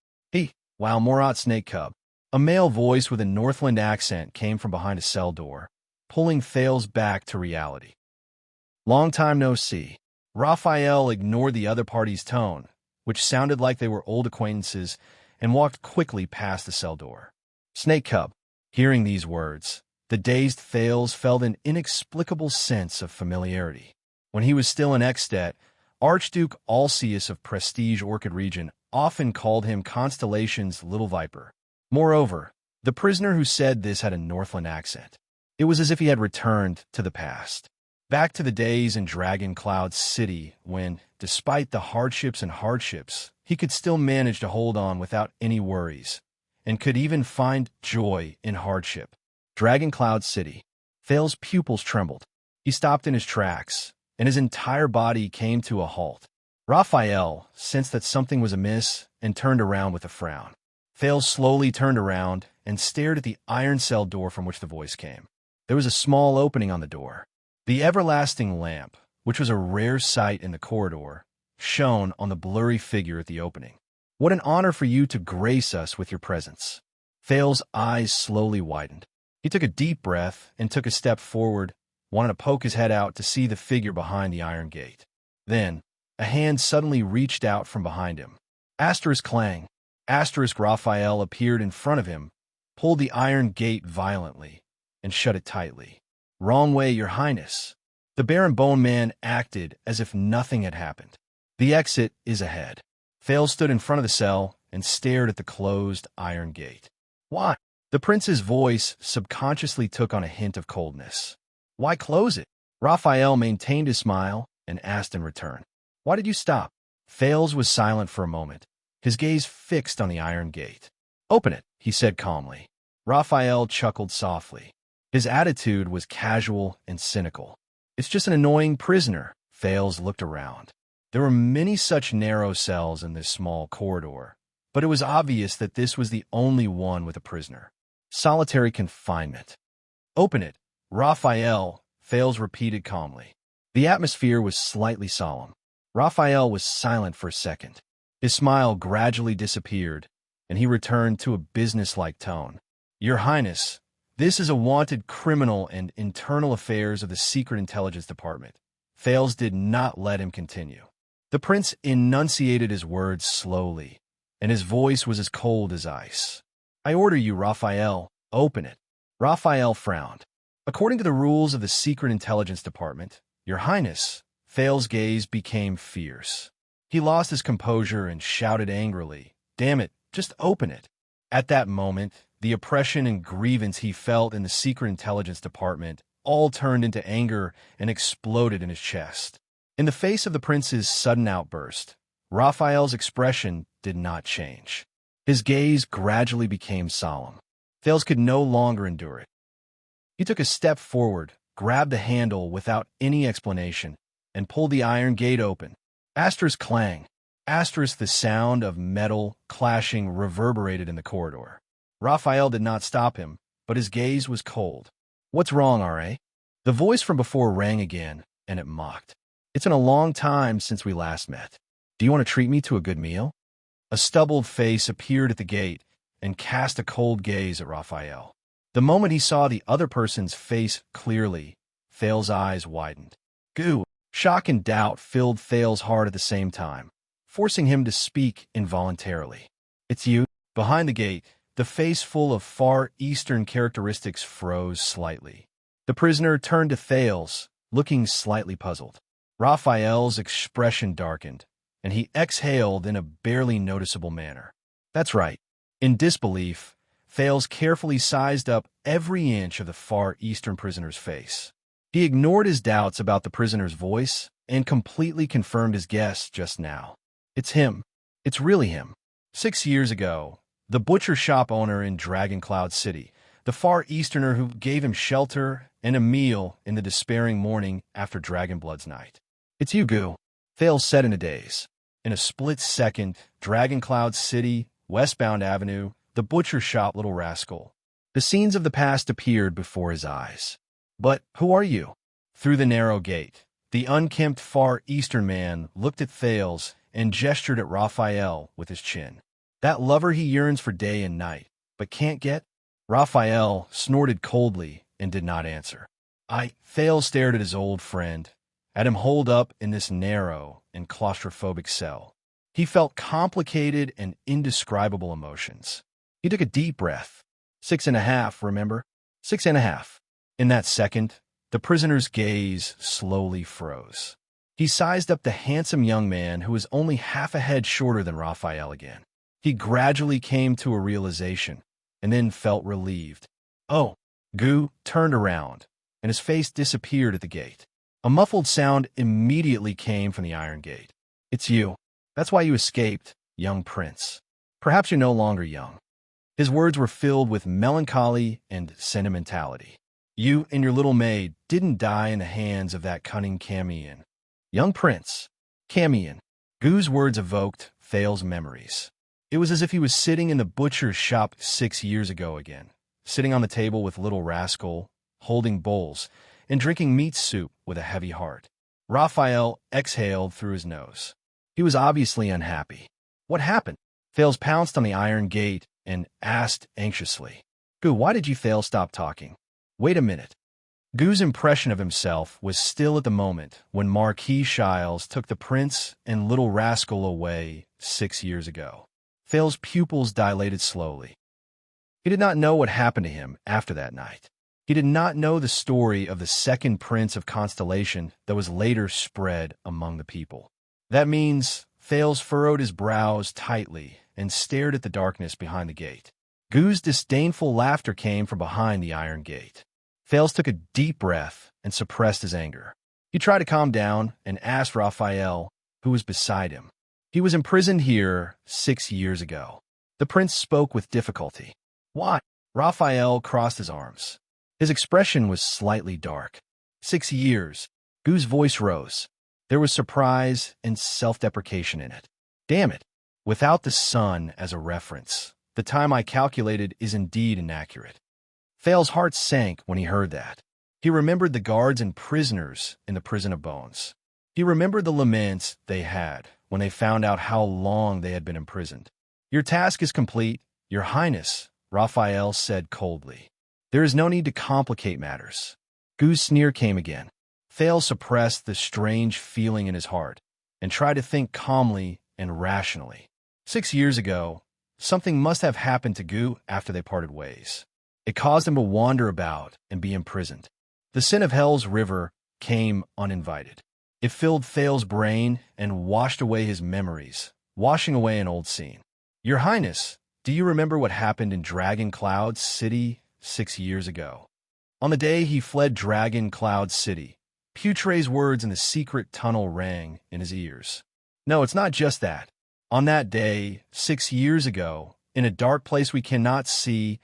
[SPEAKER 1] Wow, Morat Snake Cub. A male voice with a Northland accent came from behind a cell door, pulling Thales back to reality. Long time no see. Raphael ignored the other party's tone, which sounded like they were old acquaintances, and walked quickly past the cell door. Snake Cub. Hearing these words, the dazed Thales felt an inexplicable sense of familiarity. When he was still in Ekstedt, Archduke Alceus of Prestige Orchid Region often called him Constellation's Little Viper. Moreover, the prisoner who said this had a Northland accent. It was as if he had returned to the past. Back to the days in Dragon Cloud City when, despite the hardships, he could still manage to hold on without any worries, and could even find joy in hardship. Dragon Cloud City. Thale's pupils trembled. He stopped in his tracks, and his entire body came to a halt. Raphael sensed that something was amiss and turned around with a frown. Thale slowly turned around and stared at the iron cell door from which the voice came. There was a small opening on the door. The everlasting lamp, which was a rare sight in the corridor, shone on the blurry figure at the opening. "What an honor for you to grace us with your presence." Thale's eyes slowly widened. He took a deep breath and took a step forward, wanting to poke his head out to see the figure behind the iron gate. Then, a hand suddenly reached out from behind him. Asterisk clang. Asterisk Raphael appeared in front of him, pulled the iron gate violently, and shut it tightly. "Wrong way, Your Highness." The Baron Bone Man acted as if nothing had happened. "The exit is ahead." Thale stood in front of the cell and stared at the closed iron gate. "Why?" The prince's voice subconsciously took on a hint of coldness. "Why close it?" Raphael maintained his smile and asked in return. "Why did you stop?" Thales was silent for a moment, his gaze fixed on the iron gate. "Open it," he said calmly. Raphael chuckled softly. His attitude was casual and cynical. "It's just an annoying prisoner." Thales looked around. There were many such narrow cells in this small corridor, but it was obvious that this was the only one with a prisoner. Solitary confinement. "Open it, Raphael," Thales repeated calmly. The atmosphere was slightly solemn. Raphael was silent for a second. His smile gradually disappeared, and he returned to a businesslike tone. "Your Highness, this is a wanted criminal and internal affairs of the Secret Intelligence Department." Thales did not let him continue. The prince enunciated his words slowly, and his voice was as cold as ice. "I order you, Raphael, open it." Raphael frowned. "According to the rules of the Secret Intelligence Department, Your Highness," Thales' gaze became fierce. He lost his composure and shouted angrily, "Damn it, just open it." At that moment, the oppression and grievance he felt in the Secret Intelligence Department all turned into anger and exploded in his chest. In the face of the prince's sudden outburst, Raphael's expression did not change. His gaze gradually became solemn. Thales could no longer endure it. He took a step forward, grabbed the handle without any explanation, and pulled the iron gate open. Asterisk clang. Asterisk the sound of metal clashing reverberated in the corridor. Raphael did not stop him, but his gaze was cold. "What's wrong, R.A.?" The voice from before rang again, and it mocked. "It's been a long time since we last met. Do you want to treat me to a good meal?" A stubbled face appeared at the gate and cast a cold gaze at Raphael. The moment he saw the other person's face clearly, Thale's eyes widened. Goo! Shock and doubt filled Thale's heart at the same time, forcing him to speak involuntarily. "It's you?" Behind the gate, the face full of Far Eastern characteristics froze slightly. The prisoner turned to Thales, looking slightly puzzled. Raphael's expression darkened, and he exhaled in a barely noticeable manner. "That's right." In disbelief, Thales carefully sized up every inch of the Far Eastern prisoner's face. He ignored his doubts about the prisoner's voice and completely confirmed his guess just now. "It's him. It's really him." 6 years ago, the butcher shop owner in Dragon Cloud City, the Far Easterner who gave him shelter and a meal in the despairing morning after Dragonblood's night. "It's you, Goo," Thales said in a daze. In a split second, Dragon Cloud City, Westbound Avenue, the butcher shop, little rascal. The scenes of the past appeared before his eyes. "But who are you?" Through the narrow gate, the unkempt Far Eastern man looked at Thales and gestured at Raphael with his chin. "That lover he yearns for day and night, but can't get?" Raphael snorted coldly and did not answer. Thales stared at his old friend, at him holed up in this narrow and claustrophobic cell. He felt complicated and indescribable emotions. He took a deep breath. 6.5, remember? 6.5. In that second, the prisoner's gaze slowly froze. He sized up the handsome young man who was only half a head shorter than Raphael again. He gradually came to a realization, and then felt relieved. "Oh, Gu turned around, and his face disappeared at the gate. A muffled sound immediately came from the iron gate. "It's you. That's why you escaped, young prince. Perhaps you're no longer young." His words were filled with melancholy and sentimentality. "You and your little maid didn't die in the hands of that cunning Camian." "Young prince." Camian. Gu's words evoked Thale's memories. It was as if he was sitting in the butcher's shop 6 years ago again, sitting on the table with little rascal, holding bowls, and drinking meat soup with a heavy heart. Raphael exhaled through his nose. He was obviously unhappy. "What happened?" Thales pounced on the iron gate and asked anxiously. "Gu, why did you Thales stop talking?" "Wait a minute." Gu's impression of himself was still at the moment when Marquis Shiles took the prince and little rascal away 6 years ago. Thale's pupils dilated slowly. He did not know what happened to him after that night. He did not know the story of the second prince of Constellation that was later spread among the people. That means Thales furrowed his brows tightly and stared at the darkness behind the gate. Gu's disdainful laughter came from behind the iron gate. Thales took a deep breath and suppressed his anger. He tried to calm down and asked Raphael, who was beside him. "He was imprisoned here 6 years ago." The prince spoke with difficulty. "Why?" Raphael crossed his arms. His expression was slightly dark. 6 years. Gu's voice rose. There was surprise and self-deprecation in it. "Damn it. Without the sun as a reference, the time I calculated is indeed inaccurate." Thale's heart sank when he heard that. He remembered the guards and prisoners in the prison of bones. He remembered the laments they had when they found out how long they had been imprisoned. "Your task is complete, Your Highness," Raphael said coldly. "There is no need to complicate matters." Gu's sneer came again. Thales suppressed the strange feeling in his heart and tried to think calmly and rationally. 6 years ago, something must have happened to Gu after they parted ways. It caused him to wander about and be imprisoned. The sin of Hell's river came uninvited. It filled Thale's brain and washed away his memories, washing away an old scene. "Your Highness, do you remember what happened in Dragon Cloud City 6 years ago?" On the day he fled Dragon Cloud City, Putre's words in the secret tunnel rang in his ears. "No, it's not just that. On that day, 6 years ago, in a dark place we cannot see,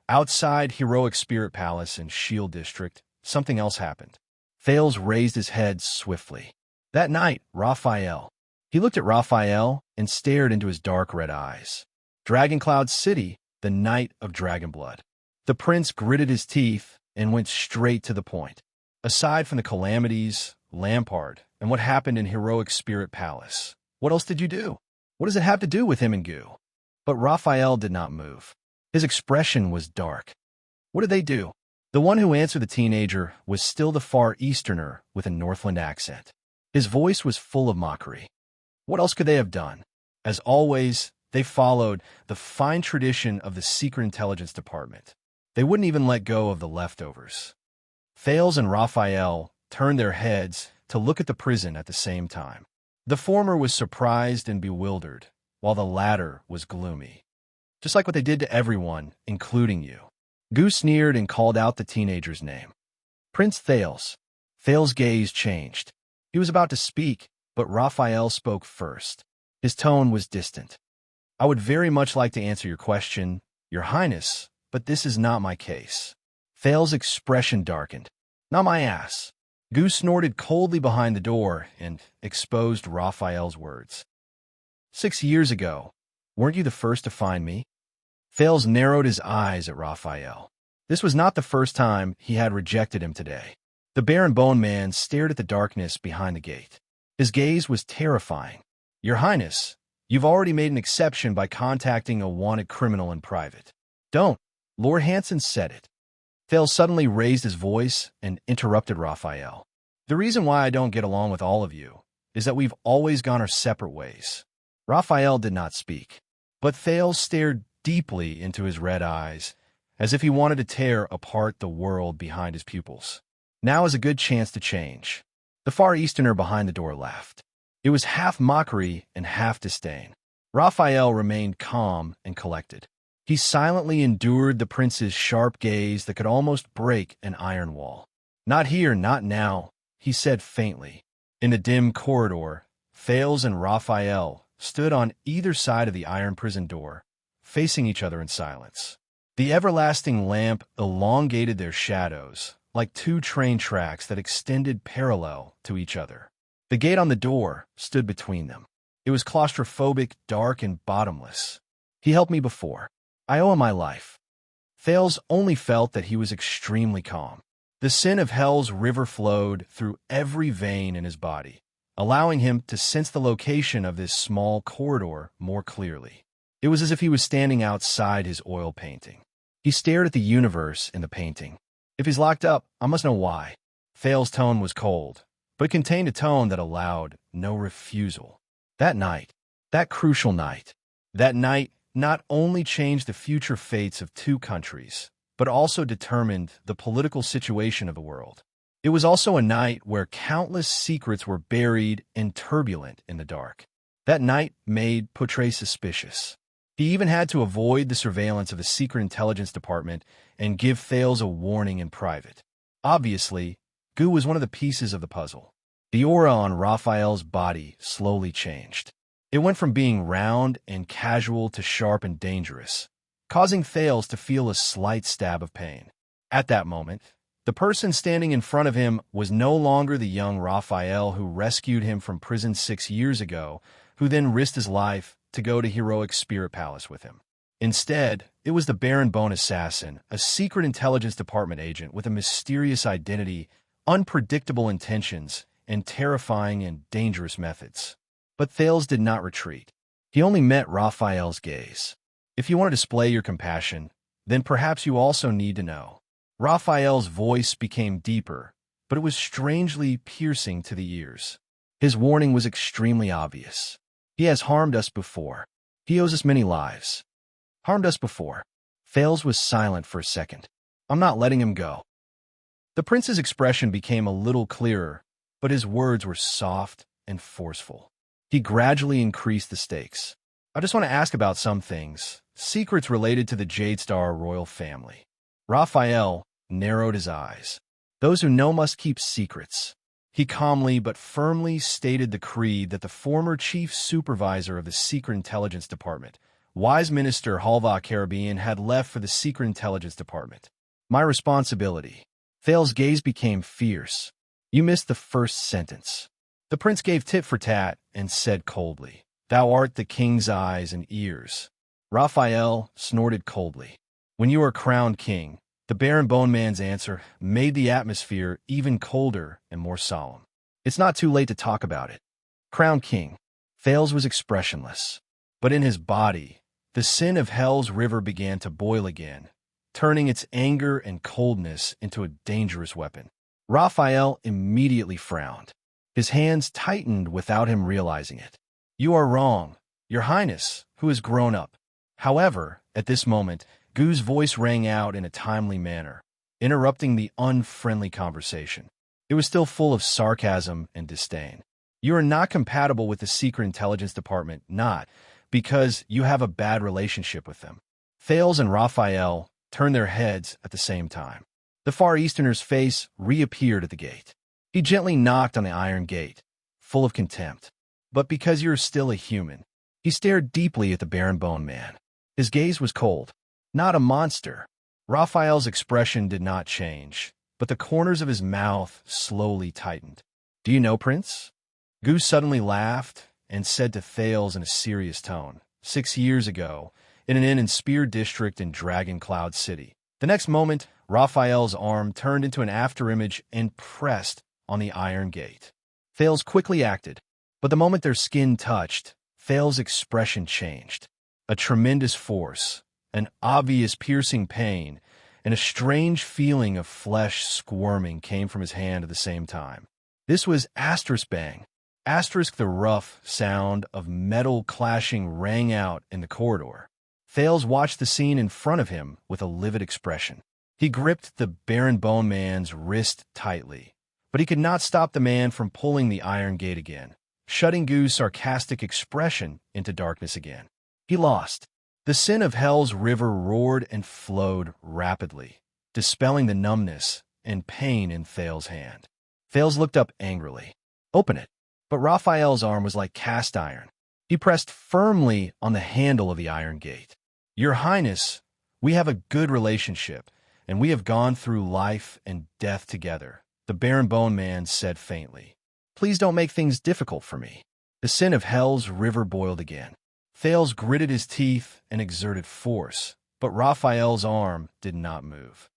[SPEAKER 1] outside Heroic Spirit Palace in Shield District, something else happened." Thales raised his head swiftly. "That night, Raphael." He looked at Raphael and stared into his dark red eyes. "Dragon Cloud City, the night of dragon blood." The prince gritted his teeth and went straight to the point. "Aside from the calamities, Lampard, and what happened in Heroic Spirit Palace, what else did you do? What does it have to do with him and Gu?" But Raphael did not move. His expression was dark. "What did they do?" The one who answered the teenager was still the Far Easterner with a Northland accent. His voice was full of mockery. "What else could they have done? As always, they followed the fine tradition of the Secret Intelligence Department. They wouldn't even let go of the leftovers." Thales and Raphael turned their heads to look at the prison at the same time. The former was surprised and bewildered, while the latter was gloomy. "Just like what they did to everyone, including you." Gu sneered and called out the teenager's name. "Prince Thales." Thales' gaze changed. He was about to speak, but Raphael spoke first. His tone was distant. "I would very much like to answer your question, Your Highness, but this is not my case." Thales' expression darkened. "Not my ass." Gu snorted coldly behind the door and exposed Raphael's words. 6 years ago, weren't you the first to find me?" Thales narrowed his eyes at Raphael. This was not the first time he had rejected him today. The Baron Bone Man stared at the darkness behind the gate. His gaze was terrifying. "Your Highness, you've already made an exception by contacting a wanted criminal in private." "Don't." Lord Hansen said it. Thales suddenly raised his voice and interrupted Raphael. "The reason why I don't get along with all of you is that we've always gone our separate ways." Raphael did not speak, but Thales stared deeply into his red eyes, as if he wanted to tear apart the world behind his pupils. Now is a good chance to change. The Far Easterner behind the door laughed. It was half mockery and half disdain. Raphael remained calm and collected. He silently endured the prince's sharp gaze that could almost break an iron wall. "Not here, not now," he said faintly. In the dim corridor, Thales and Raphael stood on either side of the iron prison door, facing each other in silence. The everlasting lamp elongated their shadows, like two train tracks that extended parallel to each other. The gate on the door stood between them. It was claustrophobic, dark, and bottomless. "He helped me before. I owe him my life." Thales only felt that he was extremely calm. The sin of hell's river flowed through every vein in his body, allowing him to sense the location of this small corridor more clearly. It was as if he was standing outside his oil painting. He stared at the universe in the painting. "If he's locked up, I must know why." Thales' tone was cold, but contained a tone that allowed no refusal. That night, that crucial night, that night not only changed the future fates of two countries, but also determined the political situation of the world. It was also a night where countless secrets were buried and turbulent in the dark. That night made Potre suspicious. He even had to avoid the surveillance of the Secret Intelligence Department and give Thales a warning in private. Obviously, Gu was one of the pieces of the puzzle. The aura on Raphael's body slowly changed. It went from being round and casual to sharp and dangerous, causing Thales to feel a slight stab of pain. At that moment, the person standing in front of him was no longer the young Raphael who rescued him from prison 6 years ago, who then risked his life to go to Heroic Spirit Palace with him. Instead, it was the Baron Bone assassin, a secret intelligence department agent with a mysterious identity, unpredictable intentions, and terrifying and dangerous methods. But Thales did not retreat. He only met Raphael's gaze. "If you want to display your compassion, then perhaps you also need to know." Raphael's voice became deeper, but it was strangely piercing to the ears. His warning was extremely obvious. "He has harmed us before. He owes us many lives. Harmed us before." Thales was silent for a second. "I'm not letting him go." The prince's expression became a little clearer, but his words were soft and forceful. He gradually increased the stakes. "I just want to ask about some things, secrets related to the Jade Star royal family." Raphael narrowed his eyes. "Those who know must keep secrets." He calmly but firmly stated the creed that the former chief supervisor of the Secret Intelligence Department, Wise Minister Halva Caribbean, had left for the Secret Intelligence Department. "My responsibility." Thales' gaze became fierce. "You missed the first sentence." The prince gave tit for tat and said coldly, "Thou art the king's eyes and ears." Raphael snorted coldly. "When you are crowned king," the Baron Bone Man's answer made the atmosphere even colder and more solemn. "It's not too late to talk about it." Crowned king. Thales was expressionless. But in his body, the sin of hell's river began to boil again, turning its anger and coldness into a dangerous weapon. Raphael immediately frowned. His hands tightened without him realizing it. "You are wrong, Your Highness, who has grown up." However, at this moment, Gu's voice rang out in a timely manner, interrupting the unfriendly conversation. It was still full of sarcasm and disdain. "You are not compatible with the Secret Intelligence Department, not because you have a bad relationship with them." Thales and Raphael turned their heads at the same time. The Far Easterner's face reappeared at the gate. He gently knocked on the iron gate, full of contempt. "But because you're still a human." He stared deeply at the Baron Bone Man. His gaze was cold. "Not a monster." Raphael's expression did not change, but the corners of his mouth slowly tightened. "Do you know, Prince?" Gu suddenly laughed and said to Thales in a serious tone, 6 years ago, in an inn in Spear District in Dragon Cloud City. The next moment, Raphael's arm turned into an afterimage and pressed on the iron gate. Thales quickly acted, but the moment their skin touched, Thales' expression changed. A tremendous force, an obvious piercing pain, and a strange feeling of flesh squirming came from his hand at the same time. This was asterisk bang. Asterisk, the rough sound of metal clashing rang out in the corridor. Thales watched the scene in front of him with a livid expression. He gripped the Baron Bone Man's wrist tightly, but he could not stop the man from pulling the iron gate again, shutting Gu's sarcastic expression into darkness again. "He lost." The sin of hell's river roared and flowed rapidly, dispelling the numbness and pain in Thales' hand. Thales looked up angrily. Open it. But Raphael's arm was like cast iron. He pressed firmly on the handle of the iron gate. Your Highness, we have a good relationship, and we have gone through life and death together, the Baron Bone Man said faintly. Please don't make things difficult for me. The sin of hell's river boiled again. Thales gritted his teeth and exerted force, but Raphael's arm did not move.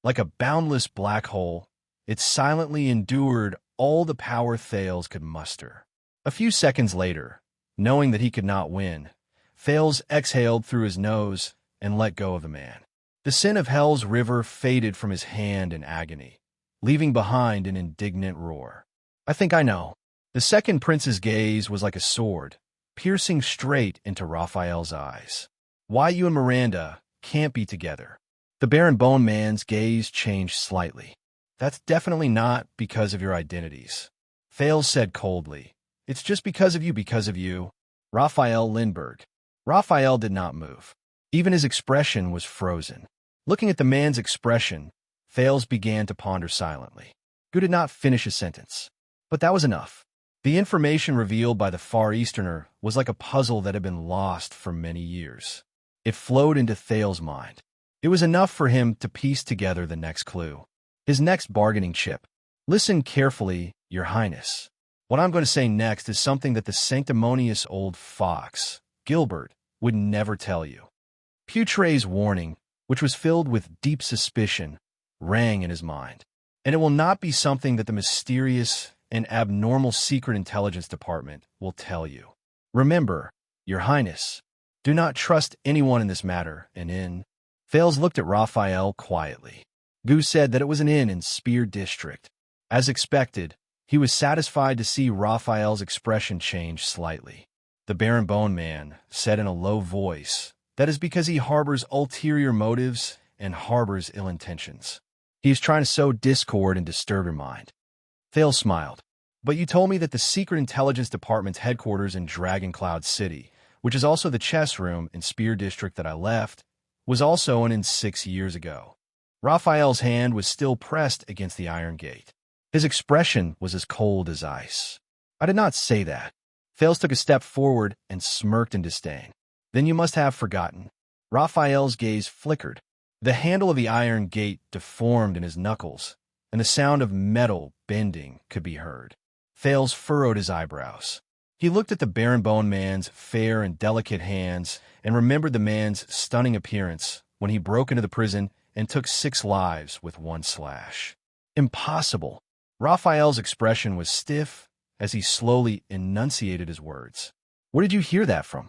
[SPEAKER 1] Like a boundless black hole, it silently endured all the power Thales could muster. A few seconds later, knowing that he could not win, Thales exhaled through his nose and let go of the man. The sin of hell's river faded from his hand in agony, leaving behind an indignant roar. I think I know. The second prince's gaze was like a sword, piercing straight into Raphael's eyes. Why you and Miranda can't be together. The Baron Bone Man's gaze changed slightly. That's definitely not because of your identities. Thales said coldly. It's just because of you. Raphael Lindbergh. Raphael did not move. Even his expression was frozen. Looking at the man's expression, Thales began to ponder silently. Gu did not finish his sentence. But that was enough. The information revealed by the Far Easterner was like a puzzle that had been lost for many years. It flowed into Thales' mind. It was enough for him to piece together the next clue. His next bargaining chip. Listen carefully, Your Highness. What I'm going to say next is something that the sanctimonious old fox, Gilbert, would never tell you. Putre's warning, which was filled with deep suspicion, rang in his mind. And it will not be something that the mysterious and abnormal Secret Intelligence Department will tell you. Remember, Your Highness, do not trust anyone in this matter, an inn. Thales looked at Raphael quietly. Gu said that it was an inn in Spear District. As expected, he was satisfied to see Raphael's expression change slightly. The Baron Bone Man said in a low voice, that is because he harbors ulterior motives and harbors ill intentions. He is trying to sow discord and disturb your mind. Thales smiled. But you told me that the Secret Intelligence Department's headquarters in Dragon Cloud City, which is also the chess room in Spear District that I left, was also an inn 6 years ago. Raphael's hand was still pressed against the iron gate. His expression was as cold as ice. I did not say that. Thales took a step forward and smirked in disdain. Then you must have forgotten. Raphael's gaze flickered. The handle of the iron gate deformed in his knuckles, and the sound of metal bending could be heard. Thales furrowed his eyebrows. He looked at the Baron Bone Man's fair and delicate hands and remembered the man's stunning appearance when he broke into the prison and took 6 lives with 1 slash. Impossible. Raphael's expression was stiff as he slowly enunciated his words. Where did you hear that from?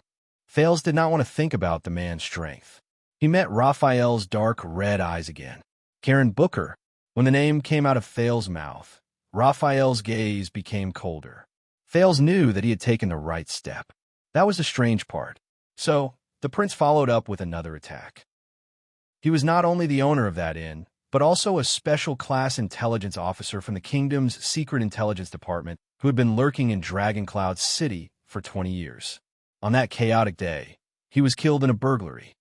[SPEAKER 1] Thales did not want to think about the man's strength. He met Raphael's dark red eyes again. Karen Booker. When the name came out of Thales' mouth, Raphael's gaze became colder. Thales knew that he had taken the right step. That was the strange part. So, the prince followed up with another attack. He was not only the owner of that inn, but also a special class intelligence officer from the kingdom's Secret Intelligence Department who had been lurking in Dragon Cloud City for 20 years. On that chaotic day, he was killed in a burglary.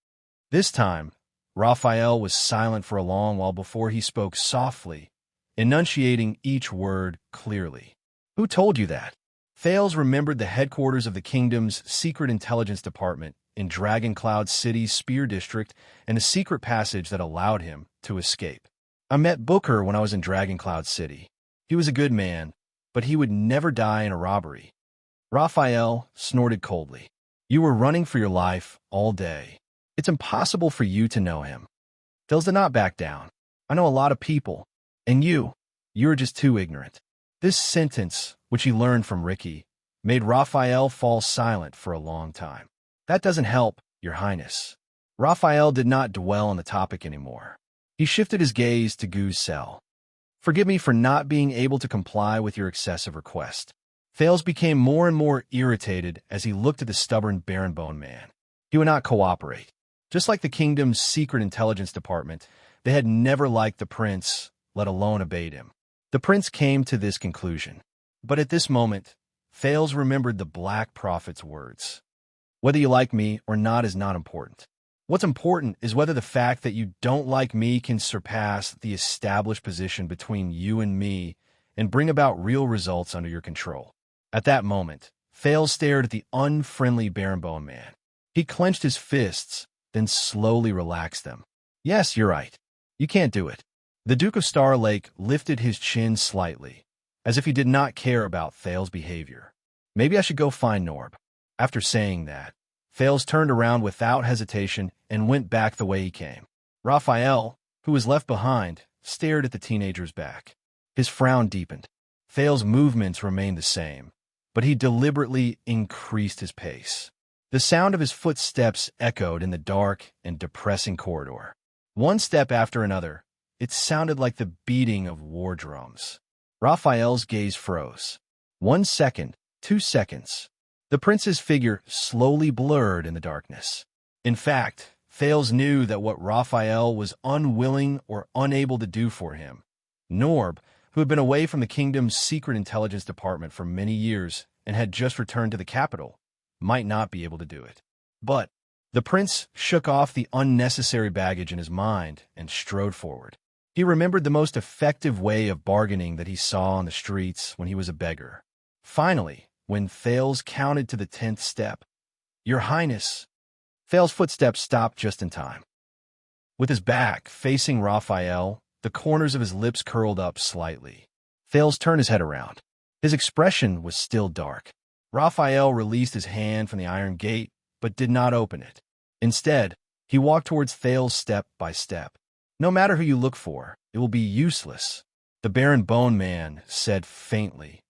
[SPEAKER 1] This time, Raphael was silent for a long while before he spoke softly, enunciating each word clearly. Who told you that? Thales remembered the headquarters of the kingdom's Secret Intelligence Department in Dragon Cloud City's Spear District and a secret passage that allowed him to escape. I met Booker when I was in Dragon Cloud City. He was a good man, but he would never die in a robbery. Raphael snorted coldly. You were running for your life all day. It's impossible for you to know him. Thales did not back down. I know a lot of people, and you're just too ignorant. This sentence, which he learned from Ricky, made Raphael fall silent for a long time. That doesn't help, Your Highness. Raphael did not dwell on the topic anymore. He shifted his gaze to Gu's cell. Forgive me for not being able to comply with your excessive request. Thales became more and more irritated as he looked at the stubborn Baron Bone Man. He would not cooperate. Just like the kingdom's Secret Intelligence Department, they had never liked the prince, let alone obeyed him. The prince came to this conclusion. But at this moment, Thales remembered the Black Prophet's words. Whether you like me or not is not important. What's important is whether the fact that you don't like me can surpass the established position between you and me and bring about real results under your control. At that moment, Thales stared at the unfriendly Barenbone man. He clenched his fists, then slowly relaxed them. Yes, you're right. You can't do it. The Duke of Star Lake lifted his chin slightly, as if he did not care about Thales' behavior. Maybe I should go find Norb. After saying that, Thales turned around without hesitation and went back the way he came. Raphael, who was left behind, stared at the teenager's back. His frown deepened. Thales' movements remained the same, but he deliberately increased his pace. The sound of his footsteps echoed in the dark and depressing corridor. One step after another, it sounded like the beating of war drums. Raphael's gaze froze. 1 second, 2 seconds. The prince's figure slowly blurred in the darkness. In fact, Thales knew that what Raphael was unwilling or unable to do for him, Norb, who had been away from the kingdom's secret intelligence department for many years and had just returned to the capital, might not be able to do it. But the prince shook off the unnecessary baggage in his mind and strode forward. He remembered the most effective way of bargaining that he saw on the streets when he was a beggar. Finally, when Thales counted to the 10th step, "Your Highness," Thales' footsteps stopped just in time. With his back facing Raphael, the corners of his lips curled up slightly. Thales turned his head around. His expression was still dark. Raphael released his hand from the iron gate, but did not open it. Instead, he walked towards Thales step by step. "No matter who you look for, it will be useless," the Barenbone man said faintly,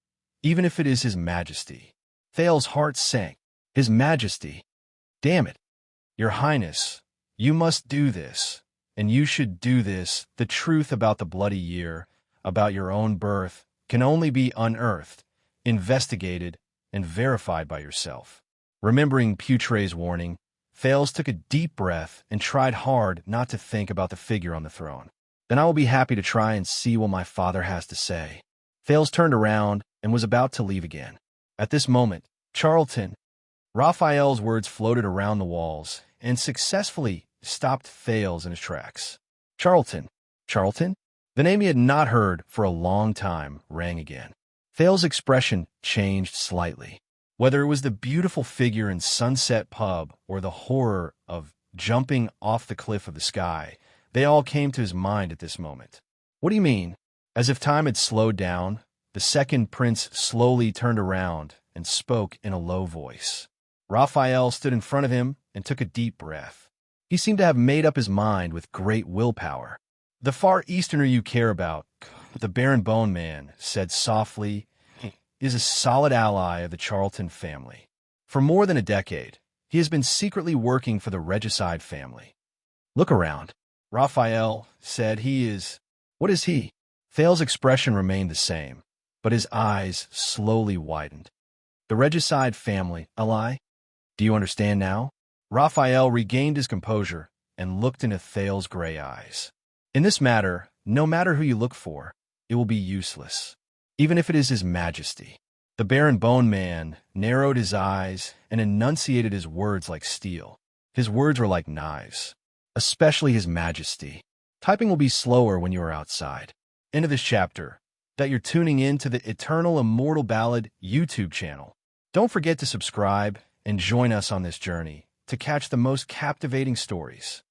[SPEAKER 1] "even if it is His Majesty." Thales' heart sank. His Majesty. Damn it. "Your Highness, you must do this, and you should do this. The truth about the bloody year, about your own birth, can only be unearthed, investigated, and verified by yourself." Remembering Putre's warning, Thales took a deep breath and tried hard not to think about the figure on the throne. "Then I will be happy to try and see what my father has to say." Thales turned around and was about to leave again. At this moment, Charlton, Raphael's words floated around the walls and successfully stopped Thales in his tracks. Charlton. Charlton? The name he had not heard for a long time rang again. Thales' expression changed slightly. Whether it was the beautiful figure in Sunset Pub or the horror of jumping off the cliff of the sky, they all came to his mind at this moment. "What do you mean?" As if time had slowed down, the second prince slowly turned around and spoke in a low voice. Raphael stood in front of him and took a deep breath. He seemed to have made up his mind with great willpower. "The Far Easterner you care about," the Barenbone man said softly, "is a solid ally of the Charlton family. For more than a decade, he has been secretly working for the regicide family." "Look around," Raphael said. "He is—" "What is he?" Thales' expression remained the same, but his eyes slowly widened. "The regicide family, ally? Do you understand now?" Raphael regained his composure and looked into Thales' gray eyes. "In this matter, no matter who you look for, it will be useless, even if it is His Majesty." The Barenbone man narrowed his eyes and enunciated his words like steel. His words were like knives. "Especially His Majesty." Typing will be slower when you are outside. End of this chapter. That you're tuning in to the Eternal Immortal Ballad YouTube channel. Don't forget to subscribe and join us on this journey to catch the most captivating stories.